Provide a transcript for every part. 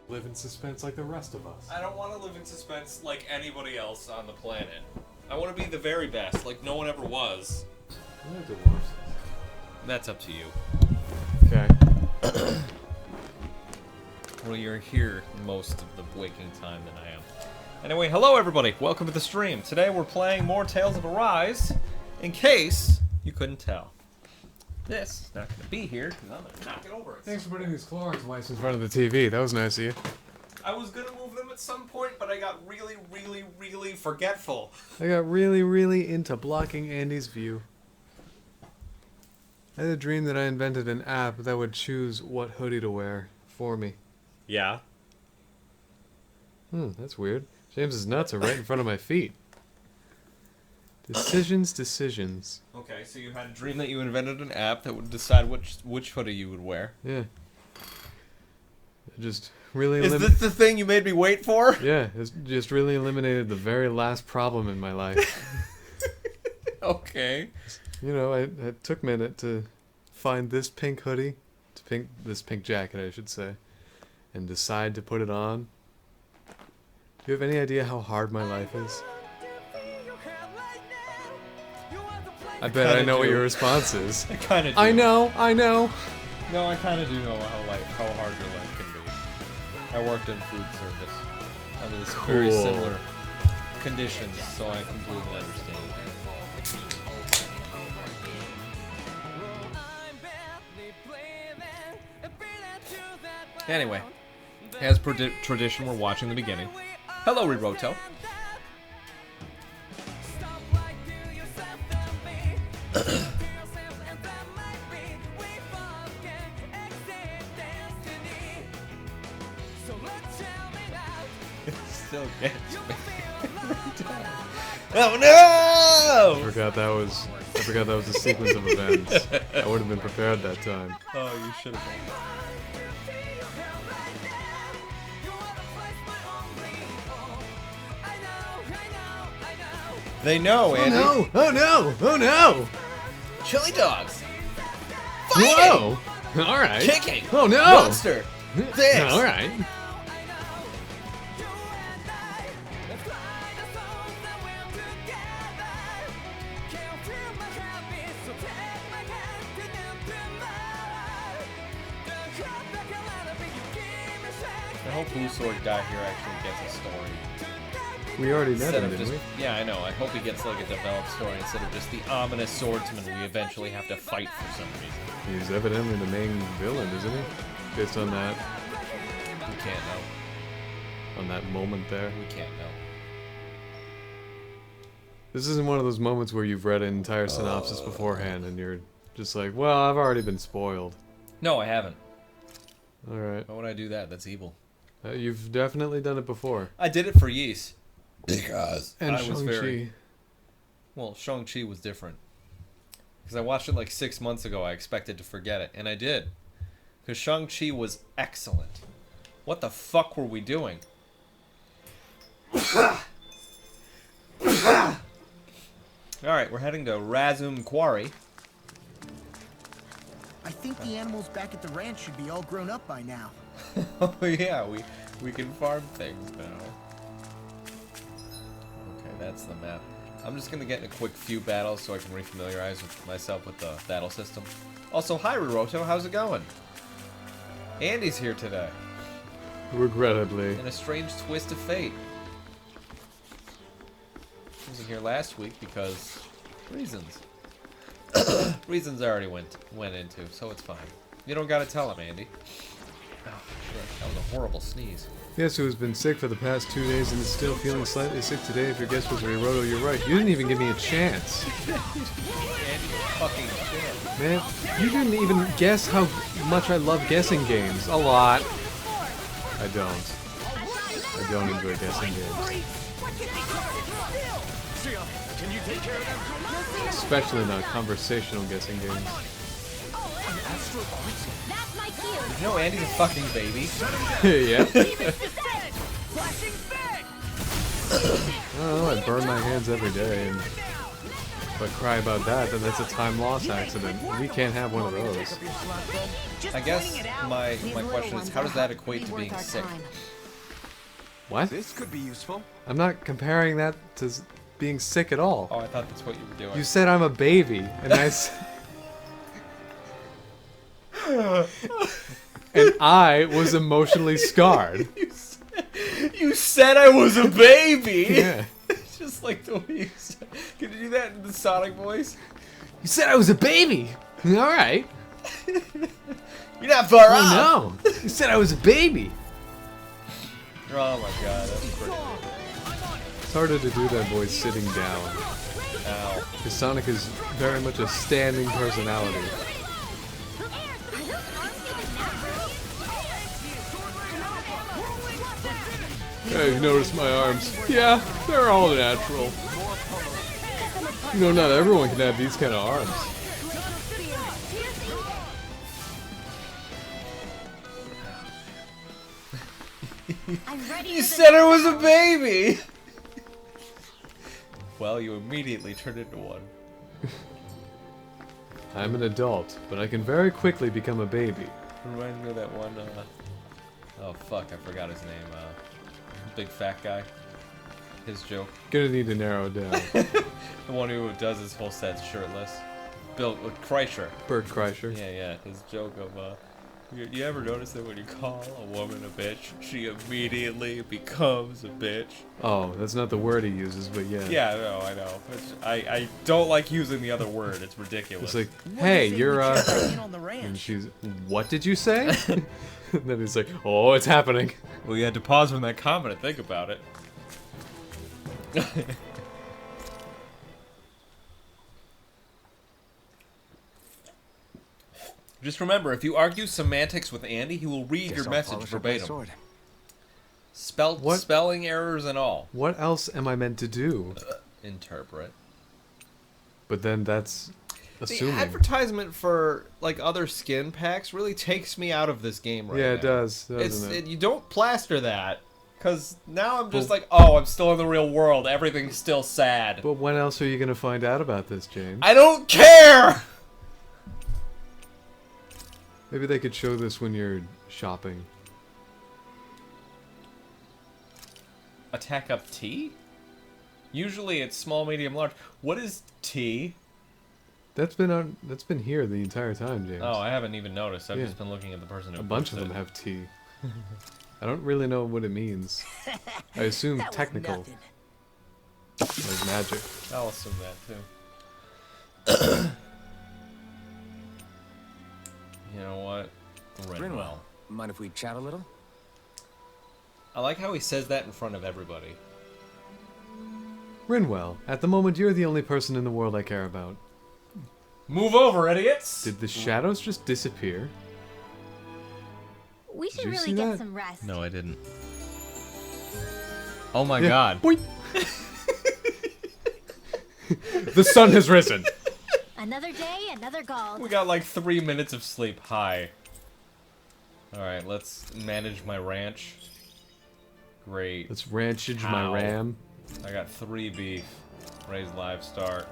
live in suspense like the rest of us. I don't want to live in suspense like anybody else on the planet. I want to be the very best, like no one ever was. You're the worst. That's up to you. Okay. Well, you're here most of the waking time than I am. Anyway, hello everybody. Welcome to the stream. Today we're playing more Tales of Arise, in case you couldn't tell. This is not going to be here, because I'm going to knock it over. Thanks for putting these Clorox wipes in front of the TV. That was nice of you. I was going to move them at some point, but I got really forgetful. I got really into blocking Andy's view. I had a dream that I invented an app that would choose what hoodie to wear for me. Yeah? That's weird. James's nuts are right in front of my feet. Decisions. Okay, so you had a dream that you invented an app that would decide which hoodie you would wear. Yeah. It just really Is this the thing you made me wait for? Yeah, it just really eliminated the very last problem in my life. Okay. You know, it took a minute to find this pink hoodie, this pink jacket, I should say, and decide to put it on. Do you have any idea how hard my life is? I bet I know what your response is. I kind of do. I know. No, I kind of do know how hard your life can be. I worked in food service under this very similar conditions, so I completely understand. Anyway, as per tradition, we're watching the beginning. Hello, Riroto. Still gets me. Oh no! I forgot that was a sequence of events. I would have been prepared that time. Oh, you should have been. They know, Andy. Oh no! Chili dogs. Whoa! All right. Kicking. Oh no! Monster. This. All right. I hope Blue Sword guy here actually gets a story. We already met Instead him, of didn't just, we? yeah, I know. I hope he gets like a developed story instead of just the ominous swordsman we eventually have to fight for some reason. He's evidently the main villain, isn't he? Based on that, We can't know. on that moment there. We can't know. This isn't one of those moments where you've read an entire synopsis beforehand and you're just like, well, I've already been spoiled. No, I haven't. All right. Why would I do that? That's evil. You've definitely done it before. I did it for Yeast. Because And I was Shang-Chi. Well, Shang-Chi was different. Because I watched it like 6 months ago. I expected to forget it. And I did. Because Shang-Chi was excellent. What the fuck were we doing? Alright, we're heading to Razum Quarry. I think the animals back at the ranch should be all grown up by now. Oh yeah, we can farm things now. Okay, that's the map. I'm just gonna get in a quick few battles so I can refamiliarize with myself with the battle system. Also, hi Riroto, how's it going? Andy's here today. Regrettably. In a strange twist of fate. He wasn't here last week because reasons. Reasons I already went into, so it's fine. You don't gotta tell him, Andy. Oh, shit. That was a horrible sneeze. Yes, who has been sick for the past 2 days and is still feeling slightly sick today. If your guess was Riroto, you're right. You didn't even give me a chance. Andy, fucking shit. Man, you didn't even guess how much I love guessing games. A lot. I don't. I don't enjoy guessing games. Especially not conversational guessing games. You know Andy's a fucking baby. Yeah. I don't know, I burn my hands every day and If I cry about that, then that's a time loss accident. We can't have one of those. I guess my question is, how does that equate to being sick? What? This could be useful. I'm not comparing that to being sick at all. Oh, I thought that's what you were doing. You said I'm a baby, and and I was emotionally scarred. You said I was a baby! Yeah. It's just like the way you said. Can you do that in the Sonic voice? You said I was a baby! Alright. You're not far off! Oh no! You said I was a baby! Oh my god, that's pretty. It's harder to do that voice sitting down. Ow. Because Sonic is very much a standing personality. Hey, you noticed my arms? Yeah, they're all natural. You know, not everyone can have these kind of arms. You said I was a baby! Well, you immediately turned into one. I'm an adult, but I can very quickly become a baby. Reminds me of that one, oh fuck, I forgot his name, big fat guy. His joke. Gonna need to narrow it down. The one who does his whole set shirtless. Bill Kreischer. Bert Kreischer. Yeah, his joke of, you ever notice that when you call a woman a bitch, she immediately becomes a bitch? Oh, that's not the word he uses, but yeah. Yeah, no, I know. I don't like using the other word. It's ridiculous. It's like, hey, you're, On the And ranch. she's, what did you say? And then he's like, oh, it's happening. Well, you had to pause from that comment and think about it. Just remember, if you argue semantics with Andy, he will read your message verbatim. Spelling errors and all. What else am I meant to do? Interpret. But then that's assuming. The advertisement for like other skin packs really takes me out of this game right now. Yeah, it does, doesn't it? You don't plaster that, because now I'm just like, oh, I'm still in the real world. Everything's still sad. But when else are you going to find out about this, James? I don't care! Maybe they could show this when you're shopping. Attack up T? Usually it's small, medium, large. What is T? That's been here the entire time, James. Oh, I haven't even noticed. I've Yeah. just been looking at the person who A bunch of posted them it. have T. I don't really know what it means. I assume That was technical, nothing. like magic. I'll assume that too. You know what? Rinwell. Mind if we chat a little? I like how he says that in front of everybody. Rinwell, at the moment you're the only person in the world I care about. Move over, idiots! Did the shadows just disappear? We should you really see get that? some rest. No, I didn't. Oh my Yeah. god. Boing. The sun has risen. Another day, another goal. We got like 3 minutes of sleep. Hi. Alright, let's manage my ranch. Great. Let's ranchage my Ow. ram. I got 3 beef. Raise livestock.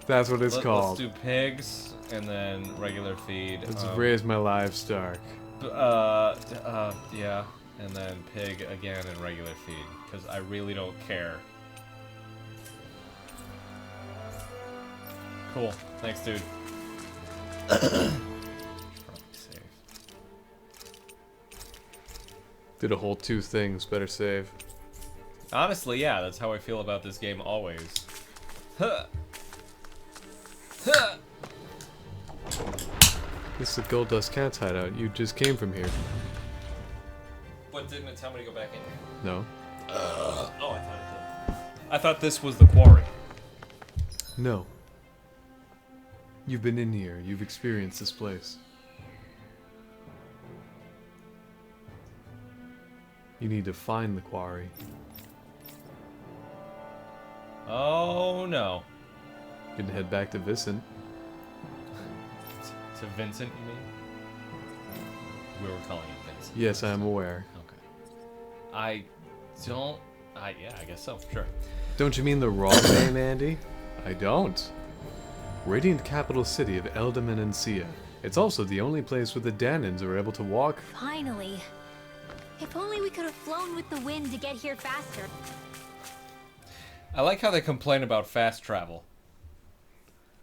That's what it's called. Let's do pigs, and then regular feed. Let's raise my livestock. Yeah. And then pig again and regular feed. Because I really don't care. Cool. Thanks, dude. Probably safe. Did a whole 2 things. Better save. Honestly, yeah, that's how I feel about this game always. Huh. Huh. This is the Gold Dust Cat's hideout. You just came from here. But didn't it tell me to go back in here? No. Oh, I thought it did. I thought this was the quarry. No. You've been in here. You've experienced this place. You need to find the quarry. Oh, no. You can head back to Vicent. To Vincent, you mean? We were calling it Vincent. Yes, I am aware. Okay. I don't... yeah, I guess so. Sure. Don't you mean the wrong name, Andy? I don't. Radiant capital city of Eldamenencia. It's also the only place where the Danans are able to walk. Finally. If only we could have flown with the wind to get here faster. I like how they complain about fast travel.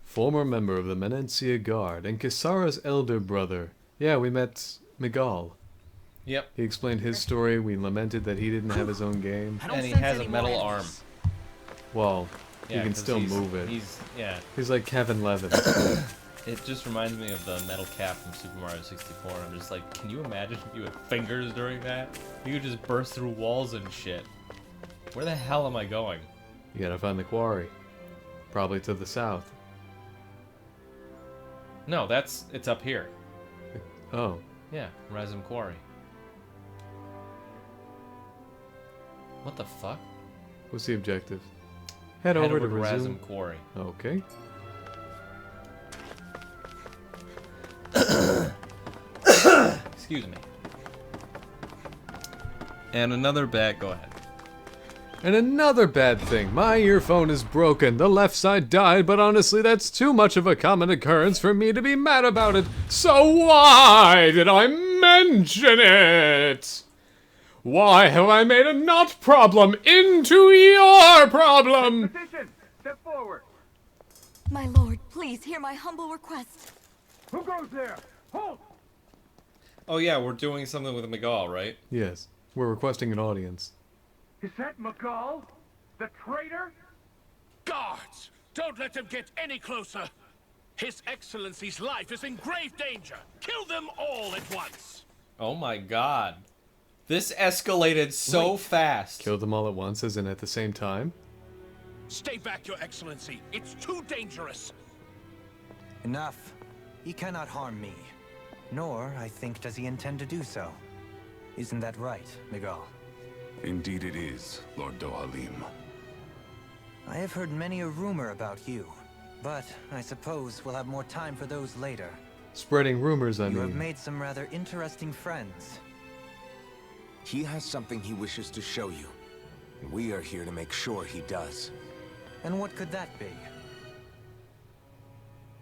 Former member of the Menencia Guard and Kisara's elder brother. Yeah, we met Miguel. Yep. He explained his story. We lamented that he didn't have his own game. And he has a metal arm. Well, Yeah, he can 'cause still he's- move it. Yeah. He's like Kevin Levin. It just reminds me of the metal cap from Super Mario 64. I'm just like, can you imagine if you had fingers during that? You could just burst through walls and shit. Where the hell am I going? You gotta find the quarry. Probably to the south. No, it's up here. Oh. Yeah, Razum Quarry. What the fuck? What's the objective? Head over to Razum resume. Quarry. Okay. Excuse me. And another bad. Go ahead. And another bad thing, my earphone is broken. The left side died, but honestly, that's too much of a common occurrence for me to be mad about it. So why did I mention it? Why have I made a not problem into your problem? Position! Step forward! My lord, please hear my humble request. Who goes there? Halt! Oh yeah, we're doing something with Miguel, right? Yes, we're requesting an audience. Is that McCall? The traitor? Guards! Don't let them get any closer! His Excellency's life is in grave danger! Kill them all at once! Oh my god. This escalated so fast. Kill them all at once, as in at the same time? Stay back, Your Excellency! It's too dangerous! Enough. He cannot harm me. Nor, I think, does he intend to do so. Isn't that right, Miguel? Indeed it is, Lord Dohalim. I have heard many a rumor about you, but I suppose we'll have more time for those later. Spreading rumors, I You have mean. made some rather interesting friends. He has something he wishes to show you. We are here to make sure he does. And what could that be?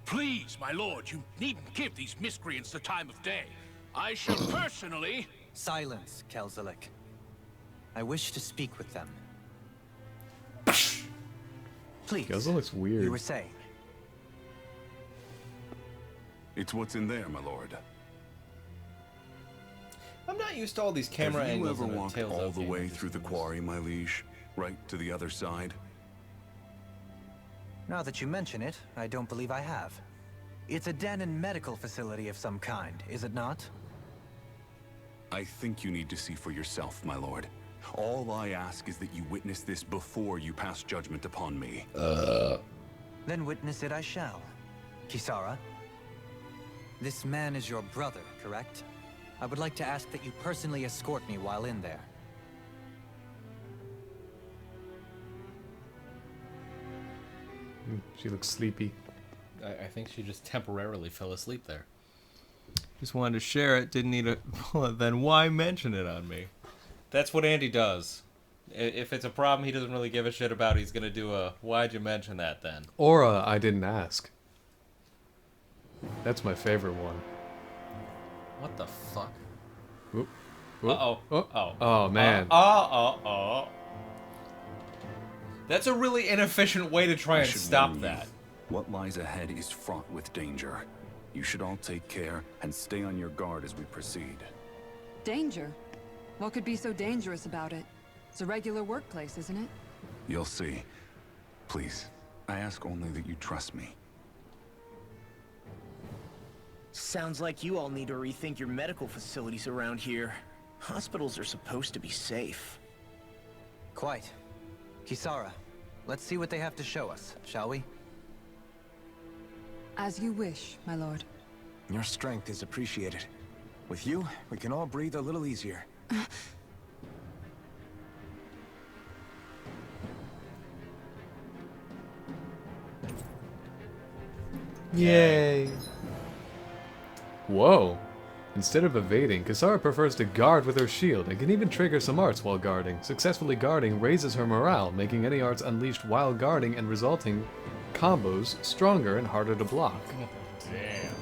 Please, my lord, you needn't give these miscreants the time of day. I shall personally... Silence, Kelzelik. I wish to speak with them. Please. Guzzle looks weird. You were saying? It's what's in there, my lord. I'm not used to all these camera Have you angles ever in a walked Tales all of the game. way through the quarry, my liege? Right to the other side? Now that you mention it, I don't believe I have. It's a Danon medical facility of some kind, is it not? I think you need to see for yourself, my lord. All I ask is that you witness this before you pass judgment upon me. Then witness it I shall. Kisara? This man is your brother, correct? I would like to ask that you personally escort me while in there. She looks sleepy. I think she just temporarily fell asleep there. Just wanted to share it, didn't need it. Then why mention it on me? That's what Andy does. If it's a problem he doesn't really give a shit about, he's gonna do a, why'd you mention that then? Or I didn't ask. That's my favorite one. What the fuck? Oop. Oop. Uh-oh. Oh. Oh. Oh, man. That's a really inefficient way to try I and should stop warn you, that. What lies ahead is fraught with danger. You should all take care and stay on your guard as we proceed. Danger? What could be so dangerous about it? It's a regular workplace, isn't it? You'll see. Please, I ask only that you trust me. Sounds like you all need to rethink your medical facilities around here. Hospitals are supposed to be safe. Quite. Kisara, let's see what they have to show us, shall we? As you wish, my lord. Your strength is appreciated. With you, we can all breathe a little easier. Yay! Whoa! Instead of evading, Kisara prefers to guard with her shield and can even trigger some arts while guarding. Successfully guarding raises her morale, making any arts unleashed while guarding and resulting combos stronger and harder to block. Damn.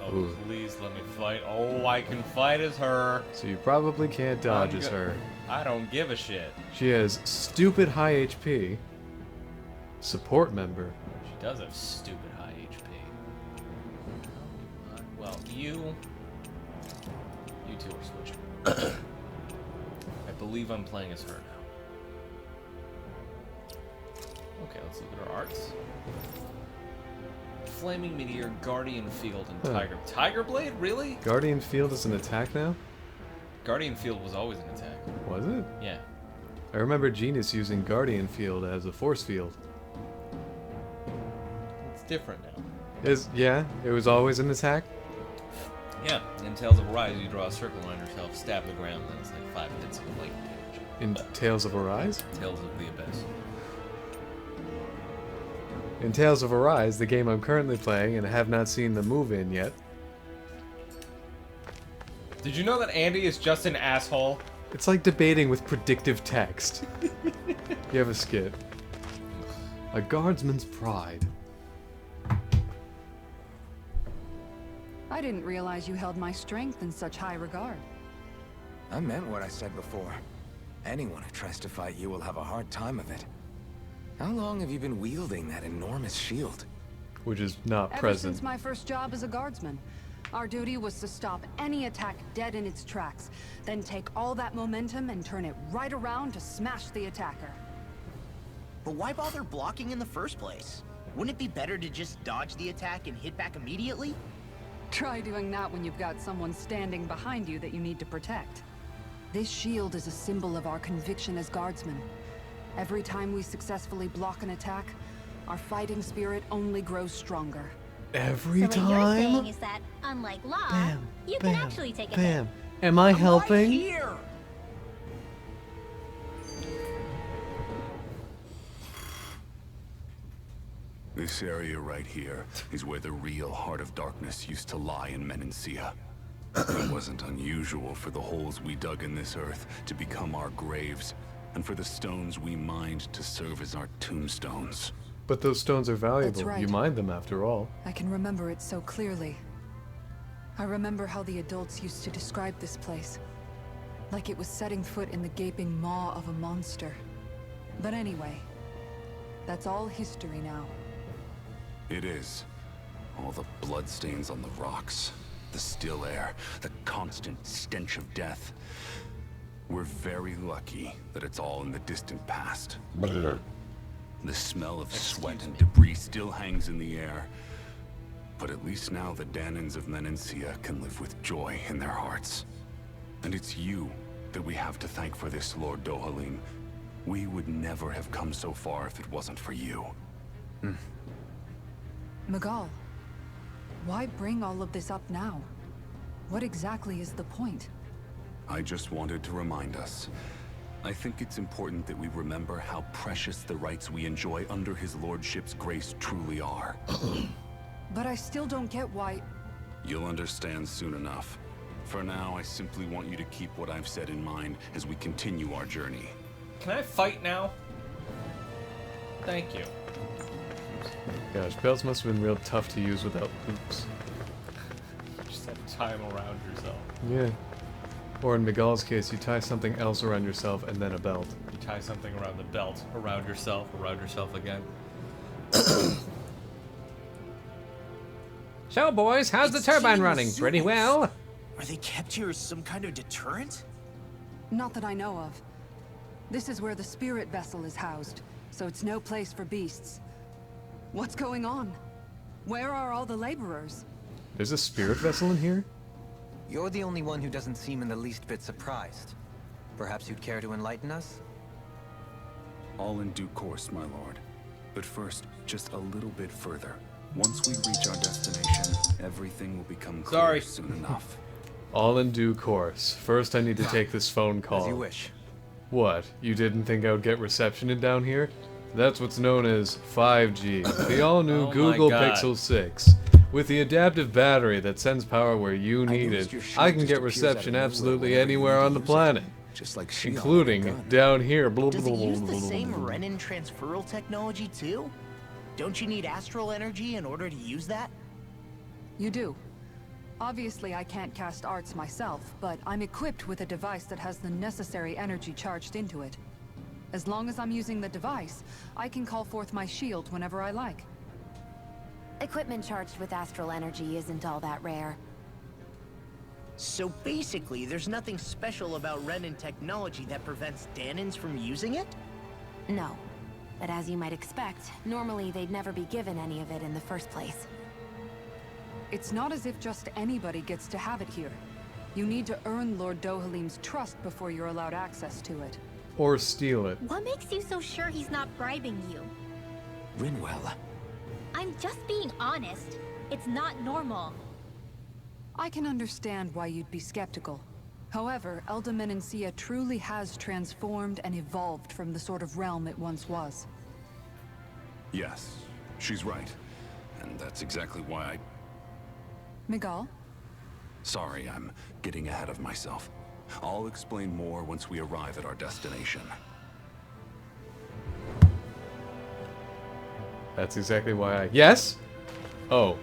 Oh, Ooh. please let me fight. Oh, I can fight as her. So you probably can't dodge as her. I don't give a shit. She has stupid high HP. Support member. She does have stupid high HP. Well, you two are switching. I believe I'm playing as her now. Okay, let's look at her arts. Flaming Meteor, Guardian Field, and Tiger. Tiger Blade? Really? Guardian Field is an attack now? Guardian Field was always an attack. Was it? Yeah. I remember Genius using Guardian Field as a force field. It's different now. Yeah, it was always an attack? Yeah, in Tales of Arise, you draw a circle around yourself, stab the ground, then it's like 5 hits of lightning damage. In Tales of Arise? Tales of the Abyss. In Tales of Arise, the game I'm currently playing and have not seen the move in yet. Did you know that Andy is just an asshole? It's like debating with predictive text. You have a skit. A guardsman's pride. I didn't realize you held my strength in such high regard. I meant what I said before. Anyone who tries to fight you will have a hard time of it. How long have you been wielding that enormous shield? Which is not Ever present. since my first job as a guardsman. Our duty was to stop any attack dead in its tracks, then take all that momentum and turn it right around to smash the attacker. But why bother blocking in the first place? Wouldn't it be better to just dodge the attack and hit back immediately? Try doing that when you've got someone standing behind you that you need to protect. This shield is a symbol of our conviction as guardsmen. Every time we successfully block an attack, our fighting spirit only grows stronger. Every so time? what you're saying is that, unlike law, Bam, you bam, can actually take a bam. hit. Am I helping? Right here! This area right here is where the real heart of darkness used to lie in Menancia. It wasn't unusual for the holes we dug in this earth to become our graves, and for the stones we mined to serve as our tombstones. But those stones are valuable. That's right. You mined them after all. I can remember it so clearly. I remember how the adults used to describe this place. Like it was setting foot in the gaping maw of a monster. But anyway, that's all history now. It is. All the bloodstains on the rocks, the still air, the constant stench of death. We're very lucky that it's all in the distant past. The smell of sweat and debris still hangs in the air. But at least now the Danans of Menancia can live with joy in their hearts. And it's you that we have to thank for this, Lord Dohalim. We would never have come so far if it wasn't for you. Magal, why bring all of this up now? What exactly is the point? I just wanted to remind us. I think it's important that we remember how precious the rights we enjoy under his lordship's grace truly are. But I still don't get why... You'll understand soon enough. For now, I simply want you to keep what I've said in mind as we continue our journey. Can I fight now? Thank you. Gosh, belts must have been real tough to use without hoops. Just have to tie them around yourself. Yeah. Or in Miguel's case, you tie something else around yourself and then a belt. You tie something around the belt, around yourself again. So, boys, how's the turbine running? Pretty well. Are they kept here as some kind of deterrent? Not that I know of. This is where the spirit vessel is housed, so it's no place for beasts. What's going on? Where are all the laborers? There's a spirit vessel in here? You're the only one who doesn't seem in the least bit surprised. Perhaps you'd care to enlighten us? All in due course, my lord. But first, just a little bit further. Once we reach our destination, everything will become clear soon enough. All in due course. First, I need to take this phone call. As you wish. What? You didn't think I would get reception in down here? That's what's known as 5G, the all-new Oh Google my God. Pixel 6. With the adaptive battery that sends power where you need it, I can get reception absolutely anywhere on the planet, Just like she including down here. Blah, Does blah, it blah, use blah, the blah, same blah, blah. Renin transferal technology too? Don't you need astral energy in order to use that? You do. Obviously, I can't cast arts myself, but I'm equipped with a device that has the necessary energy charged into it. As long as I'm using the device, I can call forth my shield whenever I like. Equipment charged with astral energy isn't all that rare. So basically, there's nothing special about Renan technology that prevents Danins from using it? No. But as you might expect, normally they'd never be given any of it in the first place. It's not as if just anybody gets to have it here. You need to earn Lord Dohalim's trust before you're allowed access to it. Or steal it. What makes you so sure he's not bribing you? Rinwell. I'm just being honest. It's not normal. I can understand why you'd be skeptical. However, Elda Menancia truly has transformed and evolved from the sort of realm it once was. Yes, she's right. And that's exactly why I... Miguel? Sorry, I'm getting ahead of myself. I'll explain more once we arrive at our destination. That's exactly why I... Yes? Oh.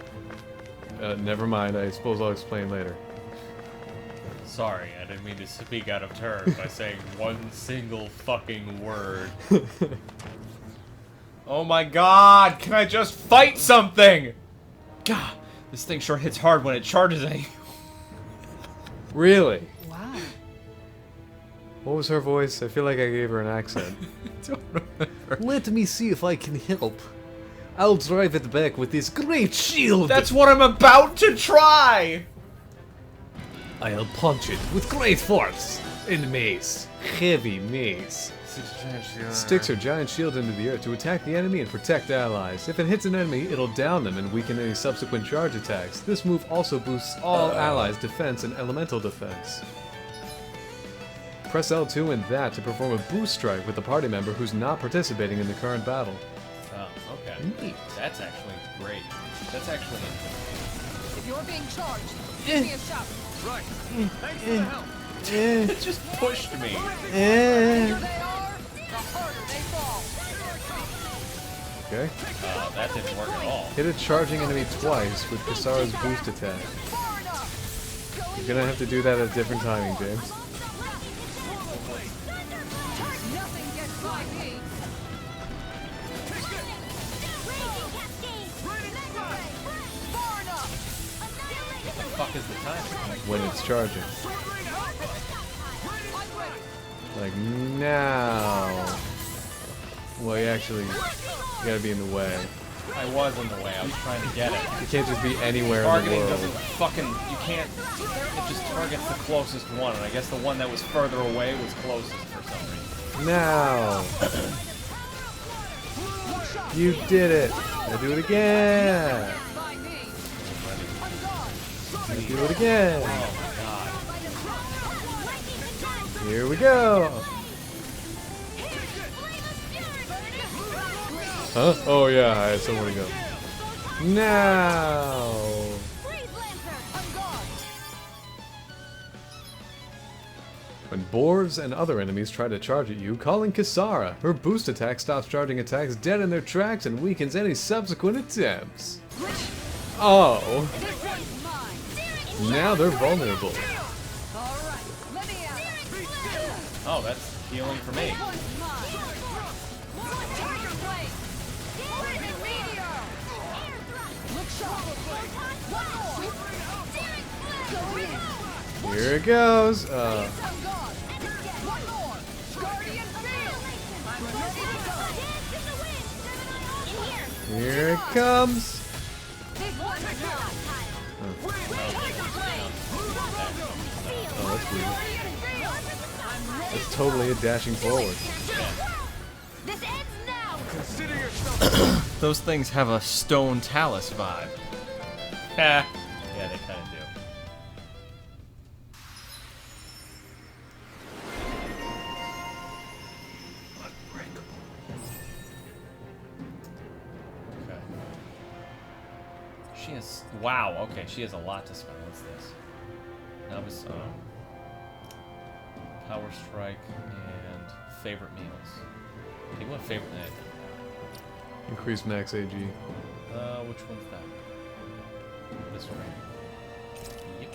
Never mind. I suppose I'll explain later. Sorry, I didn't mean to speak out of turn by saying one single fucking word. Oh my god, can I just fight something? God, this thing sure hits hard when it charges at you. Really? Wow. What was her voice? I feel like I gave her an accent. Don't remember. Let me see if I can help. I'll drive it back with this great shield. That's what I'm about to try! I'll punch it with great force. In mace. Heavy mace. Sticks her giant shield into the earth to attack the enemy and protect allies. If it hits an enemy, it'll down them and weaken any subsequent charge attacks. This move also boosts all allies' defense and elemental defense. Press L2 and that to perform a boost strike with a party member who's not participating in the current battle. Oh, okay. Neat. That's actually great. That's actually If you're being charged, give me a shout. Right. Thanks for the help. it just pushed me. Here they are, the harder they fall. Okay. That didn't work at all. Hit a charging enemy twice with Kisara's boost attack. Far enough. You're gonna have to do that at different timing, James. Nothing gets by me. Far enough. What the fuck is the time? When it's charging. Like now. Well, you gotta be in the way. I was in the way. I was trying to get it. You can't just be anywhere in the Targeting world. doesn't fucking... You can't... It just targets the closest one, and I guess the one that was further away was closest for some reason. Now. You did it. Now do it again. By me. Now do it again. Oh my god. Here we go. Huh? Oh yeah, I had somewhere to go. Now. When boars and other enemies try to charge at you, call in Kisara. Her boost attack stops charging attacks dead in their tracks and weakens any subsequent attempts. Oh. Now they're vulnerable. Oh, that's healing for me. Here it goes. Here it comes. Oh, that's weird. It's totally a dashing forward. Those things have a stone talus vibe. Yeah, they kind of do. Okay. She has... Wow, okay, she has a lot to spend. What's this? That was, Power Strike and favorite meals. Do you want favorite... Increase max AG. Which one's that? This one. Yep.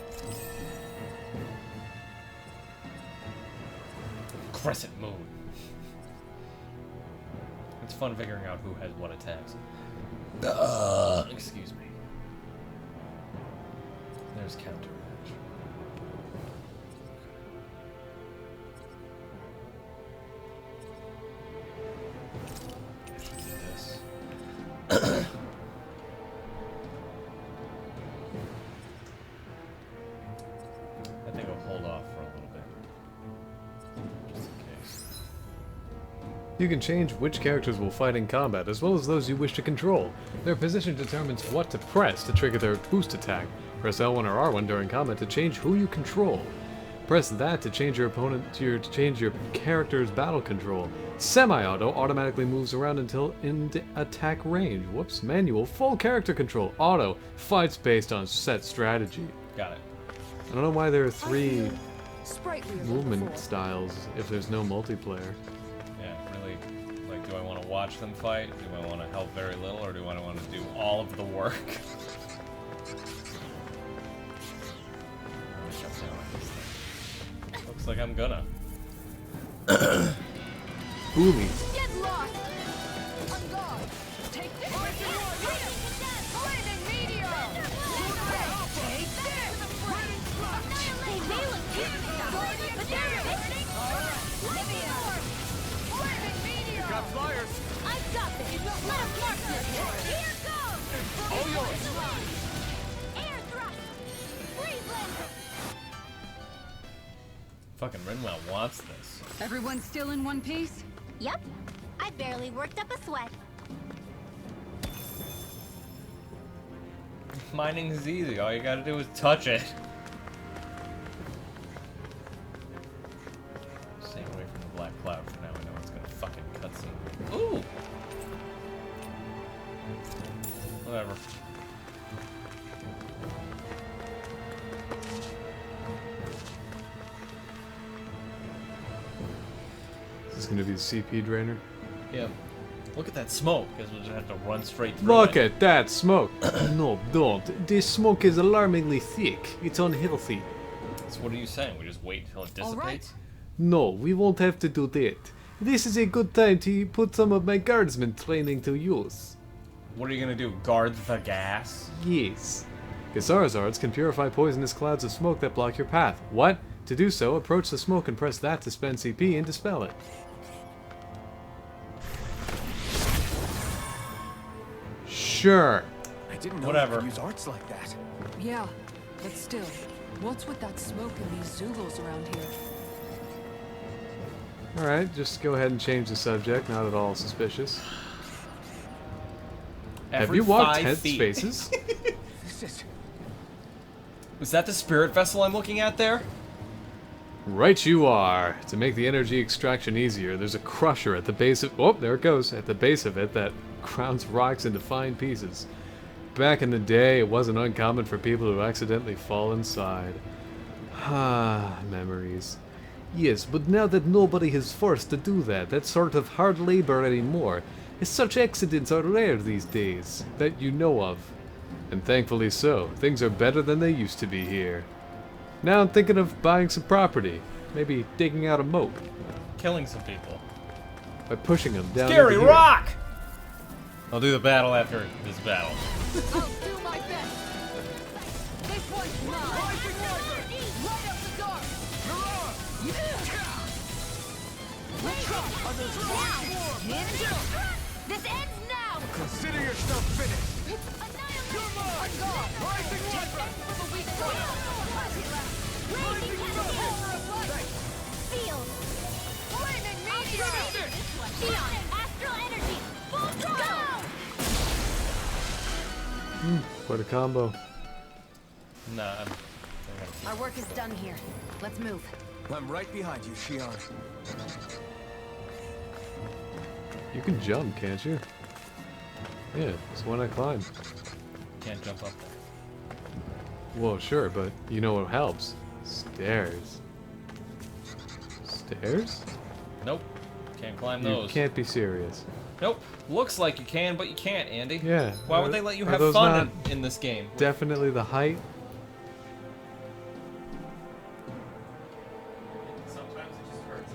Crescent moon. It's fun figuring out who has what attacks. Excuse me. There's counter. I think I'll hold off for a little bit. Just in case. You can change which characters will fight in combat, as well as those you wish to control. Their position determines what to press to trigger their boost attack. Press L1 or R1 during combat to change who you control. Press that to change your opponent to change your character's battle control. Semi-auto automatically moves around until in attack range. Whoops. Manual, full character control. Auto fights based on set strategy. Got it. I don't know why there are 3 Sprightlier than movement before. styles if there's no multiplayer. Yeah, really. Like, do I want to watch them fight? Do I want to help very little, or do I want to do all of the work? Looks like I'm gonna. Ooly. Get lost! On guard! Take this! Lightning meteor! Take this! They may look cute, but they're burning! Lightning meteor! Got flyers. I've got this. Let us mark this. Here goes. All yours. Air thrust. Freeze laser. Fucking Rinwell wants this. Everyone still in one piece? Yep. I barely worked up a sweat. Mining is easy. All you gotta do is touch it. Stay away from the black cloud for now. I know it's gonna fucking cutscene. Ooh! Whatever. Is this going to be the CP drainer? Yeah. Look at that smoke, because we'll just have to run straight through Look it. at that smoke! No, don't. This smoke is alarmingly thick. It's unhealthy. So what are you saying? We just wait until it dissipates? All right. No, we won't have to do that. This is a good time to put some of my guardsmen training to use. What are you gonna do? Guard the gas? Yes. Gasarazards can purify poisonous clouds of smoke that block your path. What? To do so, approach the smoke and press that to spend CP and dispel it. Sure. I didn't know Whatever. you could use arts like that. Yeah, but still, what's with that smoke and these Zoogles around here? Alright, just go ahead and change the subject, not at all suspicious. Have Every you walked 5 tent feet. spaces? This is... Was that the spirit vessel I'm looking at there? Right you are. To make the energy extraction easier, there's a crusher at the base of... Oh, there it goes. At the base of it that grounds rocks into fine pieces. Back in the day, it wasn't uncommon for people to accidentally fall inside. Ah, memories. Yes, but now that nobody is forced to do that sort of hard labor anymore, such accidents are rare these days, that you know of. And thankfully so. Things are better than they used to be here. Now I'm thinking of buying some property. Maybe digging out a moat. Killing some people. By pushing them down Scary into here. rock! I'll do the battle after this battle. I'll do my best! This one's mine! Light up the dark! This ends now. Consider yourself finished. Come on. Rising weapon. Field. Shion, astral energy. Full throttle. What a combo. Nah. Our work is done here. Let's move. I'm right behind you, Shion. You can jump, can't you? Yeah, so why not climb? Can't jump up there. Well, sure, but you know what helps? Stairs. Stairs? Nope. Can't climb You those. can't be serious. Nope. Looks like you can, but you can't, Andy. Yeah. Why would they let you Are have those fun not in this game? Definitely the height. Sometimes it just hurts.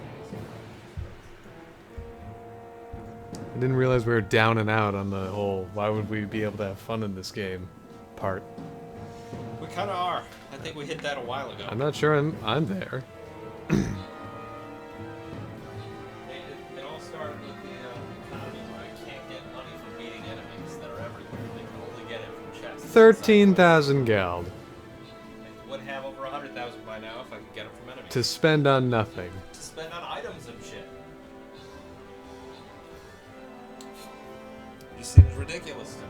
I didn't realize we were down and out on the whole why would we be able to have fun in this game part. We kind of are. I think we hit that a while ago. I'm not sure I'm there. It all started with the economy where I can't get money from beating enemies that are everywhere. They can only get it from chests. 13,000 geld I would have over 100,000 by now if I could get them from enemies. to spend on nothing. To spend on items and shit. Just seems ridiculous to me.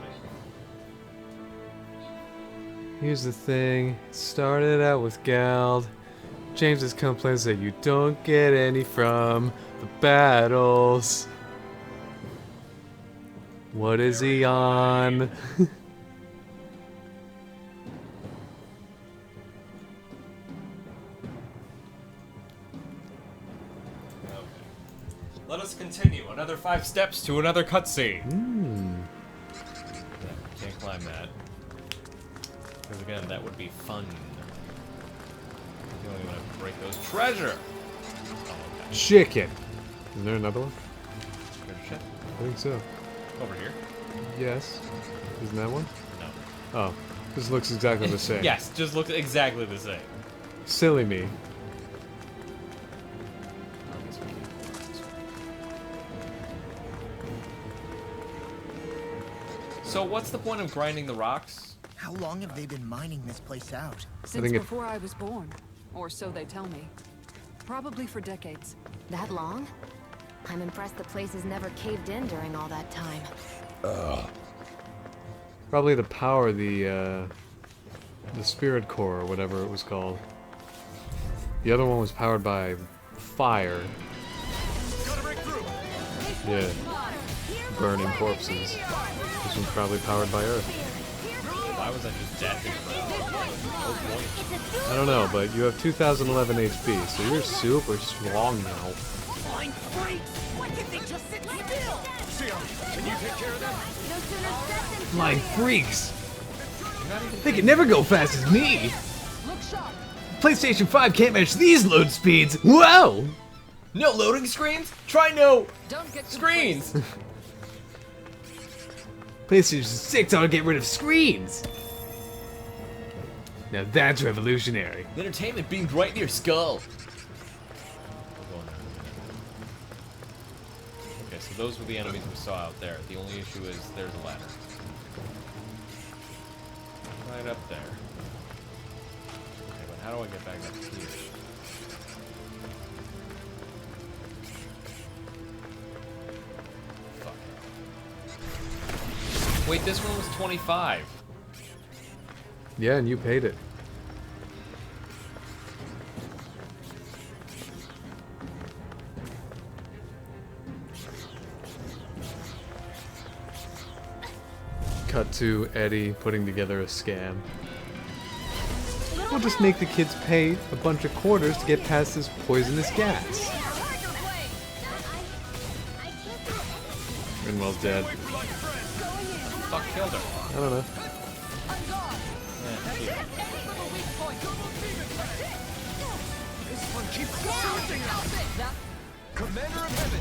Here's the thing. It started out with Gald. James's complaints that you don't get any from the battles. What is he on? Okay. Let us continue. Another 5 steps to another cutscene. Can't climb that. Because again, that would be fun. You don't even have to break those treasure. Oh, okay. Chicken. Is there another one? Treasure chest? I think so. Over here? Yes. Isn't that one? No. Oh. This looks exactly the same. Yes, just looks exactly the same. Silly me. So what's the point of grinding the rocks? How long have they been mining this place out? Since before I was born. Or so they tell me. Probably for decades. That long? I'm impressed the place has never caved in during all that time. Probably the power, the spirit core or whatever it was called. The other one was powered by fire. Yeah. Burning corpses. This one's probably powered by earth. Why was I just dashing around? I don't know, but you have 2011 HP, so you're super strong now. Flying freaks! Why can't they just sit still? Can you take care of them? Flying freaks! They can never go fast as me! PlayStation 5 can't match these load speeds! Whoa! No loading screens? Try no Don't get screens! PlayStation 6 ought to get rid of screens! Now that's revolutionary. The entertainment beamed right near skull. Okay, so those were the enemies we saw out there. The only issue is there's a ladder. Right up there. Okay, but how do I get back up here? Fuck. Wait, this one was 25. Yeah, and you paid it. Cut to Eddie putting together a scam. We'll just make the kids pay a bunch of quarters to get past this poisonous gas. Rinwell's dead. Fuck killed her. I don't know. This one keeps surging out. Commander of Heaven.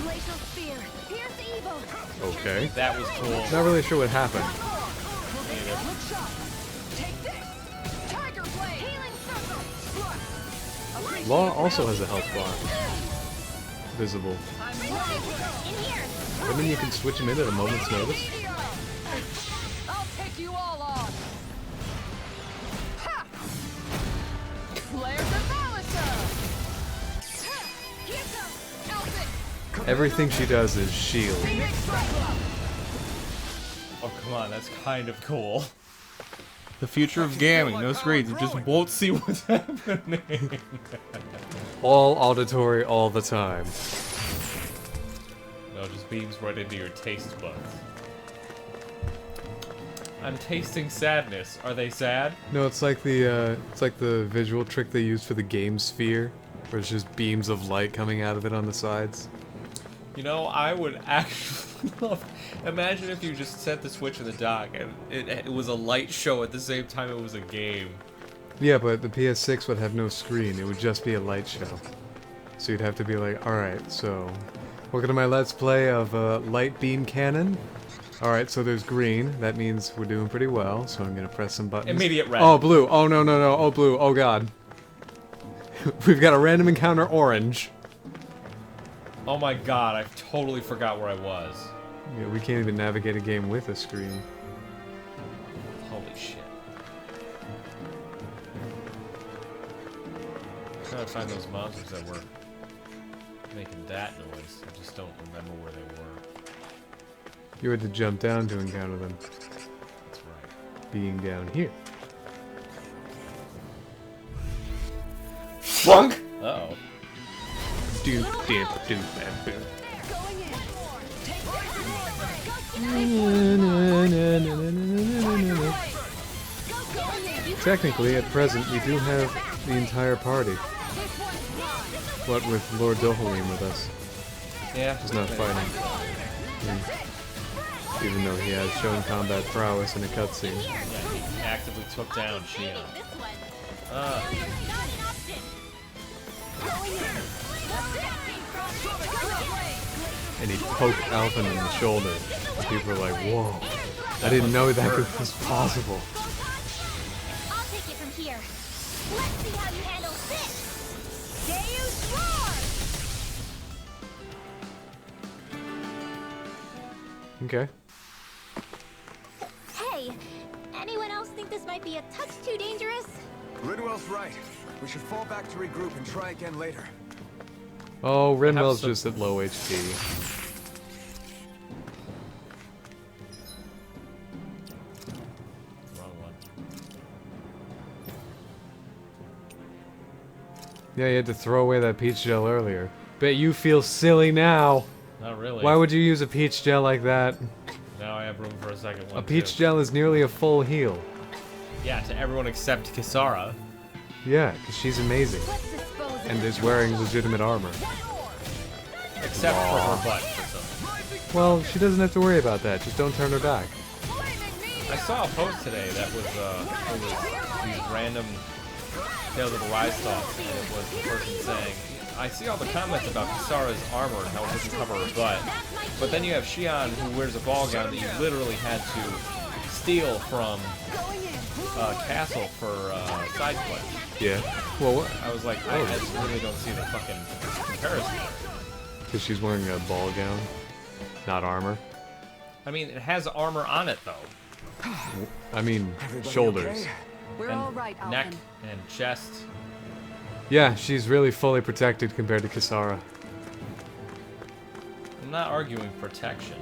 Glacial spear. Pierce evil. Okay. That was cool. Not really sure what happened. Law also has a health bar. Visible. I mean, you can switch him in at a moment's notice. I'll take you all on. Ha! Flares of Malisa. Everything she does is shield. Oh, come on, that's kind of cool. The future of gaming, no screens, you just won't see what's happening. All auditory all the time. No, it just beams right into your taste buds. I'm tasting sadness. Are they sad? No, it's like the visual trick they use for the game sphere, Where it's just beams of light coming out of it on the sides. You know, I would actually love... Imagine if you just set the switch in the dock and it was a light show at the same time it was a game. Yeah, but the PS6 would have no screen. It would just be a light show. So you'd have to be like, alright, so... Welcome to my Let's Play of Light Beam Cannon. Alright, so there's green. That means we're doing pretty well, so I'm gonna press some buttons. Immediate red. Oh, blue. Oh, no, no, no. Oh, blue. Oh, God. We've got a random encounter orange. Oh my god, I totally forgot where I was. Yeah, we can't even navigate a game with a screen. Holy shit. I'm trying to find those monsters that were making that noise. I just don't remember where they were. You had to jump down to encounter them. That's right. Being down here. Flunk! Uh-oh. Do dip do that boo. Technically, at present, we do have the entire party. What with Lord Dohalim with us. Yeah. He's not fighting. Even though he has shown combat prowess in a cutscene. Yeah, he actively took down Shion. And he poked Alphen in the shoulder. And people were like, whoa. I didn't know that was possible. I'll take it from here. Let's see how you handle this. Deus roar! Okay. Hey, anyone else think this might be a touch too dangerous? Rinwell's right. We should fall back to regroup and try again later. Oh, Rinwell's just at low HP. Wrong one. Yeah, you had to throw away that peach gel earlier. Bet you feel silly now. Not really. Why would you use a peach gel like that? Now I have room for a second one. A peach gel is nearly a full heal. Yeah, to everyone except Kisara. Yeah, because she's amazing. And is wearing legitimate armor. Except for her butt for some. Well, she doesn't have to worry about that. Just don't turn her back. I saw a post today that was these random Tales of Arise thoughts, and it was the person saying, I see all the comments about Kisara's armor and how it doesn't cover her butt, but then you have Shion who wears a ball gown that you literally had to steal from Castle for side quest. Yeah. Well, what? I was like, I just really don't see the fucking comparison there. Because she's wearing a ball gown, not armor. I mean, it has armor on it, though. I mean, shoulders. We're and all right, neck Alphen. and chest. Yeah, she's really fully protected compared to Kisara. I'm not arguing protection.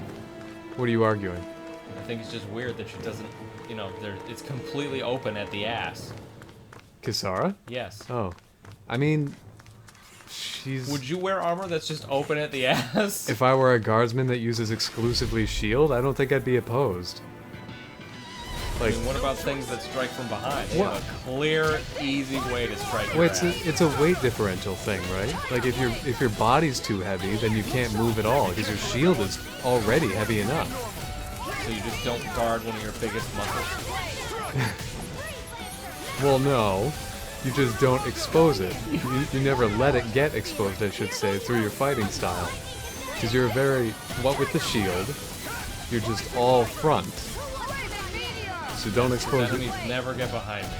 What are you arguing? I think it's just weird that she doesn't, you know, it's completely open at the ass. Kisara? Yes. Oh. I mean, she's... Would you wear armor that's just open at the ass? If I were a guardsman that uses exclusively shield, I don't think I'd be opposed. Like, I mean, what about things that strike from behind? They What? have a clear, easy way to strike your well, ass. it's a weight differential thing, right? Like, if your body's too heavy, then you can't move at all, because your shield is already heavy enough. So you just don't guard one of your biggest muscles? Well, no. You just don't expose it. You never let it get exposed, I should say, through your fighting style. Because you're very... What with the shield, you're just all front. So don't expose it. Enemies never get behind me.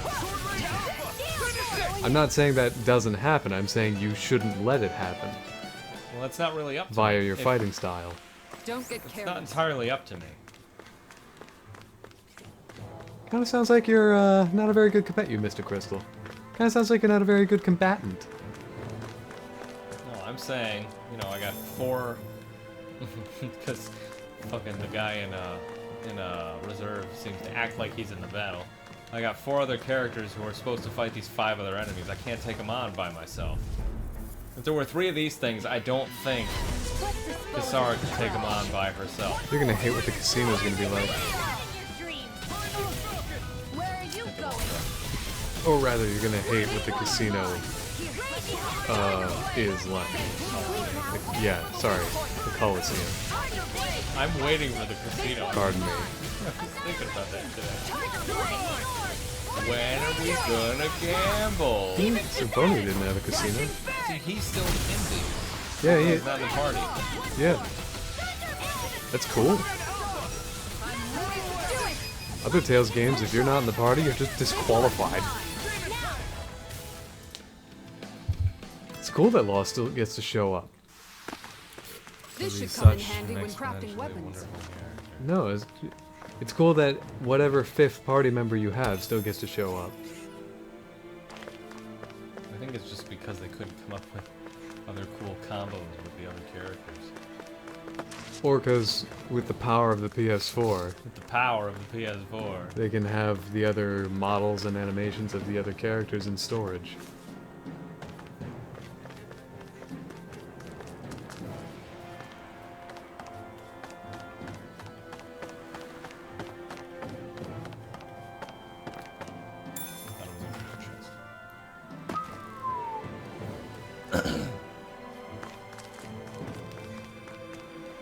I'm not saying that doesn't happen, I'm saying you shouldn't let it happen. Well, that's not really up to Via me. your fighting style. Don't get It's careless. not entirely up to me. Kinda sounds like you're not a very good combatant, you Mr. Crystal. Kinda sounds like you're not a very good combatant. No, I'm saying, you know, I got 4... Because fucking the guy in reserve seems to act like he's in the battle. I got 4 other characters who are supposed to fight these 5 other enemies. I can't take them on by myself. If there were 3 of these things, I don't think Kisara could take them on by herself. You're gonna hate what the casino's gonna be like. Where are you going? Or rather, you're gonna hate what the casino is like, yeah, sorry, the Coliseum. I'm waiting for the casino. Pardon me. I was thinking about that today. When are we gonna gamble? Symphony didn't have a casino. See, he's still in these. Yeah, He's not in the party. Yeah. That's cool. Other Tales games, if you're not in the party, you're just disqualified. It's cool that Law still gets to show up. This should He's come in such handy an when crafting exponentially weapons. wonderful character. No, it's cool that whatever fifth party member you have still gets to show up. I think it's just because they couldn't come up with other cool combos with the other characters. Or because with the power of the PS4, With the power of the PS4. they can have the other models and animations of the other characters in storage.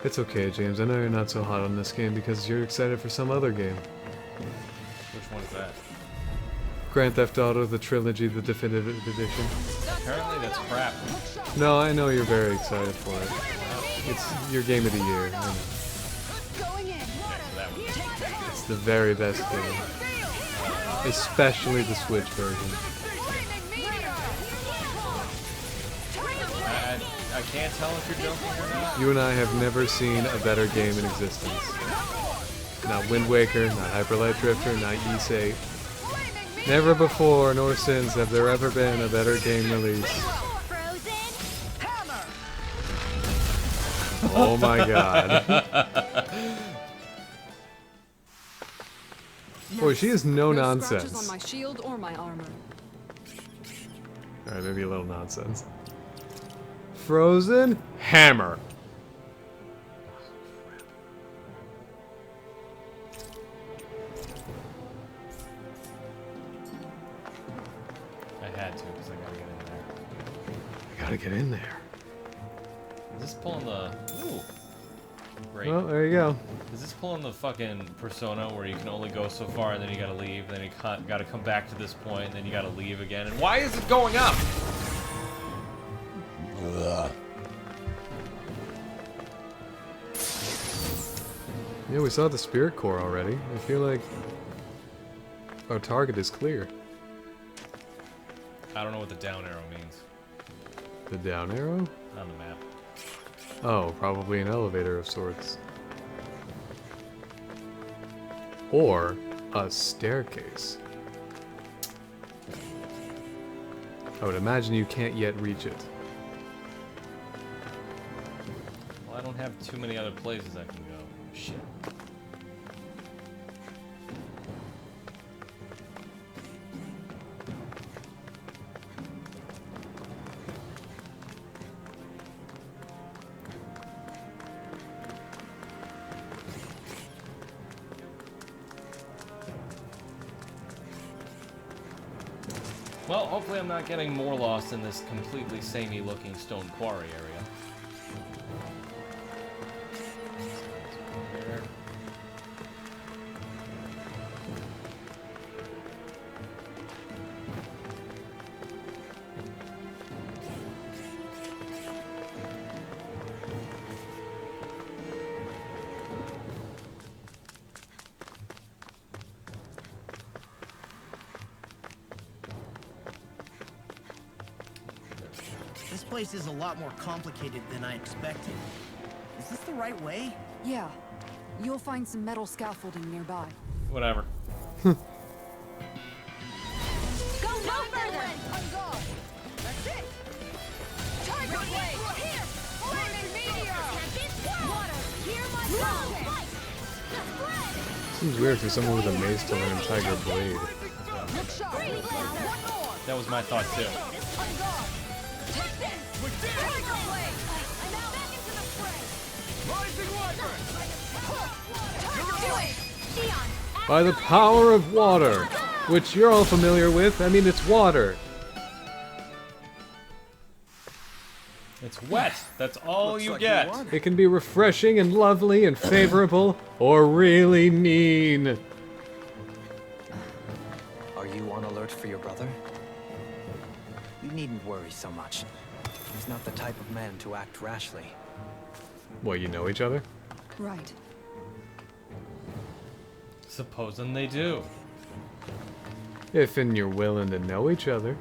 It's okay, James. I know you're not so hot on this game because you're excited for some other game. Which one is that? Grand Theft Auto, the trilogy, the definitive edition. Apparently that's crap. No, I know you're very excited for it. It's your game of the year. I know. It's the very best game. Especially the Switch version. I can't tell if you're joking or not. You and I have never seen a better game in existence. Not Wind Waker, not Hyper Light Drifter, not Ys 8. Never before nor since have there ever been a better game release. Oh my god. Boy, she is no scratches nonsense. on my shield or my armor. Alright, maybe a little nonsense. Frozen Hammer. I had to because I gotta get in there. I gotta get in there. Is this pulling the... Ooh. Great. Well, there you go. Is this pulling the fucking Persona where you can only go so far and then you gotta leave, then you gotta come back to this point, and then you gotta leave again? And why is it going up? Ugh. Yeah, we saw the Spirit Core already. I feel like our target is clear. I don't know what the down arrow means The down arrow? on the map. Oh, probably an elevator of sorts. Or a staircase. I would imagine you can't yet reach it. Well, I don't have too many other places I can go. Shit. Well, hopefully I'm not getting more lost in this completely samey looking stone quarry area. There. This place is a lot more complicated than I expected. Is this the right way? Yeah. You'll find some metal scaffolding nearby. Whatever. Go no further! On guard! That's it! Target blade! Here! Flaming meteor! Water! Hear my call! Seems weird for someone with a mace to learn Tiger Blade. Look sharp! One more! That was my thought too. On guard! Take this! Tiger blade! I'm out! Back into the fray! Rising wyvern! Do it! Theon! By the power of water, which you're all familiar with. I mean, it's water. It's wet. That's all Looks you like get. won. It can be refreshing and lovely and favorable, or really mean. Are you on alert for your brother? You needn't worry so much. He's not the type of man to act rashly. What, you know each other? Right. Supposing they do. If and you're willing to know each other.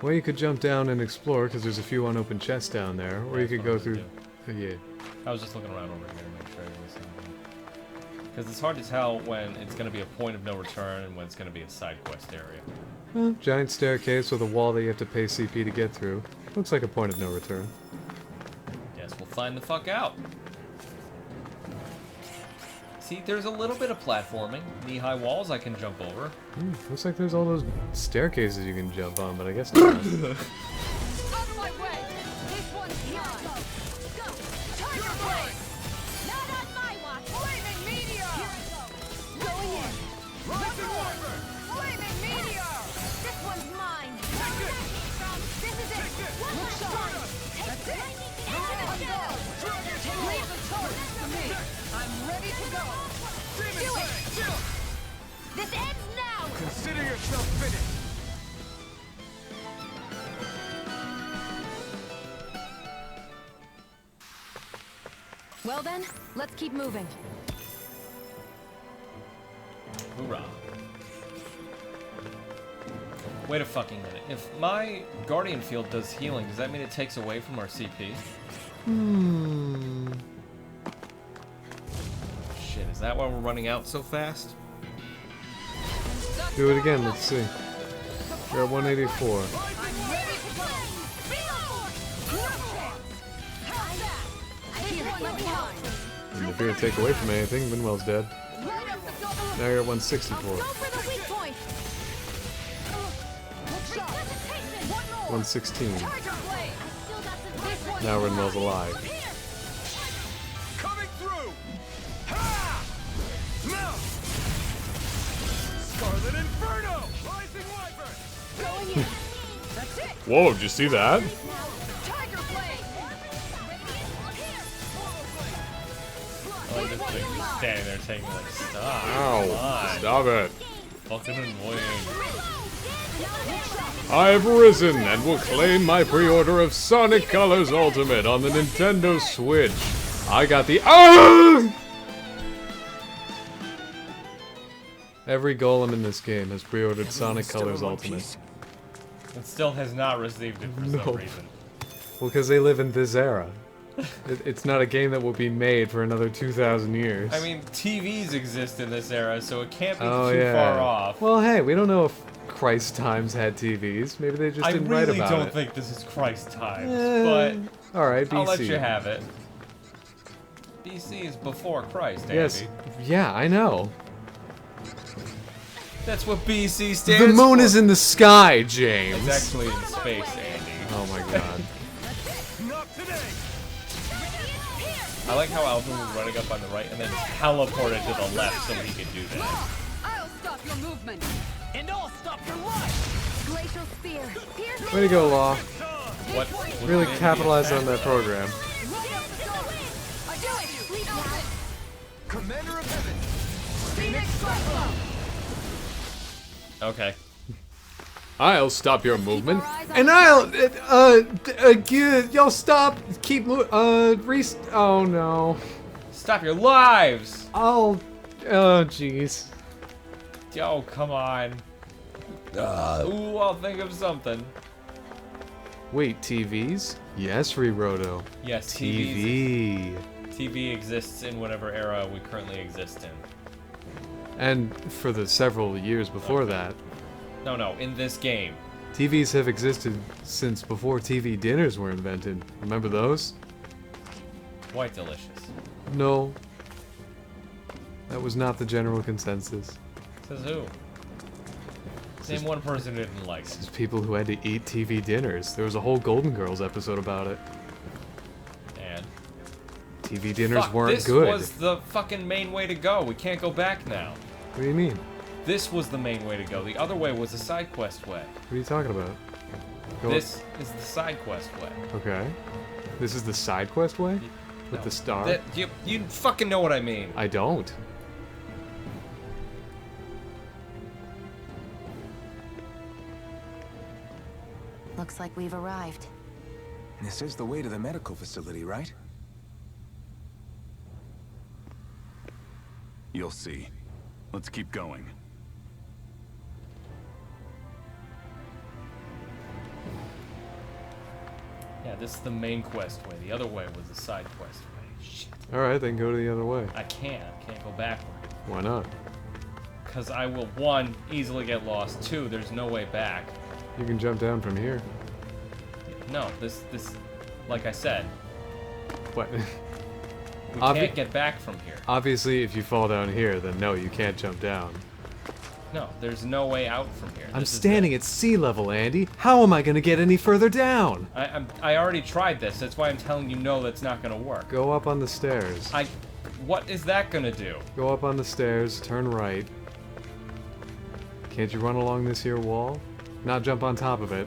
Well, you could jump down and explore, because there's a few unopened chests down there, or you could go through... Yeah. I was just looking around over here to make sure there was something. Because it's hard to tell when it's going to be a point of no return and when it's going to be a side quest area. Well, giant staircase with a wall that you have to pay CP to get through. Looks like a point of no return. Guess we'll find the fuck out. See, there's a little bit of platforming. Knee-high walls I can jump over. Looks like there's all those staircases you can jump on, but I guess not. Out of my way! This one's mine! Go! Tiger Blade! Not on my watch! Flaming Meteor! Going in! Rising Wyvern! Flaming Meteor! This one's mine! Take it! This is it! One last time! That's it! Leave the torch to me! I'm ready to go! Do it! This ends now! Consider yourself finished. Well then, let's keep moving. Hoorah. Wait a fucking minute. If my Guardian Field does healing, does that mean it takes away from our CP? Shit, is that why we're running out so fast? Do it again, let's see. You're at 184. And if you're gonna take away from anything, Minwell's dead. Now you're at 164. 116. Now Rinwell's alive. Coming through. Ha! No! Scarlet Inferno! Rising Wyvern! Going in! That's it! Whoa, did you see that? Tiger Blade! I like this thing just standing there taking like, stop. Ow, Come on. stop it. Fucking annoying. I've risen and will claim my pre-order of Sonic Colors Ultimate on the Nintendo Switch. I got the... Ah! Every golem in this game has pre-ordered Sonic Colors Ultimate. It still has not received it for some reason. Well, because they live in this era. It's not a game that will be made for another 2,000 years. I mean, TVs exist in this era, so it can't be Oh, too yeah. far off. Well, hey, we don't know if Christ times had TVs. Maybe they just didn't write about it. I really don't think this is Christ times, Eh, but alright, BC. I'll let you have it. BC is before Christ, Andy. Yes, yeah, I know. That's what BC stands for. The moon is in the sky, James. It's actually in space, Andy. Oh my god. Not today. I like how Alvin was running up on the right and then teleported to the left so he could do that. I'll stop your movement. And I'll stop your life! Glacial Spear. Here's Way to go, Law. What? Really capitalized on that program. Commander of Heaven. Okay. I'll stop your movement, and I'll, y'all stop, keep moving, oh no. Stop your lives! Oh jeez. Oh, come on. Ooh, I'll think of something. Wait, TVs? Yes, Riroto. Yes, TV. TV exists in whatever era we currently exist in. And for the several years before that. No, in this game. TVs have existed since before TV dinners were invented. Remember those? Quite delicious. No. That was not the general consensus. Says who? Name one person who didn't like it. It's people who had to eat TV dinners. There was a whole Golden Girls episode about it. And? TV dinners Fuck, weren't this good. This was the fucking main way to go. We can't go back now. What do you mean? This was the main way to go. The other way was a side quest way. What are you talking about? This is the side quest way. Okay. This is the side quest way? With No. the star? You fucking know what I mean. I don't. Looks like we've arrived. This is the way to the medical facility, right? You'll see. Let's keep going. Yeah, this is the main quest way. The other way was the side quest way. Shit. Alright, then go to the other way. I can't go backward. Why not? Because I will, 1, easily get lost. 2, there's no way back. You can jump down from here. No, this, like I said, What? we can't get back from here. Obviously, if you fall down here, then no, you can't jump down. No, there's no way out from here. I'm This is standing at sea level, Andy. How am I gonna get any further down? I already tried this. That's why I'm telling you no, that's not gonna work. Go up on the stairs. What is that gonna do? Go up on the stairs, turn right. Can't you run along this here wall? Not jump on top of it.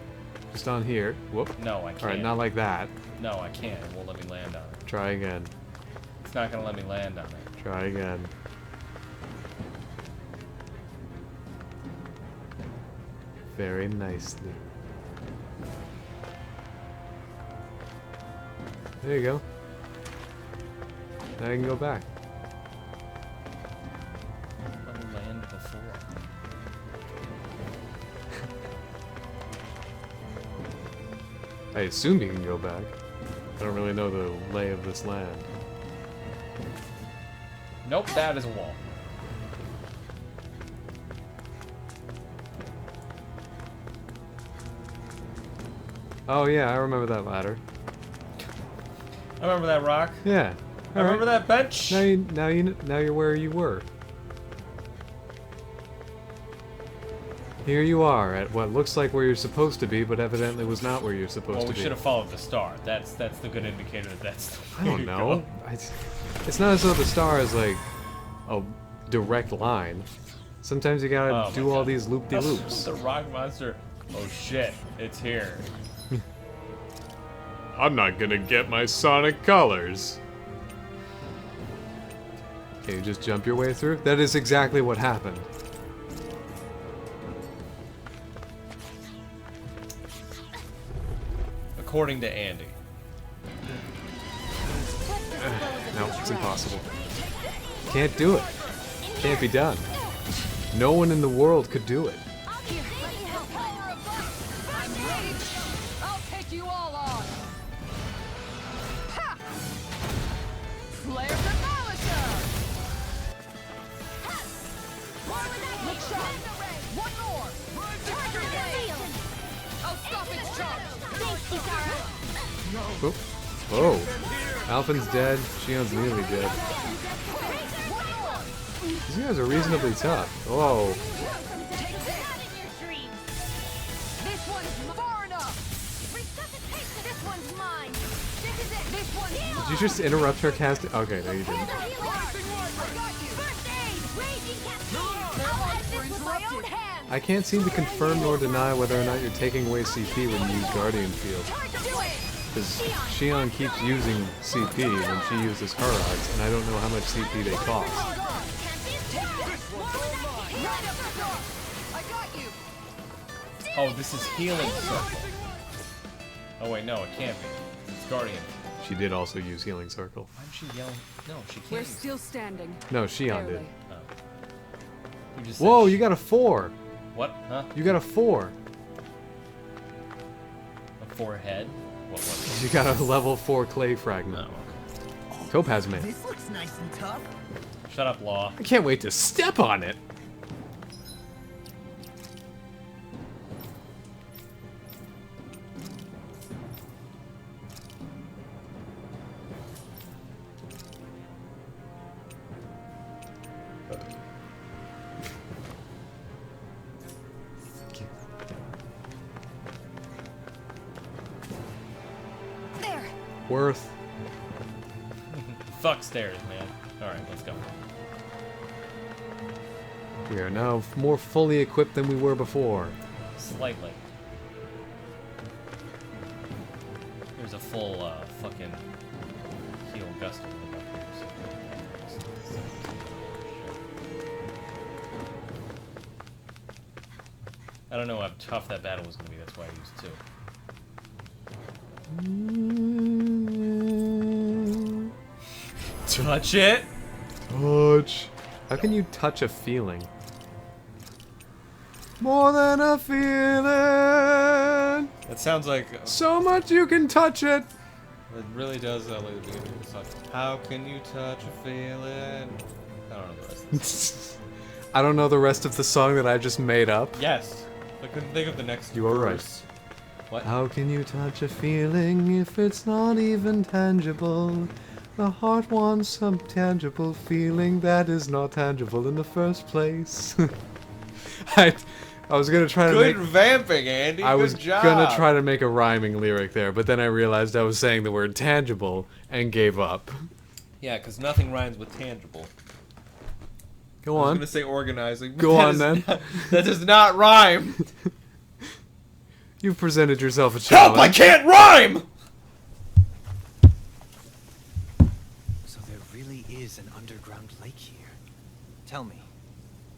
Just on here. Whoop. No, I can't. Alright, not like that. No, I can't. It won't let me land on it. Try again. It's not gonna let me land on it. Try again. Very nicely. There you go. Now you can go back. Let me land before. I assume you can go back. I don't really know the lay of this land. Nope, that is a wall. Oh yeah, I remember that ladder. I remember that rock. Yeah. I remember that bench. Now you're where you were. Here you are at what looks like where you're supposed to be, but evidently was not where you're supposed Well, to we be. should have followed the star. That's the good indicator that that's the I way don't to know. go. It's not as though the star is like a direct line. Sometimes you gotta Oh do my all God. these loop-de-loops. The rock monster. Oh shit, it's here. I'm not gonna get my sonic colors. Can you just jump your way through? That is exactly what happened. According to Andy. No, it's impossible. Can't do it. Can't be done. No one in the world could do it. I'll take you all on. Ha! Flare Demolisher! Look sharp. One more. Tiger Gale! I'll stop its charge. Oop. Whoa. Alphen's dead. Shion's nearly dead. These guys are reasonably tough. Whoa. This one's far enough. This one's mine. This is it. This one's mine. Did you just interrupt her casting? Okay, no you didn't. First aid. Raging cascade. I'll end this with my own hands. I can't seem to confirm nor deny whether or not you're taking away CP when you use Guardian Field. Do it. Because Shion keeps using CP when she uses her arts, and I don't know how much CP they cost. Oh, this is healing circle. Oh wait, no, it can't be. It's Guardian. She did also use Healing Circle. Why did she yell? No, she can't. We're use still standing. No, Shion did. Barely. Oh. You just said Whoa, you got a 4! What? Huh? You got a 4! A forehead? What was it? You got a level 4 clay fragment. Oh, okay. Topaz Man. This looks nice and tough. Shut up, Law. I can't wait to step on it! There. Worth. Fuck stairs, man. Alright, let's go. We are now more fully equipped than we were before. Slightly. There's a full fucking heal gust of them up here. I don't know how tough that battle was going to be. That's why I used two. Touch it. Touch. How can you touch a feeling? More than a feeling. That sounds like so much you can touch it. It really does sound like the beginning of the song. How can you touch a feeling? I don't know the rest of the song. I don't know the rest of the song that I just made up. Yes. I couldn't think of the next You are verse. right. What? How can you touch a feeling if it's not even tangible? The heart wants some tangible feeling that is not tangible in the first place. I was gonna try to Good make... vamping, Andy. I was Good job. gonna try to make a rhyming lyric there, but then I realized I was saying the word tangible and gave up. Yeah, because nothing rhymes with tangible. Go I was on. gonna say organizing. Go on then. That does not rhyme. You've presented yourself a challenge. Help! I can't rhyme. So there really is an underground lake here. Tell me,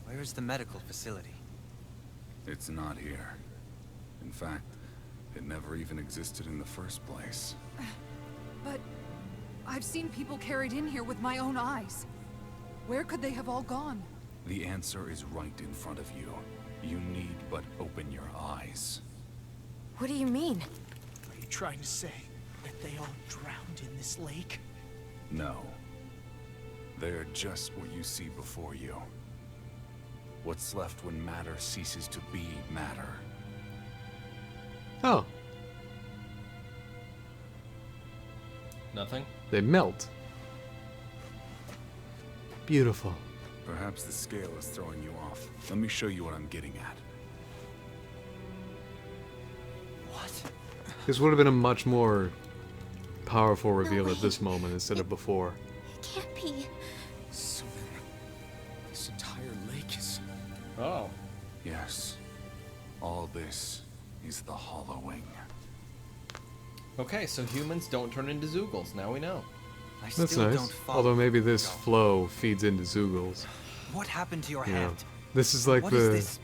where is the medical facility? It's not here. In fact, it never even existed in the first place. But I've seen people carried in here with my own eyes. Where could they have all gone? The answer is right in front of you. You need but open your eyes. What do you mean? Are you trying to say that they all drowned in this lake? No. They're just what you see before you. What's left when matter ceases to be matter. Oh. Nothing? They melt. Beautiful. Perhaps the scale is throwing you off. Let me show you what I'm getting at. What? This would have been a much more powerful reveal way. at this moment instead of before. It can't be. So then, this entire lake is... Oh. Yes. All this is the hollowing. Okay, so humans don't turn into Zoogles. Now we know. I That's still nice. don't follow. Although maybe this flow feeds into Zoogles. What happened to your Yeah. hand? This is like What is the this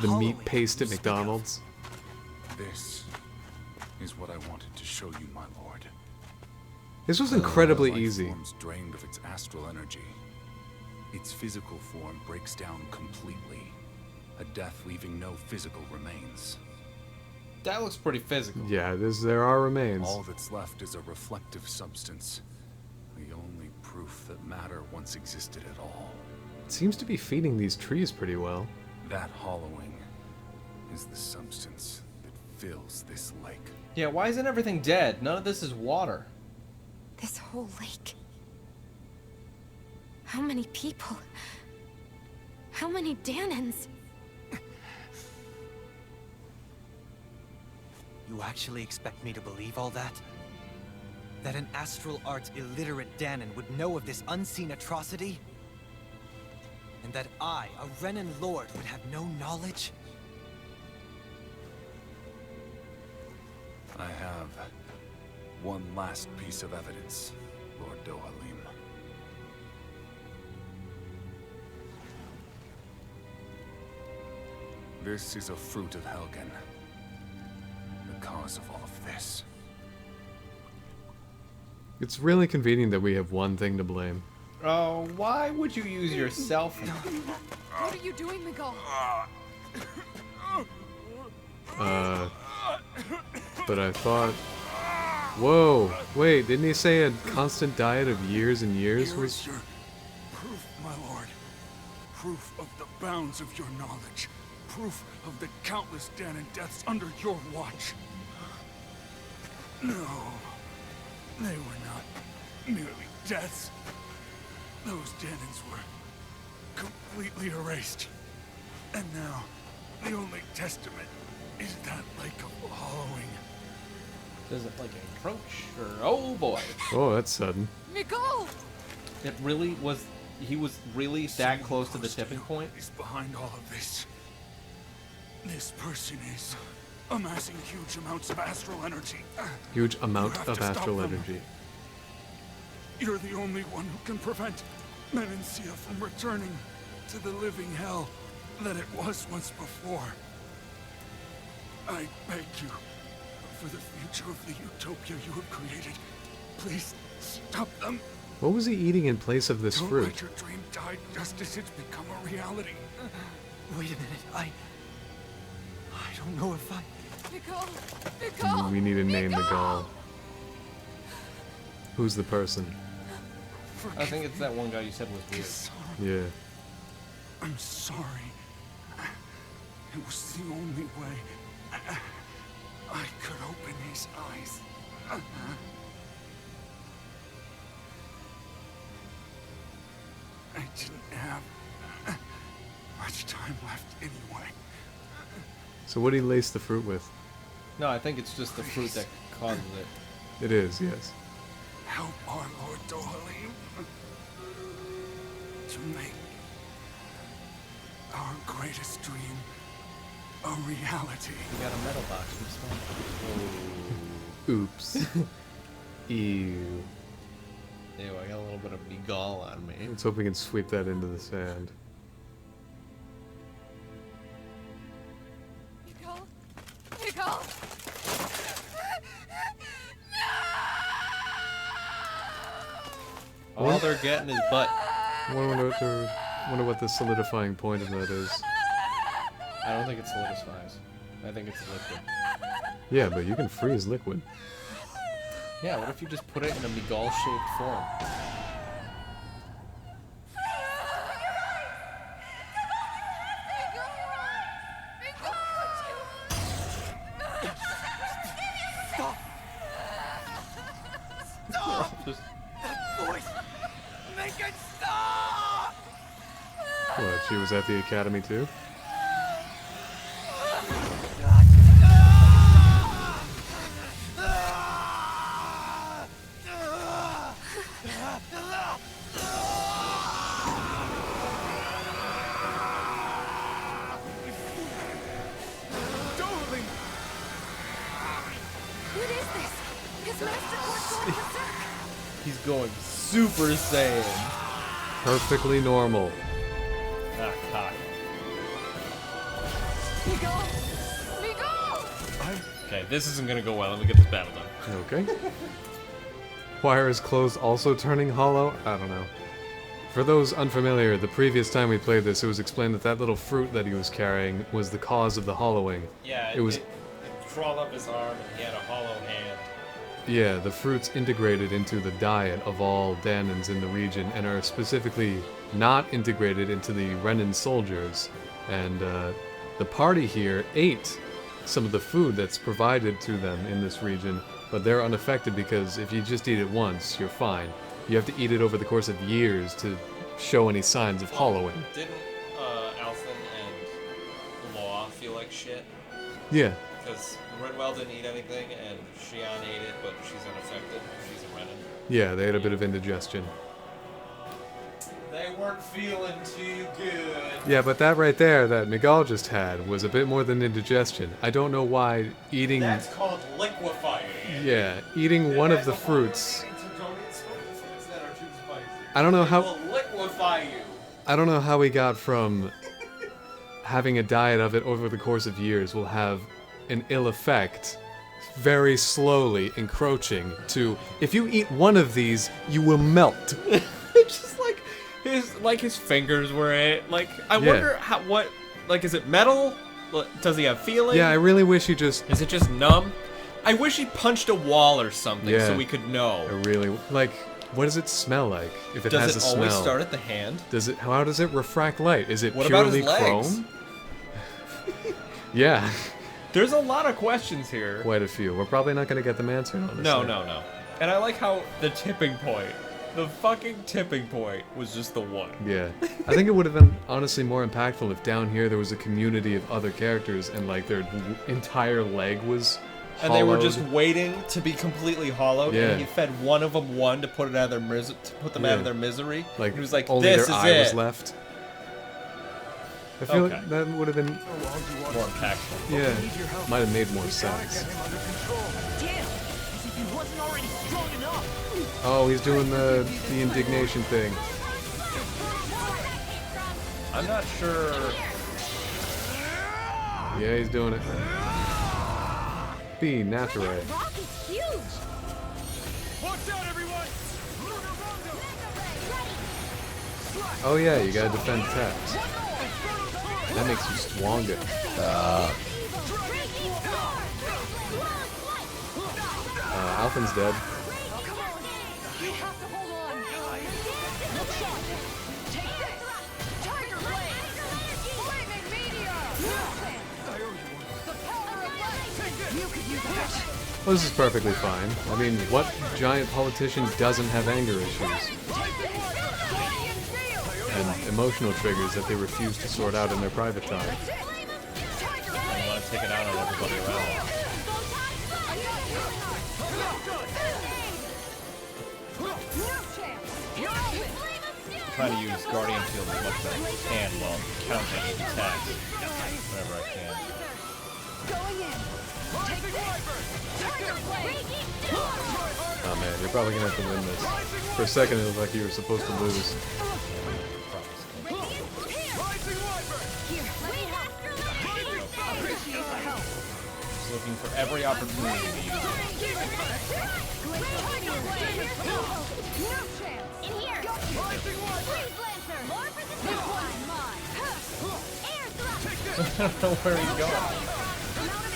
meat hollowing paste at you speak of? McDonald's. This is what I wanted to show you, my lord. This was incredibly Life easy. form's drained of its astral energy. Its physical form breaks down completely. A death leaving no physical remains. That looks pretty physical. Yeah, there are remains. All that's left is a reflective substance. The only proof that matter once existed at all. It seems to be feeding these trees pretty well. That hollowing is the substance that fills this lake. Yeah, why isn't everything dead? None of this is water. This whole lake. How many people? How many Danons? You actually expect me to believe all that? That an astral arts illiterate Danon would know of this unseen atrocity? And that I, a Renan lord, would have no knowledge? I have one last piece of evidence, Lord Dohalim. This is a fruit of Helgen. The cause of all of this. It's really convenient that we have one thing to blame. Oh, why would you use yourself? What are you doing, Miguel? But I thought... Whoa, wait, didn't he say a constant diet of years and years? Here is your proof, my lord. Proof of the bounds of your knowledge. Proof of the countless Danon deaths under your watch. No, they were not merely deaths. Those Danons were completely erased. And now, the only testament is that lake of hollowing. Does it like encroach or oh boy? Oh, that's sudden. Miguel! It really was. He was really that close to the tipping point. Is behind all of this. This person is amassing huge amounts of astral energy. Huge amount have of to stop astral them. energy. You're the only one who can prevent Menencia from returning to the living hell that it was once before. I beg you, for the future of the utopia you have created, please stop them. What was he eating in place of this Don't fruit? let your dream die just as it's become a reality. Wait a minute, I don't know if I... Nicole! We need to name Miguel. Who's the person? I think it's that one guy you said was weird. Yeah. I'm sorry. It was the only way I could open his eyes. I didn't have much time left anyway. So what did he lace the fruit with? No, I think it's just the fruit that causes it. It is, yes. Help our Lord Dohalim to make our greatest dream a reality. You got a metal box. Oops. Ew. Ew, I got a little bit of Miguel on me. Let's hope we can sweep that into the sand. Nicole! Nicole! All they're getting is butt. I wonder what the solidifying point of that is. I don't think it solidifies. I think it's liquid. Yeah, but you can freeze liquid. Yeah, what if you just put it in a Miguel-shaped form? Just... Voice! Make it stop! What, she was at the academy too? What is this? His master core going berserk! He's going Super Saiyan. Perfectly normal. Ah, cock. Nicole! Nicole! Okay, this isn't gonna go well. Let me get this battle done. Okay. Why are his clothes also turning hollow? I don't know. For those unfamiliar, the previous time we played this, it was explained that that little fruit that he was carrying was the cause of the hollowing. Yeah, it was. It crawled up his arm and he had a hollow hand. Yeah, the fruits integrated into the diet of all Danans in the region and are specifically not integrated into the Renan soldiers. And the party here ate some of the food that's provided to them in this region, but they're unaffected because if you just eat it once, you're fine. You have to eat it over the course of years to show any signs of hollowing. Didn't Alphen and Law feel like shit? Yeah. Because Renwell didn't eat anything and Xian ate it, but she's unaffected. She's a Renan. Yeah, they had a bit of indigestion. They weren't feeling too good. Yeah, but that right there that Miguel just had was a bit more than indigestion. I don't know why eating... That's called liquefying. Yeah, eating one of the fruits... I don't know how... It will liquefy you. I don't know how we got from having a diet of it over the course of years will have an ill effect very slowly encroaching to if you eat one of these, you will melt. Just like his fingers were it. Like I wonder what is it metal? Does he have feeling? Yeah, I really wish he just Is it just numb? I wish he punched a wall or something so we could know. I really what does it smell like? If it has a smell. Does it always start at the hand? How does it refract light? Is it What about purely his legs? chrome? Yeah. There's a lot of questions here. Quite a few. We're probably not going to get them answered, honestly. No. And I like how the tipping point, the fucking tipping point, was just the one. Yeah. I think it would have been, honestly, more impactful if down here there was a community of other characters and, like, their entire leg was hollowed. And they were just waiting to be completely hollowed, Yeah. and he fed one of them one to put it out of their out of their misery. Like, and he was like, only "This their is eye it." was left. I feel Okay. like that would have been, More impactful. yeah, might have made more sense. Damn! As if he wasn't already strong enough! Oh, he's doing the indignation thing. I'm not sure. Yeah, he's doing it. Be natural. Rock is huge! Watch out, everyone! Oh yeah, you gotta defend attacks. That makes you stronger. Alphen's dead. Come on! You have to hold on! Look shot! Take this! Tiger Blade! Flaming Meteor! The power of light! You could use that! Well, this is perfectly fine. I mean, what giant politician doesn't have anger issues? And emotional triggers that they refuse to sort out in their private time. I want to take it out on everybody around them. Trying to use Guardian Field as much as I can while counting attacks whenever I can. Oh man, you're probably gonna have to win this. For a second, it looked like you were supposed to lose. Just looking for every opportunity to use it. I don't know where he's going.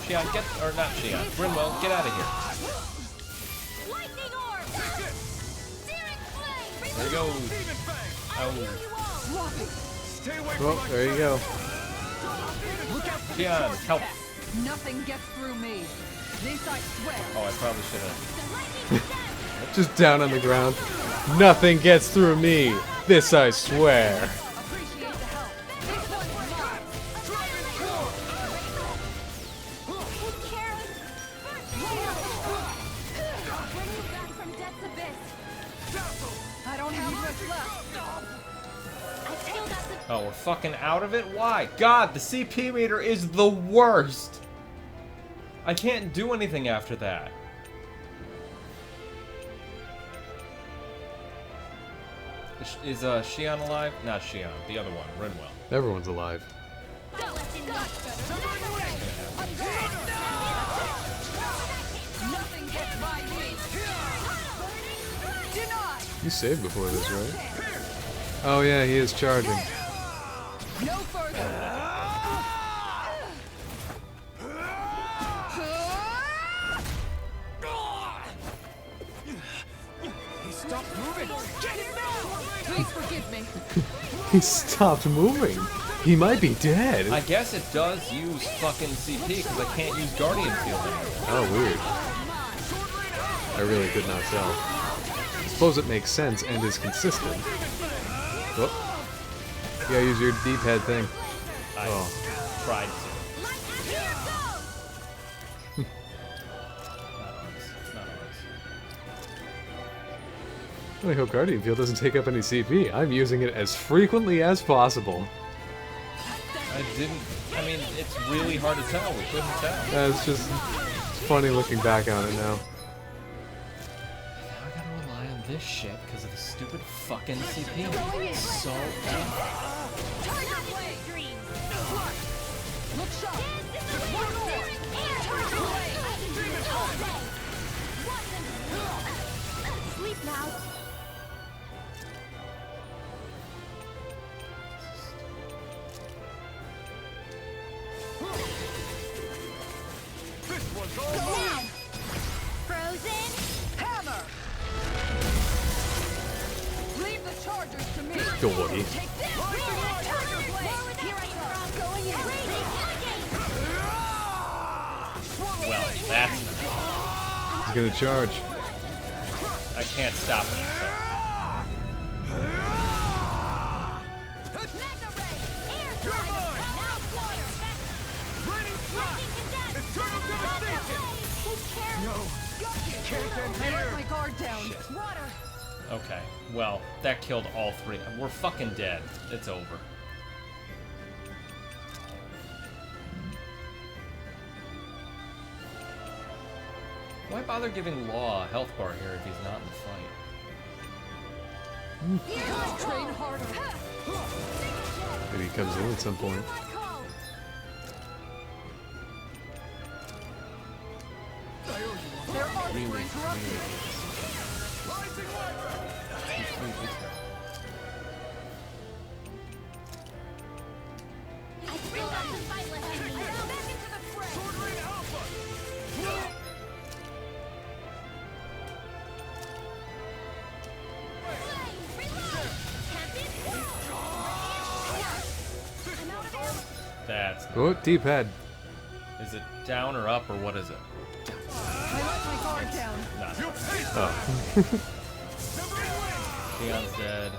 Shion, get, or not Shion, Grimwell, get out of here. There he goes. Oh. Well, there you go. Shion, help. Nothing gets through me. This I swear. Oh, I probably should have. Just down on the ground. Nothing gets through me. This I swear. Appreciate the help. This one's mine. I don't have much left. Oh, we're fucking out of it? Why? God, the CP meter is the worst. I can't do anything after that. Is Shion alive? Not Shion. The other one, Rinwell. Everyone's alive. Nothing gets by me. Denied. You saved before this, right? Oh yeah, he is charging. No further. He stopped moving! Get him now! Please forgive me. He stopped moving. He might be dead. I guess it does use fucking CP because I can't use Guardian Field anymore. Oh, weird. I really could not tell. I suppose it makes sense and is consistent. Whoop. You gotta use your D-pad thing. I Oh. tried to. Not ours. I hope Guardian Field doesn't take up any CP. I'm using it as frequently as possible. I didn't. I mean, it's really hard to tell. We couldn't tell. It's just it's funny looking back on it now. Now I gotta rely on this shit because of the stupid fucking CP. It's so bad. Look sharp. One more. Sleep now. This one's all Go mine! on. Frozen. Hammer. Leave the chargers to me. Dory. Take this. Here I come. Going in. Well, that's. He's gonna charge. I can't stop it. I let my guard down. Water. Okay, well, that killed all three. We're fucking dead. It's over. Why bother giving Law a health bar here if he's not in the fight? Train harder. Maybe he comes in at some point. Their arms were interrupted. I still got the fight left in me. Back into the fray. That's... Oh, D-pad. Is it down or up, or what is it? I let my guard down. Nah. Oh. Leon's dead.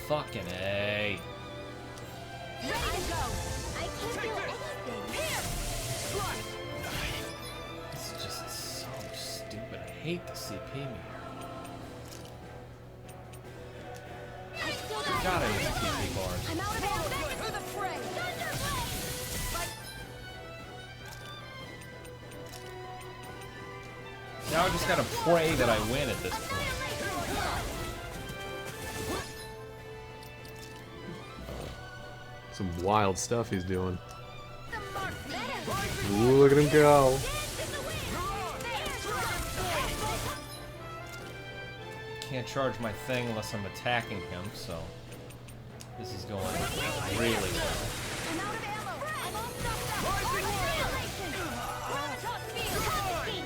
Fucking A. Ready to go. I can't do anything. Here. This is just so stupid. I hate the CP meter. I still got Gotta use the TP bars. I'm out of ammo. Back into the fray. Now I just gotta pray that I win at this point. Some wild stuff he's doing. Ooh, look at him go. Can't charge my thing unless I'm attacking him, so this is going really well. I'm out of ammo. I'm all stuffed up. Annihilation. Top speed. Hacking.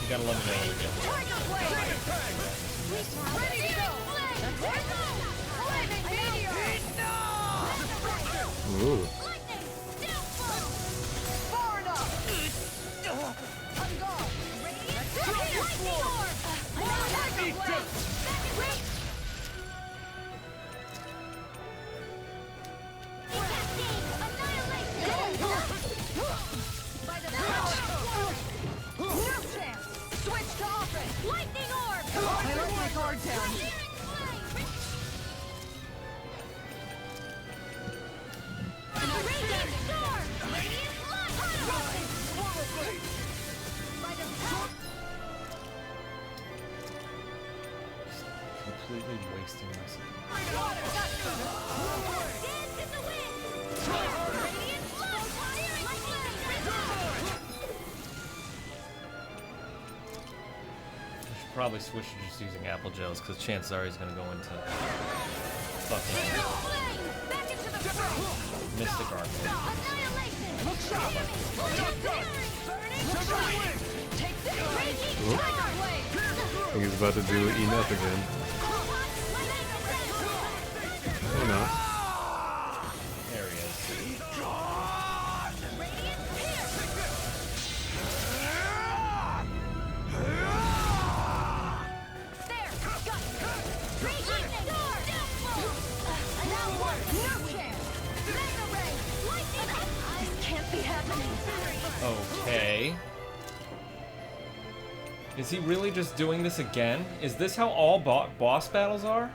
You gotta let me know when we get Ooh. I let my guard down. completely wasting myself. Probably switch to just using apple gels because chances are he's gonna go into fucking Mystic Arc. I think he's about to do enough again. Or not. There he is. Okay. Is he really just doing this again? Is this how all boss battles are?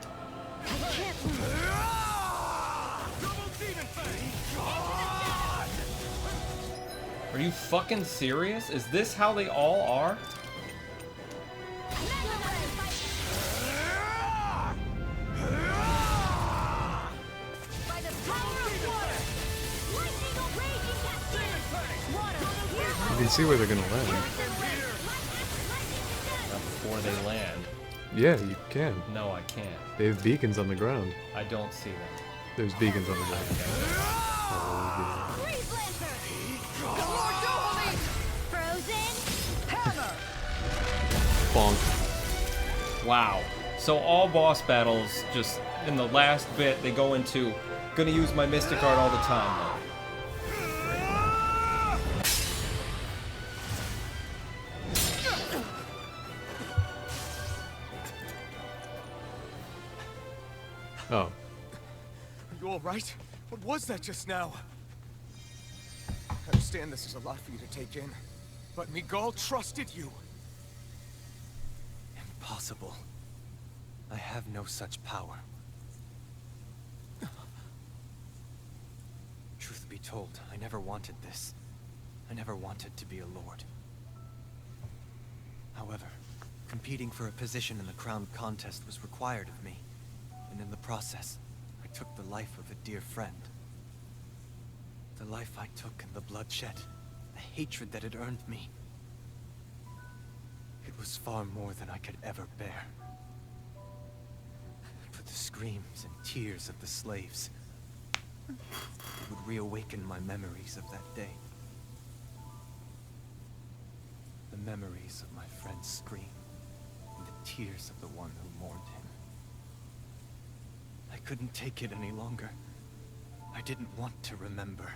Are you fucking serious? Is this how they all are? You can see where they're gonna land. Not before they land. Yeah, you can. No, I can't. They have beacons on the ground. I don't see them. There's beacons on the ground. Bonk. Wow. So all boss battles, just in the last bit, they go into gonna use my Mystic Art all the time, though. Oh. Are you alright? What was that just now? I understand this is a lot for you to take in, but Miguel trusted you. Impossible. I have no such power. Truth be told, I never wanted this. I never wanted to be a lord. However, competing for a position in the crown contest was required of me. And in the process, I took the life of a dear friend. The life I took in the bloodshed, the hatred that it earned me. It was far more than I could ever bear. But the screams and tears of the slaves, it would reawaken my memories of that day. The memories of my friend's scream, and the tears of the one who mourned him. I couldn't take it any longer. I didn't want to remember.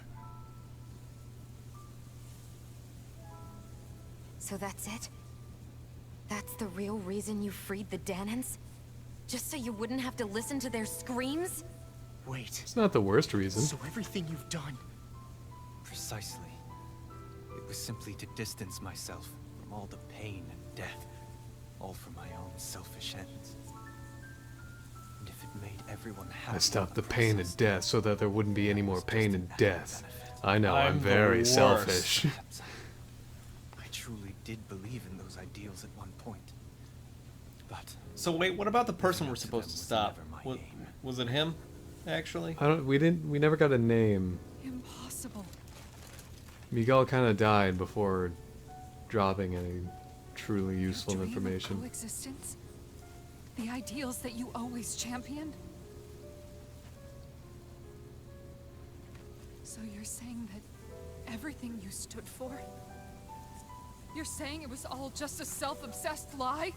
So that's it? That's the real reason you freed the Danans? Just so you wouldn't have to listen to their screams? Wait. It's not the worst reason. So everything you've done... Precisely. It was simply to distance myself from all the pain and death, all for my own selfish ends. And if it made everyone happy, I stopped the pain and death so that there wouldn't be any more pain and death. I know, I'm I'm the very worst. selfish. I truly did believe in those ideals at one point. But So wait, what about the person we're to supposed them to was stop? never my Was, aim. was it him, actually? We never got a name. Impossible. Miguel kind of died before dropping any truly Your useful dream of information. coexistence? The ideals that you always championed? So you're saying that everything you stood for? You're saying it was all just a self-obsessed lie?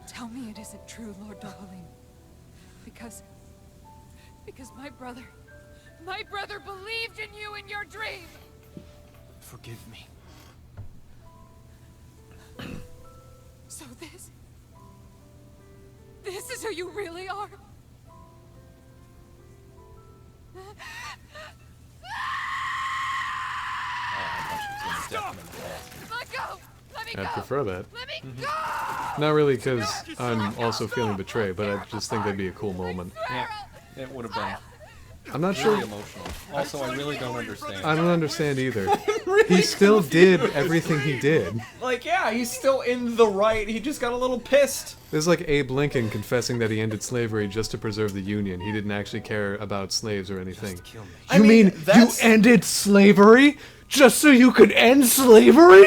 Tell me it isn't true, Lord Dohalim. Because my brother believed in you in your dream! forgive me. So this is who you really are? Let go! Let me go! I'd prefer that. Let me go! Not really because I'm also feeling betrayed, but I just think that'd be a cool moment. Yeah, it would have been. I'm not Really sure. emotional. Also, I really don't understand. I don't understand either. Really He still confused. did everything he did. Like, yeah, he's still in the right. He just got a little pissed. This is like Abe Lincoln confessing that he ended slavery just to preserve the Union. He didn't actually care about slaves or anything. Just kill me. I mean, that's- ended slavery just so you could end slavery?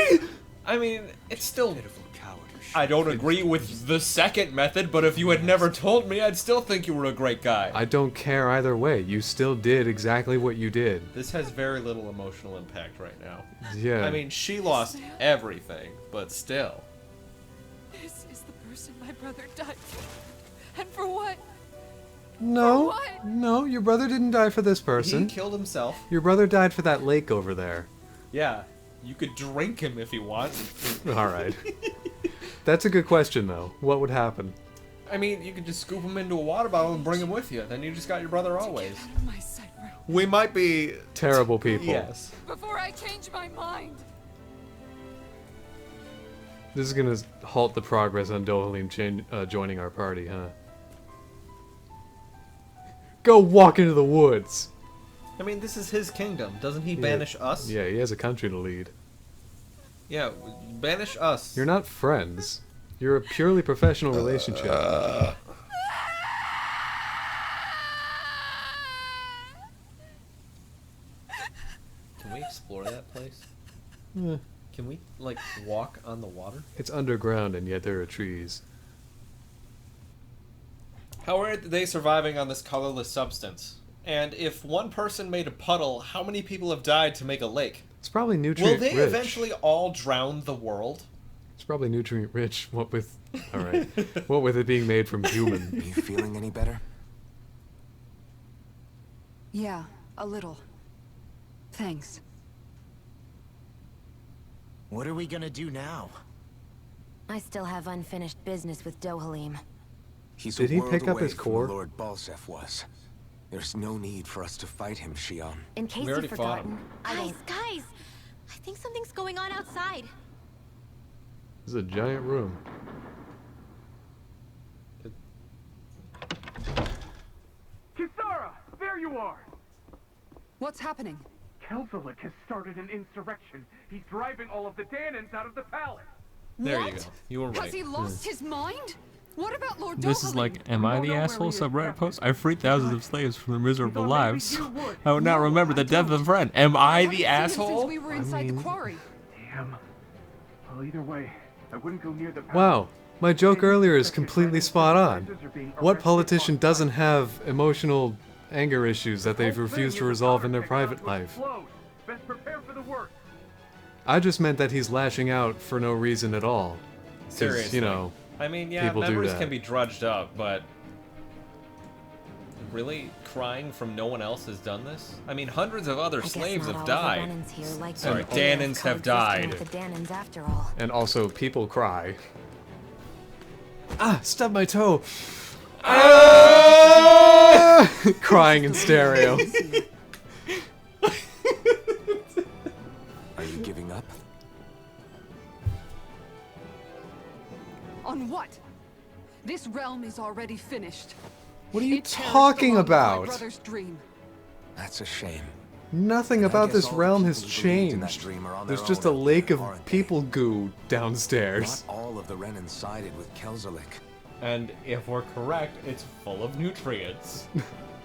I mean, it's still... Pitiful coward who I don't should- agree with the second method, but if you had never told me, I'd still think you were a great guy. I don't care either way. You still did exactly what you did. This has very little emotional impact right now. Yeah. I mean, she lost everything, but still. This is the person my brother died for. And for what? no, what? no, your brother didn't die for this He person. killed himself. Your brother died for that lake over there. Yeah, you could drink him if you want. All right. That's a good question, though. What would happen? I mean, you could just scoop him into a water bottle and bring him with you. Then you just got your brother always. Get out of my sight, Ro. We might be... Terrible people. Yes. Before I change my mind. This is gonna halt the progress on Dohalim joining our party, huh? Go walk into the woods. I mean, this is his kingdom. Doesn't he banish us? Yeah, he has a country to lead. Yeah, banish us. You're not friends. You're a purely professional relationship. Can we explore that place? Eh, Can we, like, walk on the water? it's underground, and yet there are trees. How are they surviving on this colorless substance? And if one person made a puddle, how many people have died to make a lake? It's probably Will nutrient they rich. eventually all drown the world? It's probably nutrient rich. What with, all right. What with it being made from Are human? you feeling any better? Yeah, a little. Thanks. What are we gonna do now? I still have unfinished business with Dohalim. He's Did a he world pick up away his from core? Lord Balsef was. There's no need for us to fight him, Shion. In case We already you've fought forgotten, him. Guys, I think something's going on outside. This is a giant room. Kisara, there you are! What's happening? Kelzelik has started an insurrection. He's driving all of the Danans out of the palace. There you What? go. You were Has right. he lost his mind? What about Lord This is Dohalim? like, am I the asshole? Subreddit post. I freed thousands of slaves from their miserable He thought maybe lives. you would. I would not No, remember the I death of a don't. friend. Am I haven't the seen him asshole? Since we were inside the quarry. Damn. Well, either way, I wouldn't go near the palace. Wow, my joke earlier is completely spot on. What politician doesn't have emotional anger issues that they've refused to resolve in their private life? Best prepare for the worst. I just meant that he's lashing out for no reason at all. 'Cause, Seriously. you know, I mean, yeah, people do memories that. can be drudged up, but really crying from no one else has done this? I mean, hundreds of other I guess slaves not have all of the died. Renans here like Sorry, the idea of Danans have coexisting died. with the Danans after all. and also people cry. Ah, stubbed my toe. Ah! Crying in stereo. Are you giving up? On what? This realm is already finished. What are you It perished talking along with my about? brother's dream. That's a shame. Nothing I about guess this all the realm has people who believed in that changed. dream are on There's their just a own out lake there, of aren't they? people goo downstairs. Not all of the Renan sided with Kelzelik. And if we're correct, it's full of nutrients.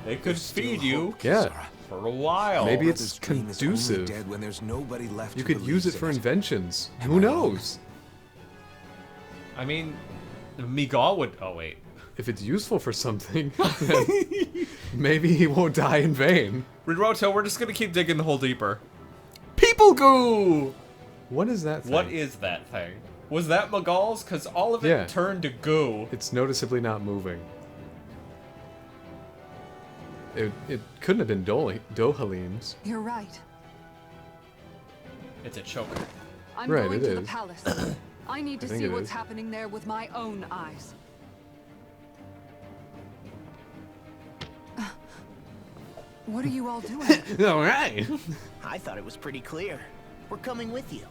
It could There's still feed you hope, Yeah. Kisara. for a while. Maybe Brother's it's dream is only conducive. dead when there's nobody left You who could use it believes for in inventions. Am Who I wrong? knows? I mean, Miguel would. Oh wait. If it's useful for something, then maybe he won't die in vain. Ridroto, we're just gonna keep digging the hole deeper. People goo! What is that thing? What is that thing? Was that Miguel's? Because all of it Yeah. turned to goo. It's noticeably not moving. It couldn't have been Dohalim's. You're right. It's a choker. I'm Right, going it to the is. palace. I need to think see it what's is. happening there with my own eyes. What are you all doing? Alright! I thought it was pretty clear. We're coming with you.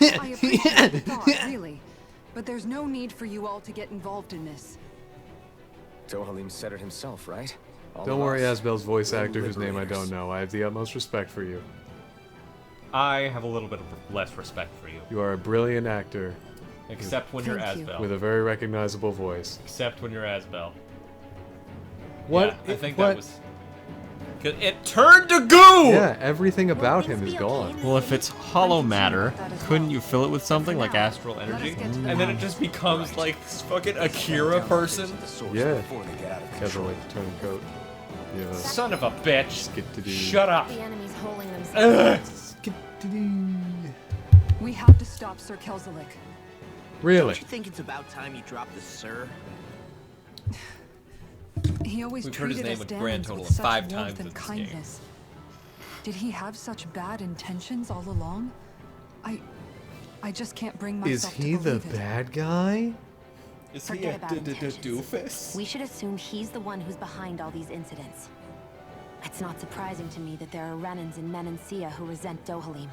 I appreciate the thought, really. But there's no need for you all to get involved in this. Dohalim said it himself, right? All Don't of worry, us. Asbel's voice We're actor, whose name I liberators. don't know. I have the utmost respect for you. I have a little bit of less respect for you. You are a brilliant actor Except when you're Thank you. Asbel. with a very recognizable voice. Except when you're Asbel. What? Yeah, I think what? that was... 'Cause it turned to goo! Yeah, everything about things him is be gone. okay? Well, if it's hollow matter, That as couldn't well. you fill it with something like now, astral let energy? us get to the And then it house. just becomes like this fucking Akira person. The source Yeah. before they get out of Casual control. like turncoat. You have a Son of a bitch. skip-to-do. Shut up. The enemy's holding themselves. Skip-to-do. We have to stop Sir Kelzelik. Really? Don't you think it's about time you drop the sir? He always We've heard his treated name us a grand Danans total with of such 5 warmth times and in this game. kindness. Did he have such bad intentions all along? I just can't bring Is myself he to the believe it. bad guy? Is Forget about intentions. doofus? We should assume he's the one who's behind all these incidents. It's not surprising to me that there are Renans in Menancia who resent Dohalim,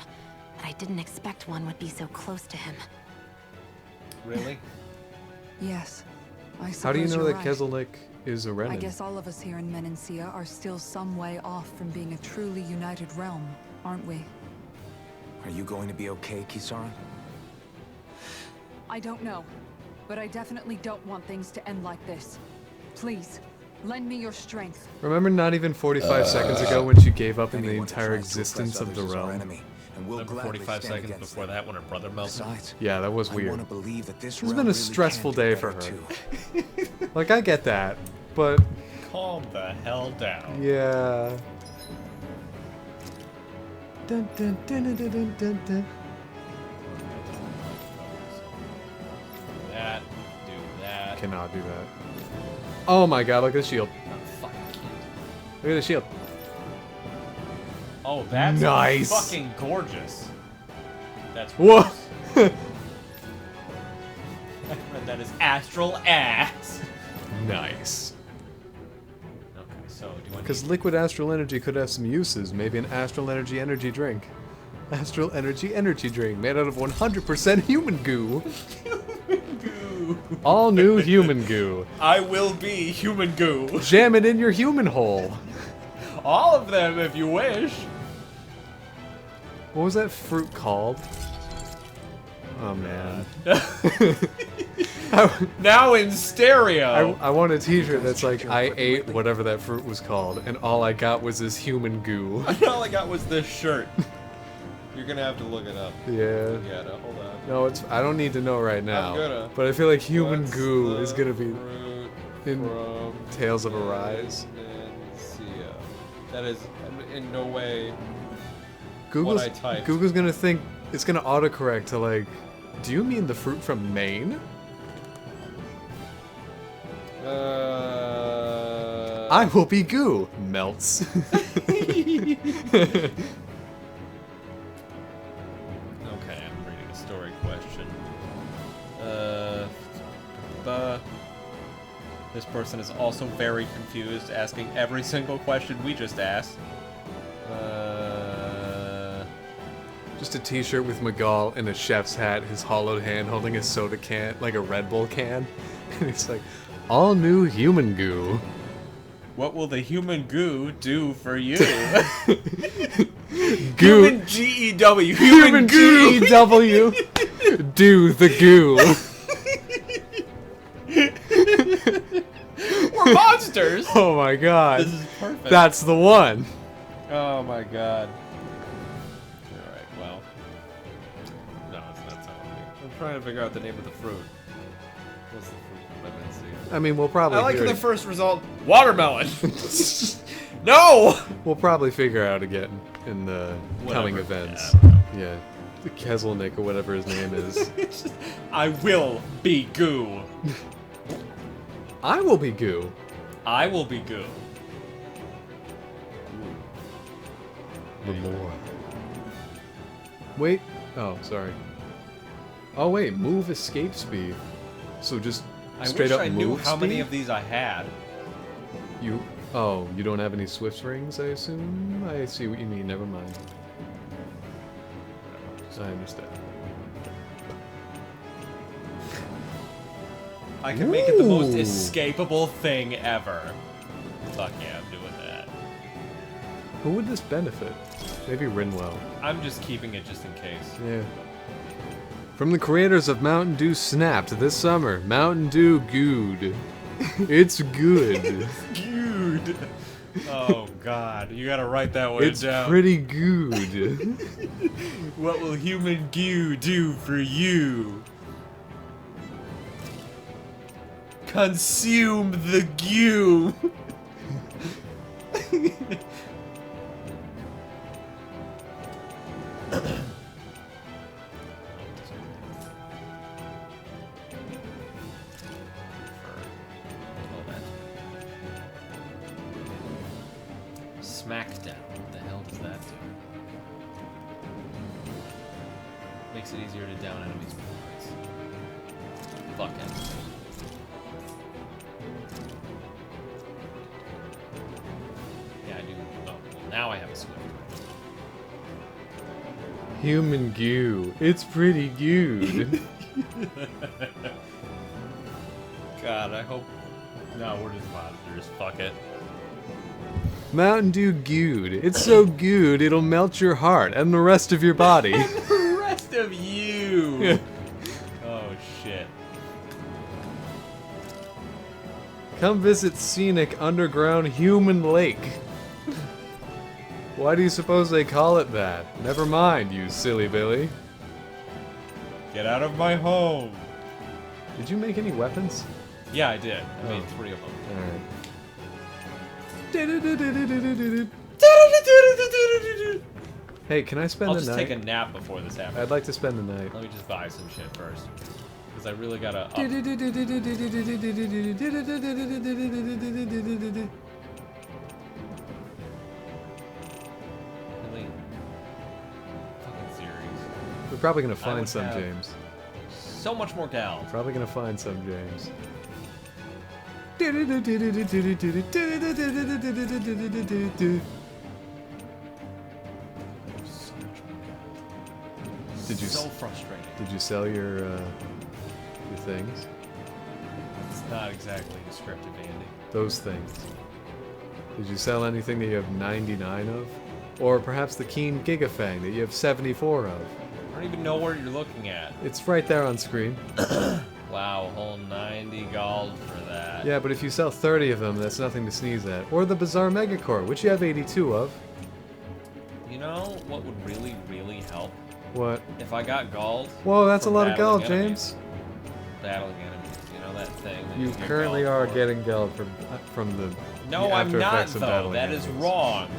but I didn't expect one would be so close to him. Really? Yes. I How do you suppose know you're that right. Kezelik is a Renan? I guess all of us here in Menancia are still some way off from being a truly united realm, aren't we? Are you going to be okay, Kisara? I don't know, but I definitely don't want things to end like this. Please, lend me your strength. Remember not even 45 seconds ago when she gave up in the Anyone that entire tries to oppress existence of the others is our realm? enemy, and we'll Remember gladly 45 stand seconds against before them. that when her brother melted? Besides, Yeah, that was I weird. want to believe that this It's realm been a really stressful can do day for better, her. too. Like, I get that, but Calm the hell down. yeah. Dun, dun, dun, dun, dun, dun, dun. That, do that. Cannot do that. Oh my god, look at the shield. Oh, fuck, I can't. Look at the shield. Oh, that's Nice. fucking gorgeous. That's Whoa. gross. I read that as astral ass. Nice. Okay, so do you want Because liquid astral energy could have some uses. Maybe an astral energy drink. Astral energy drink made out of 100% human goo. goo? All new human goo. I will be human goo. Jam it in your human hole. All of them, if you wish. What was that fruit called? Oh man. Now in stereo. I want a t-shirt that's like, I ate whatever that fruit was called, and all I got was this human goo. All I got was this shirt. You're gonna have to look it up. Yeah. Yeah, no, hold on. No, I don't need to know right now. I'm gonna. But I feel like human What's goo the is gonna be fruit in from Tales of Arise. Menancia? That is in no way Google's, what I typed. Google's gonna think, it's gonna autocorrect to like, do you mean the fruit from Maine? I will be goo. Melts. Okay, I'm reading a story question. This person is also very confused, asking every single question we just asked. Just a t-shirt with Miguel in a chef's hat, his hollowed hand holding a soda can, like a Red Bull can. And it's like, all new human goo. What will the human goo do for you? Goo. Human G-E-W. Human goo. G-E-W. Do the goo. We're monsters. Oh my god. This is perfect. That's the one. Oh my god. Alright, well. No, that's not it. I'm trying to figure out the name of the fruit. What's the fruit? I mean, we'll probably I like hear the it. first result. Watermelon! No! We'll probably figure out again in the coming Whatever. events. Yeah. The Keselnik or whatever his name is. I will be goo. I will be goo. I will be goo. The more. Wait. Oh, sorry. Oh wait, move escape speed. So just straight I wish up I move knew how many speed? of these I had. You don't have any Swift rings, I assume? I see what you mean, never mind. I understand. I can make it the most escapable thing ever. Fuck yeah, I'm doing that. Who would this benefit? Maybe Rinwell. I'm just keeping it just in case. Yeah. From the creators of Mountain Dew Snapped this summer, Mountain Dew Good. It's good. Good. Oh god, you gotta write that one It's down. pretty good. What will human goo do for you? Consume the goo. Smackdown. What the hell does that do? Makes it easier to down enemies with points. Fuck it. Yeah, I do. Oh, well, now I have a Swift. Human goo. It's pretty good. God, I hope. No, we're just monsters. Fuck it. Mountain Dew Good. It's so good it'll melt your heart and the rest of your body. The rest of you. Oh shit. Come visit scenic underground human lake. Why do you suppose they call it that? Never mind, you silly Billy. Get out of my home. Did you make any weapons? Yeah, I did. I made 3 of them. Alright. Hey, can I spend I'll the just night? take a nap before this happens. I'd like to spend the night. Let me just buy some shit first. Because I really gotta up. Really? probably gonna I find would some, have James. so much more gals. Probably gonna find some, James. So much more. Did you So frustrating. Did you sell your things? It's not exactly descriptive, Andy. Those things. Did you sell anything that you have 99 of? Or perhaps the Keen Gigafang that you have 74 of? I don't even know where you're looking at. It's right there on screen. Wow, a whole 90 gold for that. Yeah, but if you sell 30 of them, that's nothing to sneeze at. Or the Bizarre Megacore, which you have 82 of. You know what would really, really help? What? If I got gold. Whoa, that's a from lot of gold, battling James. Battling enemies, you know that thing. That You get currently gold are for? getting gold from the No, the I'm after not effects of though. battling That is enemies. wrong.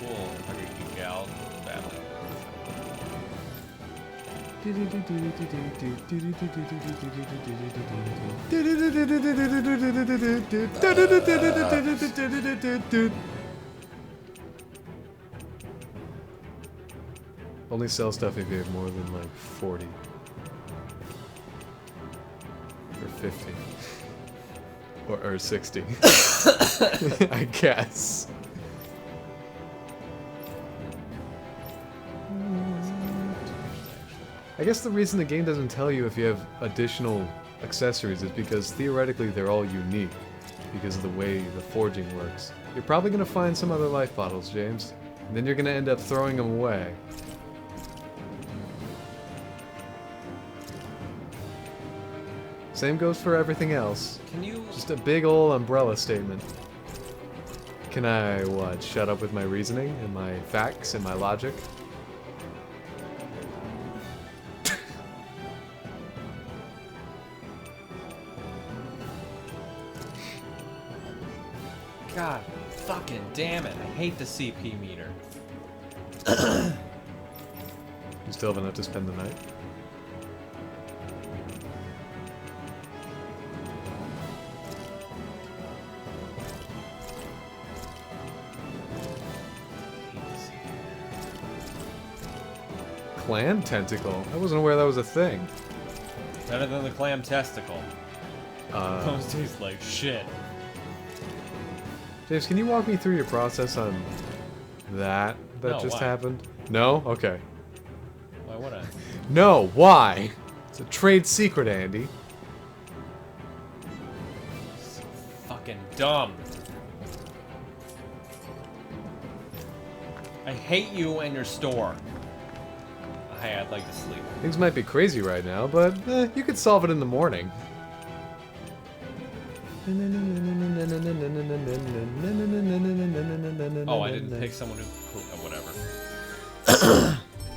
Cool. If I could get gold from battling. Only sell stuff if you have more than like 40. Or 50. Or 60. I guess. I guess the reason the game doesn't tell you if you have additional accessories is because theoretically they're all unique because of the way the forging works. You're probably going to find some other life bottles, James, and then you're going to end up throwing them away. Same goes for everything else. Can you... Just a big ol' umbrella statement. Can I, what, shut up with my reasoning and my facts and my logic? God fucking damn it. I hate the CP meter. You still have enough to spend the night? Clam tentacle? I wasn't aware that was a thing. Better than the clam testicle. Those taste like shit. James, can you walk me through your process on that No, just why? happened? No? Okay. Why would I? No, why? It's a trade secret, Andy. So fucking dumb. I hate you and your store. Hey, I'd like to sleep. Things might be crazy right now, but you could solve it in the morning. Oh, I didn't pick someone who... whatever.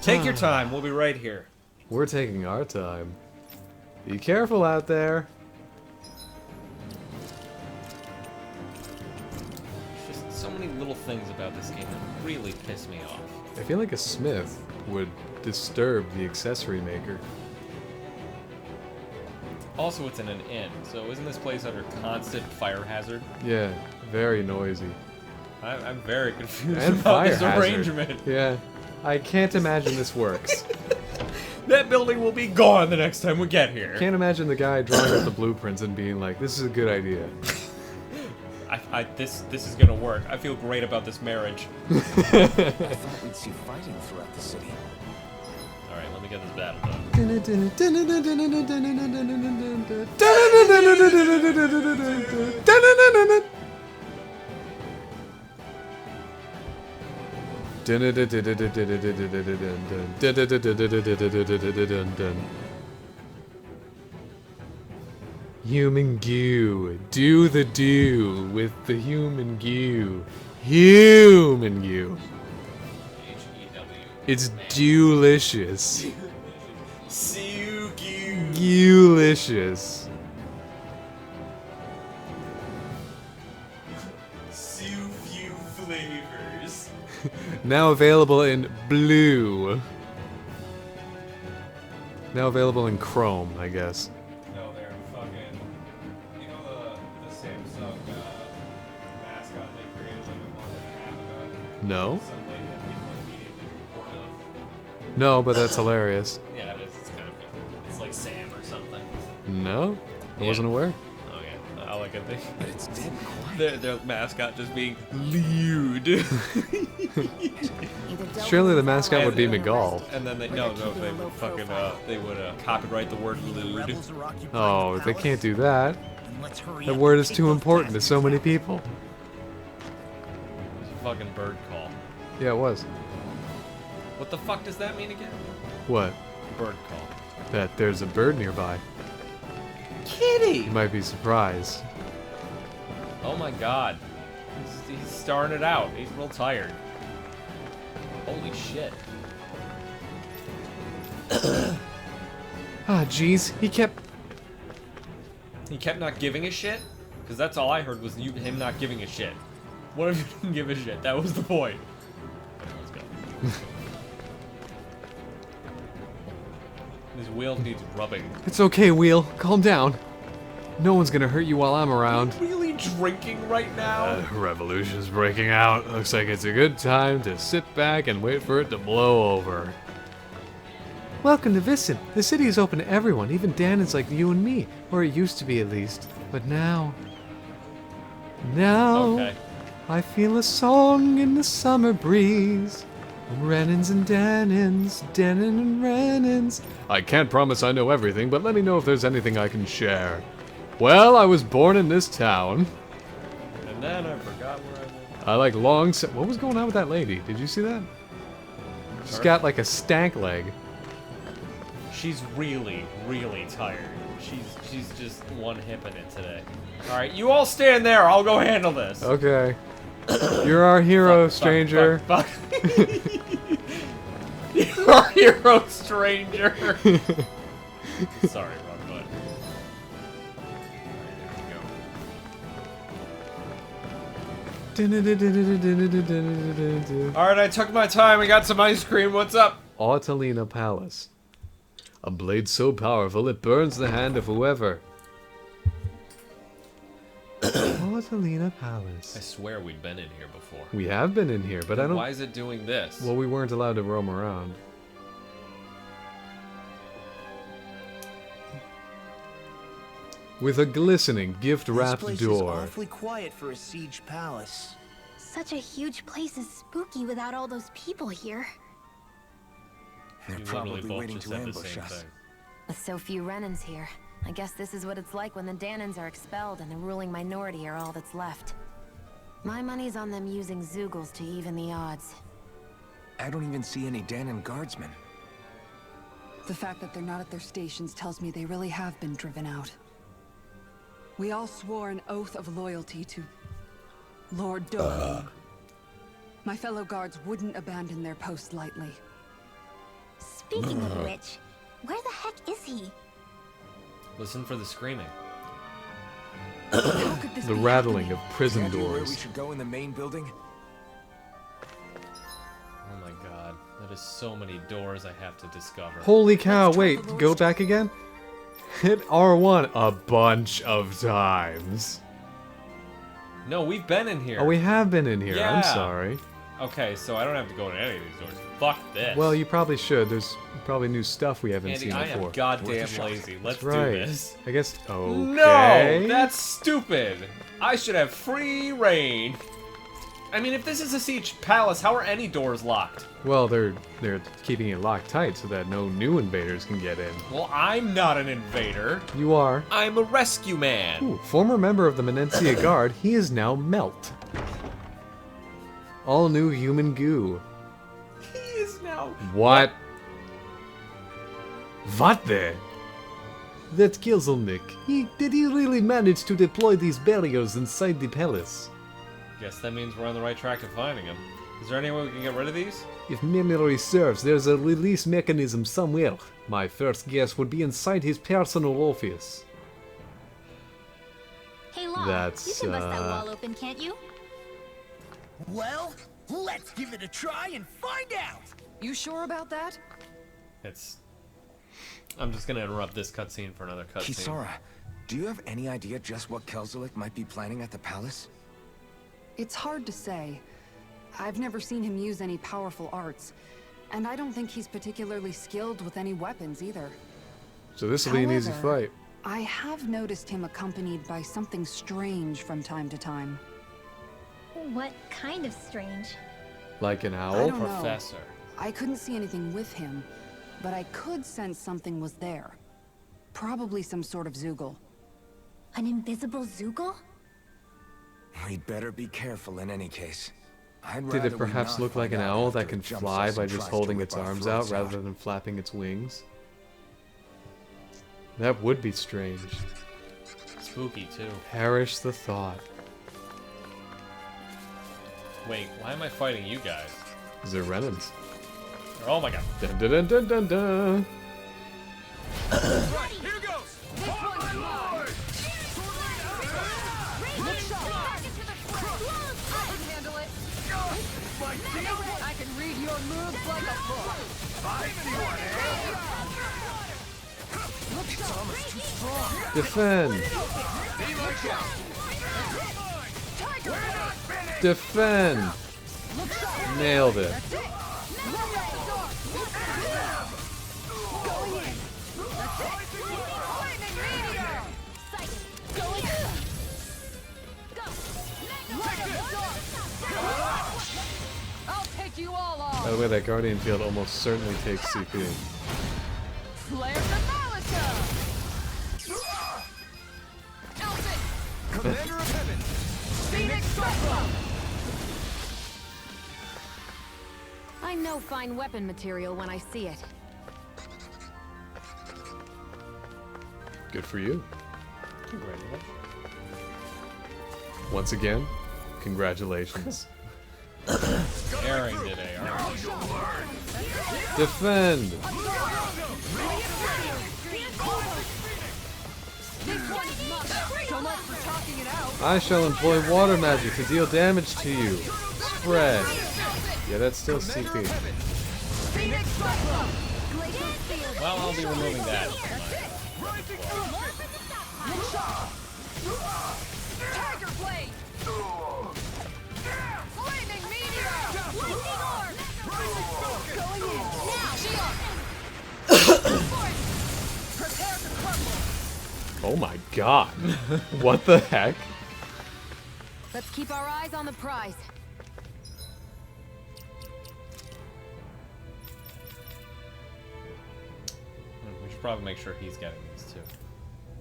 Take your time. We'll be right here. We're taking our time. Be careful out there. There's just so many little things about this game that really piss me off. I feel like a smith would disturb the accessory maker. Also, it's in an inn, so isn't this place under constant fire hazard? Yeah, very noisy. I'm very confused And about fire this hazard. arrangement. Yeah, I can't imagine this works. That building will be gone the next time we get here. Can't imagine the guy drawing up the blueprints and being like, "This is a good idea." This is gonna work. I feel great about this marriage. I thought we'd see fighting throughout the city. All right, let me get this battle done. Human goo. Do the do with the human goo. Human goo. H-E-W. It's delicious. Sugu. Delicious. So few flavors. Now available in blue. Now available in chrome, I guess. No, they're fucking. You know the Samsung mascot they created like a month and a half ago? No? Some lady that people immediately report of. No, but that's hilarious. Yeah, it is. It's kind of. It's like Sam or something. No? I wasn't aware. Oh yeah, I like it. But it's dead quiet. Their mascot just being lewd. Surely the mascot would be McGall. And then they they would fucking they would copyright the word lewd. Oh, they can't do that. That word is too important to so many people. It's a fucking bird call. Yeah, it was. What the fuck does that mean again? What? Bird call. That there's a bird nearby. Kitty! You might be surprised. Oh my god. He's starring it out. He's real tired. Holy shit. Ah, jeez. He kept not giving a shit? Because that's all I heard was him not giving a shit. What if you didn't give a shit? That was the point. Okay, let's go. This wheel needs rubbing. It's okay, Wheel. Calm down. No one's gonna hurt you while I'm around. Really drinking right now? Revolution's breaking out. Looks like it's a good time to sit back and wait for it to blow over. Welcome to Vissen. The city is open to everyone, even Danans like you and me. Or it used to be, at least. But now... Okay. I feel a song in the summer breeze. Renans and Danans, Danan and Renans. I can't promise I know everything, but let me know if there's anything I can share. Well, I was born in this town. And then I forgot where I was. I like long... What was going on with that lady? Did you see that? She's got like a stank leg. She's really, really tired. She's just one hip in it today. Alright, you all stand there. I'll go handle this. Okay. You're our hero, stranger. Fuck. You're our hero, stranger. Sorry, wrong button. Alright, I took my time. I got some ice cream. What's up? Autalina Palace. A blade so powerful it burns the hand of whoever. Autalina I Palace. swear we've been in here before. We have been in here, but I don't... Why is it doing this? Well, we weren't allowed to roam around. With a glistening, gift-wrapped This place door. is awfully quiet for a siege palace. Such a huge place is spooky without all those people here. They're You probably literally both waiting just to said the ambush same us. thing. With so few Renans here, I guess this is what it's like when the Danans are expelled and the ruling minority are all that's left. My money's on them using Zeugles to even the odds. I don't even see any Danan guardsmen. The fact that they're not at their stations tells me they really have been driven out. We all swore an oath of loyalty to Lord Dohalim. My fellow guards wouldn't abandon their post lightly. Speaking of which, where the heck is he? Listen for the screaming. How could this The be rattling happening? of prison Any idea where we doors. should go in the main building? Oh my god. That is so many doors I have to discover. Holy cow, Let's try wait, the go lowest back again? Hit R1 a bunch of times. No, we've been in here. Oh, we have been in here, Yeah. I'm sorry. Okay, so I don't have to go to any of these doors. Fuck this. Well, you probably should. There's probably new stuff we haven't Andy, seen I before. am goddamn Worth a shot. lazy. Let's That's right. do this. I guess. Okay. No! That's stupid! I should have free reign. I mean, if this is a siege palace, how are any doors locked? Well, they're keeping it locked tight so that no new invaders can get in. Well, I'm not an invader. You are. I'm a rescue man. Ooh, former member of the Menencia Guard, he is now Melt. All new human goo. He is now... What? What the? That Kizelnik. Did he really manage to deploy these barriers inside the palace? Guess that means we're on the right track to finding him. Is there any way we can get rid of these? If memory serves, there's a release mechanism somewhere. My first guess would be inside his personal office. Hey, Law, That's, you can bust that wall open, can't you? Well, let's give it a try and find out! You sure about that? It's... I'm just gonna interrupt this cutscene for another cutscene. Kisara, do you have any idea just what Kelzelik might be planning at the palace? It's hard to say. I've never seen him use any powerful arts. And I don't think he's particularly skilled with any weapons either. So this will be an easy However, fight. I have noticed him accompanied by something strange from time to time. What kind of strange? Like an I owl? don't know. Professor. I couldn't see anything with him, but I could sense something was there. Probably some sort of Zoogle. An invisible Zoogle? We'd better be careful in any case. Did it perhaps look like an owl that can fly by just holding its arms out rather than flapping its wings? That would be strange. Spooky, too. Perish the thought. Wait, why am I fighting you guys? They're Renans. Oh my god. Dun dun dun dun dun dun. Right, here goes! This one's mine! Look sharp! I can handle it! I can read your moves like a book! It's almost too strong. Defend! Defend! Nailed it. I'll take you all off! By the way, that Guardian field almost certainly takes CP. Flare the Malika! Elton! Commander of Heaven! Phoenix Cyclone! I know fine weapon material when I see it. Good for you. Congratulations. Once again, congratulations. Aaron did AR. Defend! So much for talking it out! I shall employ water magic to deal damage to you. Spread. Yeah, that's still CP. Phoenix Cyclone! Well, I'll be removing that. Tiger Blade! Flaming Meteor! Lightning Orb! Going in! Now! Shield! Prepare to crumble! Oh my god. What the heck? Let's keep our eyes on the prize. We should probably make sure he's getting these too.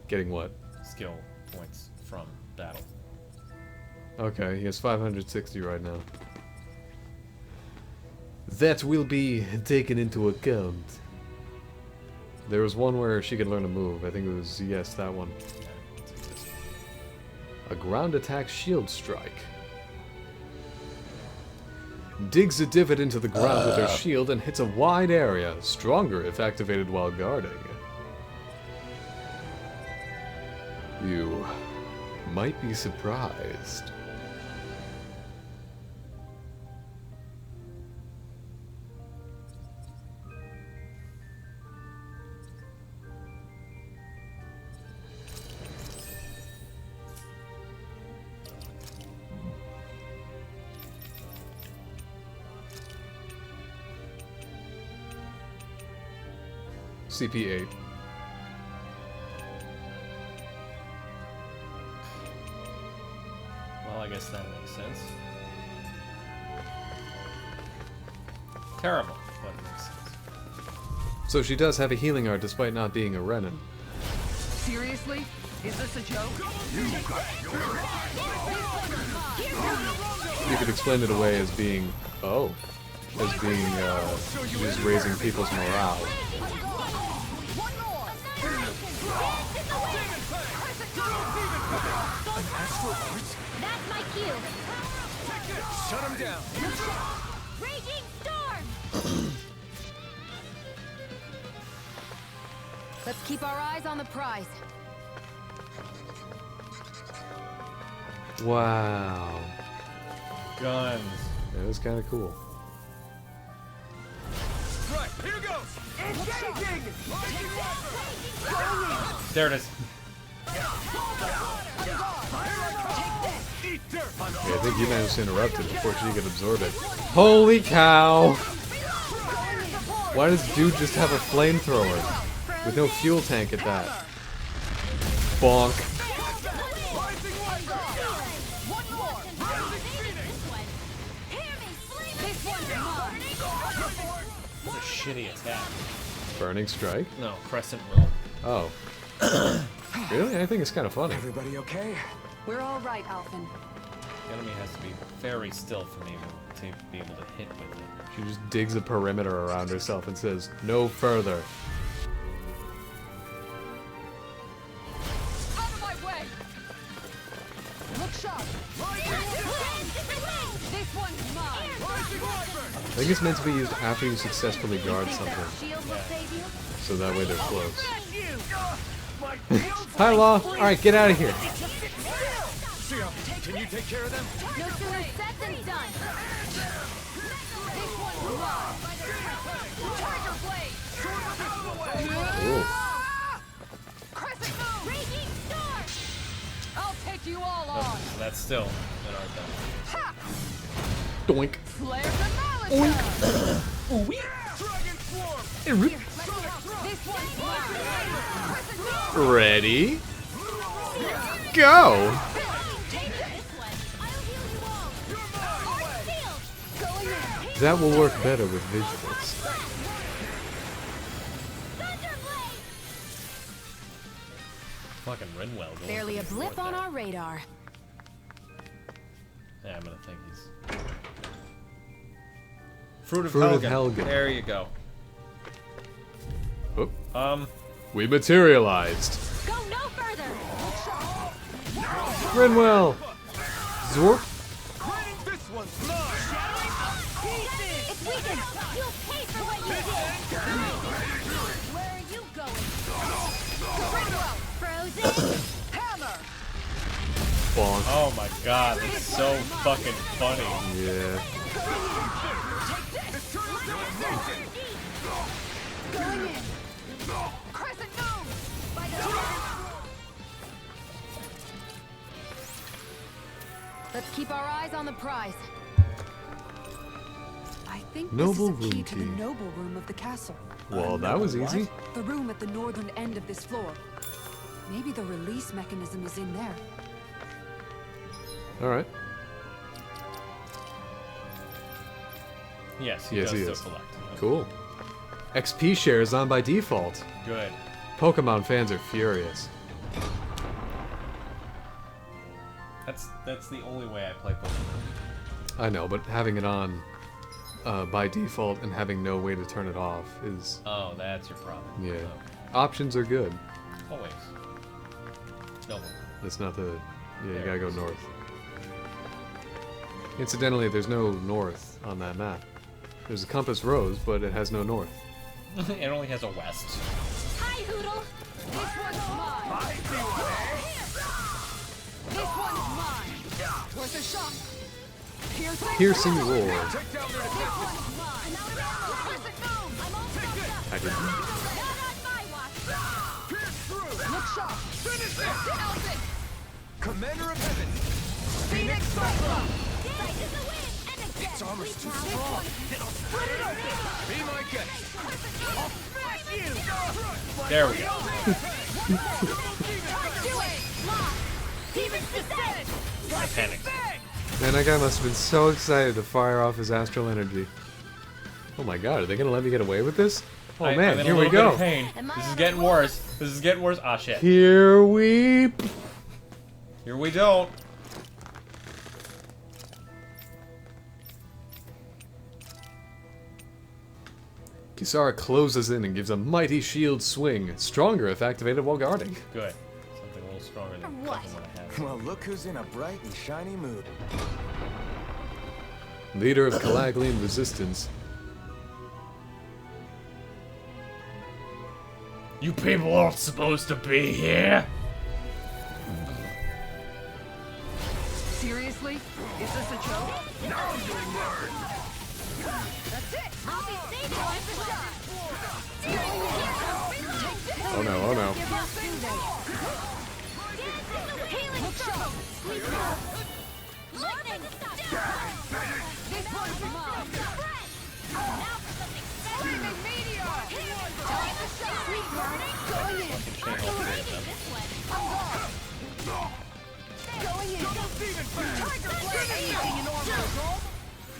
Getting what? Skill points from battle. Okay, he has 560 right now. That will be taken into account. There was one where she could learn a move. I think it was, yes, that one. A ground attack shield strike. Digs a divot into the ground with her shield and hits a wide area, stronger if activated while guarding. You might be surprised. CP8. Well, I guess that makes sense. Terrible, but it makes sense. So she does have a healing art despite not being a Renan. Seriously? Is this a joke? You could explain it away as being, just raising people's morale. That's my cue. Shut him down. Raging storm. Let's keep our eyes on the prize. Wow. Guns. That was kind of cool. Right, here goes! Engaging! There it is. Yeah, I think you managed to interrupt it before she could absorb it. Holy cow! Why does dude just have a flamethrower? With no fuel tank at that. Bonk. That's a shitty attack. Burning strike? No, Crescent Will. Oh. Really? I think it's kind of funny. Everybody okay? We're all right, Alphen. The enemy has to be very still for me to be able to hit with it. She just digs a perimeter around herself and says, "No further." Out of my way! Look sharp! This one's mine! I think it's meant to be used after you successfully guard something. So that way they're close. Hi, Law. Alright, get out of here. Can you take care of them? No sooner said than done. Tiger blade! Ooh. Crescent moon! Raging storm! I'll take you all on! Oh, that's still an art Ha! Doink. Flare the malice! Dragon swarm! This one's mine! Crescent moon! Ready? Go! That will work better with visuals. fucking Renwell. Going Barely a blip on our radar. Yeah, I'm gonna think he's Fruit of Fruit of Helgen. Helgen. There you go. Oop. We We materialized. Go no further. Renwell! Zorp? This one's mine! It's weakened. You'll pay for what you did. Where are you going? Frozen. Hammer! Bonk. Oh my god, that's so fucking funny. Yeah. Going in! Crescent moon! By the Let's keep our eyes on the prize. I think Noble this is a key room to the key. noble room of the castle. Well, that was easy. The room at the northern end of this floor. Maybe the release mechanism is in there. Alright. Yes, he Yes, does he still is. collect. Cool. XP share is on by default. Good. Pokemon fans are furious. That's the only way I play Pokemon. I know, but having it on by default and having no way to turn it off is... Oh, that's your problem. Yeah. Oh. Options are good. Always. No. That's not the... Yeah, you There gotta it go is. north. Incidentally, there's no north on that map. There's a compass rose, but it has no north. It only has a west. Hi, Hoodle. This one's mine! This one's mine! Worth a shot! Piercing roar. This one's mine! Crescent moon! I'm all stuffed up! I didn't. Not on my watch. Look sharp! Finish this! Elfin! Commander of Heaven! Phoenix Cyclone! This is the win. And again. Its armor's too This strong! one's Split it open! Be my guest! I'll smash you! There we go. Do it! Lock! Demon's Descent! I panicked. Man, that guy must have been so excited to fire off his astral energy. Oh my god, are they gonna let me get away with this? Oh I'm man, in here a we little bit go. of pain. This is getting worse. This is getting worse. Ah, shit. Here we... Here we don't. Kisara closes in and gives a mighty shield swing, stronger if activated while guarding. Good. Something a little stronger than What? fucking what I have. Well, look who's in a bright and shiny mood. Leader of Calaglian Resistance. You people aren't supposed to be here. Seriously? Is this a joke? That's it! I'll be saving this one. Oh no, oh no. Healing stroke. Lightning. This one's mine! Now for something special.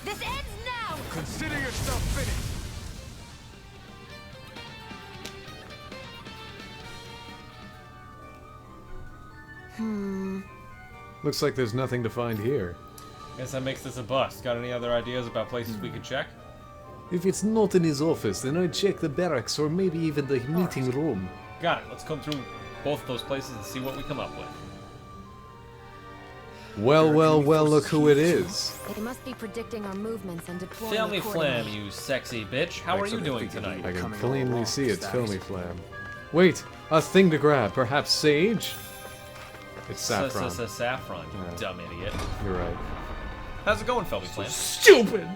This ends now! Consider yourself finished. Looks like there's nothing to find here. Guess that makes this a bust. Got any other ideas about places we could check? If it's not in his office, then I'd check the barracks or maybe even the meeting room. Got it. Let's come through both those places and see what we come up with. Well, well, well, look who it is. They must be predicting our movements and deploying Filmy accordingly. Flam, you sexy bitch. How are you doing tonight? I can plainly see it's Filmy Flam. Wait, a thing to grab. Perhaps sage? It's saffron. Saffron, you dumb idiot. You're right. How's it going, Filmy Flam? Stupid!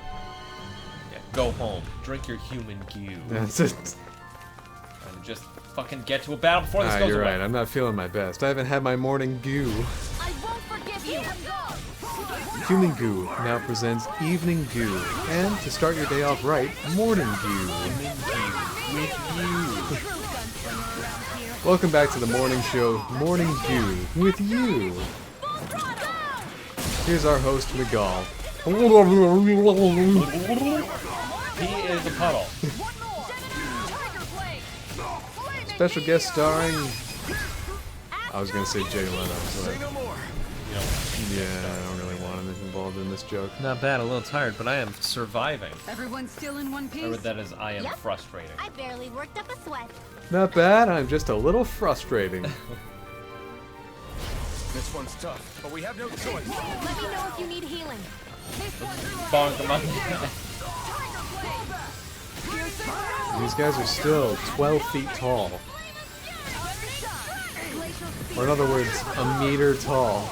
Yeah, go home. Drink your human goo. That's it. And just fucking get to a battle before this goes you're away. right. I'm not feeling my best. I haven't had my morning goo. I won't forgive you! Human goo now presents evening goo. And to start your day off right, morning goo. With you. Welcome back to the morning show, Morning Goo, with you. Here's our host, Miguel. He is a puddle. Special guest starring... I was gonna say Jay Leno, but... Yeah, I don't really want him involved in this joke. Not bad, a little tired, but I am surviving. Everyone's still in one piece? I read that as I am frustrating. I barely worked up a sweat. Not bad, I'm just a little frustrating. This one's tough, but we have no choice. Let me know if you need healing. Bonk him up. These guys are still 12 feet tall. Or in other words, a meter tall.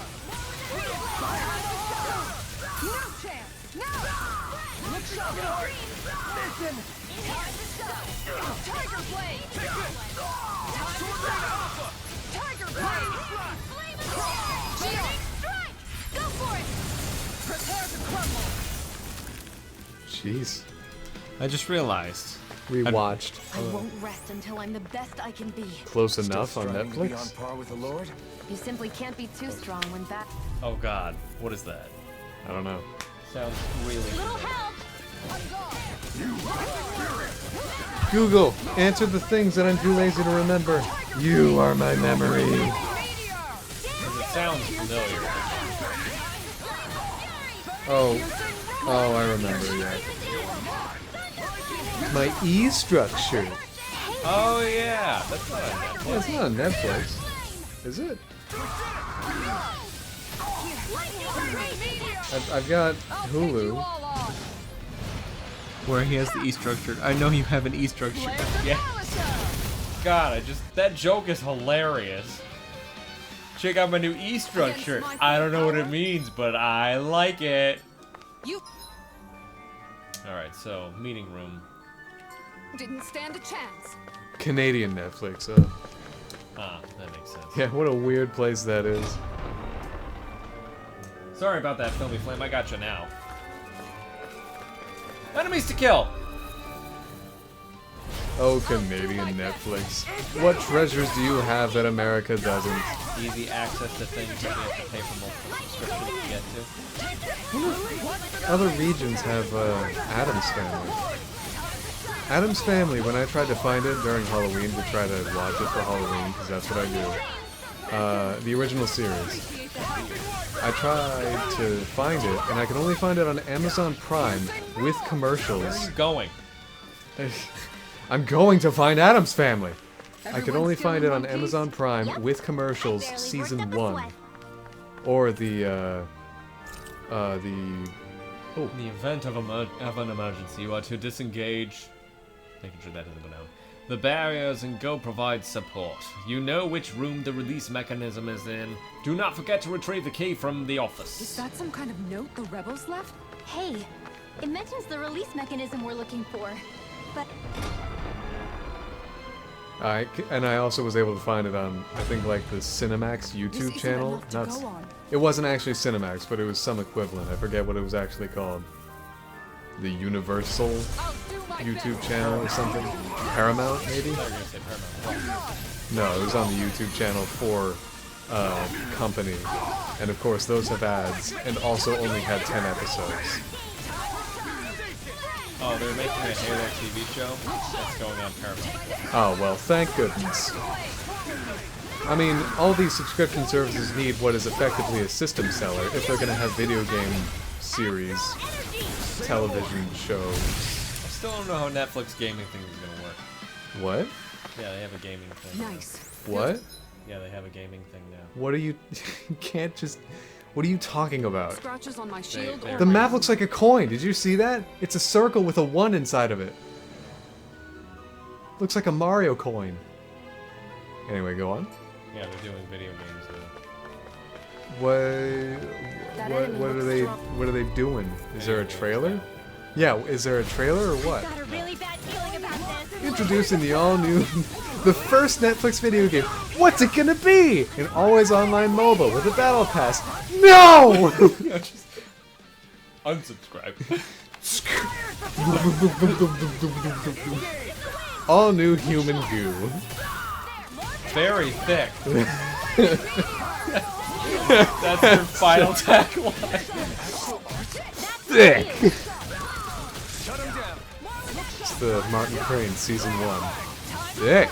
Jeez. I just realized. Rewatched. I won't rest until I'm the best I can be. Close enough on Striving to be on Netflix? par with the Lord? You simply can't be too strong when that. Oh god, what is that? I don't know. Sounds really Little familiar. help! Google, answer the things that I'm too lazy to remember. You are my memory. It sounds familiar. Oh, I remember, yeah. My E structure. Oh yeah, that's not on Netflix. Yeah, it's not on Netflix. Is it? I've got Hulu. Where he has the E structure. I know you have an E structure. Yeah. God, that joke is hilarious. Check out my new E structure. I don't know what it means, but I like it. Alright, so, meeting room. Didn't stand a chance. Canadian Netflix, Ah, that makes sense. Yeah, what a weird place that is. Sorry about that, Filmy Flame. I got you now. Enemies to kill! Oh, Canadian Netflix. What treasures do you have that America doesn't? Easy access to things that you have to pay for multiple subscriptions to get to. Other regions have Addams Family. Addams Family, when I tried to find it during Halloween to try to watch it for Halloween, because that's what I do, the original series, I tried to find it, and I could only find it on Amazon Prime with commercials. Where are you going? I'm going to find Addams Family! I could only find it on Amazon Prime with commercials, Season 1. Or the In the event of an emergency, you are to disengage. Making sure that doesn't go down. The barriers and go provide support. You know which room the release mechanism is in. Do not forget to retrieve the key from the office. Is that some kind of note the rebels left? Hey, it mentions the release mechanism we're looking for, but and I also was able to find it on, I think, like the Cinemax YouTube channel. It wasn't actually Cinemax, but it was some equivalent. I forget what it was actually called. The Universal. I'll do YouTube channel or something. Paramount, maybe? I thought you were gonna say Paramount. No, it was on the YouTube channel for company. And of course, those have ads, and also only had 10 episodes. Oh, they're making a Halo TV show that's going on Paramount. Oh, well, thank goodness. I mean, all these subscription services need what is effectively a system seller if they're gonna have video game series, television shows. I still don't know how Netflix gaming thing is gonna work. What? Yeah, they have a gaming thing. Nice. What? Yeah, they have a gaming thing now. What are you... you can't just... What are you talking about? Scratches on my shield The map looks like a coin. Did you see that? It's a circle with a 1 inside of it. Looks like a Mario coin. Anyway, go on. Yeah, they're doing video games now. What are they doing? Is there a trailer? Yeah, is there a trailer or what? Got a really bad feeling about this. Introducing the all-new, the first Netflix video game. What's it gonna be? An always online mobile with a battle pass. No! Unsubscribe. All new human goo. Very thick. That's their final tagline. Thick. It's the Martin Crane season 1. Thick.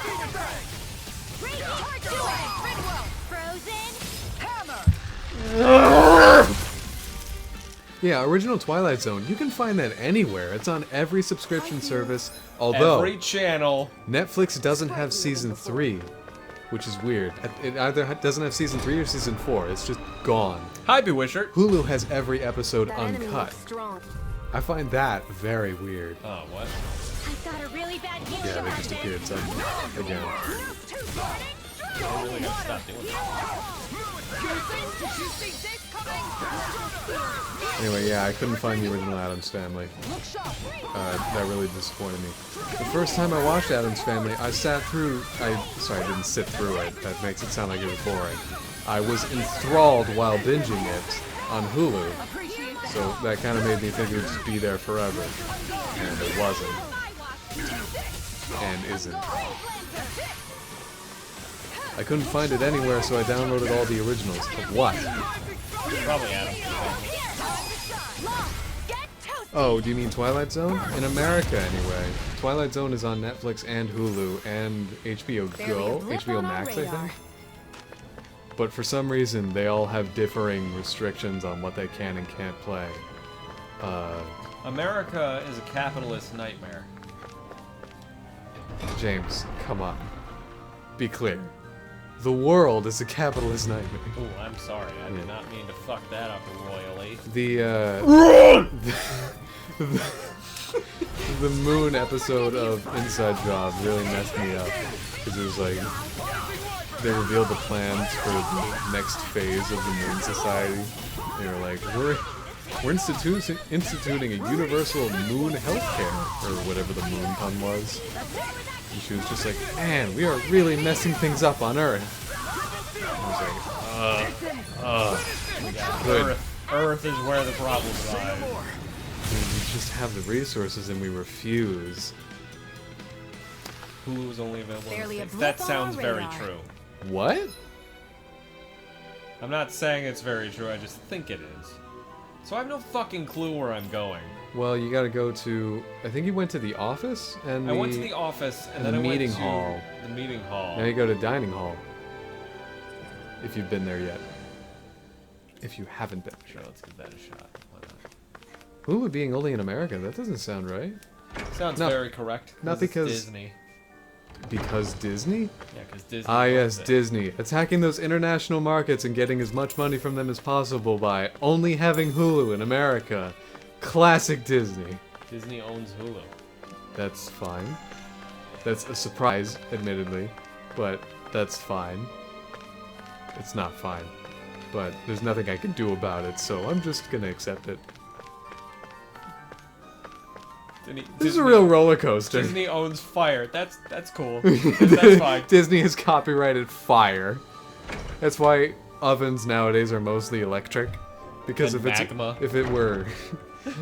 Yeah, original Twilight Zone. You can find that anywhere. It's on every subscription service. Although every channel. Netflix doesn't have season 3, which is weird. It either doesn't have season 3 or season 4. It's just gone. Hi, Bewitcher. Hulu has every episode uncut. I find that very weird. Oh, what? I've got a really bad feeling Yeah, they about just this. appeared suddenly again. I really gotta stop doing that. Anyway, yeah, I couldn't find the original Addams Family. That really disappointed me. The first time I watched Addams Family, I sat through... Sorry, I didn't sit through it. That makes it sound like it was boring. I was enthralled while binging it on Hulu. So that kind of made me think it would just be there forever. And it wasn't. And isn't. I couldn't find it anywhere, so I downloaded all the originals. Of what? Probably Adam. Oh, do you mean Twilight Zone? In America, anyway. Twilight Zone is on Netflix and Hulu and HBO Go, HBO Max, I think. But for some reason, they all have differing restrictions on what they can and can't play. America is a capitalist nightmare. James, come on. Be clear. The world is a capitalist nightmare. Ooh, I'm sorry. I did not mean to fuck that up royally. The Moon episode of Inside Job really messed me up. Because it was like, they revealed the plans for the next phase of the Moon Society. They were like, we're instituting a universal moon healthcare, or whatever the moon pun was. And she was just like, man, we are really messing things up on Earth. I was like, good. Earth is where the problem lies. We just have the resources and we refuse. Hulu is only available. Barely a blip That on sounds our very radar. true. What? I'm not saying it's very true, I just think it is. So I have no fucking clue where I'm going. Well, you gotta go to... I think you went to the office and I went to the office and then the I went meeting to hall. the meeting hall. Now you go to dining hall. If you've been there yet. If you haven't been. Sure, let's give that a shot. Why not? Hulu being only in America, that doesn't sound right. Sounds No, very correct. not it's because- Disney. Because Disney? Yeah, because Disney. Ah yes, owns it. Disney. Attacking those international markets and getting as much money from them as possible by only having Hulu in America. Classic Disney. Disney owns Hulu. That's fine. That's a surprise, admittedly, but that's fine. It's not fine. But there's nothing I can do about it, so I'm just gonna accept it. This is a real roller coaster. Disney owns Fire. That's cool. That's fine. Disney has copyrighted Fire. That's why ovens nowadays are mostly electric. Because And if magma. if it were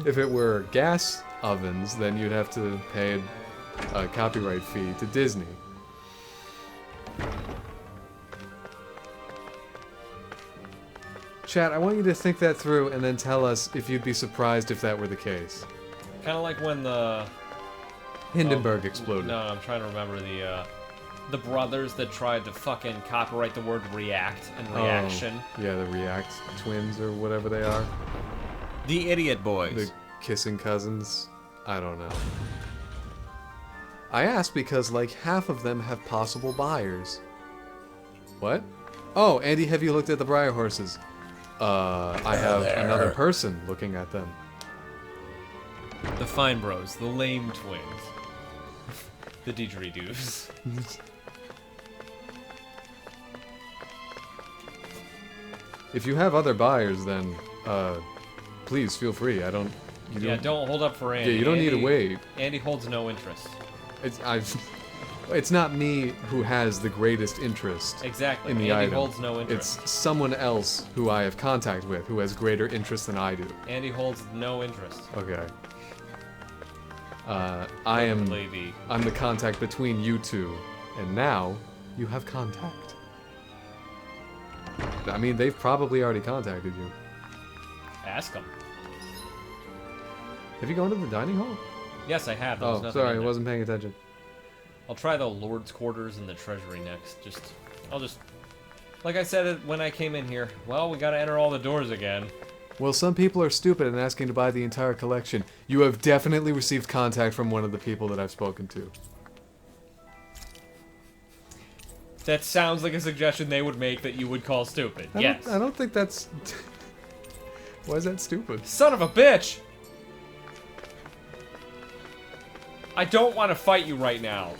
If it were gas ovens, then you'd have to pay a copyright fee to Disney. Chat, I want you to think that through and then tell us if you'd be surprised if that were the case. Kind of like when the Hindenburg exploded. No, I'm trying to remember the brothers that tried to fucking copyright the word react and reaction. Oh, yeah, the React twins or whatever they are. The idiot boys. The kissing cousins. I don't know. I asked because like half of them have possible buyers. What? Oh, Andy, have you looked at the Briar horses? I have another person looking at them. The Fine Bros, the lame twins. The didgeridoos. If you have other buyers, then, please feel free. I don't... Don't hold up for Andy. Yeah, you don't need to wait. Andy holds no interest. It's not me who has the greatest interest Exactly. in the Andy item. holds no interest. It's someone else who I have contact with who has greater interest than I do. Andy holds no interest. Okay. I'm the contact between you two, and now you have contact. I mean, they've probably already contacted you. Ask them. Have you gone to the dining hall? Yes, I have. Oh, sorry, I wasn't paying attention. I'll try the Lord's Quarters and the Treasury next. I'll just... Like I said it when I came in here, well, we gotta enter all the doors again. Well, some people are stupid and asking to buy the entire collection. You have definitely received contact from one of the people that I've spoken to. That sounds like a suggestion they would make that you would call stupid. Yes. I don't think that's... Why is that stupid? Son of a bitch! I don't want to fight you right now.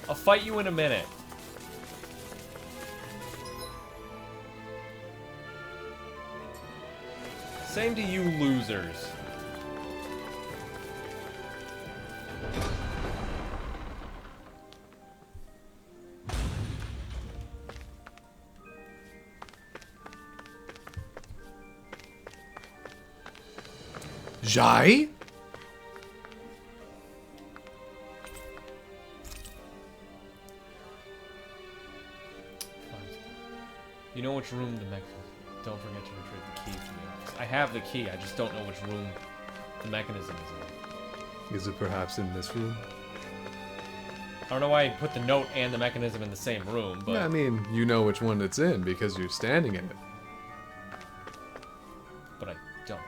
I'll fight you in a minute. Same to you losers. Jai? You know which room the mechanism. Don't forget to retrieve the key from the office. I have the key, I just don't know which room the mechanism is in. Is it perhaps in this room? I don't know why I put the note and the mechanism in the same room, but... Yeah, I mean, you know which one it's in because you're standing in it. But I don't.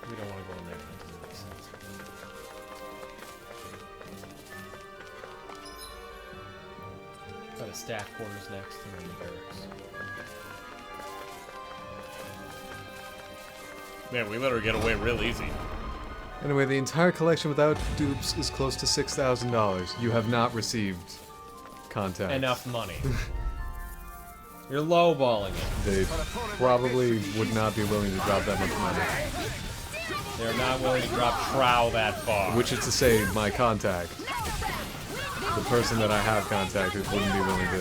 We don't want to go in there. That doesn't make sense. Got the staff quarters next, and then the barracks. Man, we let her get away real easy. Anyway, the entire collection without dupes is close to $6,000. You have not received contact. Enough money. You're lowballing it. They probably would not be willing to drop that much money. They're not willing to drop trow that far. Which is to say, my contact. The person that I have contacted wouldn't be willing to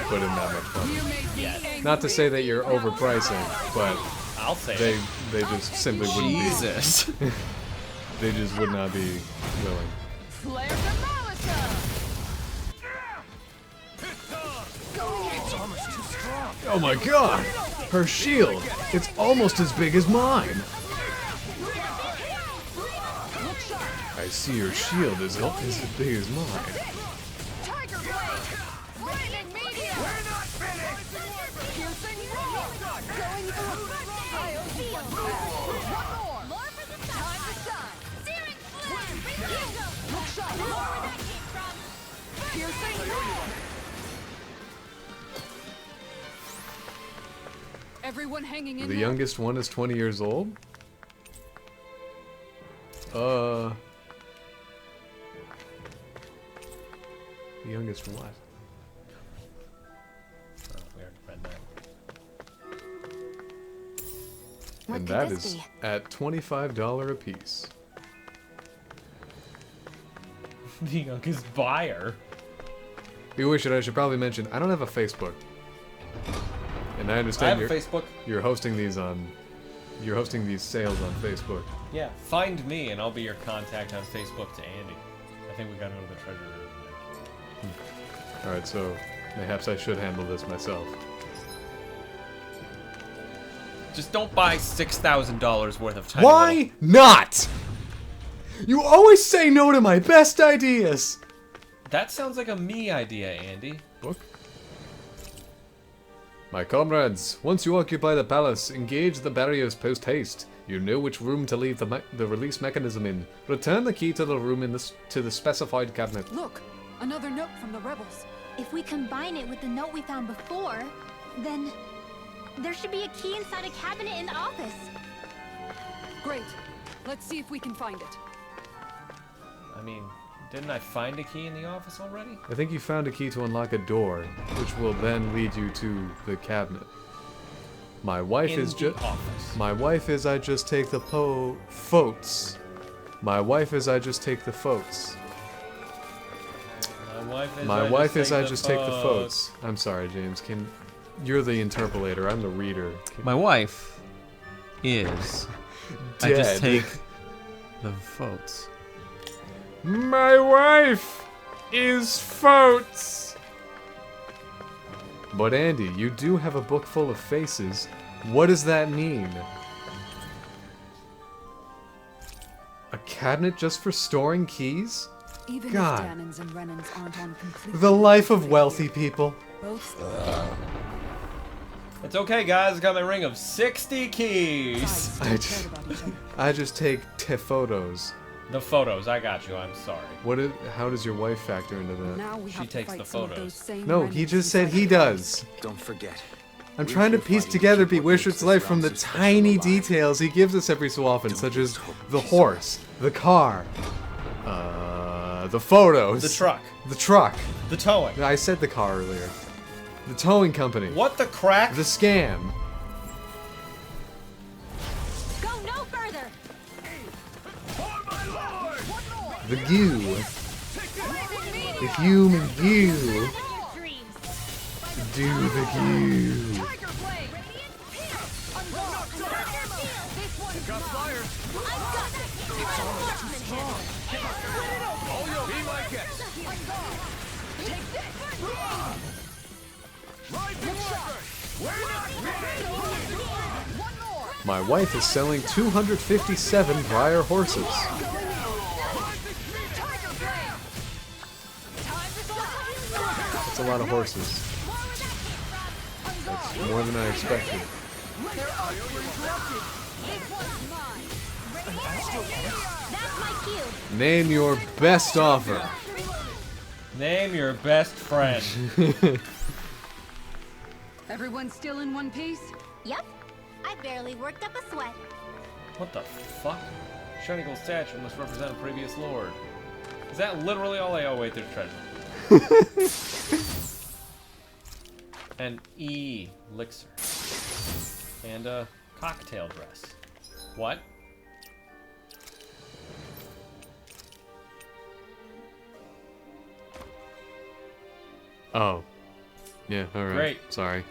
put in that much money. Yes. Not to say that you're overpricing, but I'll say they just simply wouldn't be. Jesus. They just would not be willing. Flare Demolisher! It's almost too strong. Oh my god! Her shield! It's almost as big as mine! I see your shield is as big as mine. Tiger Blade! Lightning Meteor! We're not finished! Piercing Roar! Going through! Bio Shield! One more! Time to shine! Searing Flare! Look shot! More where that came from! Piercing Roar! Everyone hanging in The there? youngest one is 20 years old? The youngest what? Oh, we already read that. What And could that this is be? at $25 a piece. The youngest buyer. I should probably mention, I don't have a Facebook. And I I understand have a Facebook. you're hosting these sales on Facebook. Yeah, find me and I'll be your contact on Facebook to Andy. I think we gotta go to the treasure room. Alright, so perhaps I should handle this myself. Just don't buy $6,000 worth of tiny Why not? You always say no to my best ideas! That sounds like a me idea, Andy. Book? My comrades, once you occupy the palace, engage the barriers post-haste. You know which room to leave the release mechanism in. Return the key to the room to the specified cabinet. Look, another note from the rebels. If we combine it with the note we found before, then there should be a key inside a cabinet in the office. Great. Let's see if we can find it. I mean, didn't I find a key in the office already? I think you found a key to unlock a door, which will then lead you to the cabinet. My wife is just. My wife is I just take the photos. My wife is I just take the photos. My wife is I just take the photos. I'm sorry, James. You're the interpolator. I'm the reader. My wife is. I Dead. just take the votes. My wife is photos. But Andy, you do have a book full of faces. What does that mean? A cabinet just for storing keys? Even God. if Danons and Renans aren't on completely The life of wealthy people. both It's okay, guys. I got my ring of 60 keys. I just take photos. The photos, I got you. I'm sorry. How does your wife factor into that? Now we She have to takes fight the some of photos. those same No, he Renans just said inside he the palace. does. Don't forget. I'm trying to piece together Bewitcher's life from the tiny details he gives us every so often, such as the horse, the car, the photos, The truck. the truck. The towing. I said the car earlier. The towing company. What the crack? The scam. Go no further! The goo. The human goo. Do the goo. My wife is selling 257 prior horses. That's a lot of horses. That's more than I expected. Name your best offer. Name your best friend. Everyone still in one piece? Yep. I barely worked up a sweat. What the fuck? Shiny gold statue must represent a previous lord. Is that literally all I owe? Wait, there's treasure. An elixir. And a cocktail dress. What? Oh. Yeah, alright. Great. Sorry.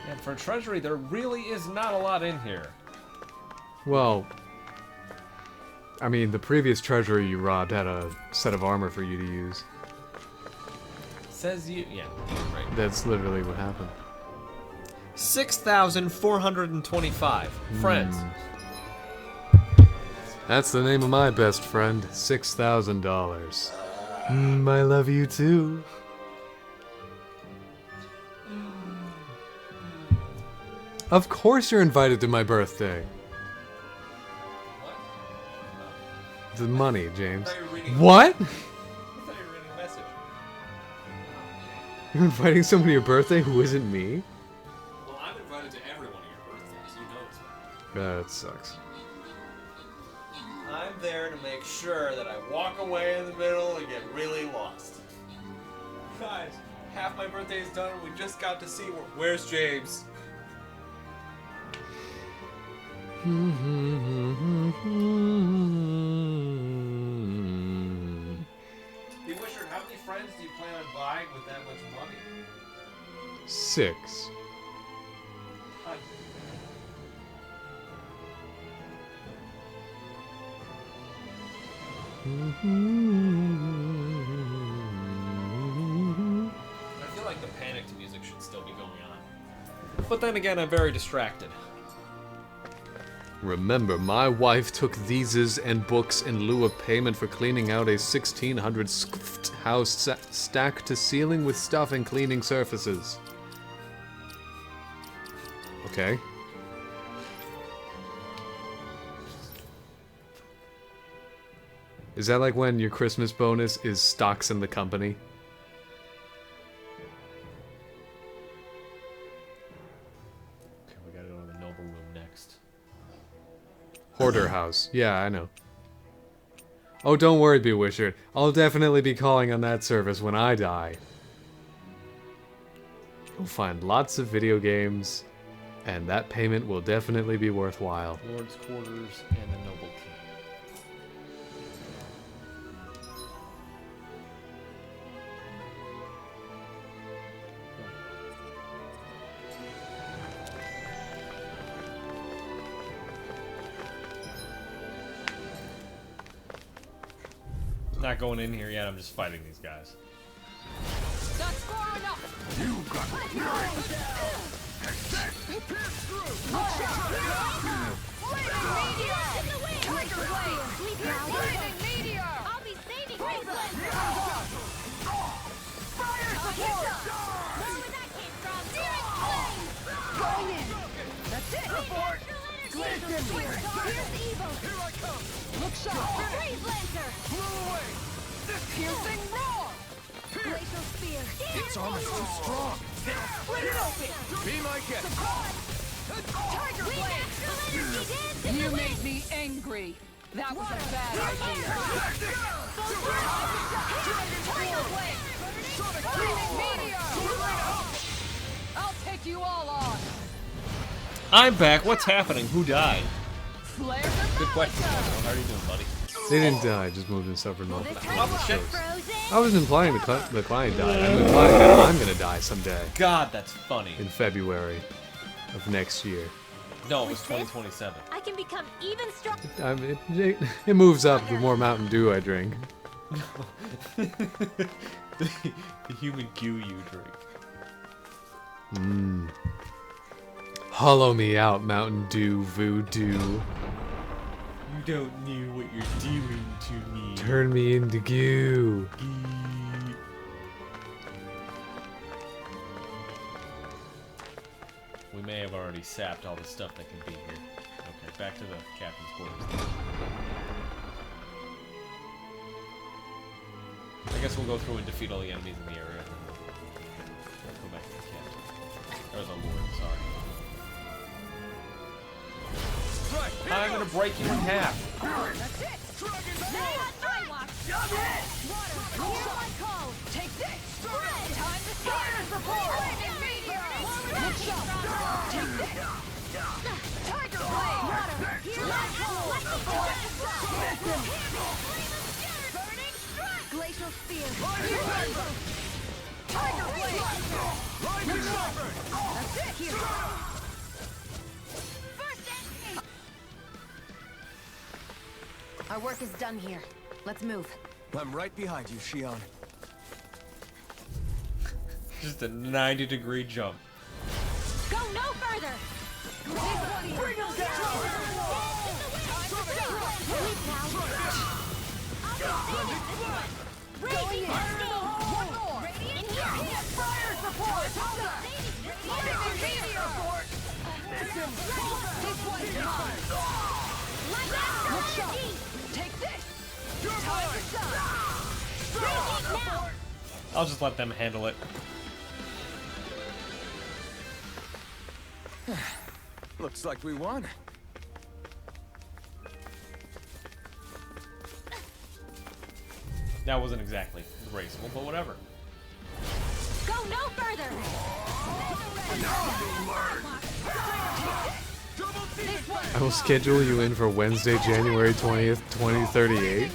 And for treasury, there really is not a lot in here. Well, I mean, the previous treasury you robbed had a set of armor for you to use. Says you. Yeah, right. That's literally what happened. 6,425 friends. That's the name of my best friend, $6,000. I love you too. Of course you're invited to my birthday. The money, James. What? You're inviting somebody to your birthday who isn't me? Well, I'm invited to every one of your birthdays. You know this. That sucks. I'm there to make sure that I walk away in the middle and get really lost. Guys, half my birthday is done and we just got to see where's James? Hey, Wishard, how many friends do you plan on buying with that much money? 6. I feel like the panicked music should still be going on. But then again, I'm very distracted. Remember, my wife took theses and books in lieu of payment for cleaning out a 1600 house stacked to ceiling with stuff and cleaning surfaces. Okay. Is that like when your Christmas bonus is stocks in the company? Okay, we gotta go to the noble room next. Hoarder house. Yeah, I know. Oh, don't worry, Bewishard. I'll definitely be calling on that service when I die. You'll find lots of video games, and that payment will definitely be worthwhile. Lord's quarters and the noble king. Not going in here yet, I'm just fighting these guys. That's far enough. You got I'll be saving Where that came from? Going in. That's it. Here's evil. Here I come. Look sharp. Freeze Lancer. Blew away. Piercing roar. Glacial Spear. Its armor's too strong. Split it open. Be my guest. Tiger Blade. You made me angry. That was a bad idea. Tiger Blade. Meteor. I'll take you all on. I'm back. What's happening? Who died? Flare Good question. How are you doing, buddy? They didn't die, just moved and suffered multiple Oh, shit. I wasn't implying the client died. I'm implying that I'm gonna die someday. God, that's funny. In February of next year. No, it was 2027. I can become even stronger. It moves up the more Mountain Dew I drink. the human goo you drink. Mmm. Hollow me out, Mountain Dew voodoo. You don't know what you're doing to me. Turn me into goo. We may have already sapped all the stuff that can be here. Okay, back to the captain's quarters. I guess we'll go through and defeat all the enemies in the area. Let's go back to the captain. Or the lord, sorry. I'm gonna break you in half. That's it. Take this. Time to fire support. Take this. Tiger Blade. Burning strike. Glacial Spear. Tiger Blade. That's it. Here. Our work is done here. Let's move. I'm right behind you, Shion. Just a 90-degree jump. Go no further. Bring him down. Going in. One more. In here. Fire support. Meteor. This one's mine. Look sharp. Take this. Time to shine. I'll just let them handle it. Looks like we won. That wasn't exactly graceful, but whatever. Go no further! I will schedule you in for Wednesday, January 20th, 2038.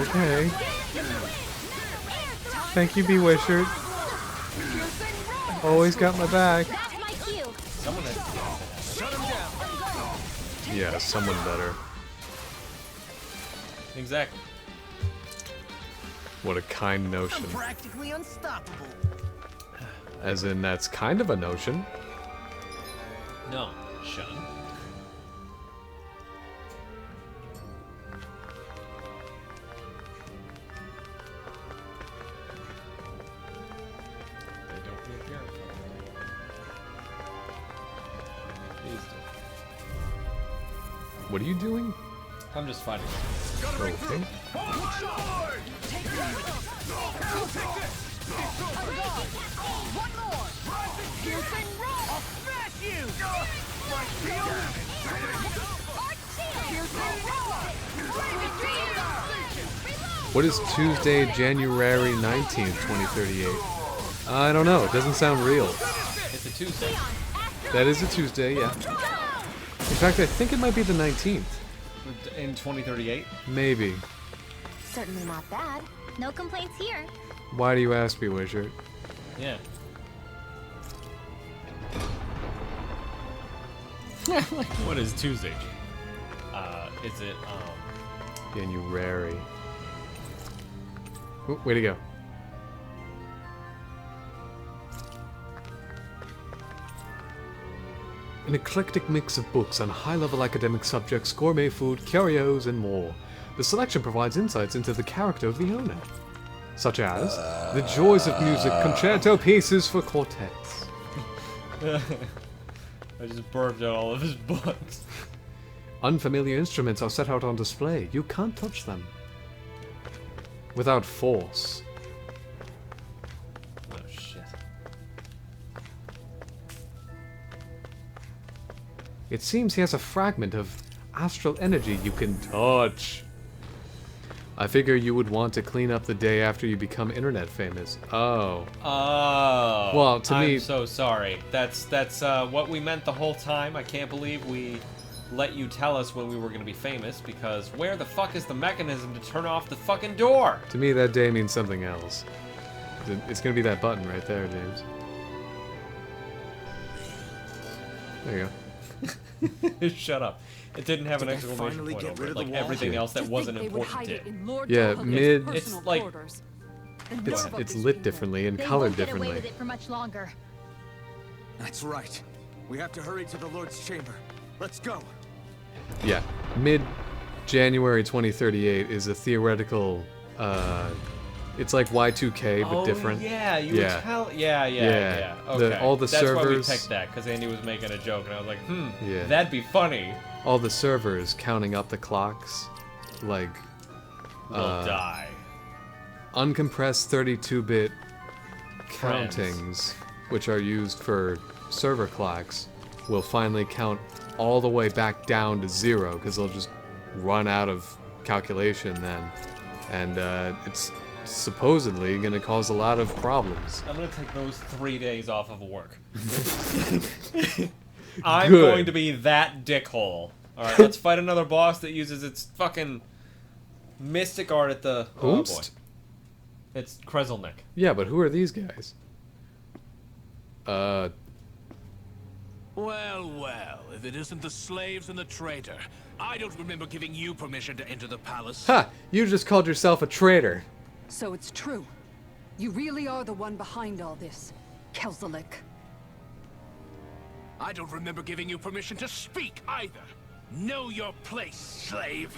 Okay. Thank you, Bewishard. Always got my back. Yeah, someone better. Exactly. What a kind notion. Practically unstoppable. As in, that's kind of a notion. No, Shun. They don't reappear. These do. What are you doing? I'm just fighting. Okay. What is Tuesday, January 19th, 2038? I don't know. It doesn't sound real. It's a Tuesday. That is a Tuesday, yeah. In fact, I think it might be the 19th. In 2038? Maybe. Certainly not bad. No complaints here. Why do you ask me, Wizard? Yeah. What is Tuesday? Is it, January. Ooh, way to go. An eclectic mix of books on high-level academic subjects, gourmet food, curios, and more. The selection provides insights into the character of the owner, such as the joys of music, concerto pieces for quartets. I just burped out all of his books. Unfamiliar instruments are set out on display. You can't touch them without force. Oh shit. It seems he has a fragment of astral energy you can touch. I figure you would want to clean up the day after you become internet famous. Oh. Oh. Well, to me... I'm so sorry. That's what we meant the whole time. I can't believe we let you tell us when we were going to be famous, because where the fuck is the mechanism to turn off the fucking door? To me, that day means something else. It's going to be that button right there, James. There you go. Shut up. It didn't have an exclamation point over it, like everything else that wasn't important did. Yeah, mid... It's like... It's lit differently and colored differently. They won't get away with it for much longer. That's right. We have to hurry to the Lord's chamber. Let's go. Yeah, mid-January 2038 is a theoretical, it's like Y2K, but different. Yeah, you would tell. Yeah. Okay. All the That's servers. Why we picked that, because Andy was making a joke, and I was like, yeah. That'd be funny. All the servers counting up the clocks, like, will die. Uncompressed 32-bit countings, which are used for server clocks, will finally count all the way back down to 0, because they'll just run out of calculation then. And it's supposedly going to cause a lot of problems. I'm going to take those 3 days off of work. I'm Good. going to be that dickhole. Alright, let's fight another boss that uses its fucking mystic art at the... Oh boy. It's Krezelnik. Yeah, but who are these guys? Well, well, if it isn't the slaves and the traitor. I don't remember giving you permission to enter the palace. Ha! You just called yourself a traitor. So it's true. You really are the one behind all this, Kelzelik. I don't remember giving you permission to speak either. Know your place, slave.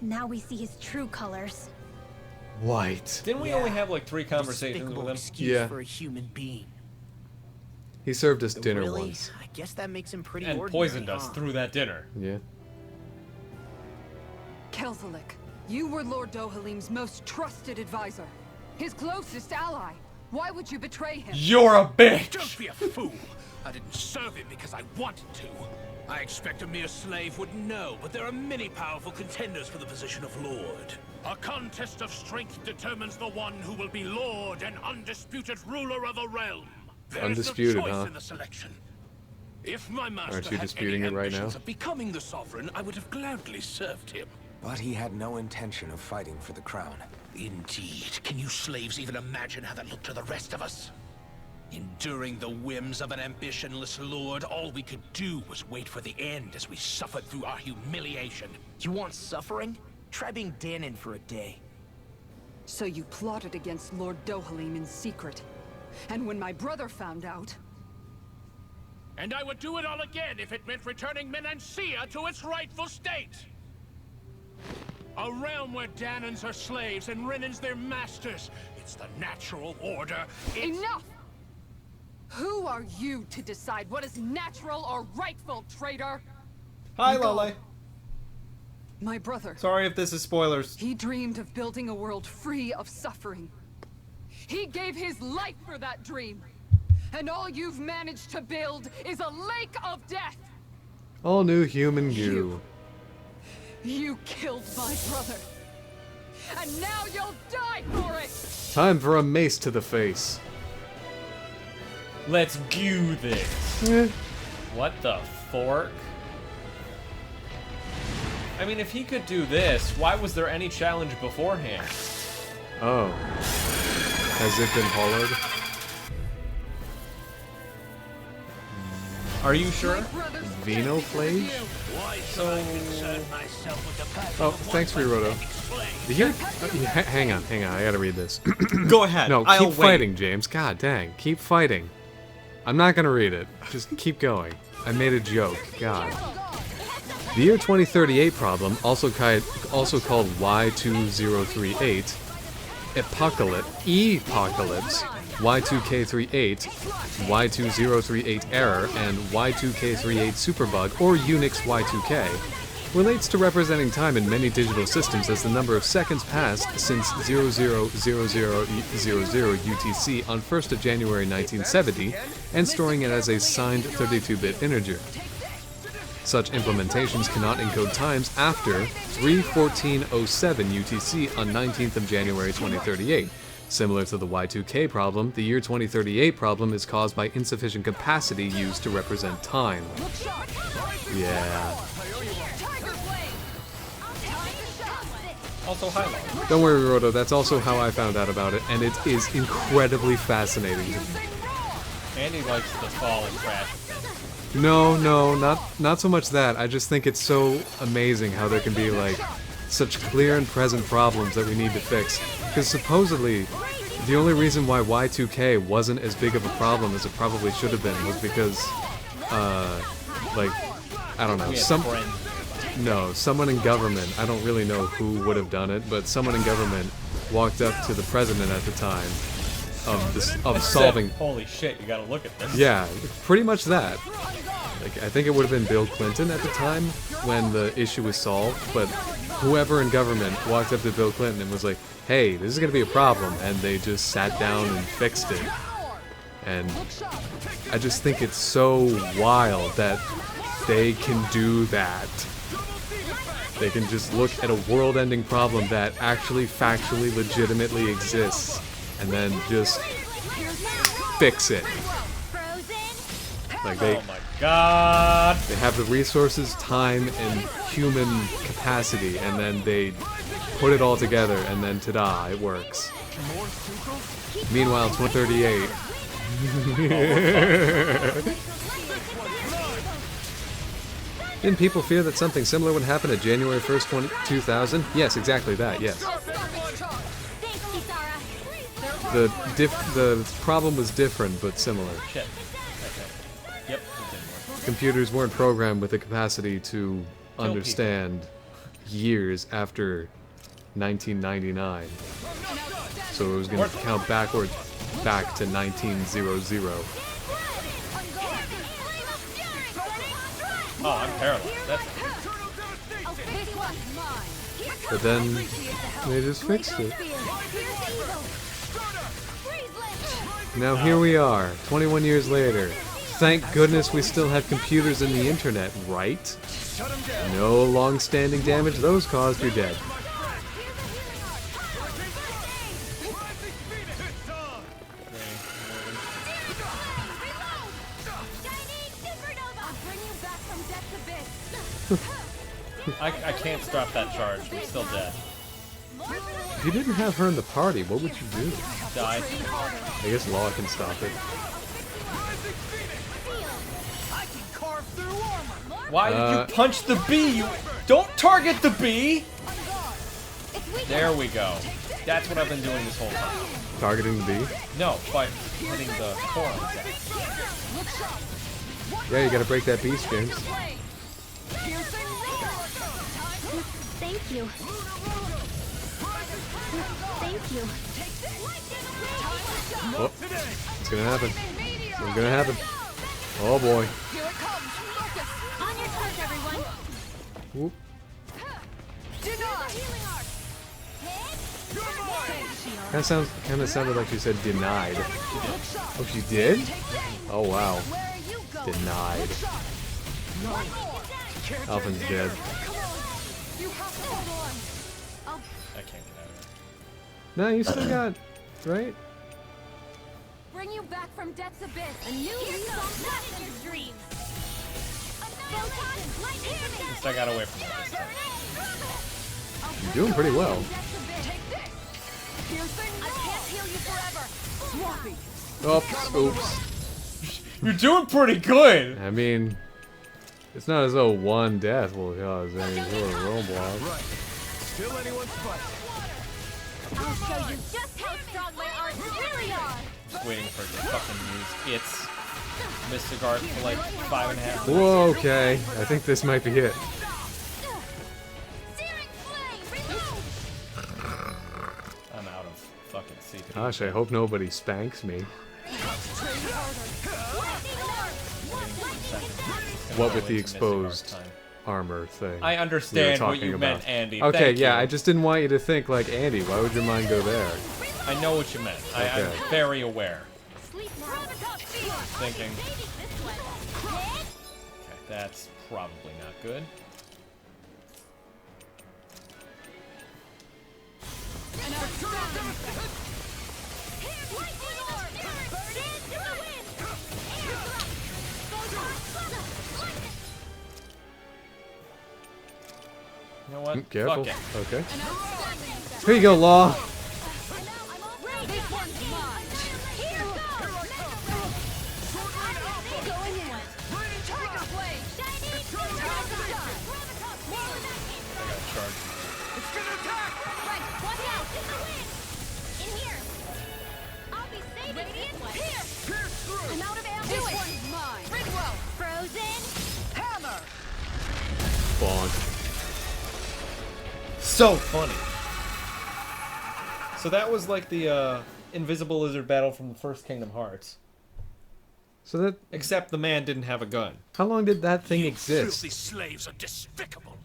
Now we see his true colors. White. Didn't we only have like 3 conversations with him? Excuse for a human being. He served us dinner really? once. I guess that makes him pretty And ordinary, poisoned us huh? through that dinner. Yeah. Kelzelik, you were Lord Dohalim's most trusted advisor, his closest ally. Why would you betray him? You're a bitch! Don't be a fool. I didn't serve him because I wanted to. I expect a mere slave would know, but there are many powerful contenders for the position of Lord. A contest of strength determines the one who will be Lord and undisputed ruler of a realm. There's Undisputed, no choice huh? in the selection. If my master Aren't you had disputing any it right now? ambitions of becoming the sovereign, I would have gladly served him. But he had no intention of fighting for the crown. Indeed. Can you slaves even imagine how that looked to the rest of us? Enduring the whims of an ambitionless lord, all we could do was wait for the end as we suffered through our humiliation. You want suffering? Try being Danon for a day. So you plotted against Lord Dohalim in secret. And when my brother found out... And I would do it all again if it meant returning Menancia to its rightful state! A realm where Danons are slaves and Renans their masters. It's the natural order. Enough! Who are you to decide what is natural or rightful, traitor? Hi, Lale. My brother. Sorry if this is spoilers. He dreamed of building a world free of suffering. He gave his life for that dream. And all you've managed to build is a lake of death. All new human goo. You killed my brother. And now you'll die for it! Time for a mace to the face. Let's goo this. What the fork? I mean, if he could do this, why was there any challenge beforehand? Oh. Has it been hollowed? Are you sure? Vino Plage? So... Oh, thanks, Reroto. Hang on, I gotta read this. Go ahead. No, I'll keep fighting, James. God dang, keep fighting. I'm not gonna read it. Just keep going. I made a joke. God. The year 2038 problem, also called Y2038, Apocalypse, Y2K38, Y2038 error, and Y2K38 superbug, or Unix Y2K, relates to representing time in many digital systems as the number of seconds passed since 000000 UTC on 1st of January 1970, and storing it as a signed 32-bit integer. Such implementations cannot encode times after 3:14:07 UTC on 19th of January 2038. Similar to the Y2K problem, the year 2038 problem is caused by insufficient capacity used to represent time. Yeah. Also highlight. Don't worry, Roto, that's also how I found out about it, and it is incredibly fascinating to me. Andy likes the fall and crash. No, not so much that. I just think it's so amazing how there can be, like, such clear and present problems that we need to fix. Because supposedly, the only reason why Y2K wasn't as big of a problem as it probably should have been was because, like, I don't know, someone in government, I don't really know who would have done it, but someone in government walked up to the president at the time of solving... Holy shit, you gotta look at this. Yeah, pretty much that. Like, I think it would have been Bill Clinton at the time when the issue was solved, but whoever in government walked up to Bill Clinton and was like, hey, this is gonna be a problem, and they just sat down and fixed it. And I just think it's so wild that they can do that. They can just look at a world-ending problem that actually factually legitimately exists and then just fix it. Like they, oh my god! They have the resources, time, and human capacity, and then they put it all together, and then ta-da, it works. Meanwhile, 2038. Didn't people fear that something similar would happen at January 1st, 2000? Yes, exactly that, yes. The problem was different, but similar. Shit. Okay. Yep, computers weren't programmed with the capacity to understand years after 1999. So it was going to count backwards back to 1900. Oh, I'm paralyzed. That's... But then they just fixed it. Now here we are, 21 years later. Thank goodness we still have computers and the internet, right? No long-standing damage those caused, you're dead. I can't stop that charge. I'm still dead. If you didn't have her in the party, what would you do? Die. I guess Law can stop it. Why did you punch the bee? You don't target the bee! There we go. That's what I've been doing this whole time. Targeting the bee? No, by hitting the core. Yeah, you gotta break that beast, James. Thank you. Thank you. Oh, it's gonna happen. It's gonna happen. Oh boy. On your toes, everyone. Whoop. Kinda sounded like you said denied. Oh, she did? Oh wow. Denied. Alphin's dead. I can't get out of it. No, you still got, right? Bring you back from death's abyss. A new resource not in your dreams. At least I got away from that this time. You're doing pretty well. Oops, oops. You're doing pretty good! I mean, it's not as though one death will cause any sort of roadblock. Still anyone's fight. I'll show you just how strong my arms really are. Just waiting for it to fucking use its Mystic Art for like 5.5 minutes. Whoa, okay. I think this might be it. I'm out of fucking CP. Gosh, I hope nobody spanks me. What with the exposed armor thing? I understand what you meant, Andy. Okay, Thank yeah, you. I just didn't want you to think like, Andy, why would your mind go there? I know what you meant. Okay. I'm very aware. Thinking. Okay, that's probably not good. You know what? Careful. Fuck it. Okay. Here you go, Law. I'm out of ammo. This one's mine. Ridwell. Frozen. Hammer. Bonk. So funny. So that was like the invisible lizard battle from the first Kingdom Hearts. So that. Except the man didn't have a gun. How long did that thing You exist? filthy slaves are despicable.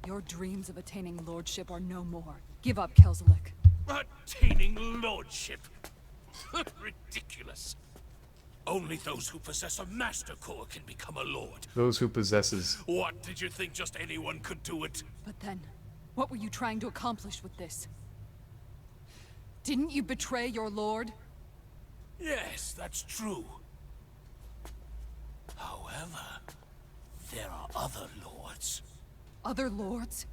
Your dreams of attaining lordship are no more. Give up, Kelzelik. Attaining lordship. Ridiculous. Only those who possess a master core can become a lord. Those who possesses. What, did you think just anyone could do it? But then, what were you trying to accomplish with this? Didn't you betray your lord? Yes, that's true. However, there are other lords. Other lords?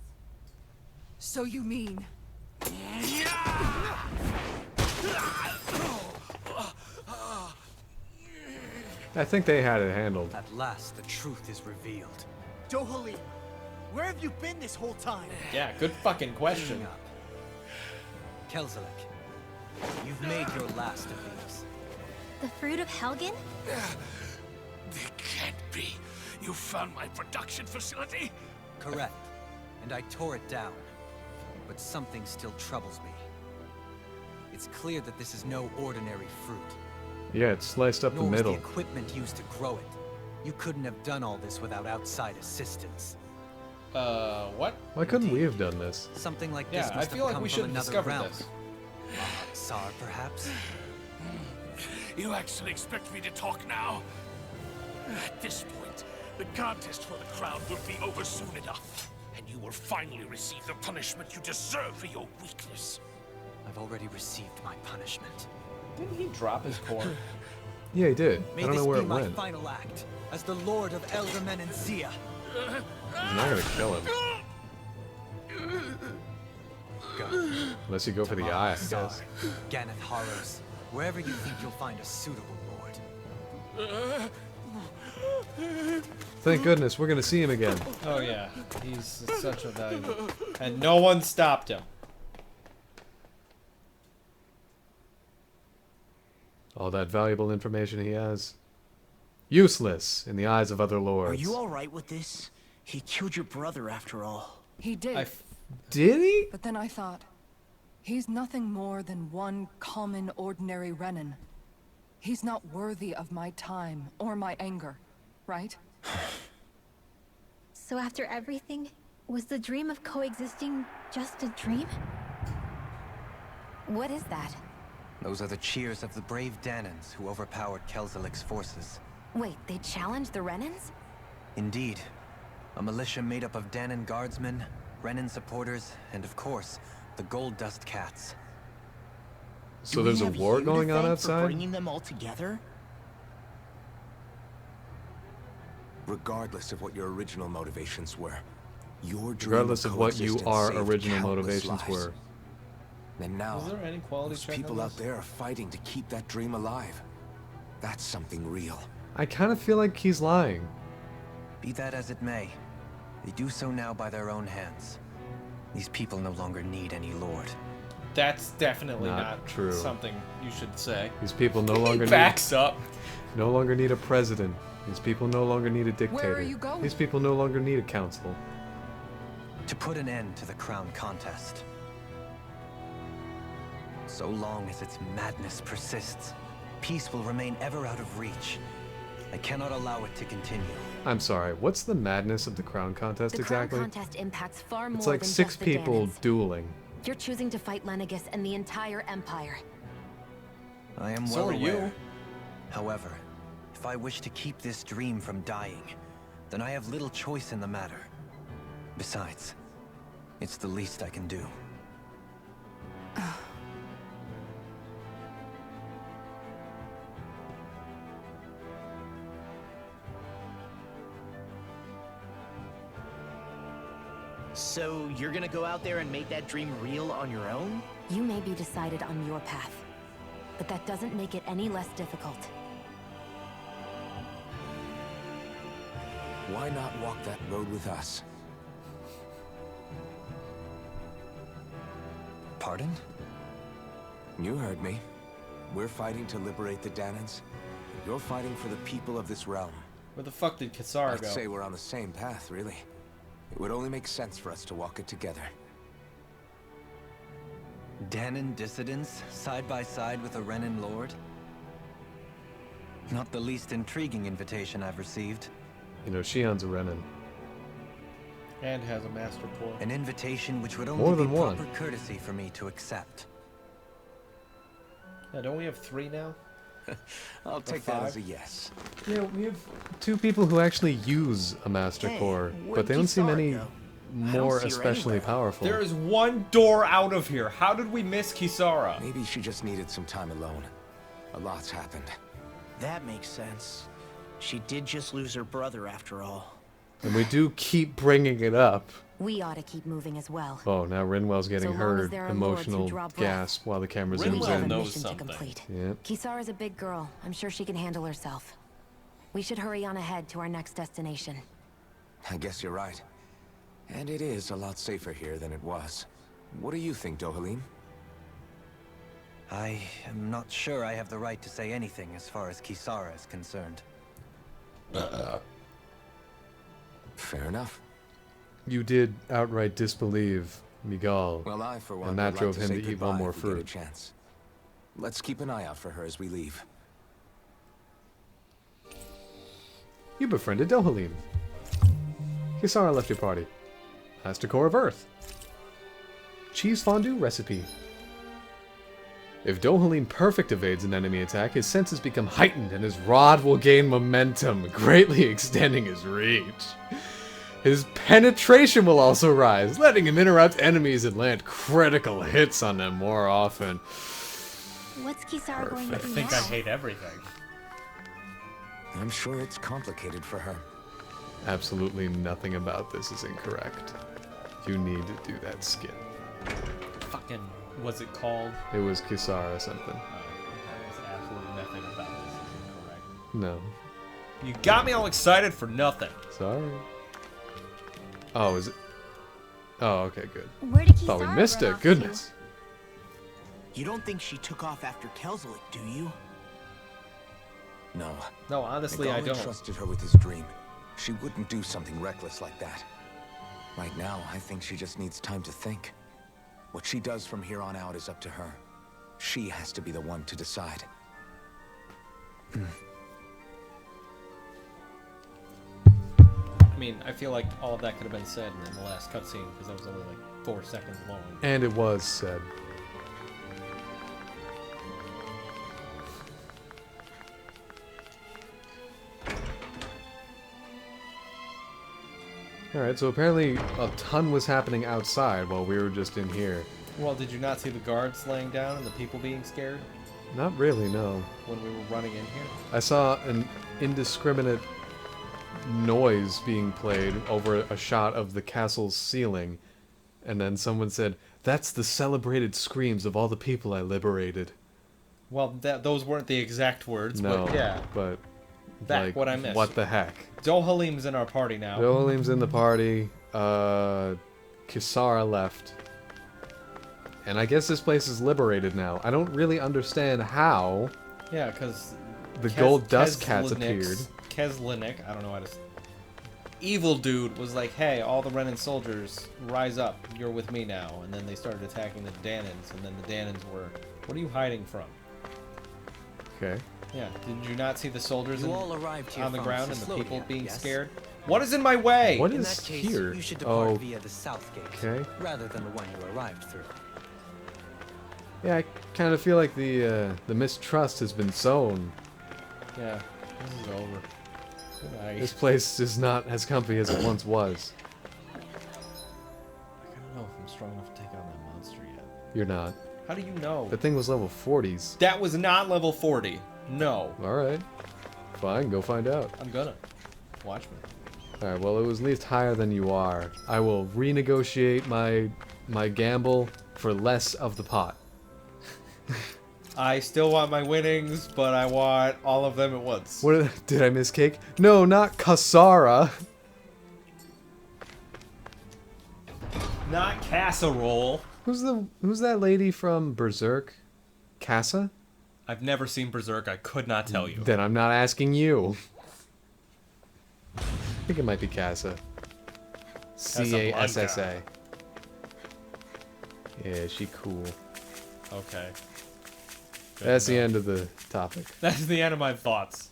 So you mean... I think they had it handled. At last, the truth is revealed. Dohalim, where have you been this whole time? Yeah, good fucking question. Kelzelik, you've made your last of these. The fruit of Helgen? It can't be. You found my production facility? Correct. And I tore it down. But something still troubles me. It's clear that this is no ordinary fruit. Yeah, it's sliced up the Nor was middle. the equipment used to grow it. You couldn't have done all this without outside assistance. What? Why couldn't we have done this? Something like this Yeah, I must feel have like come we from should have another discovered realm. this. Tsar, perhaps? You actually expect me to talk now? At this point, the contest for the crown will be over soon enough, and you will finally receive the punishment you deserve for your weakness. I've already received my punishment. Didn't he drop his core? Yeah, he did. May I don't this know where be it my went. final act as the Lord of Elder Menancia. He's not gonna kill him. Go. Unless you go for the eye, I Tsar, guess. Ganeth Hollows, wherever you think you'll find a suitable lord. Thank goodness, we're gonna see him again. Oh yeah, he's such a valuable, and no one stopped him. All that valuable information he has. Useless in the eyes of other lords. Are you alright with this? He killed your brother after all. He did. Did he? But then I thought, he's nothing more than one common, ordinary Renan. He's not worthy of my time or my anger, right? So after everything, was the dream of coexisting just a dream? What is that? Those are the cheers of the brave Danans who overpowered Kelzelik's forces. Wait, they challenged the Renans? Indeed. A militia made up of Danan guardsmen, Renan supporters, and of course, the Gold Dust Cats. So there's a war going on For outside? bringing them all together? Regardless of what your original motivations were, your dream Regardless of what you coexistence our saved original countless motivations lives. were. And now, Was there any quality those check on people out this? there are fighting to keep that dream alive. That's something real. I kind of feel like he's lying. Be that as it may, they do so now by their own hands. These people no longer need any lord. That's definitely Not not true. something you should say. These people no longer Backs up. no longer need a president. These people no longer need a dictator. Where are you going? These people no longer need a council. To put an end to the crown contest. So long as its madness persists, peace will remain ever out of reach. I cannot allow it to continue. I'm sorry, what's the madness of the crown contest The exactly? crown contest impacts far more It's like than 6 just the people Danans. dueling. You're choosing to fight Lenegus and the entire Empire. I am So well are you. aware. However, if I wish to keep this dream from dying, then I have little choice in the matter. Besides, it's the least I can do. So you're gonna go out there and make that dream real on your own? You may be decided on your path, but that doesn't make it any less difficult. Why not walk that road with us? Pardon? You heard me. We're fighting to liberate the Danans. You're fighting for the people of this realm. Where the fuck did Kassara I'd go? say we're on the same path, really. It would only make sense for us to walk it together. Danan dissidents, side by side with a Renan lord? Not the least intriguing invitation I've received. You know, Shion's a Renan. And has a master core. An invitation which would More only than be one. proper courtesy for me to accept. Yeah, don't we have 3 now? I'll Or take that 5? as a yes. Yeah, we have 2 people who actually use a master Hey, core, where'd but they don't seem Kisara any go? more see her especially anywhere. powerful. There is one door out of here. How did we miss Kisara? Maybe she just needed some time alone. A lot's happened. That makes sense. She did just lose her brother after all. And we do keep bringing it up. We ought to keep moving as well. Oh, now Rinwell's getting So long as her there are lords who emotional draw breath. gasp while the camera Rinwell zooms We have in. a knows mission something. to complete. Yeah. Kisara's a big girl. I'm sure she can handle herself. We should hurry on ahead to our next destination. I guess you're right. And it is a lot safer here than it was. What do you think, Dohalim? I am not sure I have the right to say anything as far as Kisara is concerned. Fair enough. You did outright disbelieve Miguel, Well, I, for one, and that would drove like to him say to eat one goodbye more if we get a fruit. chance. Let's keep an eye out for her as we leave. You befriended Dohalim. Kisara left your party. Plastic core of Earth. Cheese fondue recipe. If Dohalim Perfect evades an enemy attack, his senses become heightened and his rod will gain momentum, greatly extending his reach. His penetration will also rise, letting him interrupt enemies and land critical hits on them more often. What's Kisara going to do I think now? I hate everything. I'm sure it's complicated for her. Absolutely nothing about this is incorrect. You need to do that skin. Fucking, what's it called? It was Kisara something. There's absolutely nothing about this is incorrect. No. You got me all excited for nothing. Sorry. Oh, is it? Oh, okay, good. Where did Thought we Kisara missed run it. off Goodness. You don't think she took off after Kelzelik, do you? No. No, honestly, I Nagala don't. trusted her with his dream. She wouldn't do something reckless like that. Right now, I think she just needs time to think. What she does from here on out is up to her. She has to be the one to decide. I mean, I feel like all of that could have been said in the last cutscene because that was only like 4 seconds long. And it was said. Alright, so apparently a ton was happening outside while we were just in here. Well, did you not see the guards laying down and the people being scared Not really, no. when we were running in here? I saw an indiscriminate noise being played over a shot of the castle's ceiling, and then someone said, "That's the celebrated screams of all the people I liberated." Well, those weren't the exact words, No, but yeah. but Back like, what I missed. what the heck? Dohalim's in our party now. Dohalim's in the party. Kisara left. And I guess this place is liberated now. I don't really understand how. Yeah, because the gold dust cats appeared. Keslinik, I don't know how to. Evil dude was like, "Hey, all the Renan soldiers, rise up! You're with me now." And then they started attacking the Danans, and then the Danans were, "What are you hiding from?" Okay. Yeah, did you not see the soldiers You all arrived here on the from ground and the Cecily, people being yes? scared? What is in my way? What In is that case, here? you should depart Oh, via the south gate, okay. rather than the one you arrived through. Yeah, I kind of feel like the mistrust has been sown. Yeah, this is over. Good night. This place is not as comfy as it once was. I don't know if I'm strong enough to take on that monster yet. You're not. How do you know? The thing was level 40s. That was not level 40. No. Alright. Fine, go find out. I'm gonna. Watch me. Alright, well, it was at least higher than you are. I will renegotiate my gamble for less of the pot. I still want my winnings, but I want all of them at once. What did I miss cake? No, not Kasara. Not casserole. Who's that lady from Berserk? Kassa? I've never seen Berserk. I could not tell you. Then I'm not asking you. I think it might be Kassa. Cassa. Yeah, she cool. Okay. Good That's to the know. end of the topic. That's the end of my thoughts.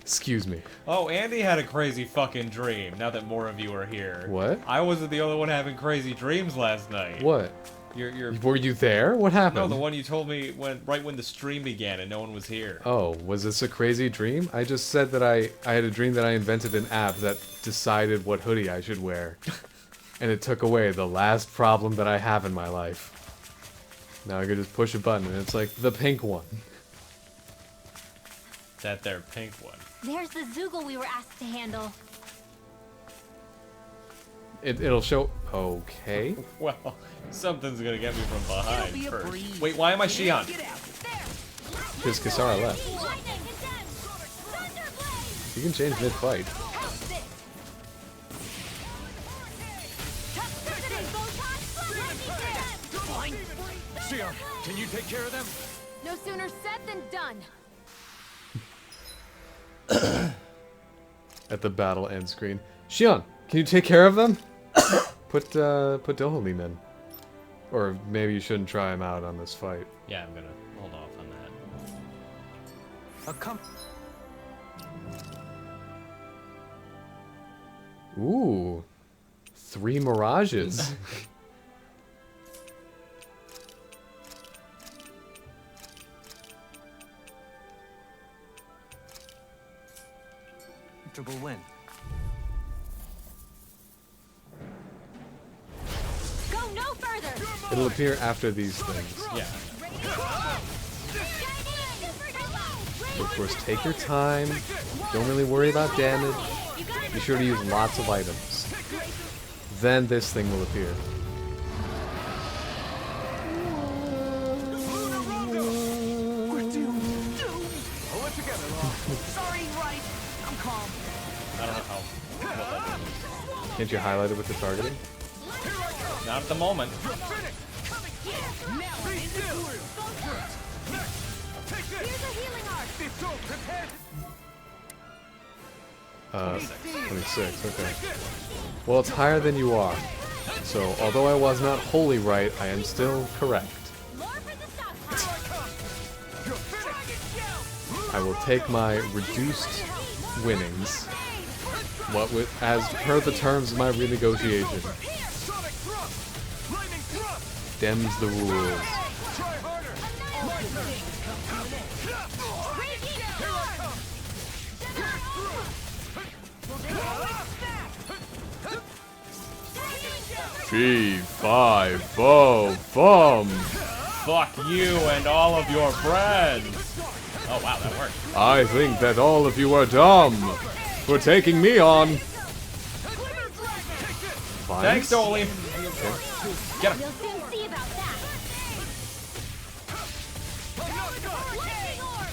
Excuse me. Oh, Andy had a crazy fucking dream, now that more of you are here. What? I wasn't the only one having crazy dreams last night. What? Were you there? What happened? No, the one you told me right when the stream began and no one was here. Oh, was this a crazy dream? I just said that I had a dream that I invented an app that decided what hoodie I should wear. And it took away the last problem that I have in my life. Now I could just push a button and it's like the pink one. That there pink one. There's the Zoogle we were asked to handle. It'll show... Okay. Well, something's gonna get me from behind be a first. breeze. Wait, why am I Shion? Because Kisara left. You can change mid-fight. Shion, can you take care of them? No sooner said than done. At the battle end screen. Shion, can you take care of them? put Dohalim in. Or maybe you shouldn't try him out on this fight. Yeah, I'm gonna hold off on that. Ooh. 3 mirages. Triple win. Go no further. It'll appear after these things. Yeah. So of course, take your time. Don't really worry about damage. Be sure to use lots of items. Then this thing will appear. Sorry, right. I'm calm. I don't know how. What that is. Can't you highlight it with the targeting? Not at the moment. Here's a healing arc. 26, okay. Well, it's higher than you are. So, although I was not wholly right, I am still correct. I will take my reduced winnings, as per the terms of my renegotiation. Dems the rules. G5 bum. Fuck you and all of your friends. Oh wow, that worked. I think that all of you are dumb for taking me on. Thanks, Dolly. Get him. We'll soon see about that.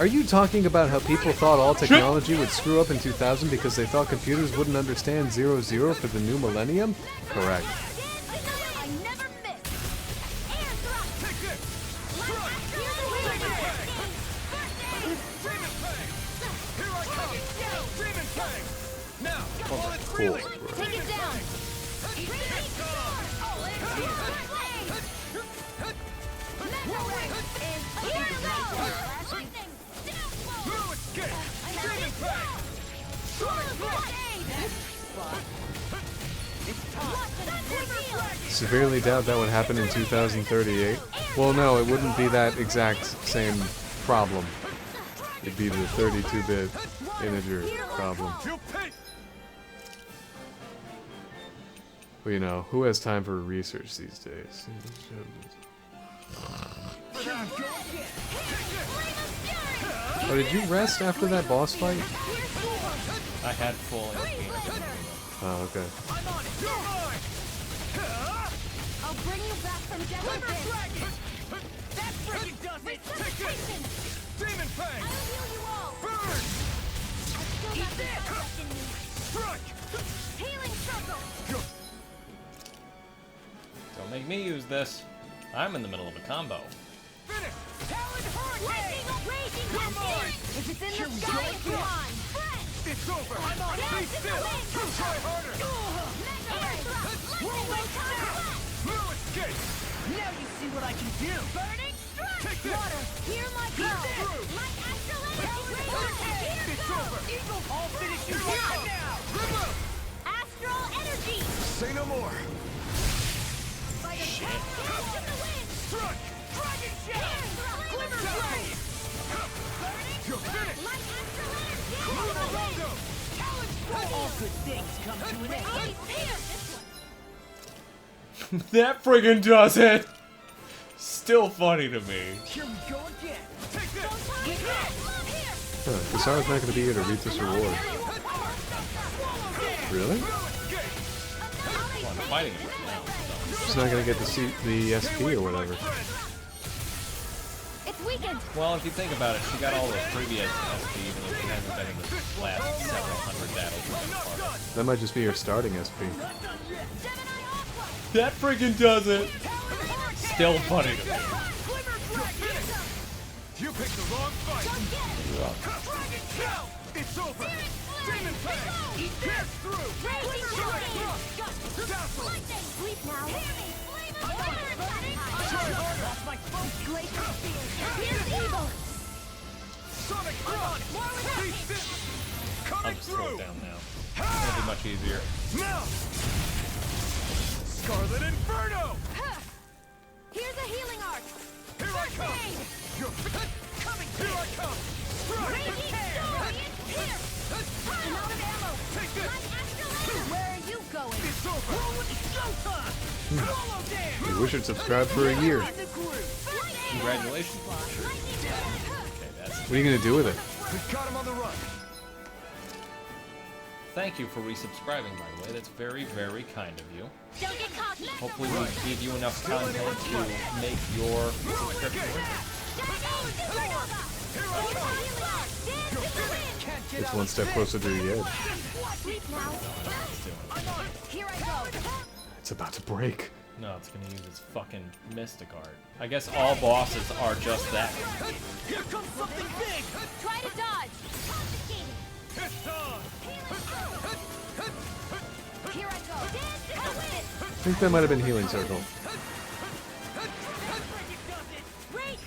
Are you talking about how people thought all technology would screw up in 2000 because they thought computers wouldn't understand 0-0 for the new millennium? Correct. I never miss. Air Cool. Take it down. Severely doubt that would happen in 2038. Well, no, it wouldn't be that exact same problem. It'd be the 32-bit integer problem. Well, you know, who has time for research these days? Oh, did you rest after that boss fight? I had full HP. Oh, okay. I'll bring you back from death with this. That freaking does it! Resuscitation. Demon Fang! I'll heal you all. Burn! I still Eat have the this! best in me. Strike! Healing circle. Don't make me use this. I'm in the middle of a combo. Finish! Talon Hurricane! Raging Tempest. If it's in the sky, it's mine. It's over! I'm on! Be still! Try harder! No escape! Now you see what I can do! Burning strike! Take this! Water, hear my call! My astral energy! It's over! Eagle! I'll finish you right now! Remove! Astral energy! Say no more! Shit! In the wind! Strike! Dragon Shell! Glimmer Blade! You're finished! My astral energy! Lunarondo! Talon Storm! All good things come to an end! That friggin' does it! Still funny to me. Here we go again! Take this! Kasara's not going to be here to reap this reward. Really? Well, I'm fighting him right now, so. She's not going to get to see the SP or whatever. It's weakened! Well, if you think about it, she got all the previous SP, even though she hasn't been in the last several hundred battles with that part. That might just be her starting SP. That friggin' does it! Still funny to me. You picked the wrong fight! Dragon Shell! It's over! Demon Fang! Pierce through! Sleep now! Glacier Spear! Here's evil! Sonic Thrust! Be still! I'll Coming just slow it through! down now. It's gonna be much easier. Now! Scarlet Inferno! Here's a healing arc. Here I come! You're coming! Here I come! Raging Story is here. I'm out of ammo. Take this! My astral energy. Where are you going? It's over! Showtime! Solo dance! We wish you'd subscribe for a year. Congratulations. Okay, that's. What are you gonna do with it? We got him on the run. Thank you for resubscribing, by the way. That's very, very kind of you. Don't get cocky. Hopefully we give you enough content to make your subscription worth it. It's one step closer to the edge. Here I go. It's about to break. No, it's gonna use its fucking mystic art. I guess all bosses are just that. Here comes something big! Try to dodge. It's on! Here I go. Dance in the wind. I think that might have been healing circle. Wait.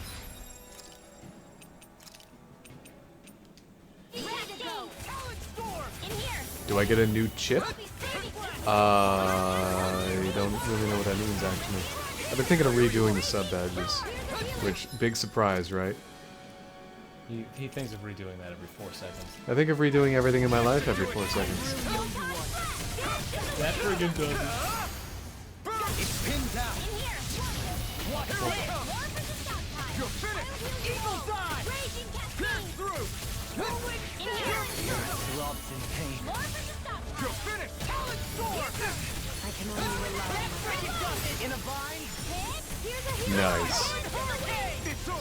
In here. Do I get a new chip? I don't really know what that means, actually. I've been thinking of redoing the sub badges. Which, big surprise, right? He thinks of redoing that every 4 seconds. I think of redoing everything in my life every 4 seconds. That friggin' does it. It's pinned down! Watch it come! You're finished! Eagle dive! Pass through! Rob's in pain. You're finished! Talon Storm! I can only rely In a bind! Nice.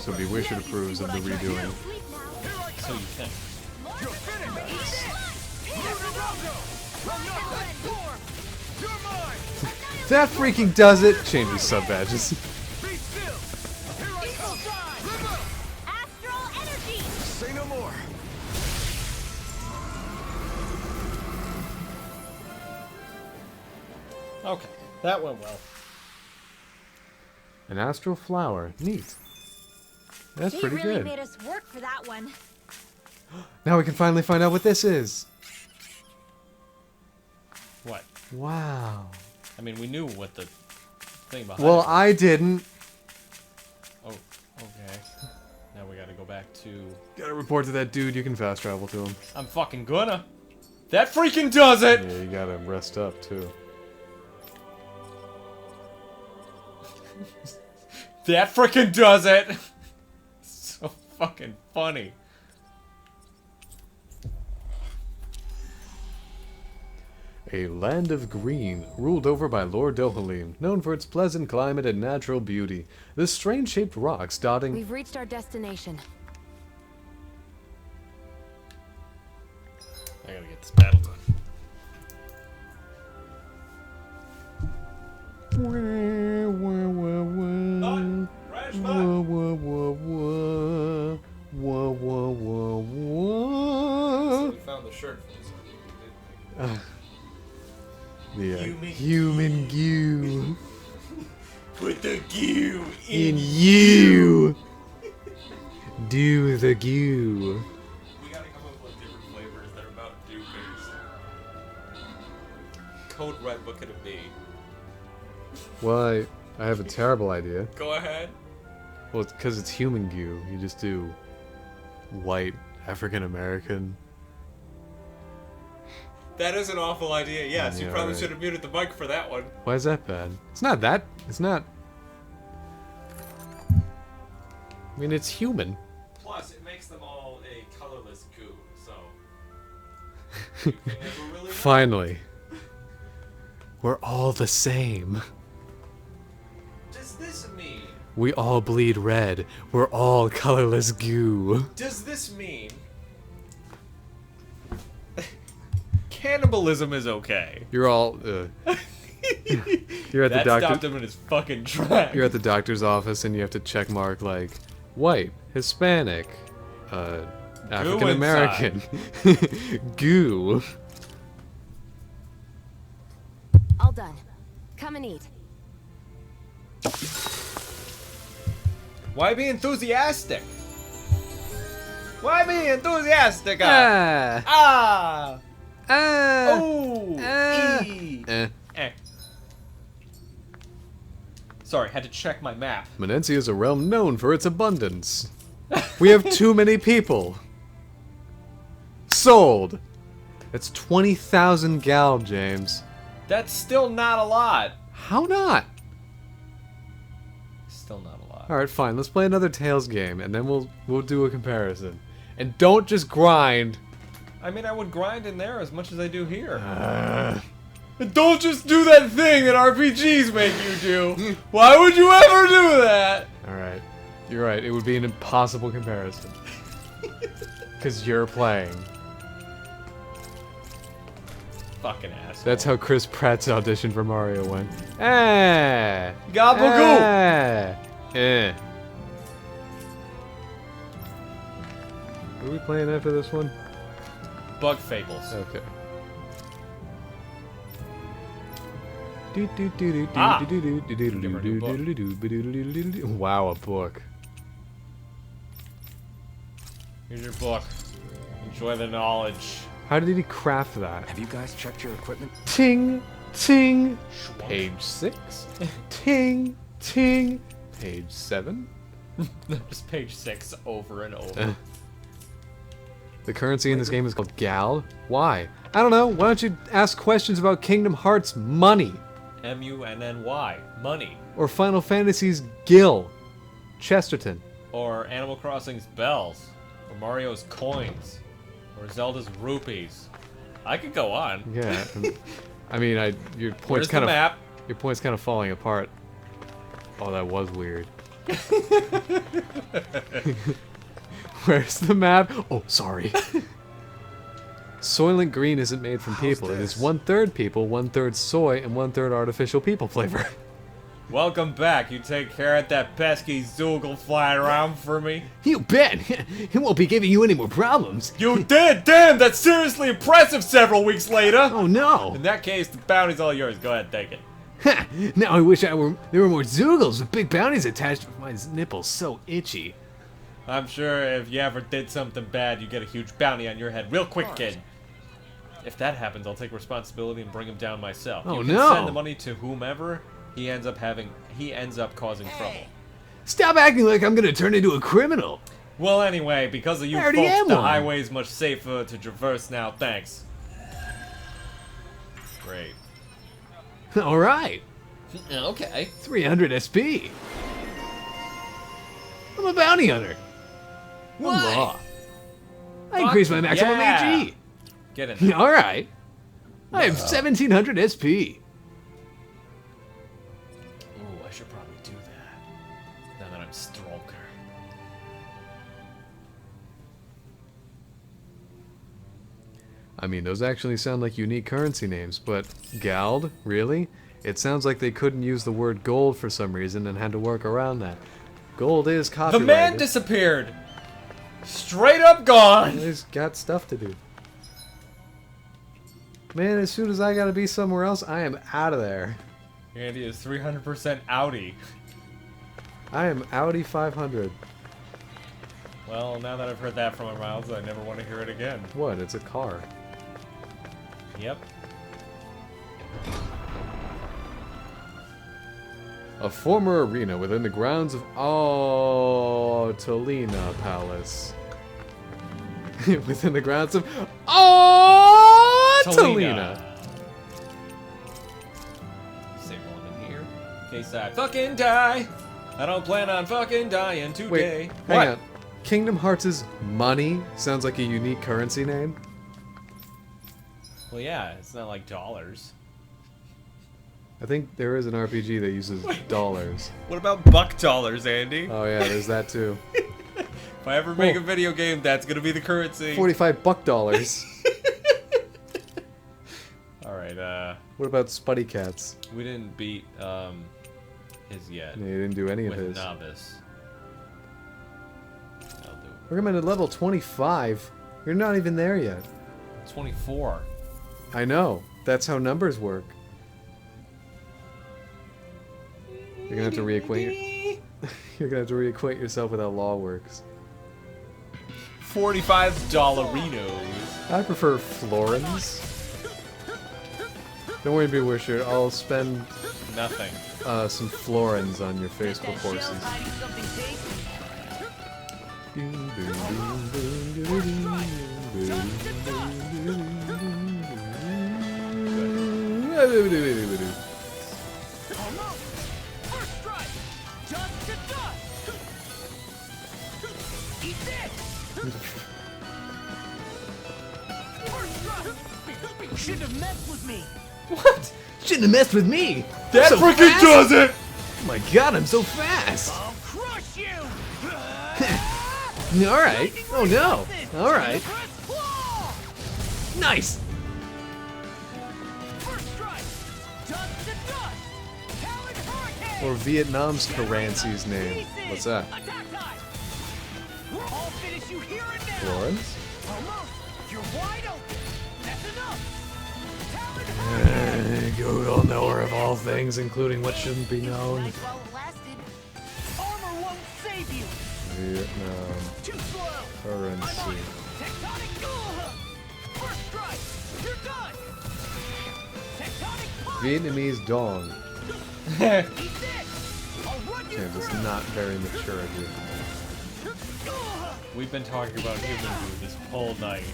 So Bewisher approves of the redoing. So you think. You're finished! You're mine! That freaking does it! Changes sub badges. Be still! Here I come! Astral energy. Say no more! Okay, that went well. An astral flower. Neat. That's pretty He really good. made us work for that one. Now we can finally find out what this is. What? Wow. I mean, we knew what the thing behind Well, it was. I didn't. Oh, okay. Now we gotta go back to... Gotta report to that dude. You can fast travel to him. I'm fucking gonna. That freaking does it! Yeah, you gotta rest up, too. That freaking does it! So fucking funny. A land of green, ruled over by Lord Dohalim, known for its pleasant climate and natural beauty. The strange-shaped rocks dotting... We've reached our destination. I gotta get this battle done. We found the shirt for this The human goo. Put the goo In you. Do the goo. We gotta come up with different flavors that are about do-based. Code red, what could it be? Well, I have a terrible idea. Go ahead. Well, it's because it's human goo. You just do white African American. That is an awful idea, yes. Yeah, you probably right. should have muted the mic for that one. Why is that bad? It's not that. It's not. I mean, it's human. Plus, it makes them all a colorless goo, so... You can never really know. Finally. We're all the same. Does this mean... We all bleed red. We're all colorless goo. Does this mean... Cannibalism is okay? You're all. You're at the That doctor. stopped him in his fucking tracks. You're at the doctor's office and you have to check mark like white, Hispanic, African American, goo. All done. Come and eat. Why be enthusiastic? Why be enthusiastic? Ah. Ah! Ah. Oh! Ah. E. Eh. Eh. Sorry, had to check my map. Menencia is a realm known for its abundance. We have too many people. Sold. That's 20,000 gal, James. That's still not a lot. How not? Still not a lot. All right, fine. Let's play another Tales game, and then we'll do a comparison. And don't just grind. I mean, I would grind in there as much as I do here. Don't just do that thing that RPGs make you do. Why would you ever do that? All right, you're right. It would be an impossible comparison. Because you're playing. Fucking asshole. That's how Chris Pratt's audition for Mario went. Eh. Gabagool. Eh. What are we playing after this one? Bug Fables. Okay. Wow, a book. Here's your book. Enjoy the knowledge. How did he craft that? Have you guys checked your equipment? Ting, ting. Page 6. Ting, ting. Page 7. Just page 6 over and over. The currency in this game is called gal. Why? I don't know. Why don't you ask questions about Kingdom Hearts money? M-U-N-N-Y. Money. Or Final Fantasy's Gil. Chesterton. Or Animal Crossing's bells. Or Mario's coins. Or Zelda's rupees. I could go on. Yeah. I mean, your point's kind of map? Your point's kind of falling apart. Oh, that was weird. Where's the map? Oh, sorry. Soylent Green isn't made from people. It is 1/3 people, 1/3 soy, and 1/3 artificial people flavor. Welcome back. You take care of that pesky Zoogle flying around for me? You bet. He won't be giving you any more problems. You did? Damn, that's seriously impressive several weeks later. Oh, no. In that case, the bounty's all yours. Go ahead, take it. Ha! Now I wish there were more Zoogles with big bounties attached. My nipple's so itchy. I'm sure if you ever did something bad, you get a huge bounty on your head real quick, kid. If that happens, I'll take responsibility and bring him down myself. Oh, you can no. send the money to whomever. He ends up causing trouble. Stop acting like I'm gonna turn into a criminal. Well, anyway, because of you I already folks, am the one. highway's much safer to traverse now. Thanks. Great. All right. Okay. 300 SP. I'm a bounty hunter. Why? Law. I increased my maximum AG. Get in there. All right. I have 1700 SP. Ooh, I should probably do that. Now that I'm Stroker. I mean, those actually sound like unique currency names, but Gald? Really? It sounds like they couldn't use the word gold for some reason and had to work around that. Gold is The copyrighted. man disappeared. Straight up gone. He's got stuff to do. Man, as soon as I gotta be somewhere else, I am out of there. Andy is 300% outie. I am Audi 500. Well, now that I've heard that from our mouths, I never want to hear it again. What? It's a car. Yep. A former arena within the grounds of Tolina Palace. Within the grounds of Tolina. Save one in here. In case I fucking die. I don't plan on fucking dying today. Wait, hang on. Kingdom Hearts' money sounds like a unique currency name. Well, yeah, it's not like dollars. I think there is an RPG that uses dollars. What about buck dollars, Andy? Oh yeah, there's that too. If I ever make a video game, that's gonna be the currency. 45 buck dollars. Alright, What about Spuddy Cats? we didn't beat, his yet. Yeah, you didn't do any of with his. Novice. I'll do Recommended level 25. You're not even there yet. 24. I know. That's how numbers work. You're gonna have to reacquaint. You're gonna have to reacquaint yourself with how law works. $45 dollarinos. I prefer florins. Don't worry, be Wisher. I'll spend Nothing. Some florins on your Facebook horses. Shouldn't have messed with me. What? Shouldn't have messed with me. That So freaking fast? does it! Oh my god, I'm so fast. I'll crush you. All right. Oh no. All right. Nice. Or Vietnam's Karanci's name. What's that? Florence? Good old knower of all things, including what shouldn't be known. Armor won't save you. Vietnam Too slow. currency. Tectonic. First strike. You're done. Tectonic punch. Vietnamese dong. Eat this. I'll run you Okay, that's not very mature of you. We've been talking about human food this whole night.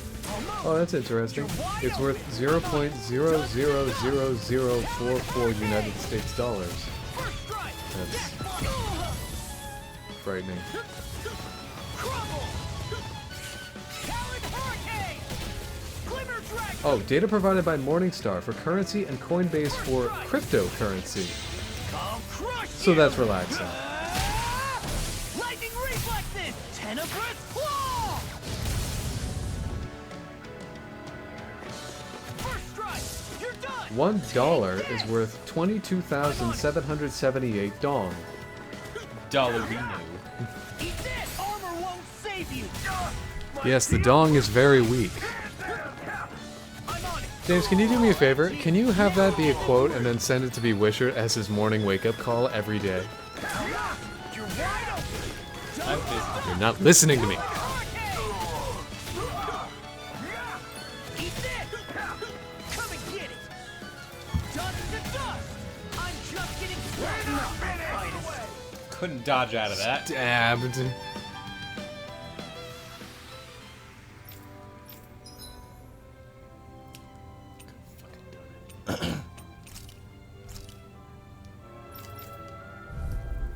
Oh, that's interesting. It's worth 0.000044 United States dollars. That's frightening. Oh, data provided by Morningstar for currency and Coinbase for cryptocurrency. So that's relaxing. Lightning reflexes. Tenebrous claw. First strike. You're done. $1 is worth 22,778 dong. Dollarino. Eat this. Armor won't save you. Yes, the dong is very weak. James, can you do me a favor? Can you have that be a quote and then send it to be Wisher as his morning wake-up call every day? You're not listening to me. Eat this. Come and get it. Dust to dust. I'm just getting started. Couldn't dodge out of that. Stabbed.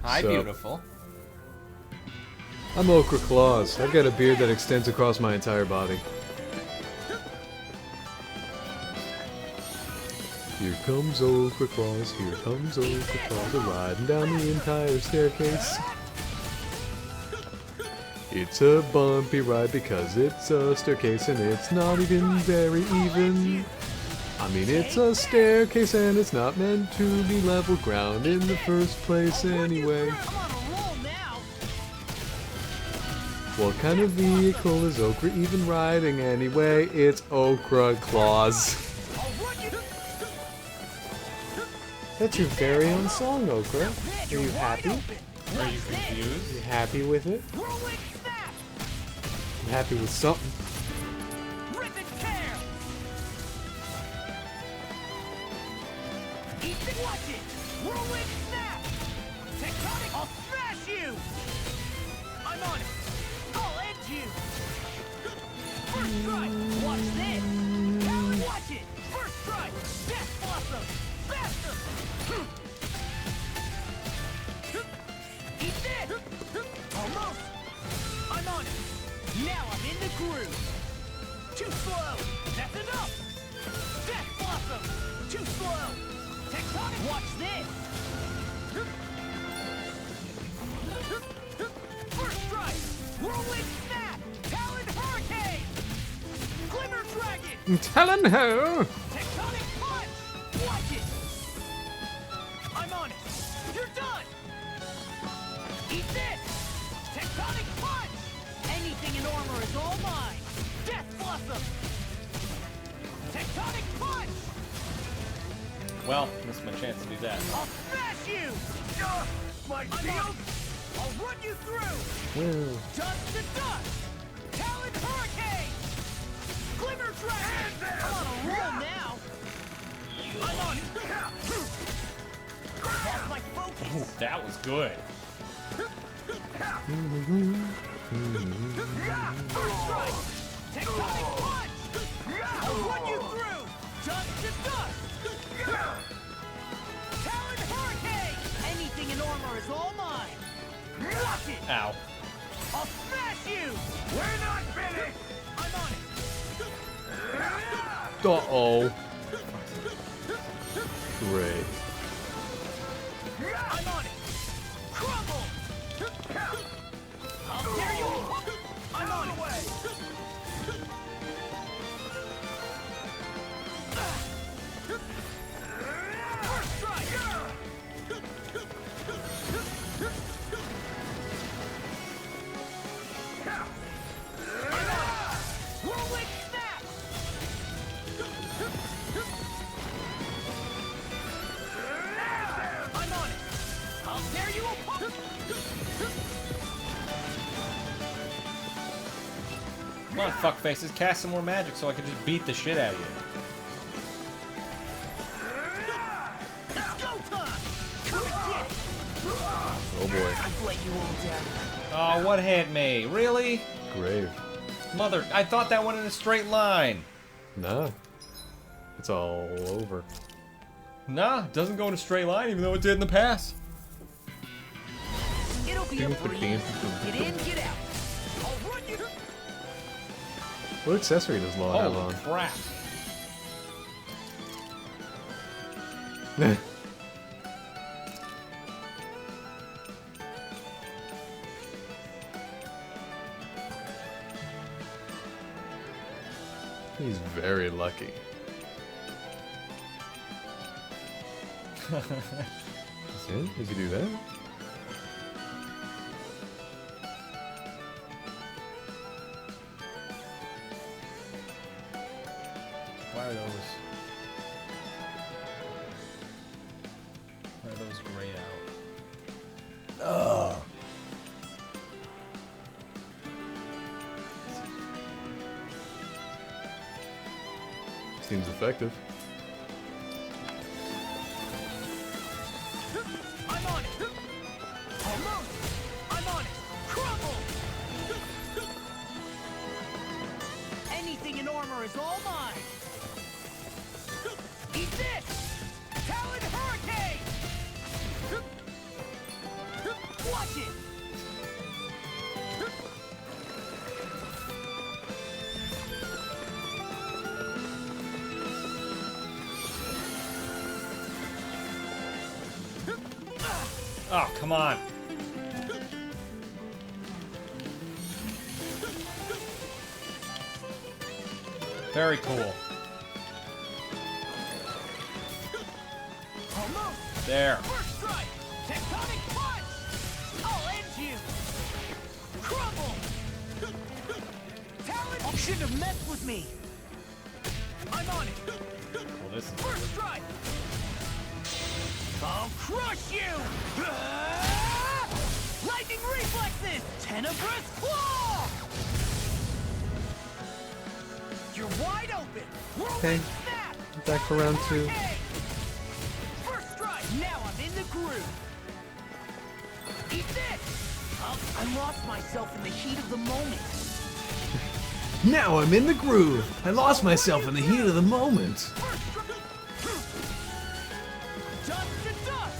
Hi, So- beautiful. I'm Okra Claus. I've got a beard that extends across my entire body. Here comes Okra Claus, here comes Okra Claus, riding down the entire staircase. It's a bumpy ride because it's a staircase and it's not even very even. I mean, it's a staircase and it's not meant to be level ground in the first place anyway. What kind of vehicle is Okra even riding anyway? It's Okra Claus. That's your very own song, Okra. Are you happy? Are you confused? You happy with it? I'm happy with something. Watch it! Whirlwind snap! Tectonic, I'll smash you! I'm on it! I'll end you! First strike! Watch this! Watch it! First strike! Death Blossom! Faster! Eat this! Almost! I'm on it! Now I'm in the groove! Too slow! That's enough! Death Blossom! Too slow! Tectonic, watch this! First strike! Whirlwind snap! Talon hurricane! Glimmer dragon! Talon ho! Tectonic punch! Watch it! I'm on it! You're done! Eat this! Tectonic punch! Anything in armor is all mine! Death Blossom! Tectonic punch! Well, missed my chance to do that. I'll smash you! My shield! I'll run you through! Well. Dust to dust! Talon hurricane! Glimmer dragon! I'm on a roll now! I'm on it. That's my focus. Ooh, that was good. First strike. Tectonic punch. I'll run you through. Dust to dust. Talon hurricane. Anything in armor is all mine. Watch it. Ow. I'll smash you. We're not finished. I'm on it. Uh-oh. Great. I'm on it. Crumble. How dare you? I'm on it. First strike. Rolling snap. I'm on it. How dare you? Come on, fuckfaces, cast some more magic so I can just beat the shit out of you. It's go time. Come and get it. Oh boy. I've let you all down. Oh, what hit me? Really? Grave. Mother, I thought that went in a straight line. Nah. It's all over. Nah, it doesn't go in a straight line even though it did in the past. It'll be a breeze. Get in, get out. I'll run you. What accessory does Law have Holy on? crap. He's very lucky. See? You can do that? Why are those grayed out? Ugh. Seems effective. I'm on it. Almost. I'm on it. Crumble. Anything in armor is all mine. Eat this. Talon hurricane. Watch it. Oh, come on. Very cool. Almost. There. First strike. Tectonic punch. I'll end you. Crumble. Talon. You shouldn't have messed with me. I'm on it. Well, this is First strike. I'll crush you. Lightning reflexes. Tenebrous claw. You're wide open. Okay. Snap. Back for round 2. First strike. Now I'm in the groove. Eat this. I lost myself in the heat of the moment. Now I'm in the groove. I lost myself in the heat of the moment. Dust to dust.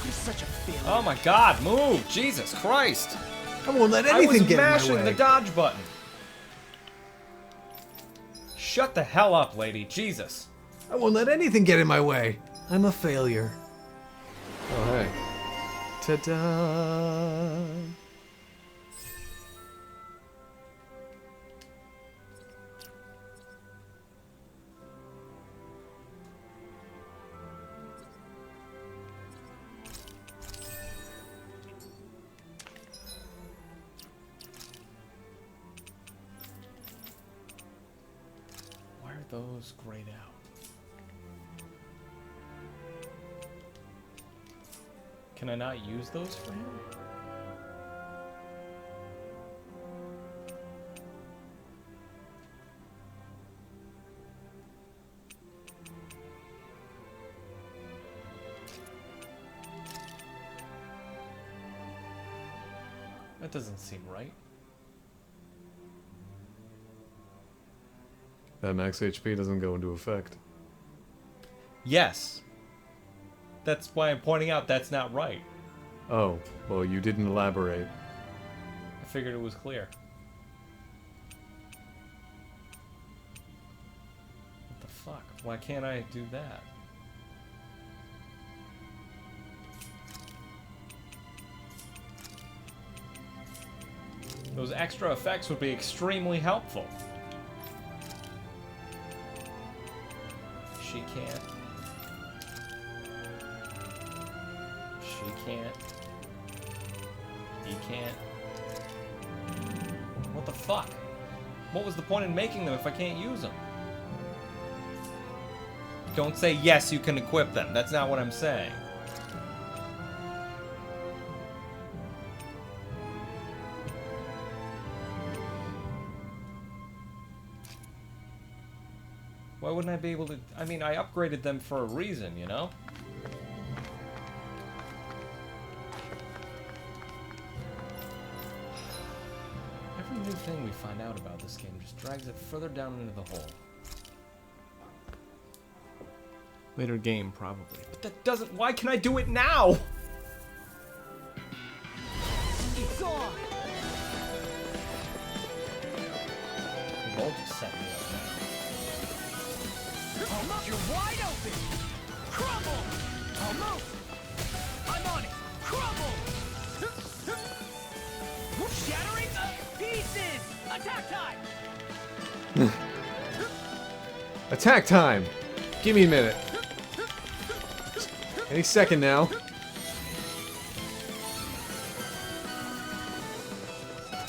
I'm such a failure. Oh my god, move! Jesus Christ! I won't let anything get in my I was mashing way. the dodge button. Shut the hell up, lady. Jesus. I won't let anything get in my way. I'm a failure. Oh, hey. Ta-da! Why are those grayed out? Can I not use those for him? That doesn't seem right. That max HP doesn't go into effect. Yes. That's why I'm pointing out that's not right. Oh, well, you didn't elaborate. I figured it was clear. What the fuck? Why can't I do that? Those extra effects would be extremely helpful. She can't. She can't. He can't. What the fuck? What was the point in making them if I can't use them? Don't say yes, you can equip them. That's not what I'm saying. Why wouldn't I be able to... I mean, I upgraded them for a reason, you know? Every new thing we find out about this game just drags it further down into the hole. Later game, probably. But that doesn't... Why can I do it now? It's on! The roll just set me up now. Almost. You're wide open! Crumble! Almost! I'm on it! Crumble! Shattering pieces! Attack time! Attack time! Give me a minute. Any second now.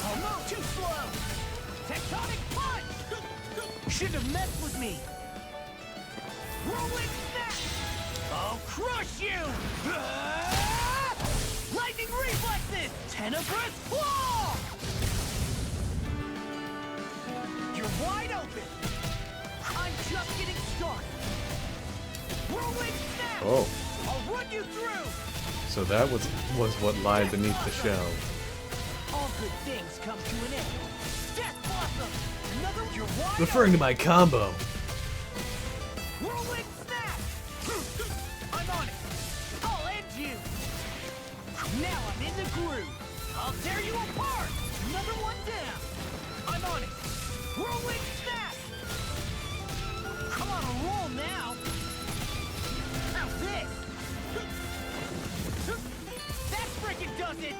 Almost too slow! Tectonic punch! Shouldn't have messed with me! Rolling snap! I'll crush you! Lightning reflexes! Tenebrous claw! You're wide open! I'm just getting started! Whirlwind snap! Oh. I'll run you through! So that was what lied beneath the shell. All good things come to an end. Death blossom! Another you're wide Referring to my combo. Whirlwind snap! I'm on it! I'll end you! Now I'm in the groove! I'll tear you apart! Another one down! I'm on it! Whirlwind snap! I'm on a roll now! How's this? That freaking does it!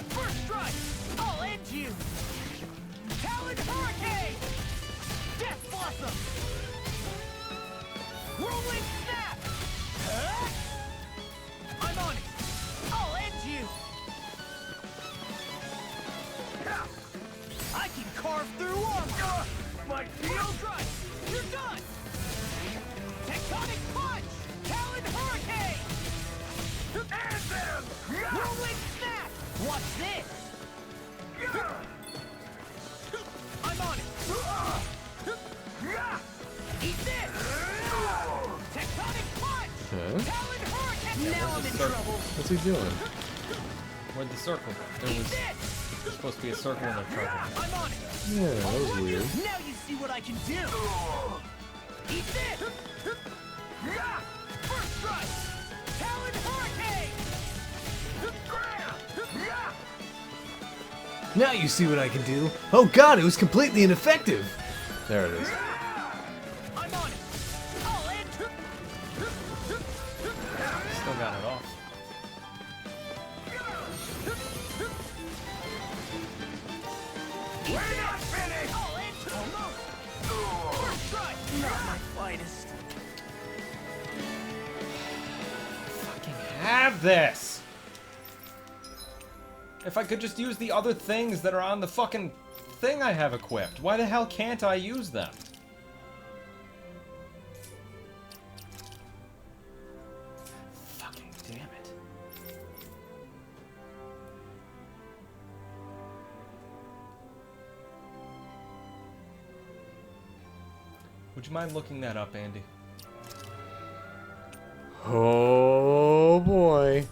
First strike! I'll end you! Talon Hurricane! Death Blossom! Whirlwind snap! Huh? I'm on it! I'll end you! I can carve through armor! My field strike! You're done! Tectonic punch! Talon Hurricane! And them! Whirlwind snap! Watch this! I'm on it! Eat this! Tectonic punch! Huh? Talon Hurricane! Now I'm in trouble! What's he doing? Where'd the circle go? There's supposed to be a circle in their trouble. I'm on it! Yeah, that was weird. Now you see what I can do! Eat this! First strike! Talon Hurricane! Now you see what I can do. Oh god, it was completely ineffective. There it is. I'm on it! I'll end! Still got it off. We're not finished! I'll end! Almost! First strike! Not my finest. Have this! If I could just use the other things that are on the fucking thing I have equipped, why the hell can't I use them? Fucking damn it. Would you mind looking that up, Andy? Oh boy.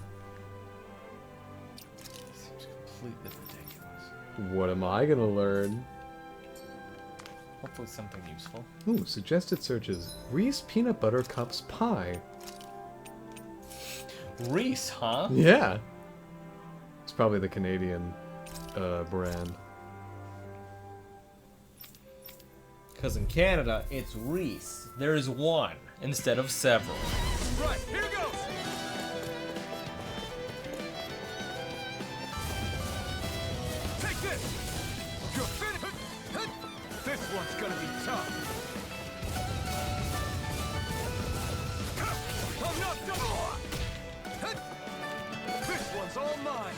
Seems completely ridiculous. am I gonna learn? Hopefully something useful. Ooh, suggested searches. Reese Peanut Butter Cups Pie. Reese, huh? Yeah. It's probably the Canadian brand. Because in Canada, it's Reese. There's one instead of several. Right, here goes! Take this! You're finished! This one's gonna be tough! I'm not done! This one's all mine!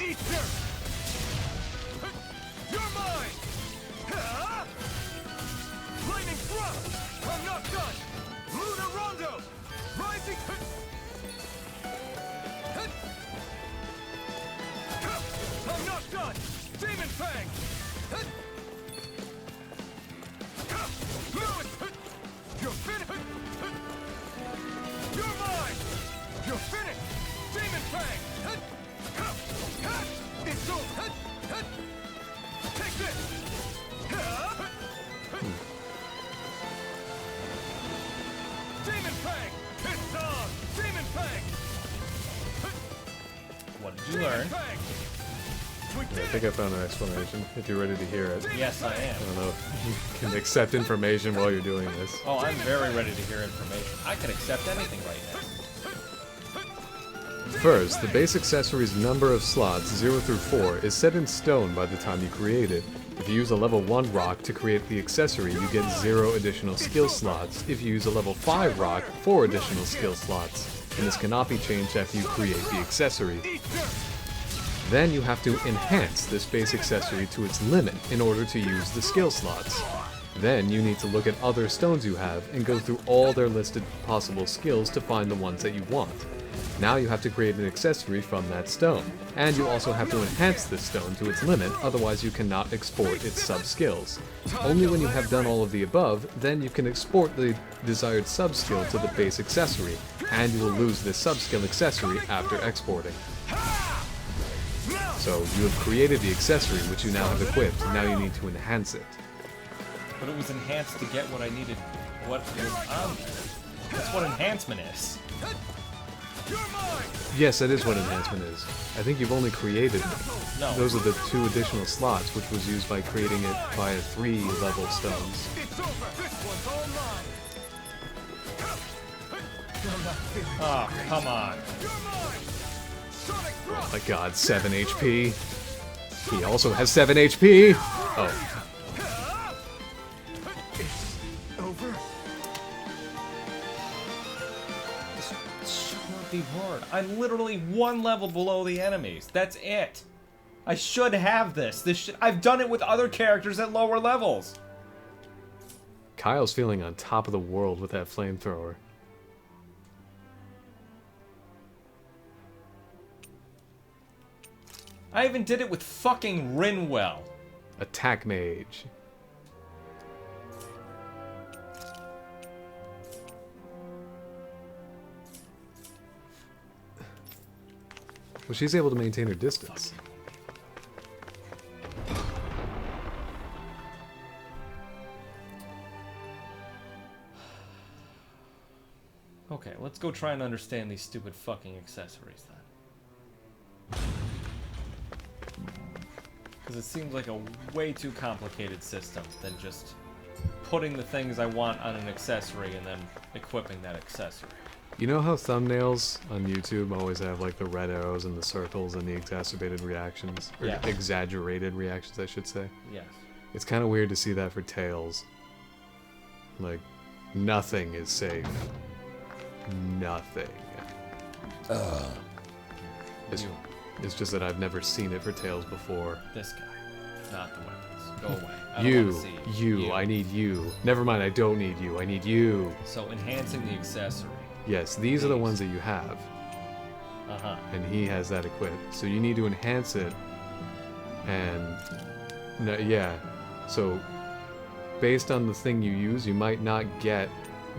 Eat dirt! You're mine! Lightning thrust! I'm not done! Lunar Rondo! Rising... I'm not done! Demon Fang! Lewis! You're finished! You're mine! You're finished! Demon Fang! It's over! Take this! Demon Fang! It's on! Demon Fang! What did you learn? I think I found an explanation, if you're ready to hear it. Yes, I am. I don't know if you can accept information while you're doing this. Oh, I'm very ready to hear information. I can accept anything right now. First, the base accessory's number of slots, 0 through 4, is set in stone by the time you create it. If you use a level 1 rock to create the accessory, you get 0 additional skill slots. If you use a level 5 rock, 4 additional skill slots. And this cannot be changed after you create the accessory. Then you have to enhance this base accessory to its limit in order to use the skill slots. Then you need to look at other stones you have and go through all their listed possible skills to find the ones that you want. Now you have to create an accessory from that stone, and you also have to enhance this stone to its limit, otherwise you cannot export its sub-skills. Only when you have done all of the above, then you can export the desired sub-skill to the base accessory, and you will lose this sub-skill accessory after exporting. So you have created the accessory which you now have equipped, now you need to enhance it. But it was enhanced to get what I needed. What was on there? That's what enhancement is. Yes, that is what enhancement is. I think you've only created... No. Those are the 2 additional slots, which was used by creating it via 3 level stones. Oh, come on. Oh my god, 7 HP. He also has 7 HP! Oh. Over? This should not be hard. I'm literally 1 level below the enemies. That's it. I should have this. I've done it with other characters at lower levels. Kyle's feeling on top of the world with that flamethrower. I even did it with fucking Rinwell. Attack Mage. Well, she's able to maintain her distance. Okay, let's go try and understand these stupid fucking accessories then. Because it seems like a way too complicated system than just putting the things I want on an accessory and then equipping that accessory. You know how thumbnails on YouTube always have like the red arrows and the circles and the exacerbated reactions? Or Yeah. exaggerated reactions, I should say. Yes. It's kind of weird to see that for Tails. Like, nothing is safe. Nothing. It's just that I've never seen it for Tails before. This guy, not the weapons. Go away. I don't You, want to see you. I need you. Never mind, I don't need you. I need you. So enhancing the accessory. Yes, these are the ones that you have. Uh-huh. And he has that equipped. So you need to enhance it. And no, yeah. So based on the thing you use, you might not get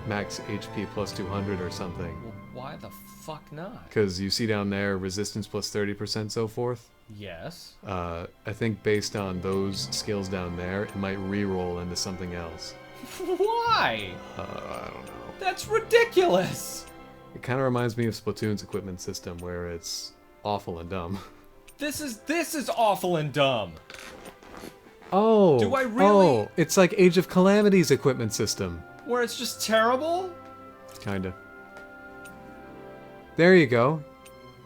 max HP plus 200 or something. Well, why the fuck not? Because you see down there, resistance plus 30%, so forth. Yes. I think based on those skills down there, it might re-roll into something else. Why? I don't know. That's ridiculous! It kind of reminds me of Splatoon's equipment system, where it's awful and dumb. This is awful and dumb. Oh. Do I really? Oh, it's like Age of Calamity's equipment system. Where it's just terrible? Kinda. There you go.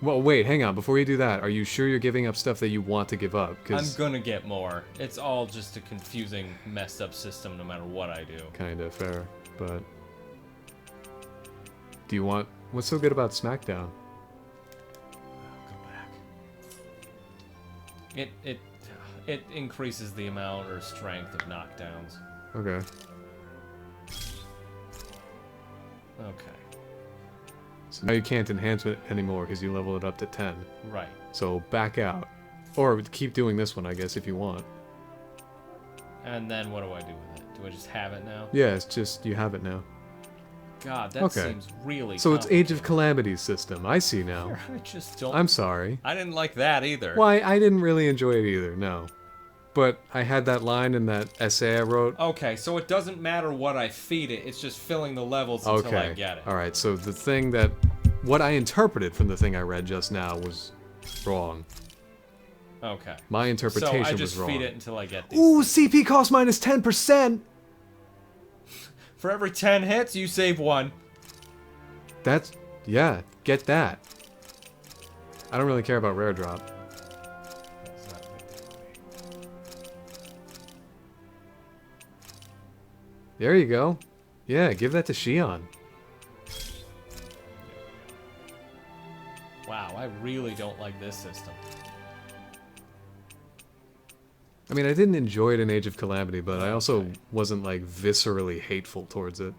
Well, wait, hang on. Before you do that, are you sure you're giving up stuff that you want to give up? I'm gonna get more. It's all just a confusing, messed up system no matter what I do. Kinda fair, but... Do you want... What's so good about SmackDown? It increases the amount or strength of knockdowns. Okay. Okay. So now you can't enhance it anymore because you level it up to 10. Right. So back out. Or keep doing this one, I guess, if you want. And then what do I do with it? Do I just have it now? Yeah, it's just, you have it now. God, that seems really So it's Age of Calamity's system. I see now. I just don't... I'm sorry. I didn't like that either. Why, I didn't really enjoy it either, no. But I had that line in that essay I wrote. Okay, so it doesn't matter what I feed it, it's just filling the levels until I get it. Alright, so the thing that... What I interpreted from the thing I read just now was wrong. Okay. My interpretation was wrong. So I just feed it until I get these. Ooh, CP cost minus 10%! For every 10 hits, you save 1. That's... Yeah, get that. I don't really care about rare drop. There you go. Yeah, give that to Shion. Wow, I really don't like this system. I mean, I didn't enjoy it in Age of Calamity, but I also wasn't, like, viscerally hateful towards it.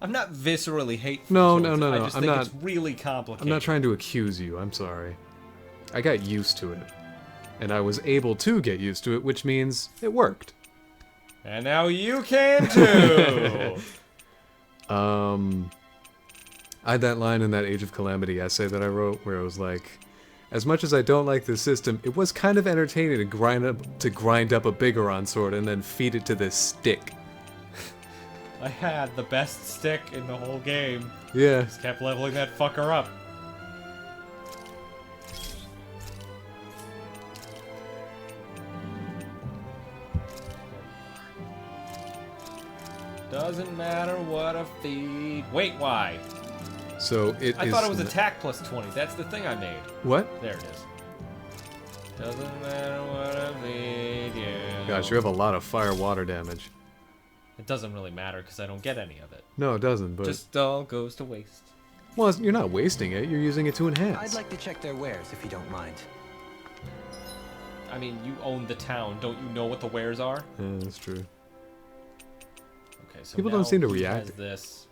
I'm not viscerally hateful. No. I just think it's really complicated. I'm not trying to accuse you, I'm sorry. I got used to it. And I was able to get used to it, which means it worked. And now you can too! I had that line in that Age of Calamity essay that I wrote where I was like, as much as I don't like this system, it was kind of entertaining to grind up a Bigoron sword and then feed it to this stick. I had the best stick in the whole game. Yeah. Just kept leveling that fucker up. Doesn't matter what I feed. Wait, why? So I thought it was attack plus 20. That's the thing I made. What? There it is. Doesn't matter what I feed you. Gosh, you have a lot of fire water damage. It doesn't really matter because I don't get any of it. No, it doesn't, but... Just all goes to waste. Well, you're not wasting it. You're using it to enhance. I'd like to check their wares, if you don't mind. I mean, you own the town. Don't you know what the wares are? Yeah, that's true. Okay, so People now don't seem to he react. has this.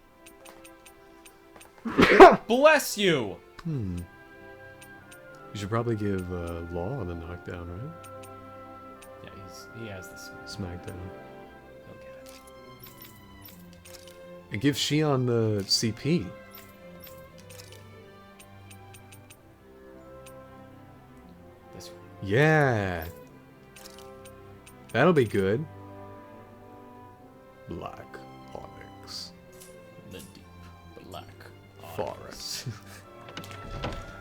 Bless you! You should probably give Law the knockdown, right? Yeah, he has this. Smackdown. He'll get it. And give Shion the CP. This one. Yeah. That'll be good. Black Onyx. The deep black Forest.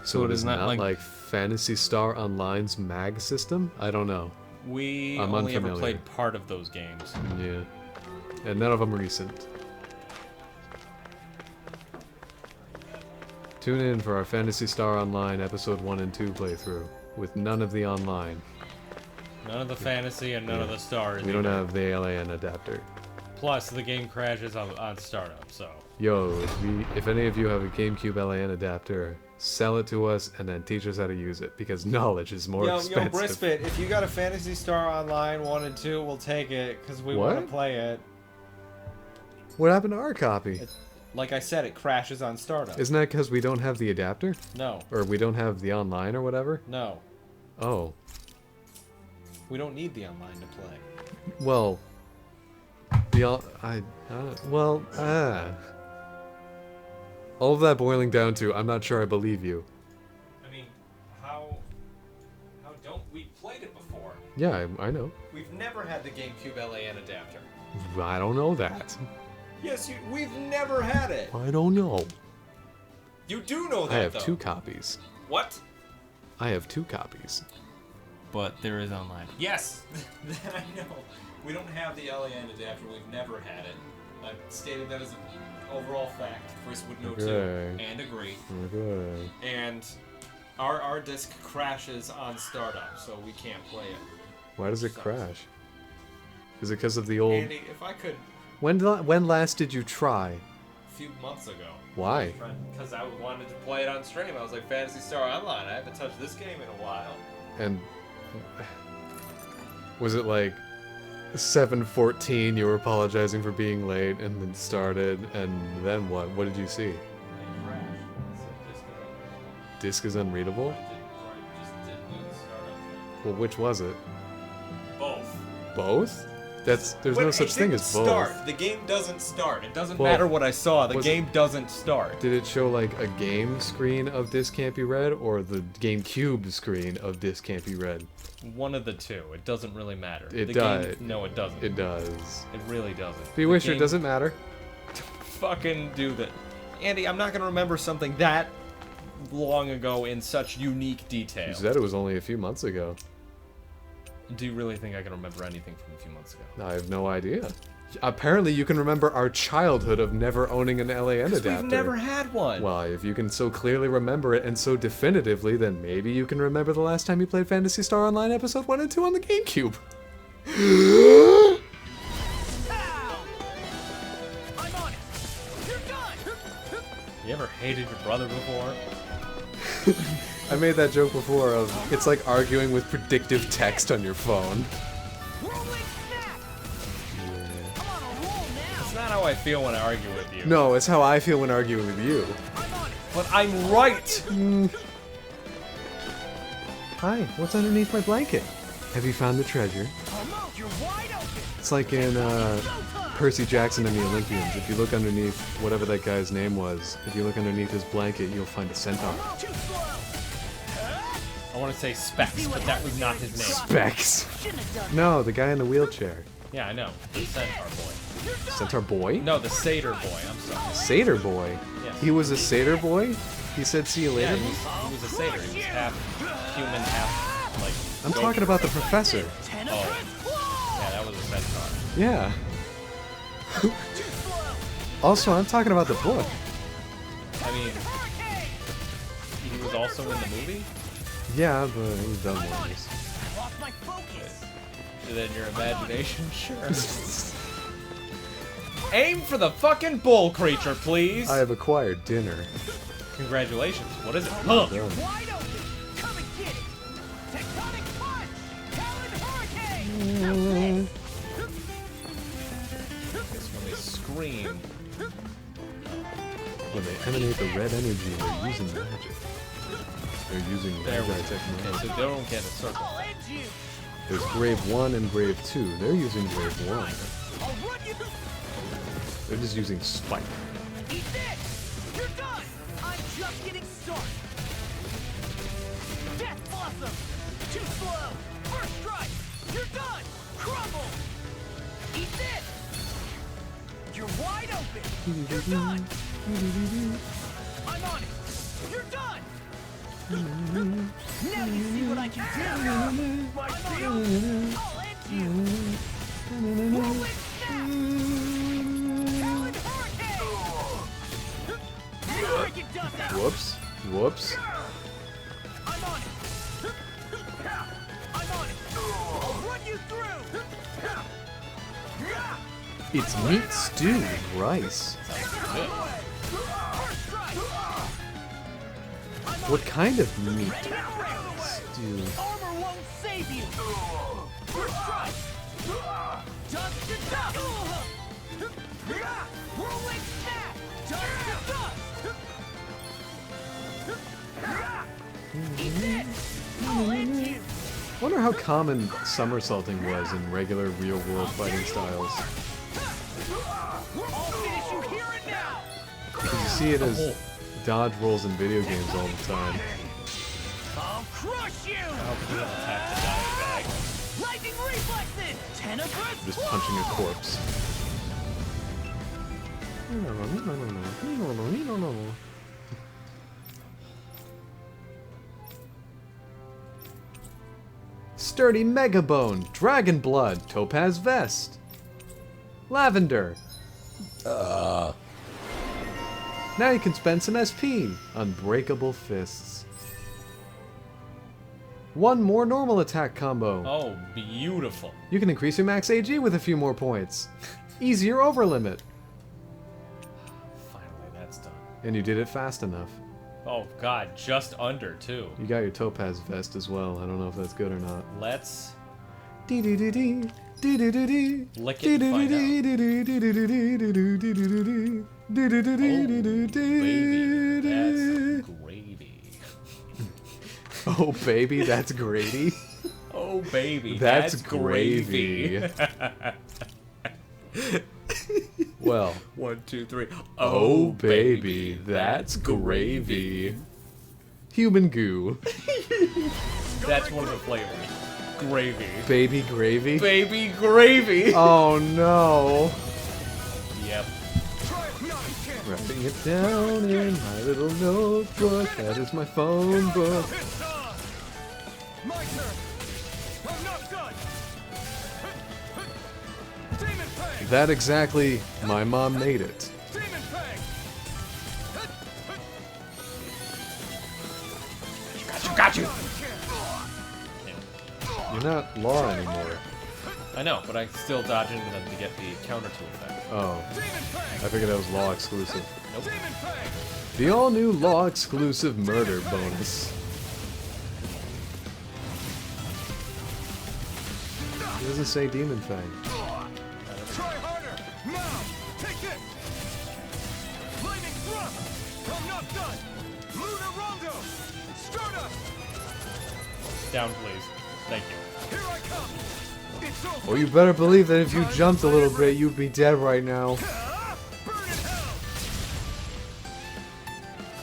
So it is not like Phantasy Star Online's mag system? I don't know. We I'm only ever unfamiliar. played part of those games. Yeah. And none of them recent. Tune in for our Phantasy Star Online episode 1 and 2 playthrough, with none of the online. None of the fantasy and none of the stars. We don't have the LAN adapter. Plus, the game crashes on startup, so... Yo, if any of you have a GameCube LAN adapter, sell it to us and then teach us how to use it, because knowledge is more expensive. Yo, Brispit, if you got a Phantasy Star Online 1 and 2, we'll take it, because we want to play it. What happened to our copy? Like I said, it crashes on startup. Isn't that because we don't have the adapter? No. Or we don't have the online or whatever? No. Oh. We don't need the online to play. Well... All of that boiling down to, I'm not sure I believe you. I mean, how don't we played it before? Yeah, I know. We've never had the GameCube LAN adapter. I don't know that. Yes, we've never had it. I don't know. You do know that, I have though. 2 copies. What? I have 2 copies. But there is online. Yes, that I know. We don't have the LAN adapter. We've never had it. I'm stating that as an overall fact. Chris would know too, and agree. Okay. And our disc crashes on startup, so we can't play it. Why does it crash? Is it because of the old... Andy, if I could... When last did you try? A few months ago. Why? Because I wanted to play it on stream. I was like, Phantasy Star Online, I haven't touched this game in a while. And... was it like 7:14, you were apologizing for being late, and then started, and then what? What did you see? Disc is unreadable? Well, which was it? Both. Both? There's no such thing as both. Start. The game doesn't start. It doesn't Well, matter what I saw. The was game doesn't start. Did it show like a game screen of Disc Can't Be Read, or the GameCube screen of Disc Can't Be Read? One of the two. It doesn't really matter. It does. No, it doesn't. It does. It really doesn't. Be wisher, it doesn't matter. Fucking do that. Andy, I'm not gonna remember something that long ago in such unique detail. You said it was only a few months ago. Do you really think I can remember anything from a few months ago? I have no idea. Apparently you can remember our childhood of never owning an LAN adapter. We've never had one. Well, if you can so clearly remember it and so definitively, then maybe you can remember the last time you played Phantasy Star Online Episode 1 and 2 on the GameCube. You ever hated your brother before? I made that joke before of, it's like arguing with predictive text on your phone. That's not how I feel when I argue with you. No, it's how I feel when arguing with you. But I'm right! Hi, what's underneath my blanket? Have you found the treasure? It's like in Percy Jackson and the Olympians. If you look underneath whatever that guy's name was, if you look underneath his blanket, you'll find a centaur. I want to say Specs, but that was not his name. Specs? No, the guy in the wheelchair. Yeah, I know. The Centaur Boy. Centaur Boy? No, the Satyr Boy, I'm sorry. Satyr Boy? Yes. He was a Satyr Boy? He said see you later? Yeah, he was a satyr. He was half human, half, like... I'm talking about the professor. Oh. Yeah, that was a centaur. Yeah. Also, I'm talking about the book. I mean... He was also in the movie? Yeah, but he's done ones. Then your imagination, sure. Aim for the fucking bull creature, please! I have acquired dinner. Congratulations. What is it? Well Huh. done. Guess when they scream... When they emanate the red energy, they're using magic. They're using Magi technology. So they don't get a circle. There's Grave 1 and Grave 2. They're using Grave 1. They're just using Spike. Eat this! You're done! I'm just getting started! Death Blossom! Too slow! First strike! You're done! Crumble! Eat this! You're wide open! You're done! I'm on it! You're done! Now you see what I can do! My shield! I'll end you! Whirlwind Snap! Talon Hurricane! Freaking does that! Whoops. Whoops. I'm on it! I'm on it! I'll run you through! It's meat stew with rice. What kind of meat stew? Armor won't save you! First strike! Dust to dust! Whirlwind Snap! Dust to dust! Eat this! I'll end you! Wonder how common somersaulting was in regular real-world fighting styles. I'll finish you here and now! Because you see it as dodge rolls in video games all the time. I'll crush you! How can you attack the dying bag? Lightning reflexes! Tenebrous Just punching a corpse. Sturdy Mega Bone, Dragon Blood, Topaz Vest, Lavender. Now you can spend some SP. Unbreakable Fists. One more normal attack combo. Oh, beautiful. You can increase your max AG with a few more points. Easier over limit. Finally, that's done. And you did it fast enough. Oh god, just under, too. You got your Topaz Vest as well. I don't know if that's good or not. Let's... Lick it and find out. Oh, baby, that's gravy. Oh, baby, that's gravy. Well. 1, 2, 3. Oh, baby, that's gravy. Human goo. That's one of the flavors. Gravy. Baby gravy? Baby gravy! Oh, no. Yep. Writing it down in my little notebook. That is my phone book. My turn. I'm not done. Demon Fang. That exactly, my mom made it. Demon Fang. Got you! You're not Law anymore. I know, but I still dodge into them to get the counter to effect. Oh. I figured that was Law exclusive. Nope. The all-new Law exclusive murder bonus. It doesn't say Demon Fang. Try harder. Now. Take it. Lightning thrust. I'm not done. Lunar Rondo. Stardust. Down, please. Thank you. Here I come. It's over. Oh, you better believe that if you jumped a little bit, you'd be dead right now. Burn in hell.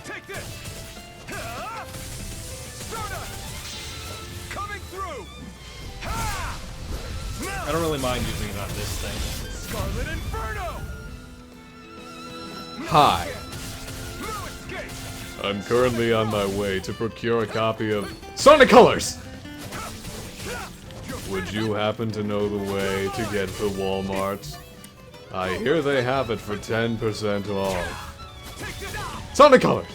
Take this. Stardust. Coming through. I don't really mind using it on this thing. Scarlet Inferno. Hi. I'm currently on my way to procure a copy of Sonic Colors! Would you happen to know the way to get to Walmart? I hear they have it for 10% off. Sonic Colors!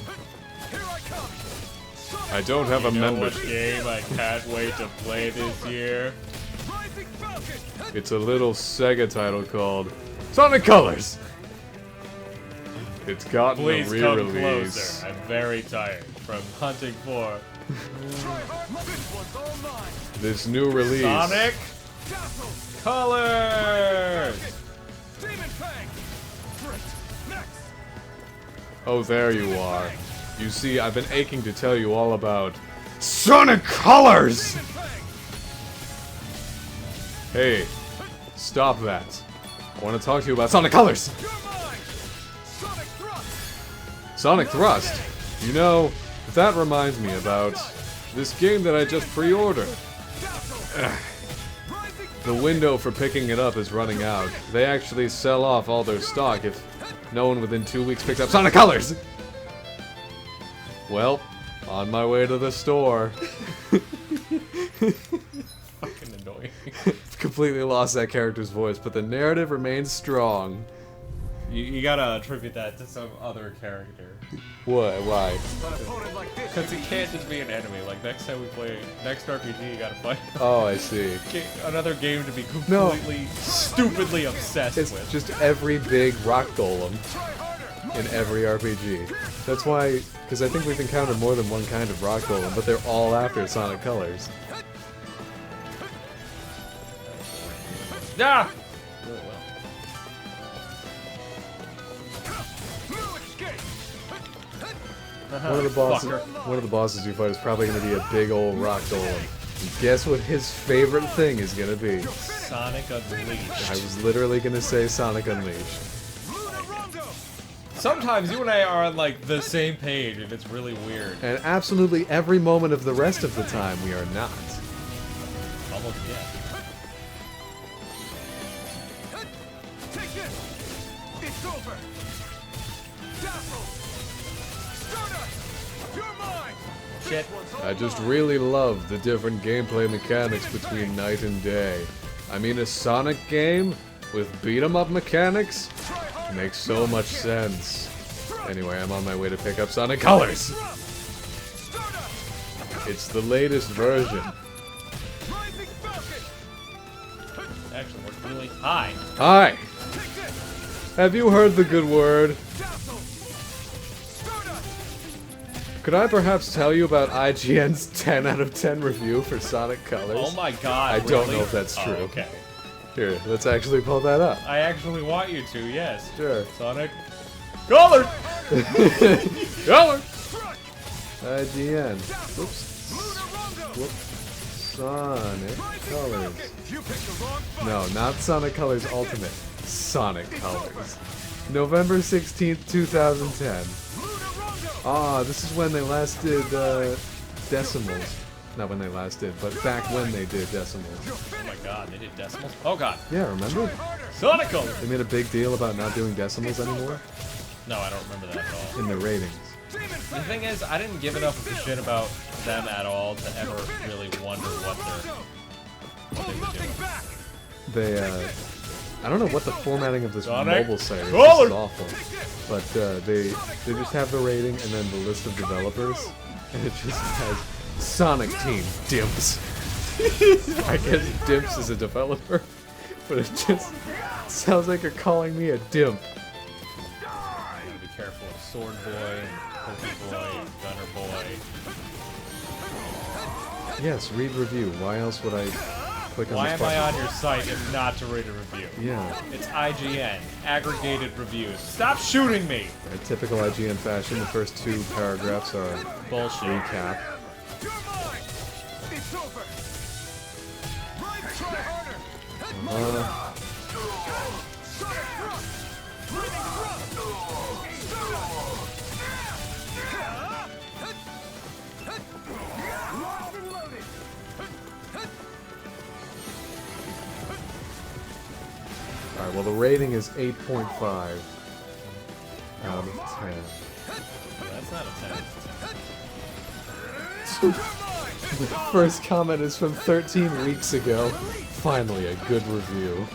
I don't have a membership. Game I can't wait to play this year. It's a little Sega title called Sonic Colors! It's gotten Please a come re-release. closer. I'm very tired from hunting for This new release. Sonic Colors! Oh, there you are. You see, I've been aching to tell you all about Sonic Colors! Hey, stop that. I want to talk to you about Sonic Colors! Sonic Thrust? You know, that reminds me about this game that I just pre-ordered. The window for picking it up is running out. They actually sell off all their stock if no one within 2 weeks picks up Sonic Colors! Well, on my way to the store. Fucking annoying. Completely lost that character's voice, but the narrative remains strong. You gotta attribute that to some other character. What? Why? Because it can't just be an enemy. Like, next time we play, next RPG, you gotta fight. Oh, I see. Another game to be completely, stupidly obsessed It's with. just every big rock golem in every RPG. That's why, because I think we've encountered more than one kind of rock golem, but they're all after Sonic Colors. Yeah! One of the bosses you fight is probably going to be a big old rock golem. And guess what his favorite thing is going to be? Sonic Unleashed. I was literally going to say Sonic Unleashed. Sometimes you and I are on like the same page, and it's really weird. And absolutely every moment of the rest of the time, we are not. Almost yet. Take this! It's over! Dazzle! Stardust! You're mine! Shit. I just really love the different gameplay mechanics between night and day. I mean, a Sonic game with beat-em-up mechanics makes so much sense. Anyway, I'm on my way to pick up Sonic Colors. It's the latest version. Actually worked really high. Hi. Have you heard the good word? Could I perhaps tell you about IGN's 10 out of 10 review for Sonic Colors? Oh my god, I don't really? know if that's true. Oh, okay. Here, let's actually pull that up. I actually want you to, yes. Sure. Sonic Colors! Colors! IGN. Whoops. Whoops. Sonic Colors. No, not Sonic Colors Ultimate. Sonic Colors. November 16th, 2010. Ah, this is when they last did decimals. Not when they last did, but back when they did decimals. Oh my god, they did decimals? Oh god. Yeah, remember? Sonic Colors! They made a big deal about not doing decimals anymore No, I don't remember that at all. in the ratings. The thing is, I didn't give enough of a shit about them at all to ever really wonder what they were doing. They, I don't know what the formatting of this Sonic mobile site is. Colors! This is awful. But they just have the rating and then the list of developers, and it just has Sonic Team Dimps. I guess Dimps is a developer, but it just sounds like you're calling me a dimp. Gotta be careful of Sword Boy and Pokey Boy and Gunner Boy. Yes, read review. Why else would I click on Why this am I button? on your site if not to read a review? Yeah. It's IGN. Aggregated reviews. Stop shooting me! In typical IGN fashion, the first two paragraphs are Bullshit. recap. It's over! Try harder! Alright, well the rating is 8.5 out of 10. That's not a 10. The first comment is from 13 weeks ago. Finally, a good review.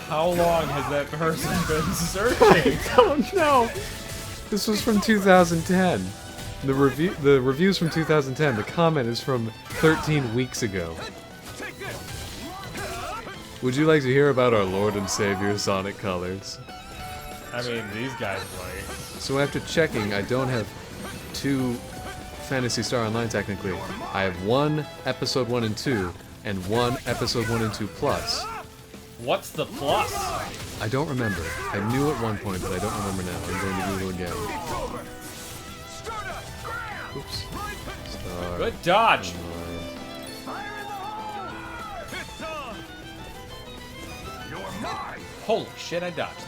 How long has that person been searching? I don't know. This was from 2010. The review's from 2010. The comment is from 13 weeks ago. Would you like to hear about our Lord and Savior Sonic Colors? I mean, these guys like. So after checking, I don't have 2 Phantasy Star Online technically. I have 1 Episode 1 and 2, and 1 Episode 1 and 2 Plus. What's the plus? I don't remember. I knew at one point, but I don't remember now. I'm going to Google again. Oops. Star Good dodge. Holy shit, I dodged.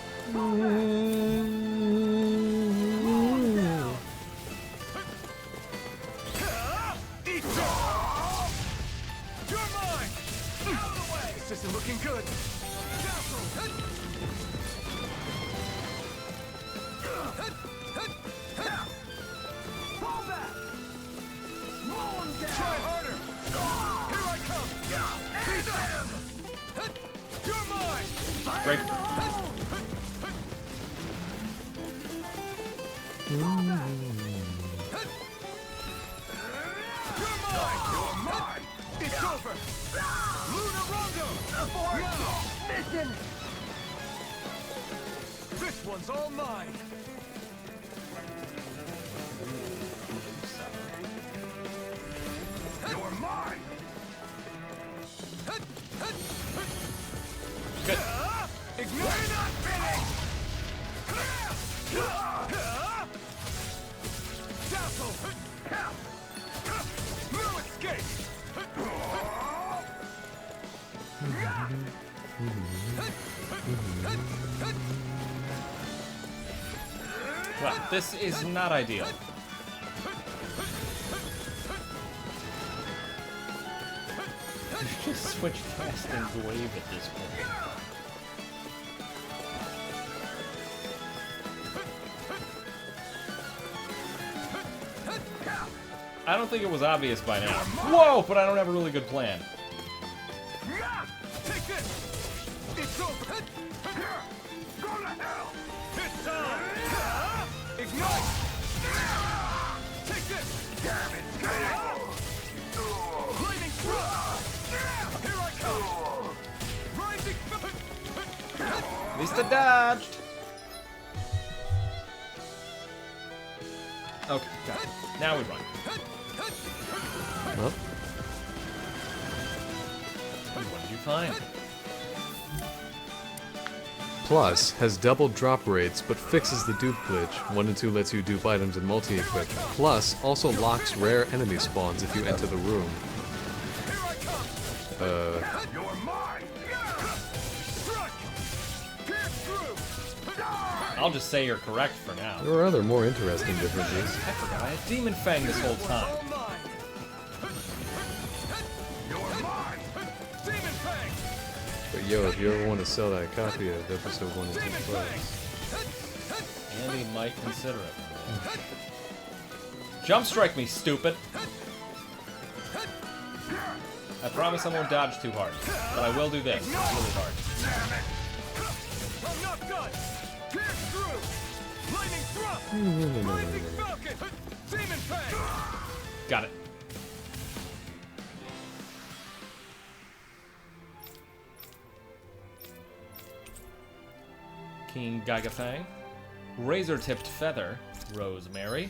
This isn't looking good. Try harder. Here I come. Piece him. You're mine. Great. You're mine. It's over. Luna Rondo. Mission. This one's all mine. You're mine. Good. Ignore not finished. Dazzle. No escape. Well, this is not ideal. You should just switch casting wave at this point. I don't think it was obvious by now. Whoa, but I don't have a really good plan. Take this! It's over! Go to hell! It's time! Ignite! Take this! Damn it! Lightning thrust! Here I come! Rising... Mr. Dodged! Okay, got it. Now we run. Well. What did you find? Plus has double drop rates, but fixes the dupe glitch. 1 and 2 lets you dupe items and multi-equip. Plus also locks rare enemy spawns if you enter the room. I'll just say you're correct for now. There were other more interesting differences. I forgot I had Demon Fang this whole time. But yo, if you ever want to sell that copy of episode 1 and 2 Plus, Andy might consider it. Jump strike me, stupid! I promise I won't dodge too hard, but I will do this really hard. I'm not done! Pierce through! Lightning thrust! Rising falcon! Demon fang! Got it. King Gigafang. Razor-tipped feather. Rosemary.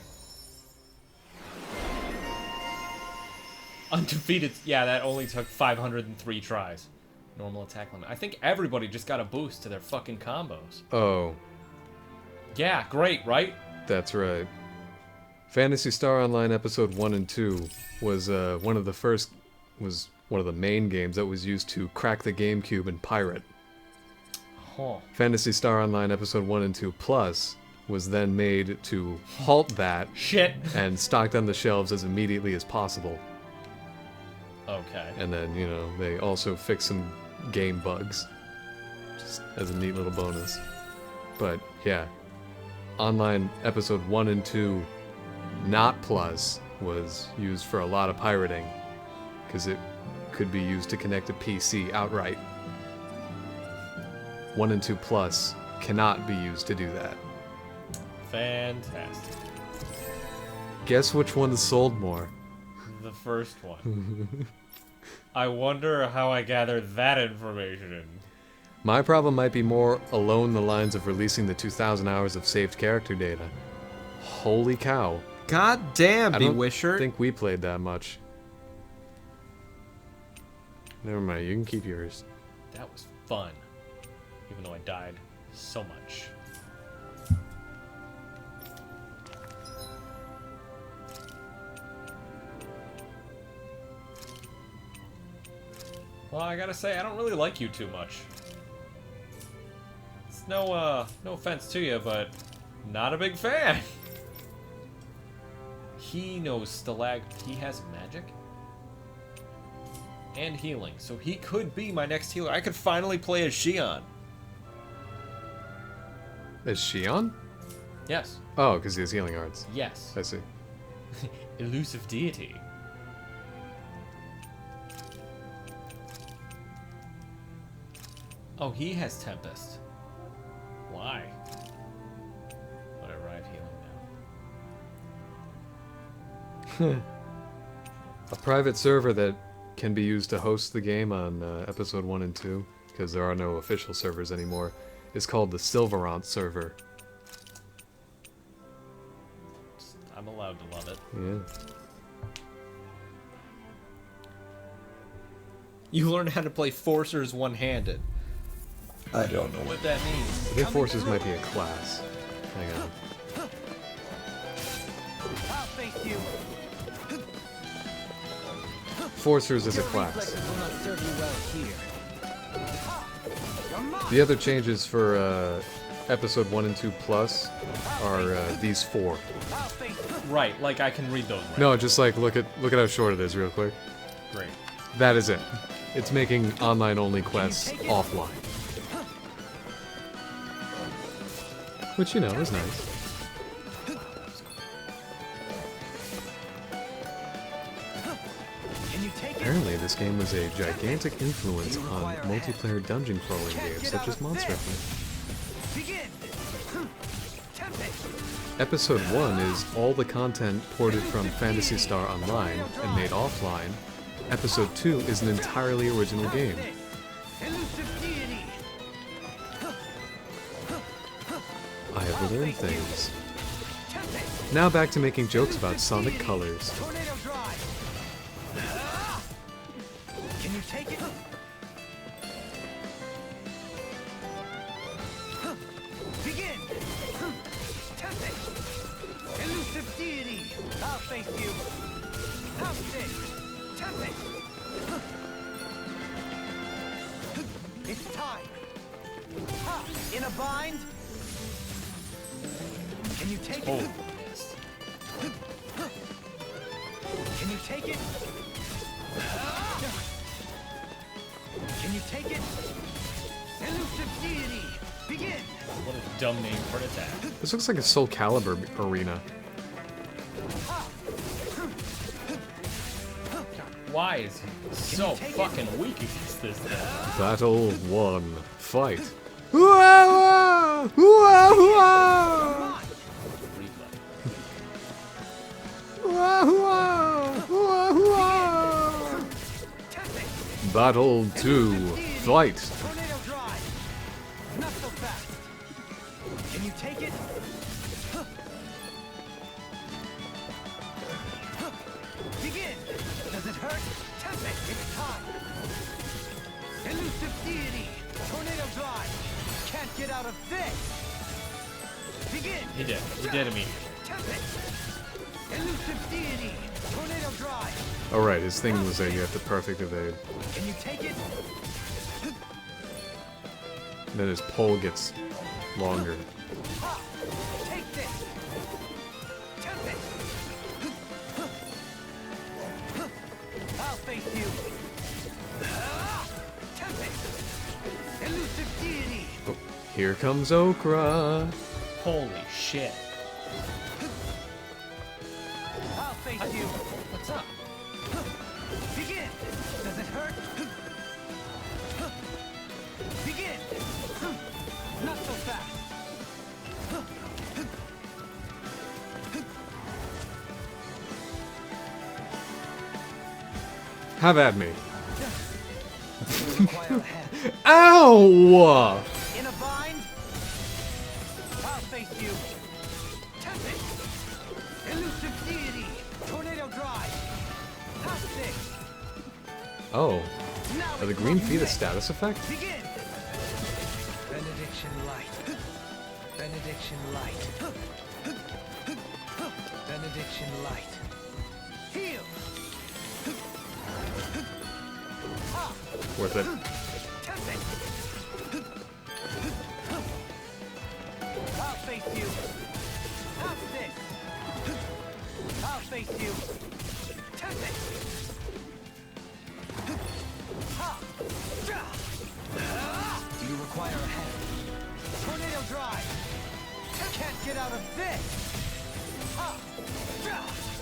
Undefeated. Yeah, that only took 503 tries. Normal attack limit. I think everybody just got a boost to their fucking combos. oh, Yeah, great, right? that's right. Phantasy Star Online episode 1 and 2 was one of the main games that was used to crack the GameCube and pirate. Huh. Phantasy Star Online episode 1 and 2 Plus was then made to halt that shit and stocked on the shelves as immediately as possible. Okay. And then, you know, they also fixed some game bugs, just as a neat little bonus. But yeah, Online episode 1 and 2 not Plus was used for a lot of pirating because it could be used to connect a PC outright. 1 and 2 Plus cannot be used to do that. Fantastic. Guess which one is sold more? The first one. I wonder how I gathered that information. My problem might be more along the lines of releasing the 2,000 hours of saved character data. Holy cow. God damn, I don't Bewisher. think we played that much. Never mind, you can keep yours. That was fun. Even though I died so much. Well, I gotta say, I don't really like you too much. It's no offense to you, but not a big fan. He knows he has magic and healing, so he could be my next healer. I could finally play as Xion. Is Xion? Yes. Oh, because he has healing arts. Yes. I see. Elusive deity. Oh, he has Tempest. Why? Whatever, I have healing now. A private server that can be used to host the game on episode 1 and 2, because there are no official servers anymore, is called the Silverant server. I'm allowed to love it. Yeah. You learn how to play Forcers one-handed. I don't know what that means. I think Forces might be a class. Hang on. I'll face you. Forcers is a class. Will not serve you well here. The other changes for episode 1 and 2 plus are these 4. Right, like I can read those. Right? No, just like look at how short it is real quick. Great. That is it. It's making online only quests offline. Which, you know, is nice. Apparently, this game was a gigantic influence on multiplayer dungeon crawling games such as Monster Hunter. Episode 1 is all the content ported from Phantasy Star Online and made offline. Episode 2 is an entirely original game. I have learned things. Now back to making jokes about Sonic colors. Can you take it? Begin! Tempest! Elusive deity! I'll face you! House stick! Tempest! It's time! Ha! In a bind? Can you take it? Can you take it? Can you take it? Elusive deity! Begin! What a dumb name for an attack. This looks like a Soul Calibur arena. Why is he so fucking weak against this thing? Battle 1. Fight. Hoo-ah, hoo-ah, hoo-ah. Hoo-ah, hoo-ah, hoo-ah, hoo-ah. Battle 2. Fight. Tornado drive! Not so fast! Can you take it? Begin! Does it hurt? Tempest! It's time! Elusive deity! Tornado drive! Can't get out of this! Begin! He did. He did immediately. Tempest! Elusive deity! Tornado drive! Alright, his thing was that you have to perfect evade. Can you take it? And then his pole gets longer. Ha! Take this! Tempest! I'll face you! Tempest! Elusive deity! Oh, here comes Okra. Holy shit. I'll face you! What's up? Begin! Does it hurt? Begin! Not so fast! Have at me. Require a hand. Ow! In a bind? I'll face you! Tempest! Elusive deity! Tornado drive! Half six! Oh. Are the green feet a status effect? Begin! Benediction light. Benediction light. Benediction light. Heal! Ha! Worth it. Tempest! I'll face you! Half six! I'll face you! Tempest! Ha! Do you require a hand? Tornado drive! Can't get out of this! Ha!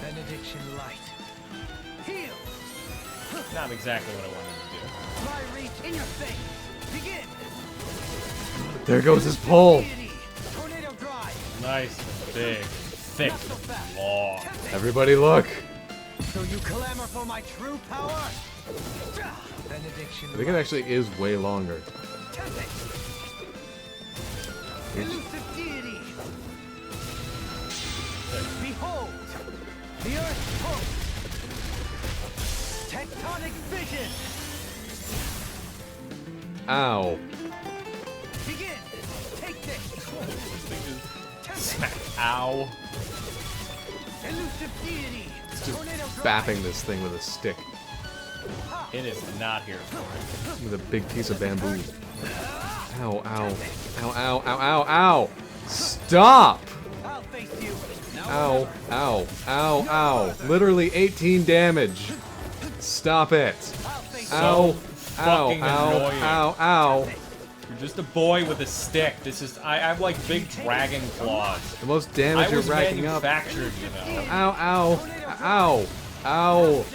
Benediction light. Heal! Not exactly what I wanted to do. My reach in your face! Begin! There goes his pole. Tornado drive! Nice, big, thick, long. Everybody look. So you clamor for my true power? Benediction I think it actually is way longer. Elusive deity! Behold! The Earth's hope! Tectonic vision! Ow. Begin! Take this! Ow. Elusive deity! It's just Tornado drive! bapping this thing with a stick. It is not here for it. With a big piece of bamboo. Ow, ow. Ow, ow, ow, ow, ow! Stop! I'll face you. Ow, ow, ow, ow. Literally 18 damage. Stop it. Ow, ow, fucking ow, annoying. ow, ow. You're just a boy with a stick. This is I have like big dragon claws. The most damage I you're was racking up. manufactured, you know. Ow, ow, ow, ow.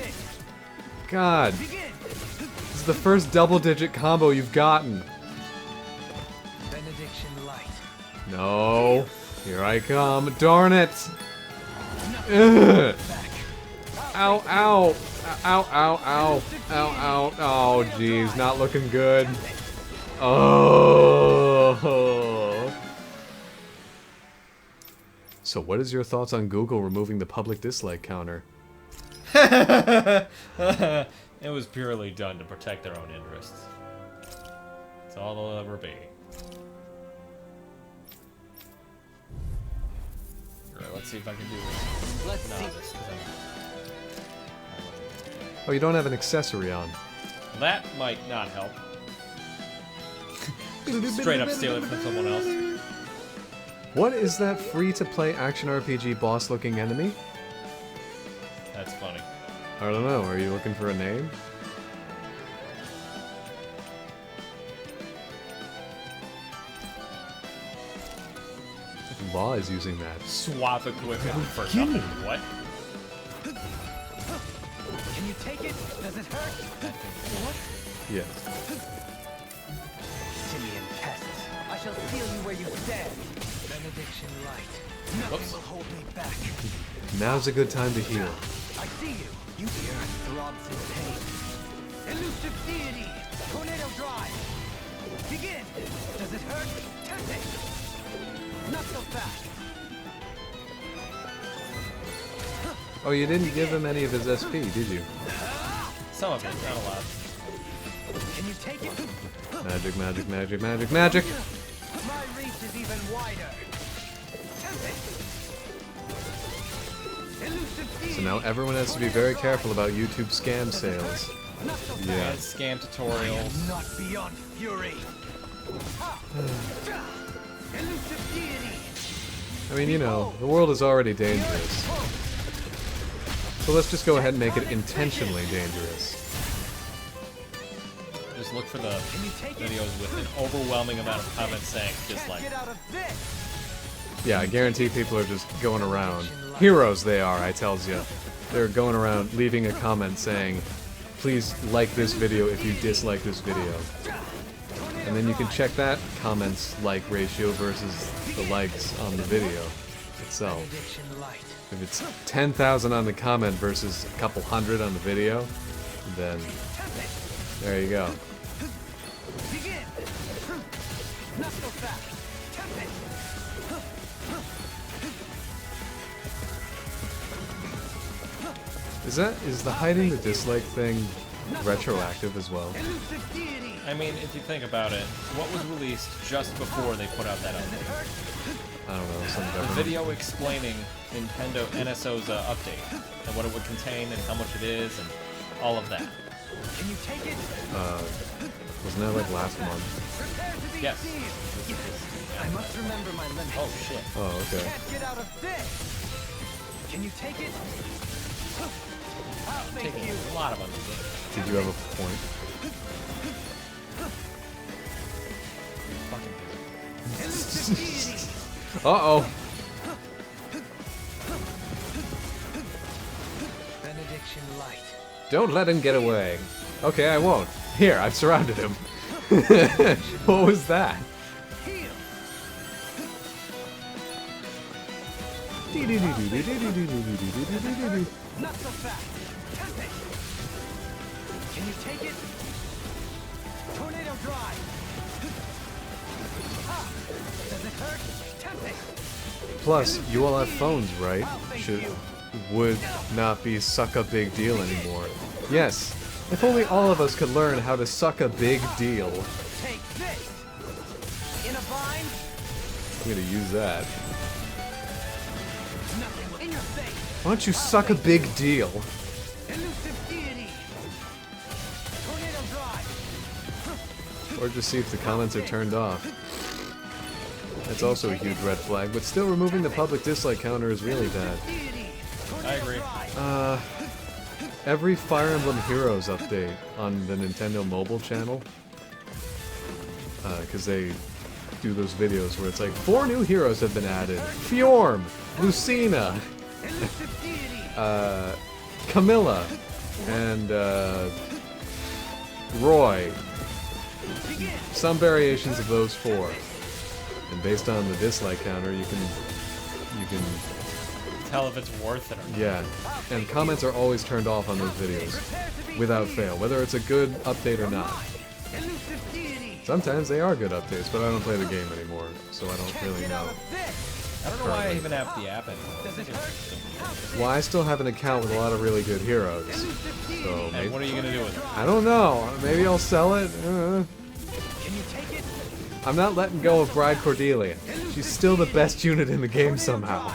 God. This is the first double-digit combo you've gotten. Benediction light. No. Here I come. Darn it. Ugh. Ow, ow. Ow, ow, ow. Ow, ow. Oh, jeez. Not looking good. Oh. So what is your thoughts on Google removing the public dislike counter? It was purely done to protect their own interests. That's all they'll ever be. Alright, let's see if I can do this. Let's see. This, 'cause Oh, you don't have an accessory on. that might not help. Straight up steal it from someone else. What is that free-to-play action RPG boss-looking enemy? That's funny. I don't know. Are you looking for a name? Law is using that. Swap equipment for nothing. What? Can you take it? Does it hurt? What? Yeah. Simian pests. I shall steal you where you stand. Benediction light. Nothing will hold me back. Now's a good time to heal. I see you. You the earth throbs in pain. Elusive deity. Tornado drive. Begin. Does it hurt? Tempting. Not so fast. Oh, you didn't give him any of his SP, did you? Some of it, not a lot. Can you take it? Magic, magic, magic, magic, magic! My reach is even wider. Tempting. Elusive So deity. now everyone has to be very careful about YouTube scam sales. Yeah. And scam tutorials. Not beyond fury. Elusive deity. I mean, you know, the world is already dangerous. So let's just go ahead and make it intentionally dangerous. Just look for the videos with an overwhelming amount of comments saying dislike. Get out of this. Yeah, I guarantee people are just going around. Heroes they are, I tells ya. They're going around leaving a comment saying, please like this video if you dislike this video. And then you can check that comments like ratio versus the likes on the video itself. If it's 10,000 on the comment versus a couple hundred on the video, then there you go. Begin. Not so fast. Tempting. Is the hiding the dislike thing retroactive as well? Elusive deity. I mean, if you think about it, what was released just before they put out that update? I don't know, some A government. video explaining Nintendo NSO's update and what it would contain and how much it is and all of that. Can you take it? Wasn't that like last month? Prepare to be Yes. seized. I must remember my limits. Oh shit. Oh, okay. Can't get out of this. Can you take it? I'll face Taking you. a lot of them. Did you have a point? Fucking Elusive deity. Uh-oh. Benediction light. Don't let him get away. Okay, I won't. Here, I've surrounded him. What was that? Heal. Not so fast. Tempting. Can you take it? Tornado drive. Ha! Does it hurt? Tempting. Plus, you all have phones, right? Would not be suck a big deal anymore. Yes, if only all of us could learn how to suck a big deal. Take this. In a bind. I'm gonna use that. Nothing in your face. Why don't you suck a big deal? Elusive deity. Tornado drive. Or just see if the comments are turned off. That's also a huge red flag, but still removing the public dislike counter is really bad. I agree. Every Fire Emblem Heroes update on the Nintendo mobile channel, because they do those videos where it's like, 4 new heroes have been added. Fjorm, Lucina, Camilla, and Roy. Some variations of those 4. And based on the dislike counter, you can tell if it's worth it or not. Yeah, and comments are always turned off on those videos, without fail, whether it's a good update or not. Sometimes they are good updates, but I don't play the game anymore, so I don't really know. I don't know why I even have the app anymore. Well, I still have an account with a lot of really good heroes. So And what are you gonna do with it? I don't know. Maybe I'll sell it. I'm not letting go of Bride Cordelia. She's still the best unit in the game somehow.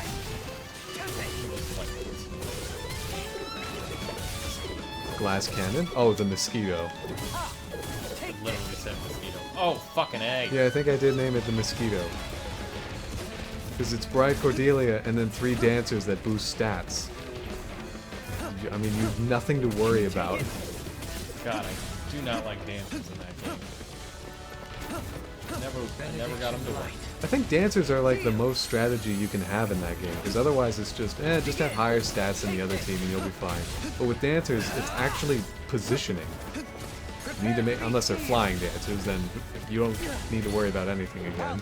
Glass cannon? Oh, the mosquito. Literally said mosquito. Oh, fucking A. Yeah, I think I did name it the mosquito. Because it's Bride Cordelia and then 3 dancers that boost stats. I mean, you've nothing to worry about. God, I do not like dancers in that game. I never got them to work. I think dancers are like the most strategy you can have in that game, because otherwise it's just have higher stats than the other team and you'll be fine. But with dancers, it's actually positioning. You need to make, unless they're flying dancers, then you don't need to worry about anything again.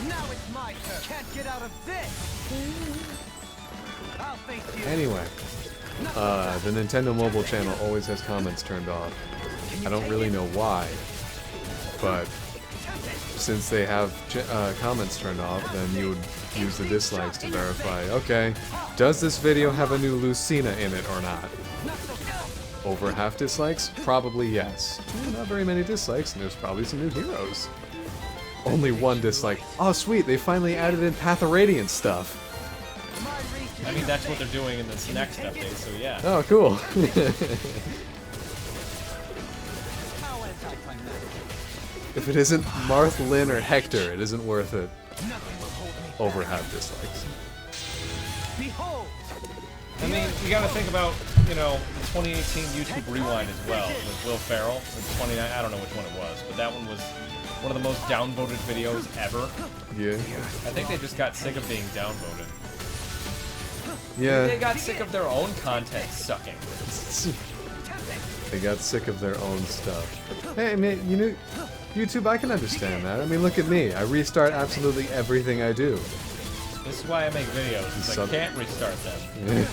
Now it's my turn. Can't get out of this. I'll face you. Anyway, the Nintendo mobile channel always has comments turned off. I don't really know why, but since they have comments turned off, then you would use the dislikes to verify, okay, does this video have a new Lucina in it or not? Over half dislikes? Probably yes. Not very many dislikes, and there's probably some new heroes. Only 1 dislike. Oh sweet, they finally added in Path of Radiance stuff. I mean, that's what they're doing in this next update, so yeah. Oh, cool. If it isn't Marth, Lynn, or Hector, it isn't worth it. Over half dislikes. I mean, you gotta think about, you know, the 2018 YouTube Rewind as well, with Will Ferrell, with 29, I don't know which one it was, but that one was one of the most downvoted videos ever. Yeah. I think they just got sick of being downvoted. Yeah. They got sick of their own content sucking. They got sick of their own stuff. Hey, man, you know, YouTube, I can understand that. I mean, look at me. I restart absolutely everything I do. This is why I make videos, because I can't restart them.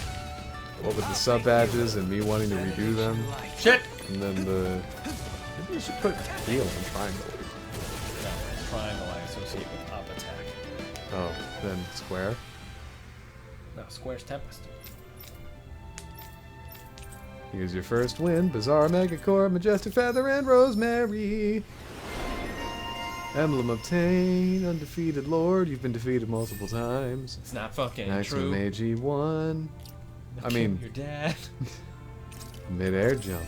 What with the sub badges and me wanting to redo them. Shit! And then the... Maybe you should put heal and triangle. No, triangle I associate with up attack. Oh, then square? No, square's Tempest. Here's your first win. Bizarre Megacore, Majestic Feather, and Rosemary. Emblem obtained. Undefeated Lord. You've been defeated multiple times. It's not fucking Maximum true. AG 1. I mean... Your dad. Mid-air jump.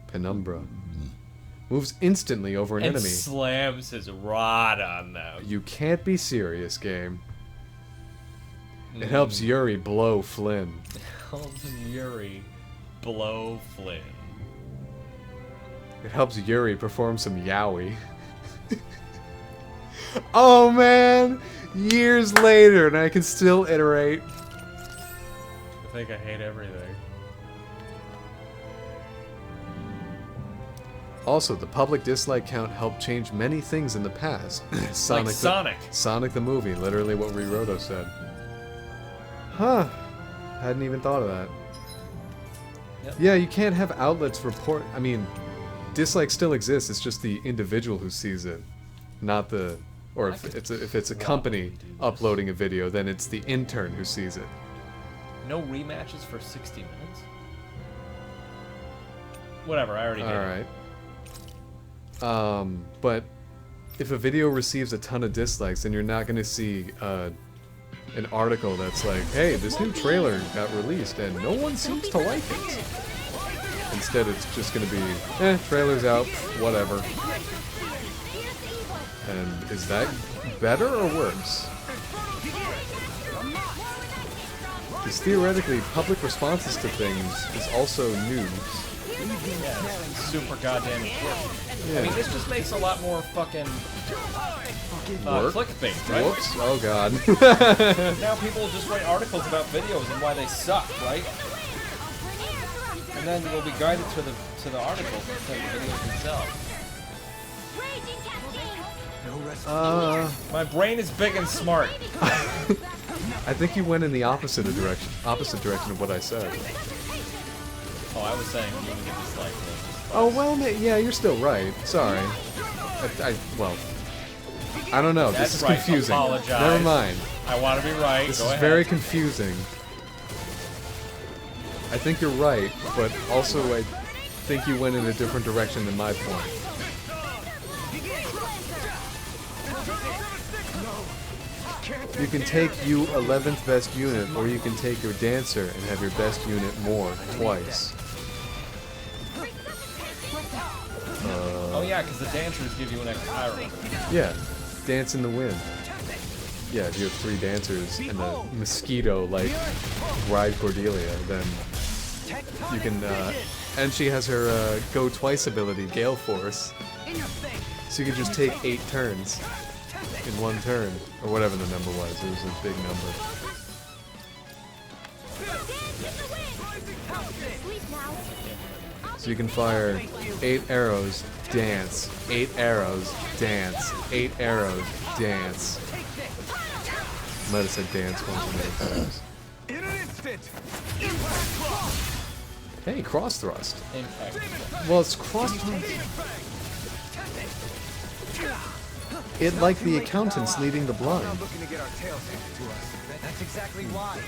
Penumbra. Moves instantly over an and enemy. Slams his rod on them. You can't be serious, game. It helps Yuri blow Flynn. Helps Yuri blow Flynn. It helps Yuri perform some yaoi. Oh man! Years later, and I can still iterate. I think I hate everything. Also, the public dislike count helped change many things in the past. Like Sonic. Sonic the movie, literally what Riroto said. Huh. Hadn't even thought of that. Yep. Yeah, you can't have outlets report... I mean, dislike still exists, it's just the individual who sees it. Not the... Or if it's a company uploading a video, then it's the intern who sees it. No rematches for 60 minutes? Whatever, I already did it. Alright. But if a video receives a ton of dislikes, then you're not going to see an article that's like, hey, this new trailer got released and no one seems to like it. Instead, it's just gonna be, trailer's out, whatever. And is that better or worse? Because theoretically, public responses to things is also news. Yeah, it's super goddamn important. Yeah. I mean, this just makes a lot more fucking clickbait, right? Whoops! Oh god. Now people just write articles about videos and why they suck, right? And then we'll be guided to the articles instead of the videos themselves. My brain is big and smart. I think you went in the opposite direction of what I said. Oh, I was saying you would get disliked. Oh well, yeah, you're still right. Sorry. Well, I don't know. That's This is right. confusing. Apologize. Never mind. I want to be right. This Go is ahead. very confusing. I think you're right, but also I think you went in a different direction than my point. You can take you 11th best unit, or you can take your dancer and have your best unit more twice. Oh yeah, because the dancers give you an extra pyro. Yeah, dance in the wind. Yeah, if you have 3 dancers and a mosquito like Ride Cordelia, then you can. And she has her go twice ability, Gale Force. So you can just take 8 turns in 1 turn, or whatever the number was. It was a big number. So you can fire 8 arrows, dance, 8 arrows, dance, 8 arrows, dance. Might have said dance once too many times. In an instant. Hey, cross thrust. Impact. Well, it's cross thrust. It like the accountants leading the blind. Looking to get our tails handed to us. That's exactly why.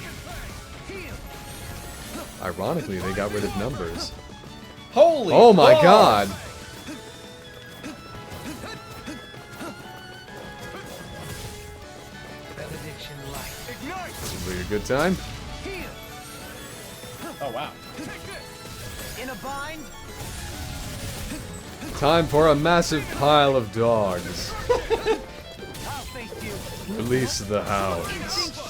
Ironically, they got rid of numbers. Holy! Oh my balls! god! This will be a good time. Oh wow. In a bind? Time for a massive pile of dogs. Release the hounds.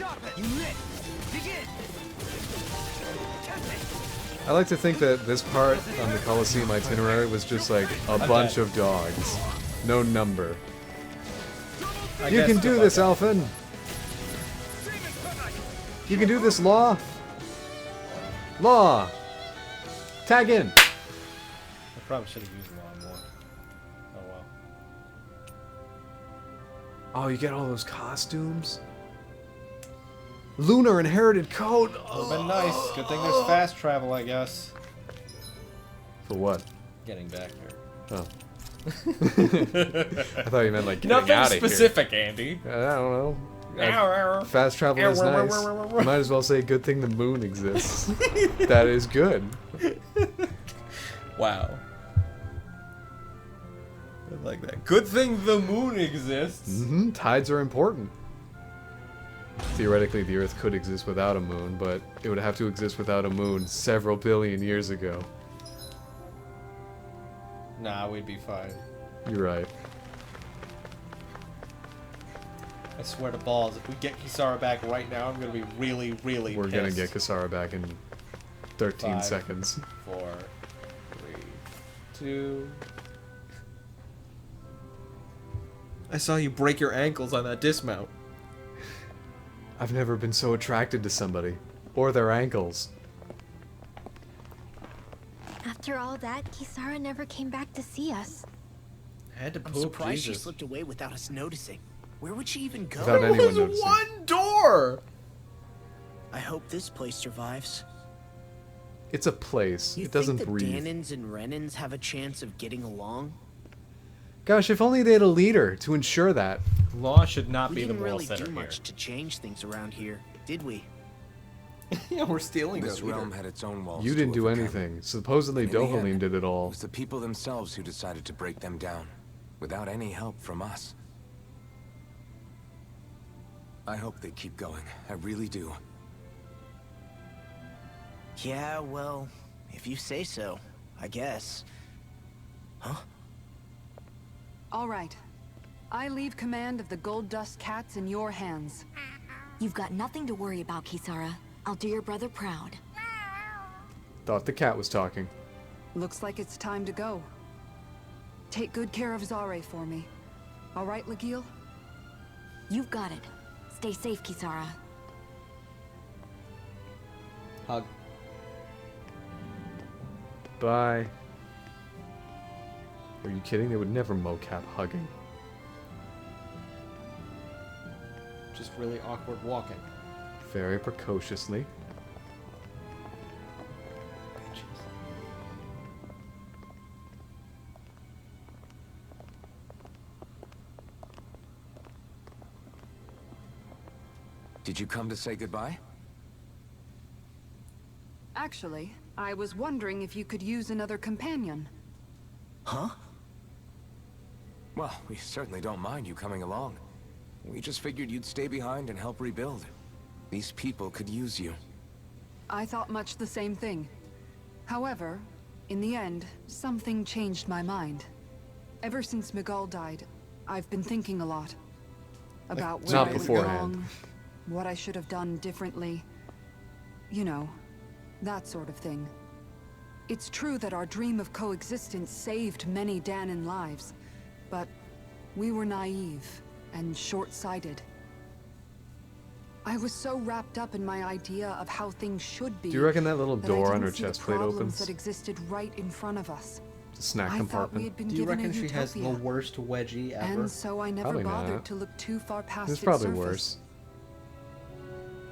I like to think that this part on the Colosseum itinerary was just like a bunch of dogs. No number. You can do this, Alphen! You can do this, Law! Law! Tag in! I probably should have used Law more. Oh well. Oh, you get all those costumes? Lunar inherited code! Would've been nice. Good thing there's fast travel, I guess. For what? Getting back here. Oh. I thought you meant like getting Nothing out of specific, Andy. I don't know. Fast travel is nice. You might as well say good thing the moon exists. That is good. Wow. I like that. Good thing the moon exists. Mm-hmm. Tides are important. Theoretically, the Earth could exist without a moon, but it would have to exist without a moon several billion years ago. Nah, we'd be fine. You're right. I swear to balls, if we get Kisara back right now, I'm gonna be really, really We're pissed. gonna get Kisara back in 13 5, seconds. 4, 3, 2... I saw you break your ankles on that dismount. I've never been so attracted to somebody. Or their ankles. After all that, Kisara never came back to see us. Had to I'm poop, surprised she Jesus. slipped away without us noticing. Where would she even go? Without anyone noticing. One door! I hope this place survives. It's a place. You It doesn't think the breathe. Danans and Renans have a chance of getting along? Gosh, if only they had a leader to ensure that. Law should not We be the didn't moral really center do here. much to change things around here, did we? Yeah, we're stealing This their realm leader. had its own walls. You to didn't do overcome. anything. Supposedly In the end, Dohalim did it It all. was the people themselves who decided to break them down, without any help from us. I hope they keep going. I really do. Yeah, well, if you say so. I guess. Huh? All right. I leave command of the Gold Dust Cats in your hands. You've got nothing to worry about, Kisara. I'll do your brother proud. Thought the cat was talking. Looks like it's time to go. Take good care of Zare for me. All right, Legil? You've got it. Stay safe, Kisara. Hug. Bye. Are you kidding? They would never mocap hugging. Just really awkward walking. Very precociously. Did you come to say goodbye? Actually, I was wondering if you could use another companion. Huh? Well, we certainly don't mind you coming along. We just figured you'd stay behind and help rebuild. These people could use you. I thought much the same thing. However, in the end, something changed my mind. Ever since Miguel died, I've been thinking a lot. About where Not I went beforehand. wrong, what I should have done differently. You know, that sort of thing. It's true that our dream of coexistence saved many Danan lives, but we were naive and short-sighted. I was so wrapped up in my idea of how things should be. Do you reckon that little that I door on her didn't see the chest plate problems opens? that existed right in front of us. The snack I thought we compartment. had been Do you given reckon a she has the utopia, worst wedgie ever? and so I never Probably bothered not. to look too far past There's its probably surface. worse.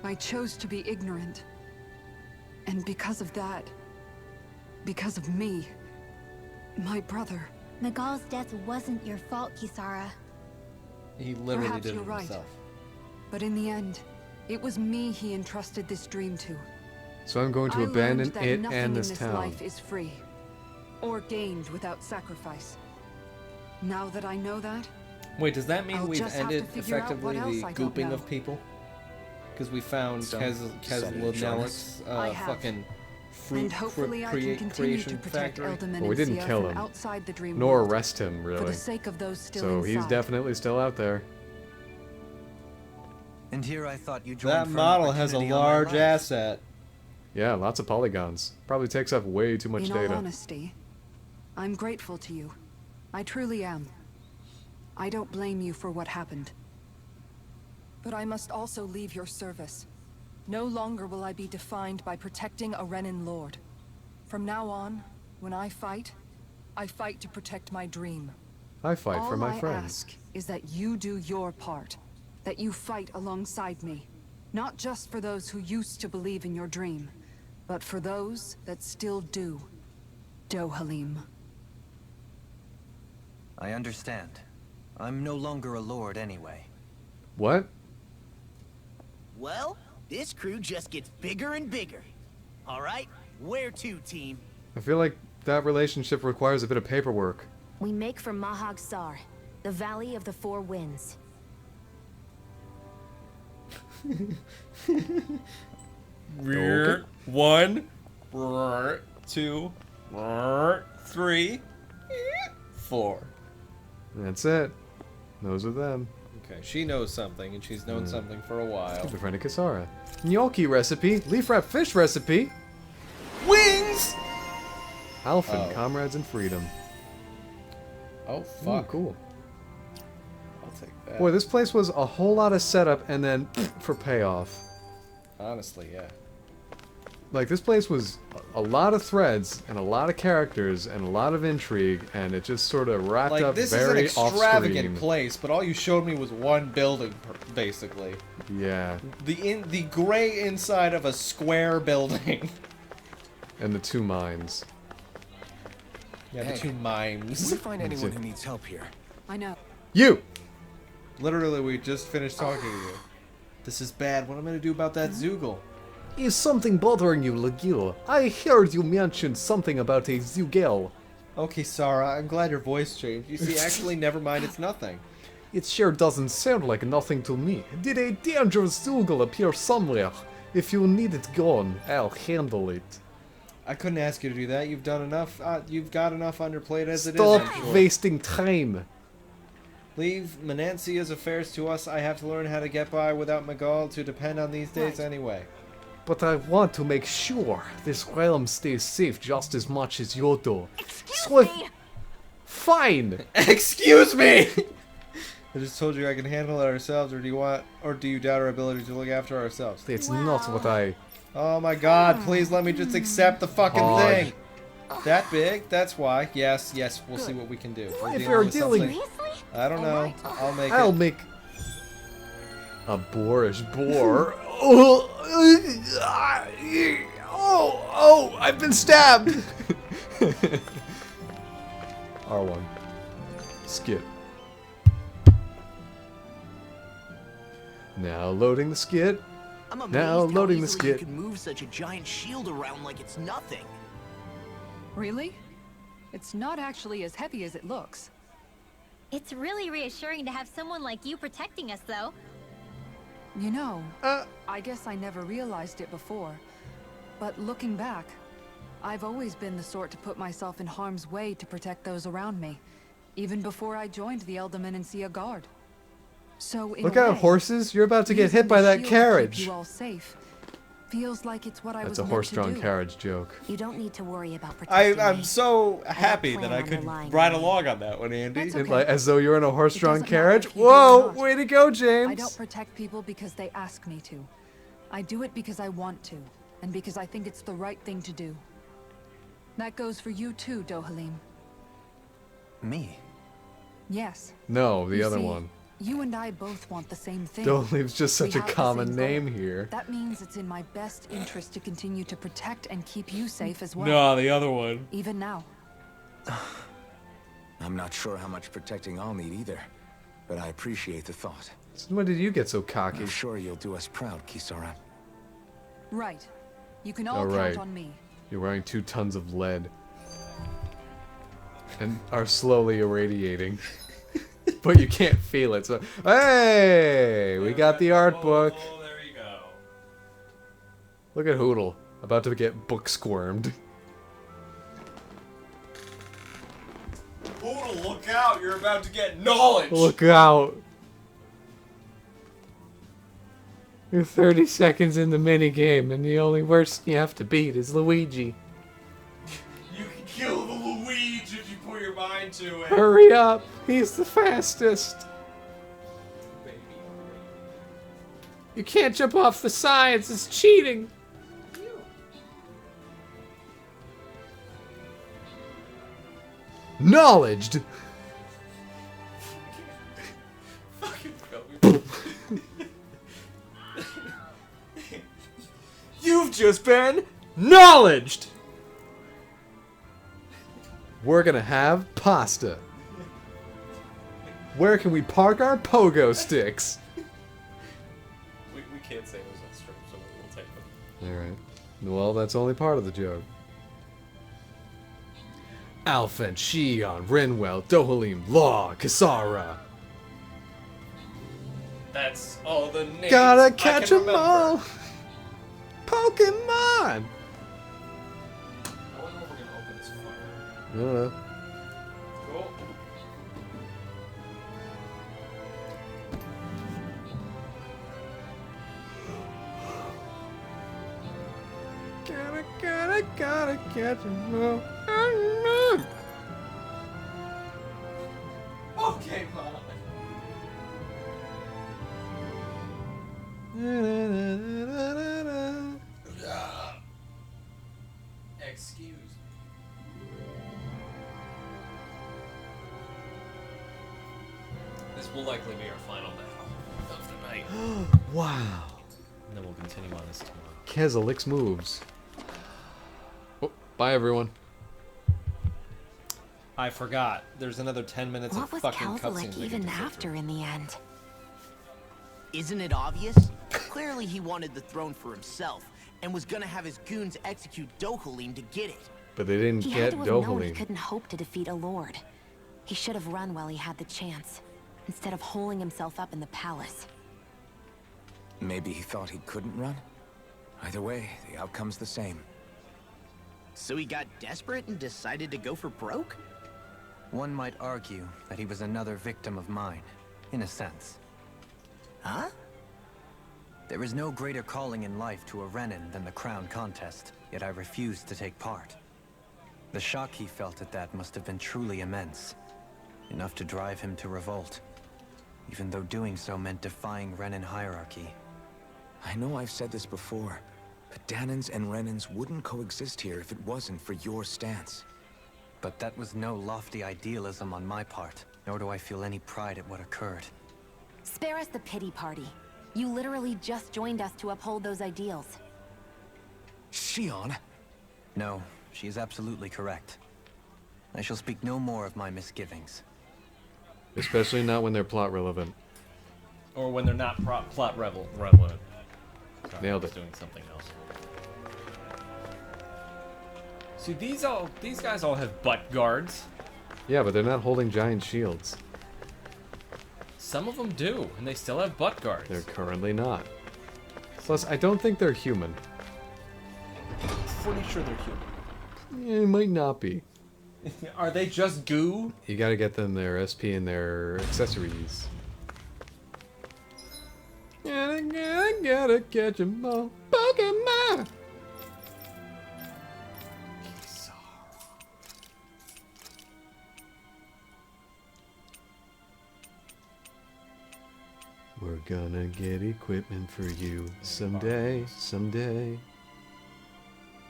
I chose to be ignorant. And because of that, because of me, my brother. Miguel's death wasn't your fault, Kisara. He literally Perhaps did you're it right. himself. But in the end, it was me he entrusted this dream to. So I'm going to I abandon learned that it nothing and in this this town. life is free, or gained without sacrifice. Now that I know that, Wait, does that mean I'll we've just have to ended figure out effectively what else the I don't gooping know. of people? Because we found So, Kez Sonny, join Linealic's I have. fucking fruit and hopefully I can continue to creation protect factory. Eldam Well, we didn't and kill from him, outside the dream nor world, arrest him, for really. the sake of those still So inside. he's definitely still out there. And here I thought you joined That for an model has a opportunity on my large life. asset. Yeah, lots of polygons. Probably takes up way too much In data. all honesty, I'm grateful to you. I truly am. I don't blame you for what happened. But I must also leave your service. No longer will I be defined by protecting a Renan Lord. From now on, when I fight to protect my dream. I fight for my All I friends. ask is that you do your part. That you fight alongside me. Not just for those who used to believe in your dream, but for those that still do. Dohalim. I understand. I'm no longer a lord anyway. What? Well, this crew just gets bigger and bigger. All right, where to, team? I feel like that relationship requires a bit of paperwork. We make for Mahag Sar, the Valley of the Four Winds. Okay. 1, 2, 3, 4. That's it. Those are them. Okay, she knows something, and she's known something for a while. Keep the friend of Kisara. Gnocchi recipe. Leaf wrap fish recipe. Wings! Alphen, Oh. comrades in freedom. Oh, Ooh, fuck. cool. I'll take that. Boy, this place was a whole lot of setup and then for payoff. Honestly, yeah. Like, this place was a lot of threads and a lot of characters and a lot of intrigue, and it just sort of wrapped Like, up this is an very extravagant off-screen. place, but all you showed me was one building, basically. Yeah, The gray inside of a square building. and the two mines. Yeah, Hey, the two Did we mimes. find anyone who needs help here? I know. You! Literally, we just finished talking to you. This is bad. What am I gonna do about that Zoogle? Is something bothering you, Legil? I heard you mentioned something about a Zugel. Okay, Sarah, I'm glad your voice changed. You see, actually, never mind, it's nothing. It sure doesn't sound like nothing to me. Did a dangerous Zugel appear somewhere? If you need it gone, I'll handle it. I couldn't ask you to do that. You've done enough. You've got enough on your plate as it is. Stop I'm sure. wasting time. Leave Menancia's affairs to us. I have to learn how to get by without Magal to depend on these days anyway. But I want to make sure this realm stays safe just as much as you do. Excuse me. Fine. Excuse me. I just told you I can handle it ourselves, or do you doubt our ability to look after ourselves? It's not what I... Oh my God! Please let me just accept the fucking thing. That big? That's why. Yes, we'll see what we can do. If we're dealing... I don't know. I'll make a boorish boar. Oh, I've been stabbed. R1. Skip. Now loading the skit. I'm amazed Now how loading the easily you skit. can move such a giant shield around like it's nothing. Really? It's not actually as heavy as it looks. It's really reassuring to have someone like you protecting us, though. You know, I guess I never realized it before. But looking back, I've always been the sort to put myself in harm's way to protect those around me, even before I joined the Menancia Guard. So in Look a out, way, horses! You're about to get using hit by the that shield to carriage. keep you all safe feels like it's what I That's was a meant to horse-drawn do. carriage joke. You don't need to worry about protecting I'm me. so happy plan that I on could relying ride on you. along on that one, Andy. That's It, okay. like, as though you're in a horse-drawn It doesn't matter carriage. if you do or Whoa! not. Way to go, James! I don't protect people because they ask me to. I do it because I want to, and because I think it's the right thing to do. That goes for you too, Dohalim. Me? Yes. No, the You other see, one. You and I both want the same thing. Dohalim's just We such a have the common same goal. name here. That means it's in my best interest to continue to protect and keep you safe as well. No, the other one. Even now. I'm not sure how much protecting I'll need either, but I appreciate the thought. Since when did you get so cocky? I'm sure you'll do us proud, Kisara. Right. You can all All right. count on me. You're wearing 2 tons of lead. And are slowly irradiating. But you can't feel it, so... Hey! We got the art book. Oh, there you go. Look at Hootle. About to get book squirmed. Poodle, look out! You're about to get knowledge! Look out! You're 30 seconds in the minigame, and the only person you have to beat is Luigi. You can kill the Luigi if you put your mind to it. Hurry up! He's the fastest! You can't jump off the sides, it's cheating! Knowledged! You've just been knowledged! We're gonna have pasta. Where can we park our pogo sticks? We can't say those on stream, so we'll take them. Alright. Well, that's only part of the joke. Alphen, Shion, Renwell, Dohalim, Law, Kisara. That's all the names Gotta I catch can 'em remember. all! Pokemon! I wonder if we're gonna open this fucker. I don't know. Cool. Gotta catch 'em all. Okay, Mom. Excuse me. This will likely be our final battle of the night. Wow. And then we'll continue on this tomorrow. Kezalix moves. Oh, bye everyone. I forgot. There's another 10 minutes What of was fucking Kelza cutscenes. like we even can get after in the end? Isn't it obvious? Clearly he wanted the throne for himself, and was gonna have his goons execute Dohalim to get it. But they didn't He get had to have known he Dohalim. couldn't hope to defeat a lord. He should have run while he had the chance, instead of holding himself up in the palace. Maybe he thought he couldn't run? Either way, the outcome's the same. So he got desperate and decided to go for broke? One might argue that he was another victim of mine, in a sense. Huh? There is no greater calling in life to a Renin than the crown contest, yet I refused to take part. The shock he felt at that must have been truly immense, enough to drive him to revolt, even though doing so meant defying Renin hierarchy. I know I've said this before, but Danans and Renins wouldn't coexist here if it wasn't for your stance. But that was no lofty idealism on my part, nor do I feel any pride at what occurred. Spare us the pity party. You literally just joined us to uphold those ideals. Shion? No, she is absolutely correct. I shall speak no more of my misgivings. Especially not when they're plot relevant. Or when they're not plot relevant. Sorry, Nailed I was it. doing something else. See, these guys all have butt guards. Yeah, but they're not holding giant shields. Some of them do, and they still have butt guards. They're currently not. Plus, I don't think they're human. Pretty sure they're human. Yeah, it might not be. Are they just goo? You gotta get them their SP and their accessories. Gotta catch 'em all. Pokemon! We're gonna get equipment for you someday, someday.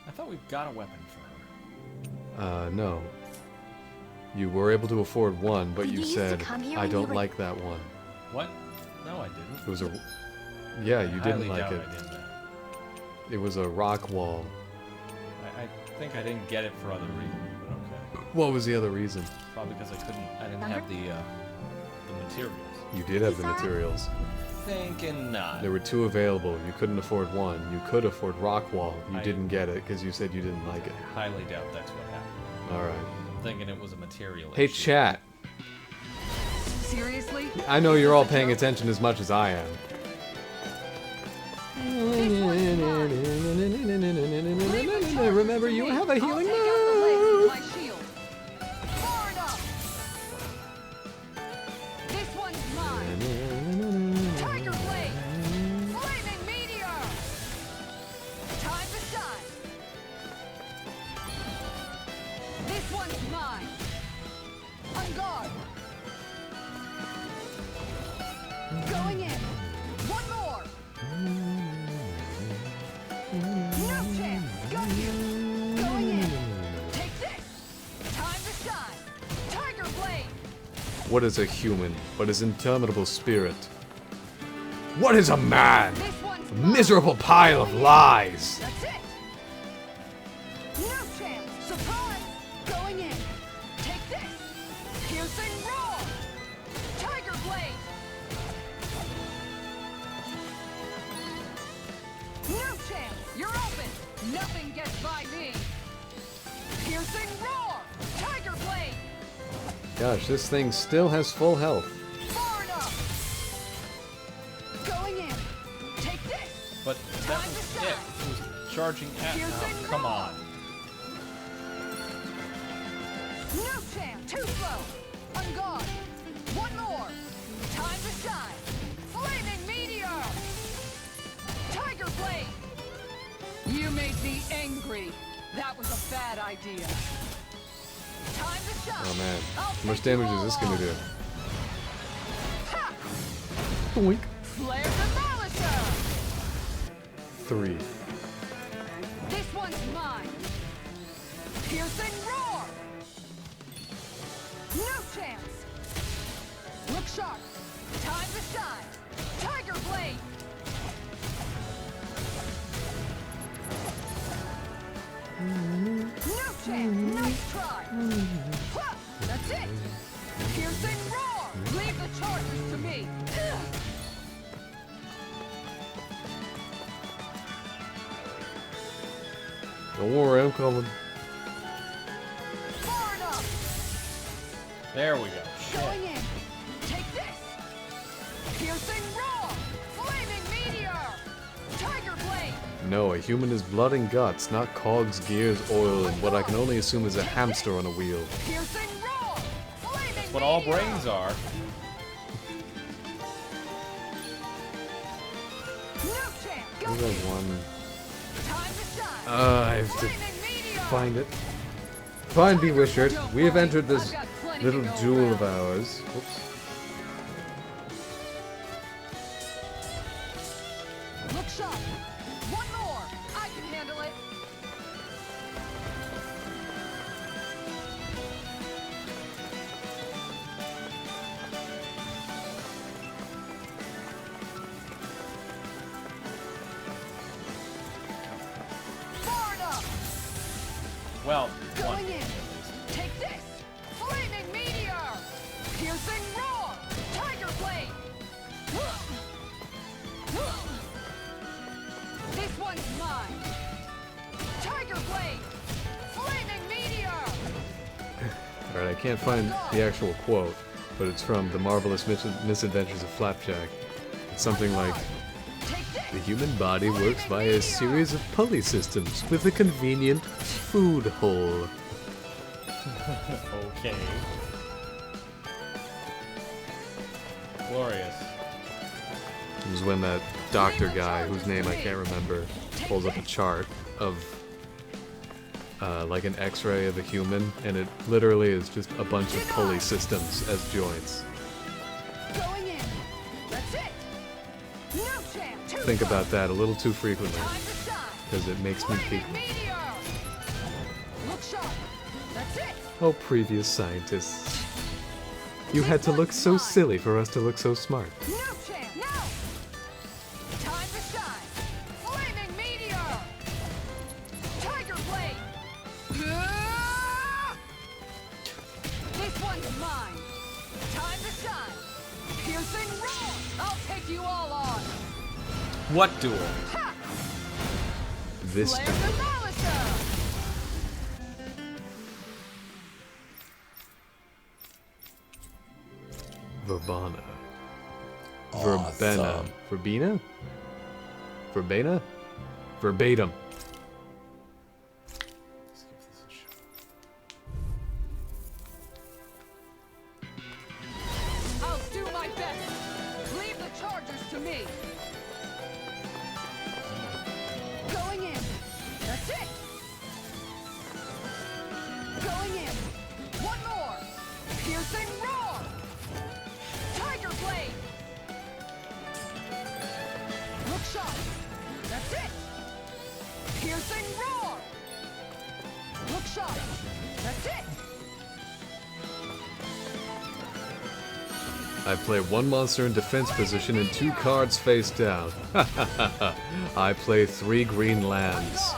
I thought we got a weapon for her. No. You were able to afford one, but Did you you used said, to come here I when you don't were- like that one. What? No, I didn't. It was a... Yeah, you didn't highly like doubt it. I did that. It was a rock wall. I think I didn't get it for other reasons, but okay. What was the other reason? Probably because I didn't have the materials. You did have the materials. Thinking not. There were two available. You couldn't afford one. You could afford rock wall. You I- didn't get it because you said you didn't like it. Highly doubt that's what happened. Alright. I'm thinking it was a material Hey, issue. chat. Seriously? I know you're all paying attention as much as I am. Remember, you have a healing move. My shield. Far enough. This one's mine. Tiger blade. Flaming meteor. Time to shine. This one's mine. On guard. Going in. One more. No chance. Got you. Going in. Take this. Time to shine. Tiger blade. What is a human but his interminable spirit? What is a man? This one's A miserable pile of lies. That's it. No chance. Surprise. Going in. Take this. Piercing roar. Tiger blade. No chance. You're open. Nothing gets by me. Piercing roar. Tiger blade. Gosh, this thing still has full health. Far enough. Going in. Take this. But that was it. It was charging at. Oh, come on. No chance. Too slow. On guard. One more. Time to shine. Flaming meteor. Tiger blade. You made me angry. That was a bad idea. Time to shine. Oh man, I'll how much take you damage all is this gonna on. do? Ha! Boink. Flare Demolisher. 3. This one's mine. Piercing roar. No chance. Look sharp. Time to shine. Tiger blade. No chance. Nice try. Ha! That's it. Piercing roar. Leave the charges to me. Don't worry, I'm coming. Far enough. There we go. Going in. Take this. Piercing roar. Flaming meteor. Tiger blade. No, a human is blood and guts, not cogs, gears, oil, and what I can only assume is a hamster on a wheel. That's what all brains are. Where's that one? I have to find it. Fine, Bewishert. We have entered this little duel of ours. Oops. Look sharp. One more. I can handle it. Far enough. Well, one. Going in. Take this. Flaming meteor. Piercing roar. Tiger blade. This one's mine. Tiger blade. Flaming meteor. Alright, I can't find the actual quote, but it's from The Marvelous Misadventures of Flapjack. It's something like, the human body works via a series of pulley systems with a convenient food hole. Okay. Glorious. It was when that doctor guy, whose name I can't remember, pulls up a chart of like an x-ray of a human, and it literally is just a bunch of pulley systems as joints. Going in. That's it. No chance. Think about that a little too frequently, because it makes me think. Look sharp. That's it. Oh, previous scientists. You had to look so silly for us to look so smart. No chance. No. Time to shine. Flaming meteor. Tiger blade. This one's mine. Time to shine. Piercing roar. I'll take you all on. What duel? This Flare Demolisher. Verbana. Verbena. Verbena? Verbena? Verbatim. I'll do my best. Leave the chargers to me. Going in. That's it. Going in. One more. Piercing roar. Tiger blade. Look sharp. That's it. Piercing roar. Look sharp. That's it. I play one monster in defense position and 2 cards face down. I play 3 green lands.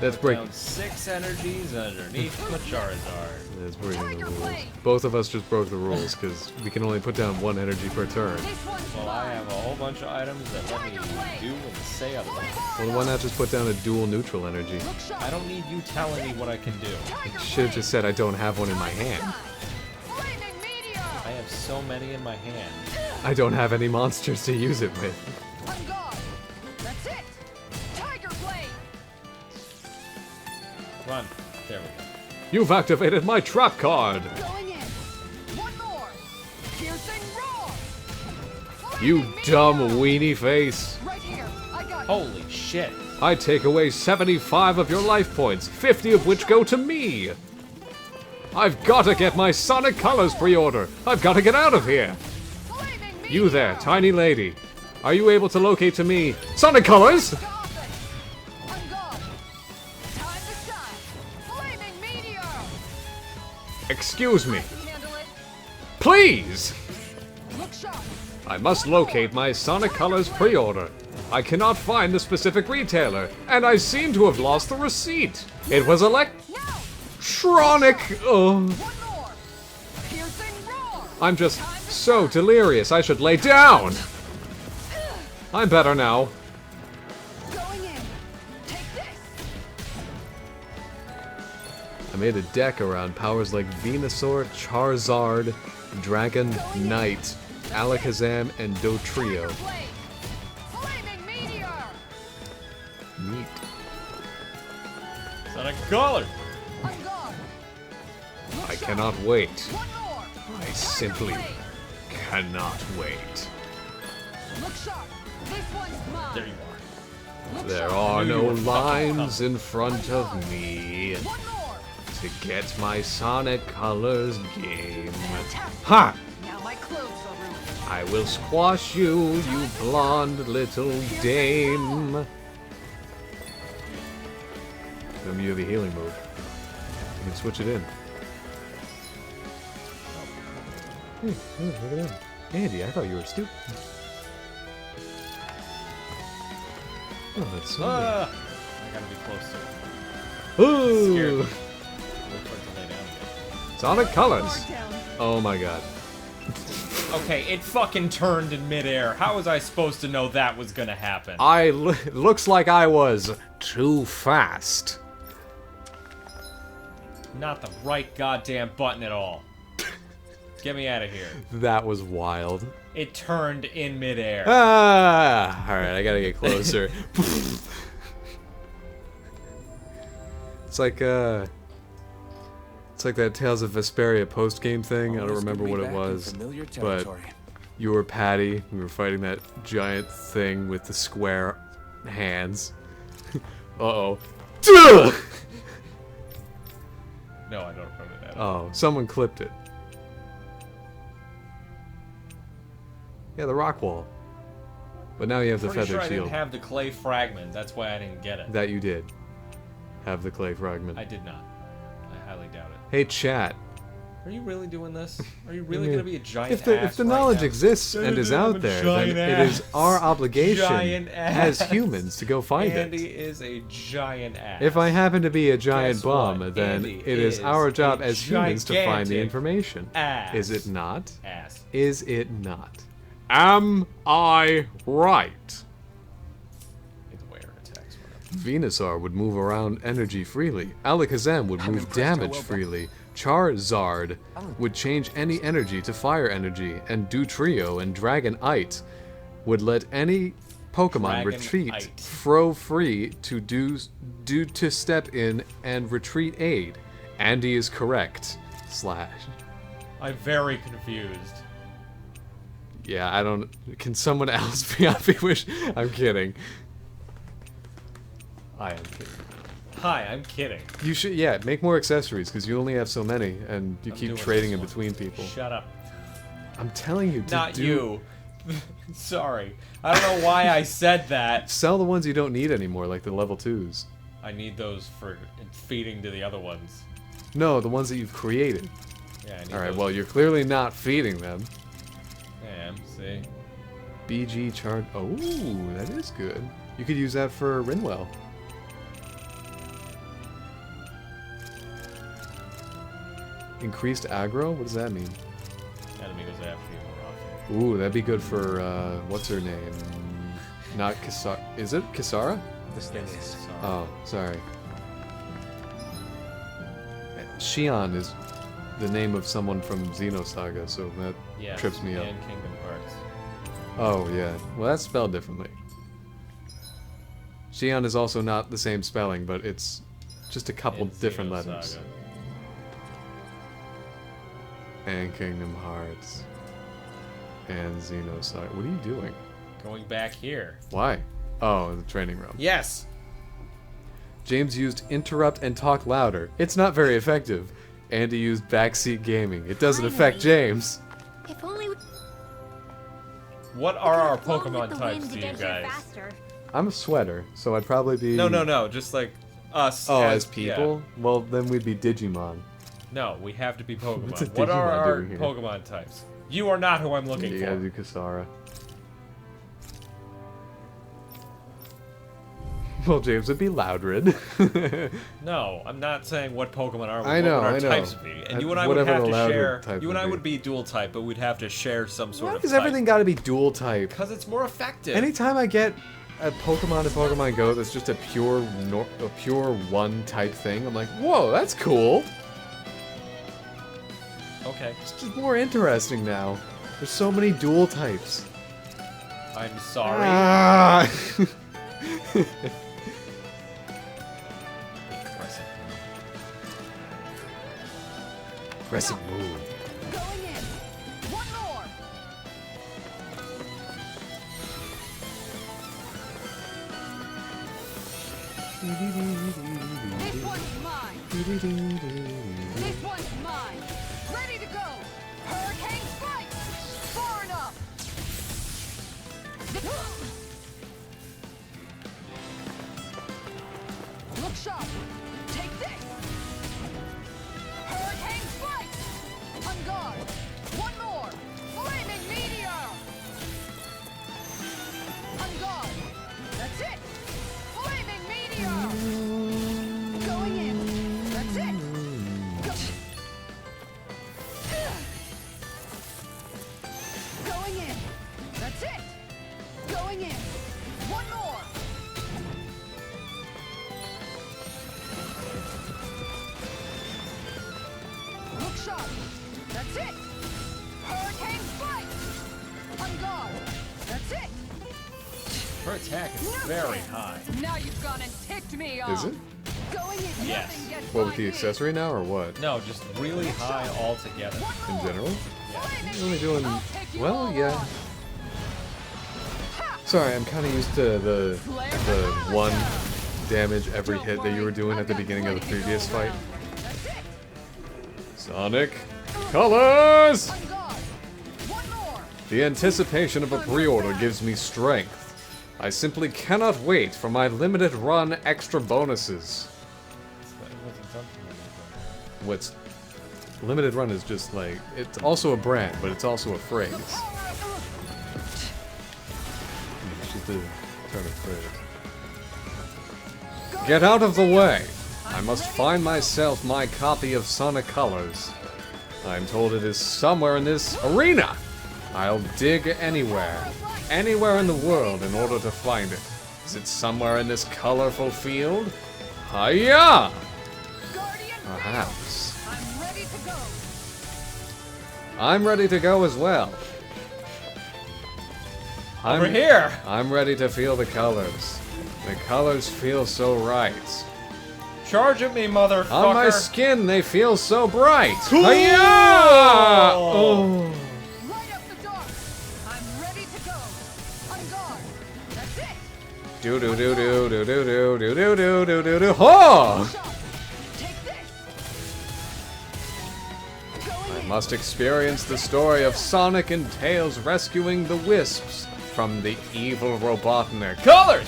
That's breaking. Down 6 energies underneath the Charizard. That's breaking the rules. Both of us just broke the rules because we can only put down 1 energy per turn. Well, I have a whole bunch of items that let me do and say otherwise. Well, why not just put down a dual neutral energy? I don't need you telling me what I can do. You should have just said I don't have one in my hand. I have so many in my hand. I don't have any monsters to use it with. On guard. That's it. Tiger blade. Run. There we go. You've activated my trap card! Going in. One more. Piercing roar. You dumb weenie face! Right here. I got Holy shit. I take away 75 of your life points, 50 of which go to me! I've gotta get my Sonic Colors pre-order! I've gotta get out of here! You there, tiny lady. Are you able to locate to me Sonic Colors? On guard. Time to shine. Flaming meteor. Excuse me. Handle it. Please! Look sharp. I must locate my Sonic Colors pre-order. I cannot find the specific retailer, and I seem to have lost the receipt. It was Electronic. Oh. I'm just so delirious. I should lay down. I'm better now. Going in. Take this. I made a deck around powers like Venusaur, Charizard, Dragon, Knight, Alakazam, and Dotrio. Neat. Sonic Color! I cannot wait. I simply cannot wait. Look sharp. This one's mine. There you are. There are no lines in front of me to get my Sonic Colors game. Ha! Now my clothes are ruined. I will squash you, you blonde little dame. Then you have a healing move. You can switch it in. Hey, look at that. Andy, I thought you were stupid. Oh, that's so I gotta be close to it. Ooh! Scared me. Wait for it to lay down. Sonic Colors! Oh my god. Okay, it fucking turned in midair. How was I supposed to know that was gonna happen? Looks like I was too fast. Not the right goddamn button at all. Get me out of here. That was wild. It turned in midair. Ah! Alright, I gotta get closer. It's like that Tales of Vesperia post-game thing. I don't remember what it was. But you were Patty. We were fighting that giant thing with the square hands. Uh-oh. No, I don't remember that. Oh, someone clipped it. Yeah, the rock wall. But now you have the Pretty feathered sure I shield. didn't have the clay fragment. That's why I didn't get it. That you did. Have the clay fragment. I did not. I highly doubt it. Hey, chat. Are you really doing this? Are you really gonna be a giant If the ass knowledge right exists now? and is I'm out a there, then giant it is ass. our obligation Giant as ass. humans to go find Andy it. is a giant ass. If I happen to be a giant Guess bomb, what? then Andy it is our job a as humans to find the gigantic information. ass. Is it not? Ass. Is it not? Am I right? It's wear attacks. Venusaur would move around energy freely. Alakazam would move damage freely. Charizard would change any energy to fire energy. And Dutrio and Dragonite would let any Pokemon retreat, Dragonite. throw free to do to step in and retreat aid. Andy is correct. Slash. I'm very confused. Yeah, I don't. Can someone else be happy? Wish. I'm kidding. I am kidding. Hi, I'm kidding. You should, yeah, make more accessories because you only have so many, and you I'm keep doing trading this in one. between people. Shut up. I'm telling you to Not do. you. Sorry. I don't know why I said that. Sell the ones you don't need anymore, like the level 2s. I need those for feeding to the other ones. No, the ones that you've created. Yeah, I need All right. those. Well, you're clearly not feeding them. I am. See. BG chart. Oh, that is good. You could use that for Rinwell. Increased aggro? What does that mean? Enemy goes after you more often. Ooh, that'd be good for, what's her name? Not Kisara. Is it Kisara? This thing is. Oh, sorry. Shion is the name of someone from Xenosaga, so that Yes, trips me up. and Kingdom Hearts. Oh, yeah. Well, that's spelled differently. Shion is also not the same spelling, but it's just a couple And different Xenosaga. letters. And Kingdom Hearts. And Xenosaga. What are you doing? Going back here. Why? Oh, the training room. Yes. James used interrupt and talk louder. It's not very effective. Andy used backseat gaming. It doesn't affect James. If only we What are our could flow with Pokemon the types wind to to you get here guys? faster. I'm a sweater, so I'd probably be... No. Just like us. Oh, as people? Yeah. Well, then we'd be Digimon. No, we have to be Pokemon. What's a What are Digimon our doing here? Pokemon types? You are not who I'm looking You for. gotta do Kisara. Well, James would be Loudred. No, I'm not saying what Pokemon are. I know, what would our I know. types be, and you and I would Whatever have the to Loudred share. type You and would I be. would be dual type, but we'd have to share some sort Why of. does type. everything gotta be dual type? Because it's more effective. Anytime I get a Pokemon in Pokemon Go that's just a pure one type thing, I'm like, whoa, that's cool. Okay. It's just more interesting now. There's so many dual types. I'm sorry. Ah. Aggressive move. Going in. One more. This one's mine. This one's mine. Ready to go. Hurricane strike. Far enough. Look sharp. Take this. Hurricane strike. On guard. One more. Flaming meteor. On guard. That's it. Flaming meteor. Going in. That's it. Going in. That's it. Going in. One more. Look sharp. That's it. Hurricane strike. On guard. That's it. Her attack is very high. Now you've gone and ticked me off. Is it? Going in. Yes. Nothing gets What, by with the me. accessory now, or what? No, just really high altogether. In general? Yeah. You're only doing... Well, yeah. Sorry, I'm kind of used to the 1 damage every hit that you were doing at the beginning of the previous fight. Sonic Colors! The anticipation of a pre-order gives me strength. I simply cannot wait for my limited run extra bonuses. What's limited run is just like, it's also a brand, but it's also a phrase. She's the turn of phrase. Get out of the way! I must find myself my copy of Sonic Colors. I'm told it is somewhere in this arena! I'll dig anywhere in the world in order to find it. Is it somewhere in this colorful field? Hiya! Perhaps. I'm ready to go as well. Over here! I'm ready to feel the colors. The colors feel so right. Charge at me, motherfucker! On my skin, they feel so bright. Cool! Hiya! Oh. Do do do do do do do do do do do do do. Ho! I must experience the story of Sonic and Tails rescuing the Wisps from the evil Robotnik. Colors!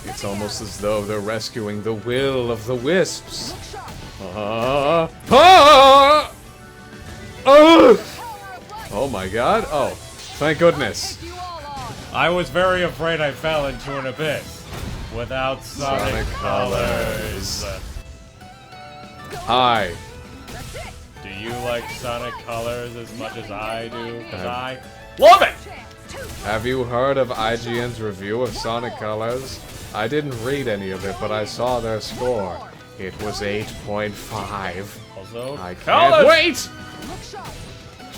It's almost as though they're rescuing the will of the Wisps. Oh my god. Oh, thank goodness. I was very afraid I fell into an abyss without Sonic Colors. Hi. Do you like Sonic Colors as much as I do? Because I love it! Have you heard of IGN's review of Sonic Colors? I didn't read any of it, but I saw their score. It was 8.5. Also, I can't Colors! wait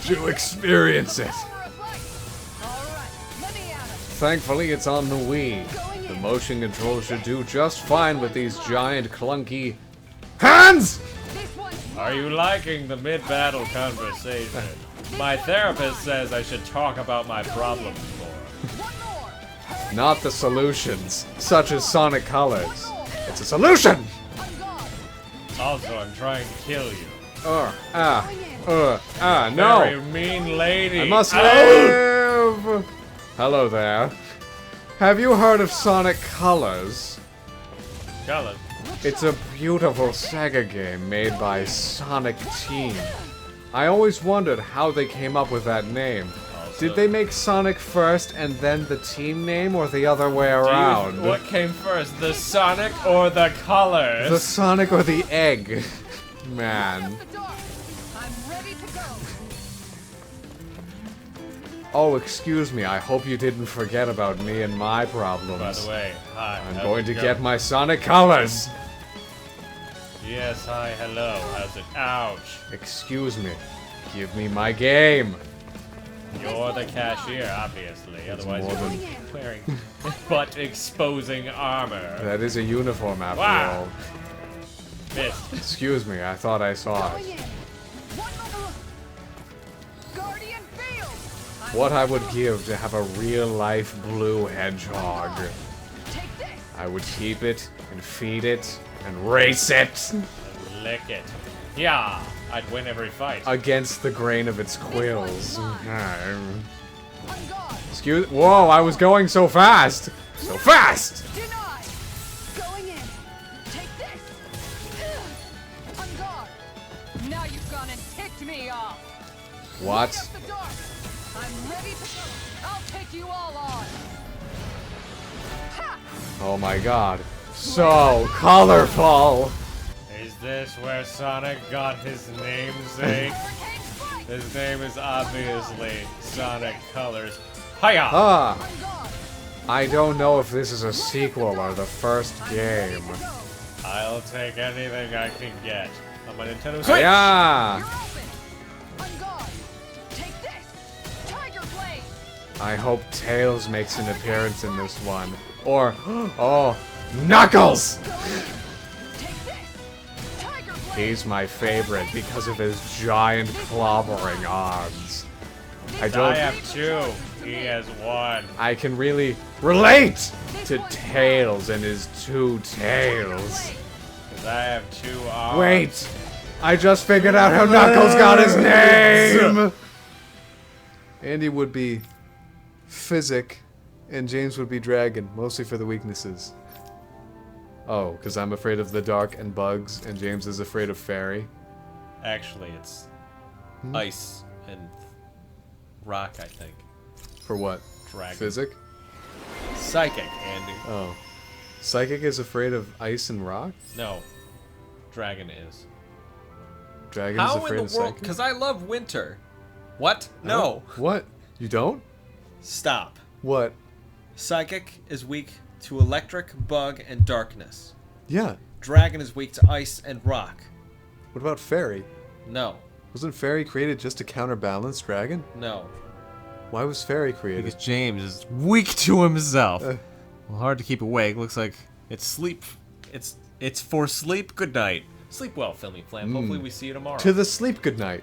to experience it. Thankfully, it's on the Wii. The motion control should do just fine with these giant, clunky hands! Are you liking the mid-battle conversation? My therapist says I should talk about my problems more. Not the solutions, such as Sonic Colors. It's a solution! Also, I'm trying to kill you. No! Very mean lady. I must live! Hello there. Have you heard of Sonic Colors? Colors? It's a beautiful Sega game made by Sonic Team. I always wondered how they came up with that name. Did they make Sonic first and then the team name, or the other way around? What came first, the Sonic or the Colors? The Sonic or the egg? Man. Oh, excuse me, I hope you didn't forget about me and my problems. By the way, hi. I'm going to get my Sonic Colors! Yes, hi, hello. How's it? Ouch. Excuse me. Give me my game! You're the cashier, obviously. It's Otherwise, more you than- wouldn't be wearing butt-exposing armor. That is a uniform after Wow. all. Missed. Excuse me, I thought I saw Going it. in. One level. Guardian field. What I would give to have a real-life blue hedgehog. Take this. I would keep it and feed it and race it And lick it. Yeah, I'd win every fight. against the grain of its quills. On guard. Excuse. Whoa! I was going so fast. So fast. Denied. Going in. Take this. On guard. Now you've gone and ticked me off. What? Light up the dark. I'm ready to go. I'll take you all on. Ha! Oh my God! So colorful. Is this where Sonic got his namesake? His name is obviously Sonic Colors. Hiya! Ah. I don't know if this is a sequel or the first game. I'll take anything I can get. On my Nintendo Switch! Yeah. On guard. Take this. Tiger Blade. I hope Tails makes an appearance in this one. Or, oh, Knuckles! He's my favorite because of his giant clobbering arms. I have 2. He has 1. I can really relate to Tails and his 2 tails. Because I have 2 arms. Wait! I just figured out how Knuckles got his name! Andy would be Physic, and James would be Dragon, mostly for the weaknesses. Oh, because I'm afraid of the dark and bugs, and James is afraid of fairy. Actually, it's ice and rock, I think. For what? Dragon. Physic? Psychic, Andy. Oh. Psychic is afraid of ice and rock? No. Dragon is. Dragon is How afraid in of the world? psychic? Because I love winter. What? No. What? You don't? Stop. What? Psychic is weak to electric, bug, and darkness. Yeah. Dragon is weak to ice and rock. What about fairy? No. Wasn't fairy created just to counterbalance dragon? No. Why was fairy created? Because James is weak to himself. Well, hard to keep awake. Looks like it's sleep. It's for sleep. Good night. Sleep well, Filmy Flam. Hopefully we see you tomorrow. To the sleep good night.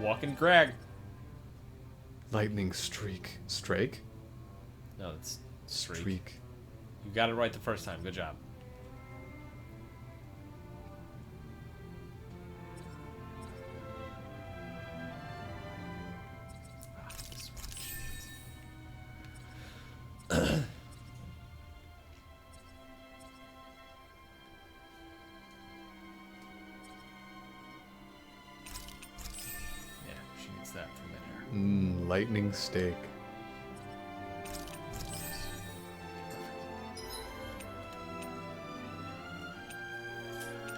Walking Greg. Lightning streak. Strake? No, it's streak. Streak. You got it right the first time. Good job. That for midair. Lightning steak.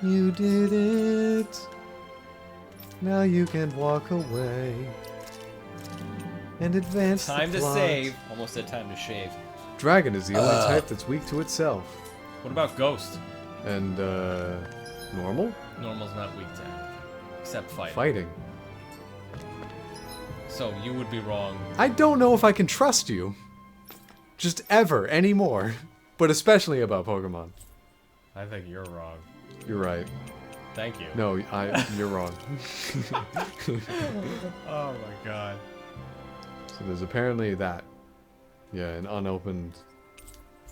You did it. Now you can walk away and advance Time the to plot. save. Almost said time to shave. Dragon is the only type that's weak to itself. What about Ghost? And normal? Normal's not weak to anything. Except fighting. Fighting. So you would be wrong. I don't know if I can trust you. Just ever, anymore. But especially about Pokemon. I think you're wrong. You're right. Thank you. No, you're wrong. Oh my god. So there's apparently that. Yeah, an unopened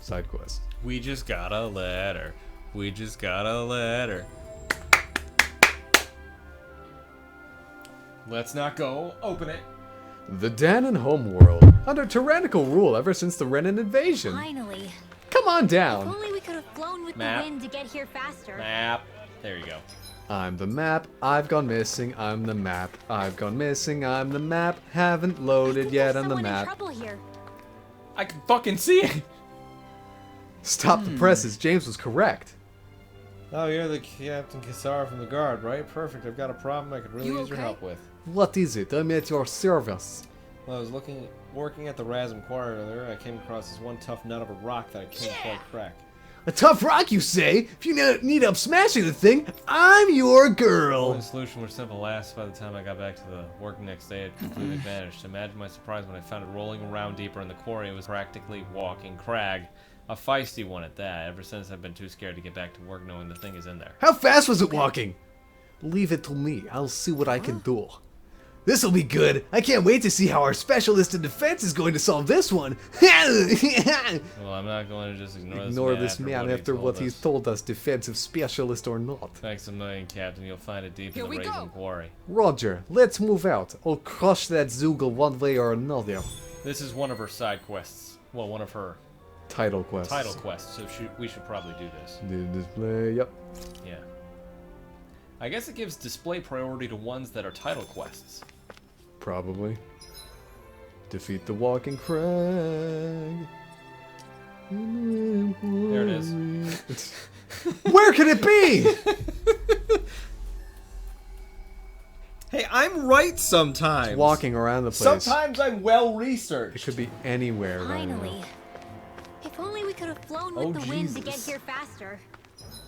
side quest. We just got a letter. We just got a letter. Let's not go. Open it. The Danon homeworld, under tyrannical rule ever since the Renin invasion. Finally. Come on If down. only we could have flown with Map. the wind to get here faster. Map. There you go. I'm the map, I've gone missing, I'm the map. I've gone missing, I'm the map. Haven't loaded yet on the Someone in map. trouble here. I can fucking see it. Stop the presses, James was correct. Oh, you're the Captain Kisara from the Guard, right? Perfect. I've got a problem I could really You use your okay? help with. What is it? I'm at your service. Well, I was working at the Razum Quarry earlier. I came across this one tough nut of a rock that I can't quite crack. A tough rock, you say? If you need help smashing the thing, I'm your The girl. only solution was simple. Last, by the time I got back to the work next day, it completely vanished. Imagine my surprise when I found it rolling around deeper in the quarry. It was practically walking crag. A feisty one at that, ever since I've been too scared to get back to work knowing the thing is in there. How fast was it walking? Leave it to me. I'll see what I can do. This'll be good. I can't wait to see how our specialist in defense is going to solve this one. Well, I'm not going to just ignore this man after what he's told us, defensive specialist or not. Thanks a million, Captain. You'll find it deep in the Raging Quarry. Roger, let's move out. I'll crush that Zoogle one way or another. This is one of her side quests. Well, one of her title quests. So we should probably do this. Display, yep. Yeah. I guess it gives display priority to ones that are title quests. Probably. Defeat the walking crag. There it is. Where could it be? Hey, I'm right sometimes. It's walking around the place. Sometimes I'm well researched. It could be anywhere. Finally. If only we could have flown with the wind to get here faster.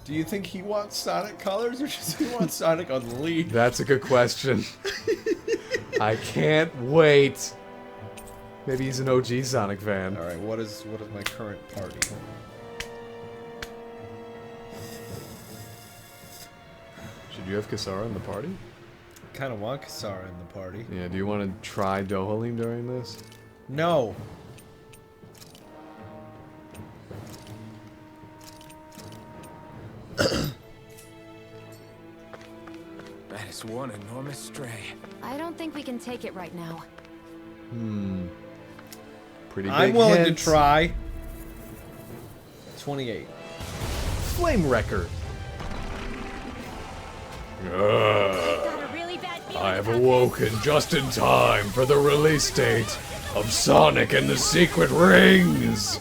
Do you think he wants Sonic colors or does he want Sonic on the lead? That's a good question. I can't wait. Maybe he's an OG Sonic fan. Alright, what is my current party? Should you have Kasara in the party? I kind of want Kasara in the party. Yeah, do you want to try Dohalim during this? No. That is one enormous stray. I don't think we can take it right now. Pretty big I'm willing hint. to try. 28. Flame Wrecker. I have awoken just in time for the release date of Sonic and the Secret Rings.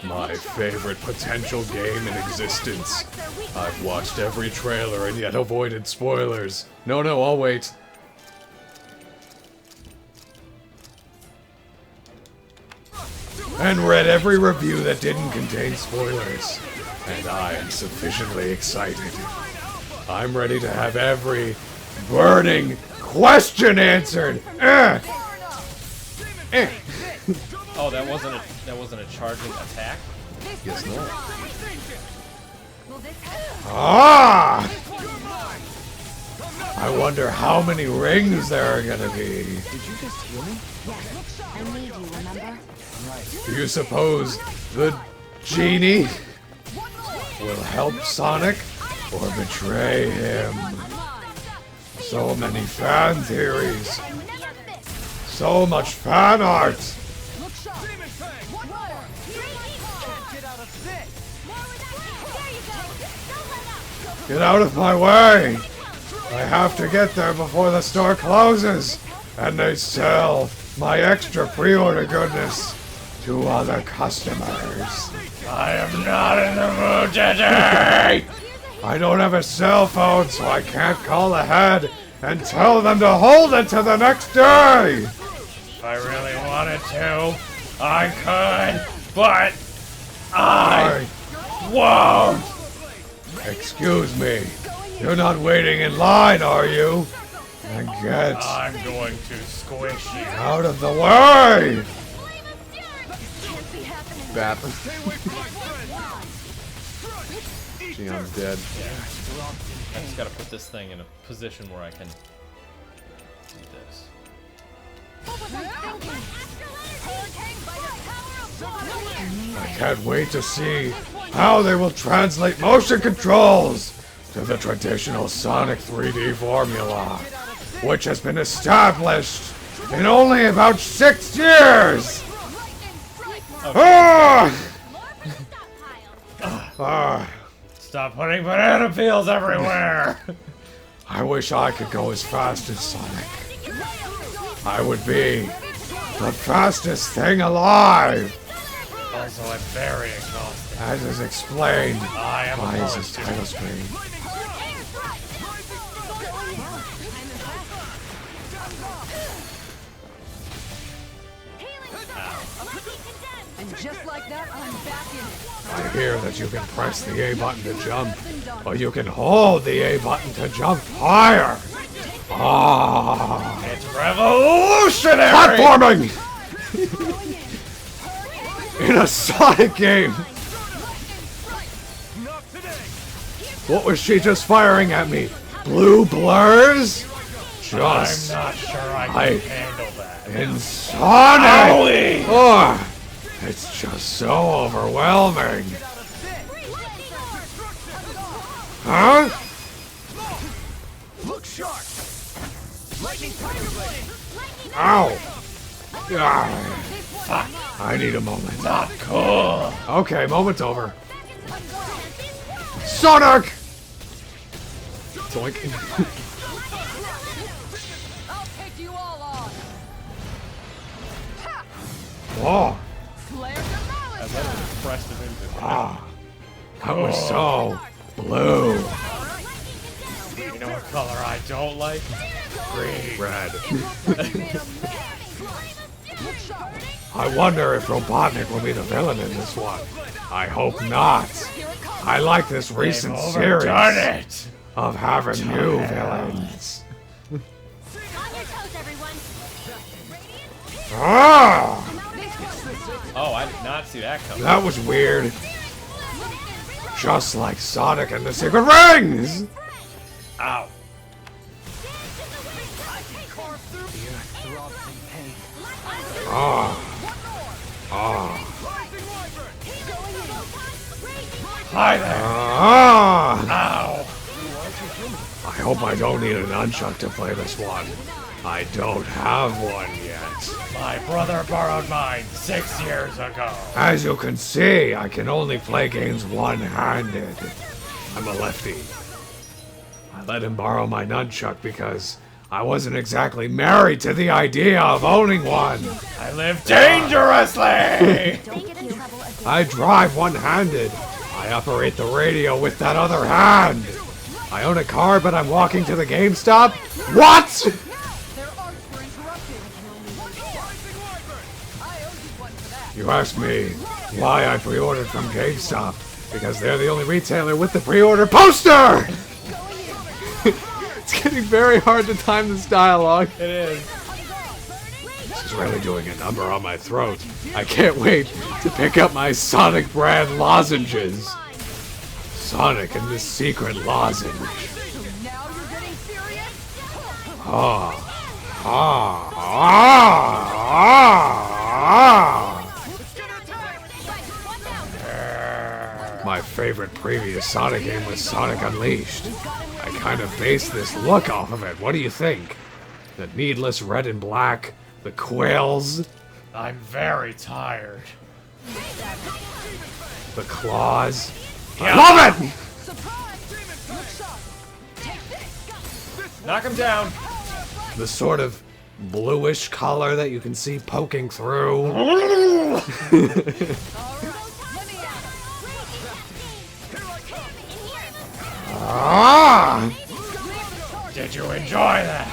My favorite potential game in existence. I've watched every trailer and yet avoided spoilers. No, I'll wait. And read every review that didn't contain spoilers. And I am sufficiently excited. I'm ready to have every burning question answered. Oh, that wasn't a charging attack? Guess not. Ah! I wonder how many rings there are gonna be. Did you just heal me? I need you, remember? Do you suppose the genie will help Sonic or betray him? So many fan theories. So much fan art. Get out of my way! I have to get there before the store closes, and they sell my extra pre-order goodness to other customers. I am not in the mood today! I don't have a cell phone, so I can't call ahead and tell them to hold it to the next day! If I really wanted to, I could, but I won't! Excuse me, you're not waiting in line, are you? And get I'm going to squish you out of the way! Bap. Gee, I'm dead. I just gotta put this thing in a position where I can do this. I can't wait to see how they will translate motion controls to the traditional Sonic 3D formula, which has been established in only about 6 years! Stop putting banana peels everywhere! I wish I could go as fast as Sonic. I would be the fastest thing alive! Also, I'm very exhausted. As is explained I am by his title screen. And just like that, I'm back in it. I hear that you can press the A button to jump, or you can hold the A button to jump higher. Ah! It's revolutionary! Platforming! In a Sonic game, What was she just firing at me? Blue blurs? I'm not sure I can handle that. In Sonic! Oh, it's just so overwhelming. Huh? Look sharp. Lightning tiger blade. Ow! Ah, I need a moment. Not cool. Okay, moment's over. Sonic! Doink. I'll take you all on. Whoa. I let it express it into Ah. That was so blue. You know what color I don't like? Green. Red. I wonder if Robotnik will be the villain in this one. I hope not. I like this recent series of having new villains. Ah! Oh, I did not see that coming. That was weird. Just like Sonic and the Secret Rings! Ow. Ah. Ah. Hi there. Ah. Ow. I hope I don't need a nunchuck to play this one. I don't have one yet. My brother borrowed mine 6 years ago. As you can see, I can only play games one-handed. I'm a lefty. I let him borrow my nunchuck because I wasn't exactly married to the idea of owning one. I live dangerously! I drive one-handed. I operate the radio with that other hand. I own a car, but I'm walking to the GameStop? What? You asked me why I pre-ordered from GameStop, because they're the only retailer with the pre-order poster! It's getting very hard to time this dialogue. It is. This is really doing a number on my throat. I can't wait to pick up my Sonic brand lozenges. Sonic and the Secret Lozenge. Ah. Ah. Ah. Ah. My favorite previous Sonic game was Sonic Unleashed. I kind of based this look off of it. What do you think? The needless red and black, the quills, I'm very tired. the claws. I love it! Knock him down. The sort of bluish color that you can see poking through. Ah! Did you enjoy that?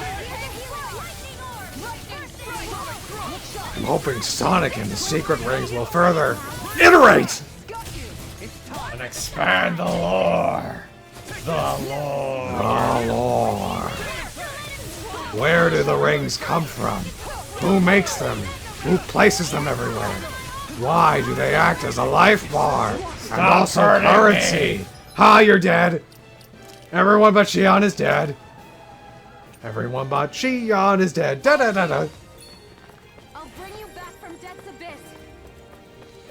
I'm hoping Sonic and the Secret Rings will further iterate! And expand the lore. The lore. The lore. Where do the rings come from? Who makes them? Who places them everywhere? Why do they act as a life bar? And also currency? Me. Ha, you're dead. Everyone but Xion is dead. Everyone but Xion is dead. Da da da da. I'll bring you back from death's abyss.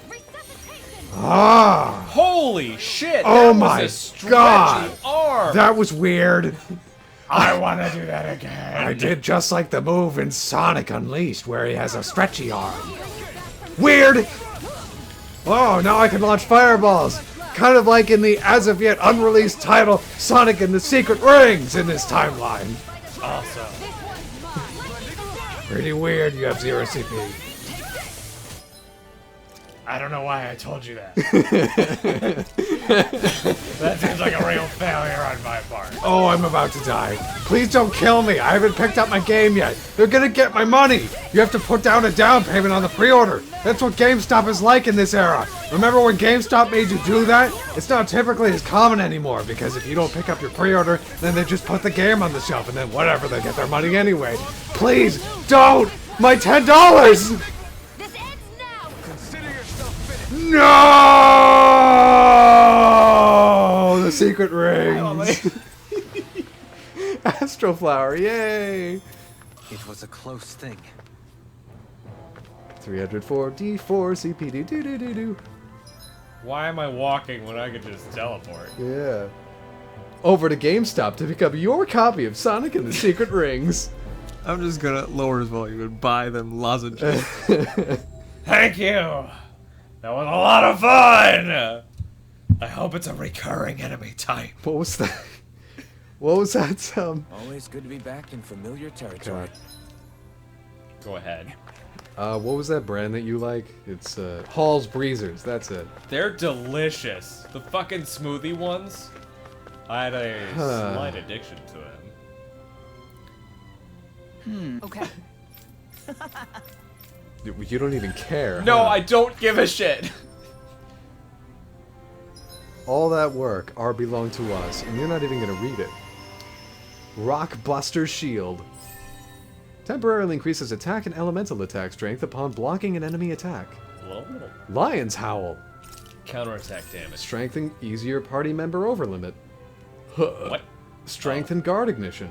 Resuscitation. Ah! Holy shit! Oh that my was a stretchy god! Arm. That was weird. I want to do that again. I did just like the move in Sonic Unleashed where he has a stretchy arm. Weird! Oh, now I can launch fireballs. Kind of like in the as-of-yet unreleased title, Sonic and the Secret Rings in this timeline. Awesome. Pretty weird, you have 0 CP. I don't know why I told you that. That seems like a real failure on my part. Oh, I'm about to die. Please don't kill me. I haven't picked up my game yet. They're gonna get my money. You have to put down a down payment on the pre-order. That's what GameStop is like in this era. Remember when GameStop made you do that? It's not typically as common anymore because if you don't pick up your pre-order, then they just put the game on the shelf and then whatever, they get their money anyway. Please don't! My $10! No! The secret rings. Astro Flower, yay! It was a close thing. 304 D4 CPD do do do do. Why am I walking when I could just teleport? Yeah. Over to GameStop to pick up your copy of Sonic and the Secret Rings. I'm just gonna lower his volume and buy them lozenges. Thank you! That was a lot of fun! I hope it's a recurring enemy type. What was that? What was that? Always good to be back in familiar territory. Go ahead. What was that brand that you like? It's Hall's Breezers. That's it. They're delicious. The fucking smoothie ones. I had a slight addiction to them. Okay. You don't even care. No, huh? I don't give a shit. All that work are belong to us, and you're not even gonna read it. Rock Buster Shield. Temporarily increases attack and elemental attack strength upon blocking an enemy attack. Hello? Lion's Howl. Counterattack damage. Strengthen easier party member over limit. What? Strengthen guard ignition.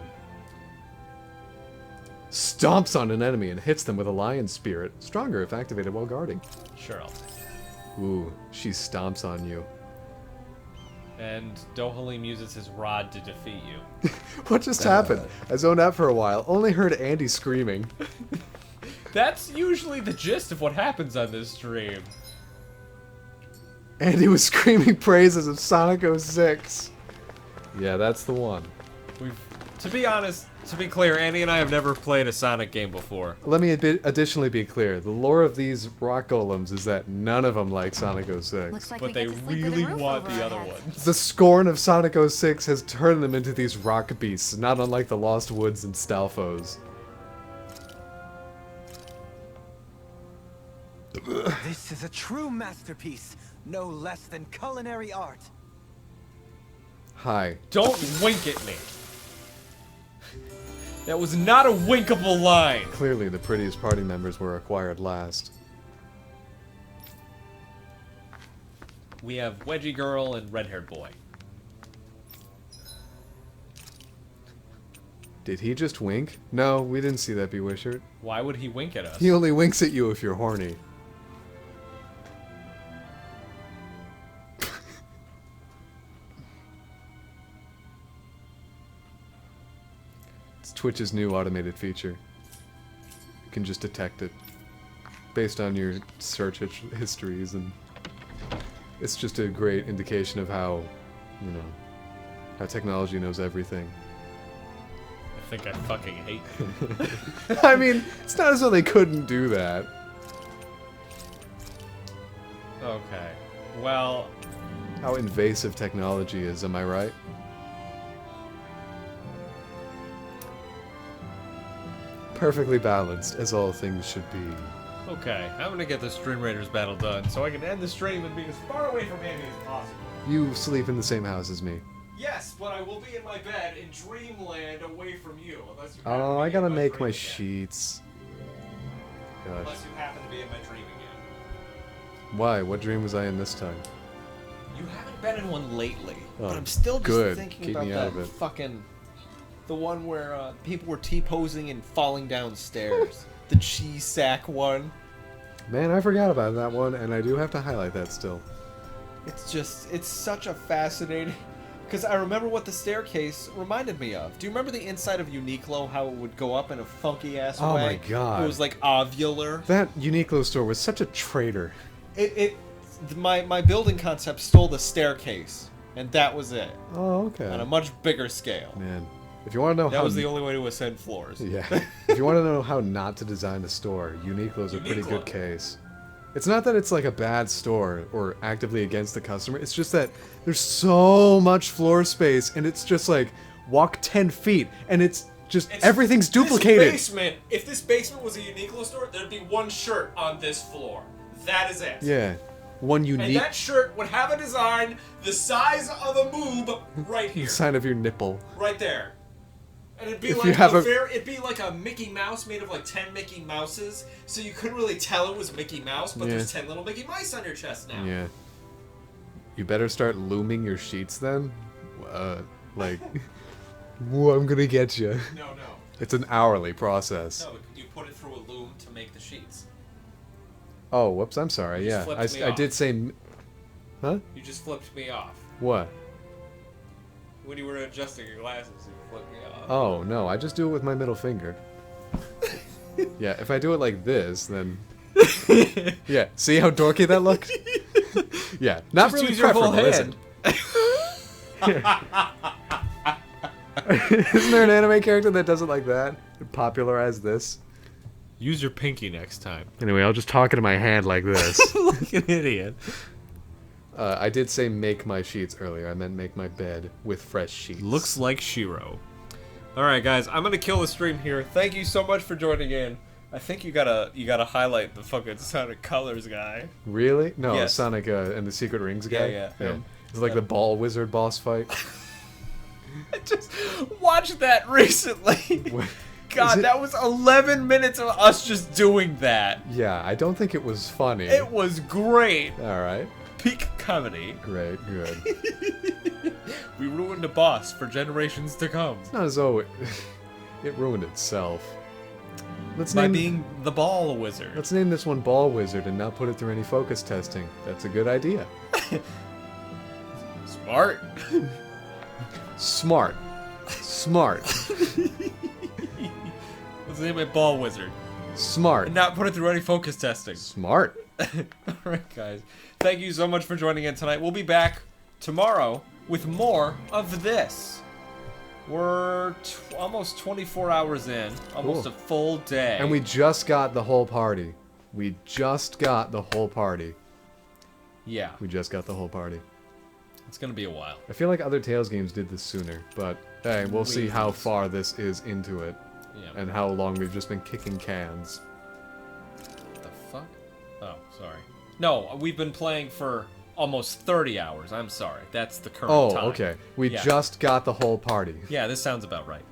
Stomps on an enemy and hits them with a lion spirit. Stronger if activated while guarding. Sure, I'll take it. Ooh, she stomps on you. And Dohalim uses his rod to defeat you. What just happened? I zoned out for a while. Only heard Andy screaming. That's usually the gist of what happens on this stream. Andy was screaming praises of Sonic 06. Yeah, that's the one. To be honest, to be clear, Andy and I have never played a Sonic game before. Let me additionally be clear. The lore of these rock golems is that none of them like Sonic 06. Looks like But we they get to sleep with a really roof want over the our other heads. ones. The scorn of Sonic 06 has turned them into these rock beasts, not unlike the Lost Woods and Stalfos. This is a true masterpiece, no less than culinary art. Hi. Don't wink at me. That was not a winkable line. Clearly, the prettiest party members were acquired last. We have Wedgie Girl and Red-Haired Boy. Did he just wink? No, we didn't see that, Bewishert. Why would he wink at us? He only winks at you if you're horny. It's Twitch's new automated feature. You can just detect it based on your search histories, and it's just a great indication of how, you know, how technology knows everything. I think I fucking hate you. I mean, it's not as though they couldn't do that. Okay. Well... How invasive technology is, am I right? Perfectly balanced, as all things should be. Okay, I'm gonna get the Stream Raiders battle done so I can end the stream and be as far away from Andy as possible. You sleep in the same house as me. Yes, but I will be in my bed in Dreamland away from you, unless you Oh, I gotta make my sheets. Gosh. Unless you happen to be in my dream again. Why? What dream was I in this time? You haven't been in one lately, Oh, but I'm still just good. thinking Keep about me out that of it. fucking... The one where people were T-posing and falling down stairs. The cheese sack one. Man, I forgot about that one, and I do have to highlight that still. It's just, it's such a fascinating... Because I remember what the staircase reminded me of. Do you remember the inside of Uniqlo, how it would go up in a funky-ass way? Oh my god. It was like ovular. That Uniqlo store was such a traitor. My building concept stole the staircase, and that was it. Oh, okay. On a much bigger scale. Man, if you want to know that how... was the only way to ascend floors. Yeah. If you want to know how not to design a store, Uniqlo's a pretty good case. It's not that it's like a bad store or actively against the customer. It's just that there's so much floor space, and it's just like walk 10 feet, and it's just everything's duplicated. If this basement was a Uniqlo store, there'd be one shirt on this floor. That is it. Yeah. One unique... And that shirt would have a design the size of a boob right here. sign of your nipple. Right there. And it'd be If like you have it'd be like a Mickey Mouse made of like 10 Mickey Mouses, so you couldn't really tell it was Mickey Mouse, but Yeah. there's 10 little Mickey Mice on your chest now. Yeah. You better start looming your sheets then. like, whoa, I'm gonna get you. No. It's an hourly process. No, you put it through a loom to make the sheets. Oh, whoops, I'm sorry. You Yeah, just flipped me I off. did say... Huh? You just flipped me off. What? When you were adjusting your glasses, you flipped me off. Oh, no, I just do it with my middle finger. Yeah, if I do it like this, then... Yeah, see how dorky that looked? Yeah, not Just really use your whole preferable, is it? hand. Isn't there an anime character that does it like that? Popularize this? Use your pinky next time. Anyway, I'll just talk into my hand like this. Like an idiot. I did say make my sheets earlier. I meant make my bed with fresh sheets. Looks like Shiro. Alright guys, I'm gonna kill the stream here. Thank you so much for joining in. I think you gotta highlight the fucking Sonic Colors guy. Really? No, Yes. Sonic and the Secret Rings guy? Yeah, him. It's like the ball wizard boss fight. I just watched that recently. God, that was 11 minutes of us just doing that. Yeah, I don't think it was funny. It was great. Alright. Peak comedy. Great, good. We ruined a boss for generations to come. It's not as though it ruined itself. By being the ball wizard. Let's name this one Ball Wizard and not put it through any focus testing. That's a good idea. Smart. Smart. Smart. Let's name it Ball Wizard. Smart. And not put it through any focus testing. Smart. Alright guys, thank you so much for joining in tonight. We'll be back tomorrow with more of this. We're almost 24 hours in, almost Cool. a full day. And we just got the whole party. We just got the whole party. Yeah. We just got the whole party. It's gonna be a while. I feel like other Tales games did this sooner, but hey, we'll see how Reasons. far this is into it. Yeah. And how long we've just been kicking cans. The fuck? Oh, sorry. No, we've been playing for almost 30 hours. I'm sorry. That's the current time. Oh, okay. We Yeah. just got the whole party. Yeah, this sounds about right.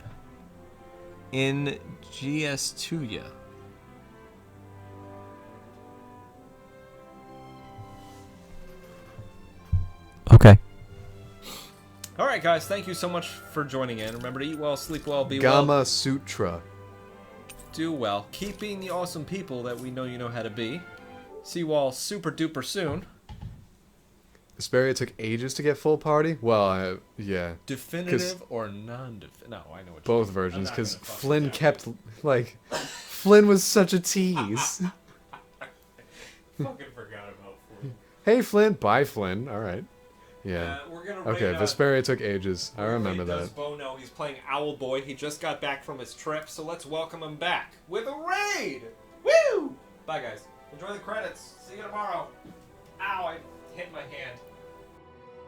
In GS2, Okay. Alright guys, thank you so much for joining in. Remember to eat well, sleep well, be Gamma well. Sutra. Do well. Keep being the awesome people that we know you know how to be. See you all super duper soon. Vesperia took ages to get full party? Well, yeah. Definitive or non-definitive? No, I know what Both you mean. versions, I'm not because gonna fuck Flynn with that. kept, like... Flynn was such a tease. Fucking forgot about Flynn. Hey, Flynn. Bye, Flynn. Alright. Yeah. We're gonna Okay, raid, Vesperia took ages. I remember Does that. Bo know he's playing Owl Boy? He just got back from his trip, so let's welcome him back with a raid! Woo! Bye, guys. Enjoy the credits. See you tomorrow. Ow, I hit my hand.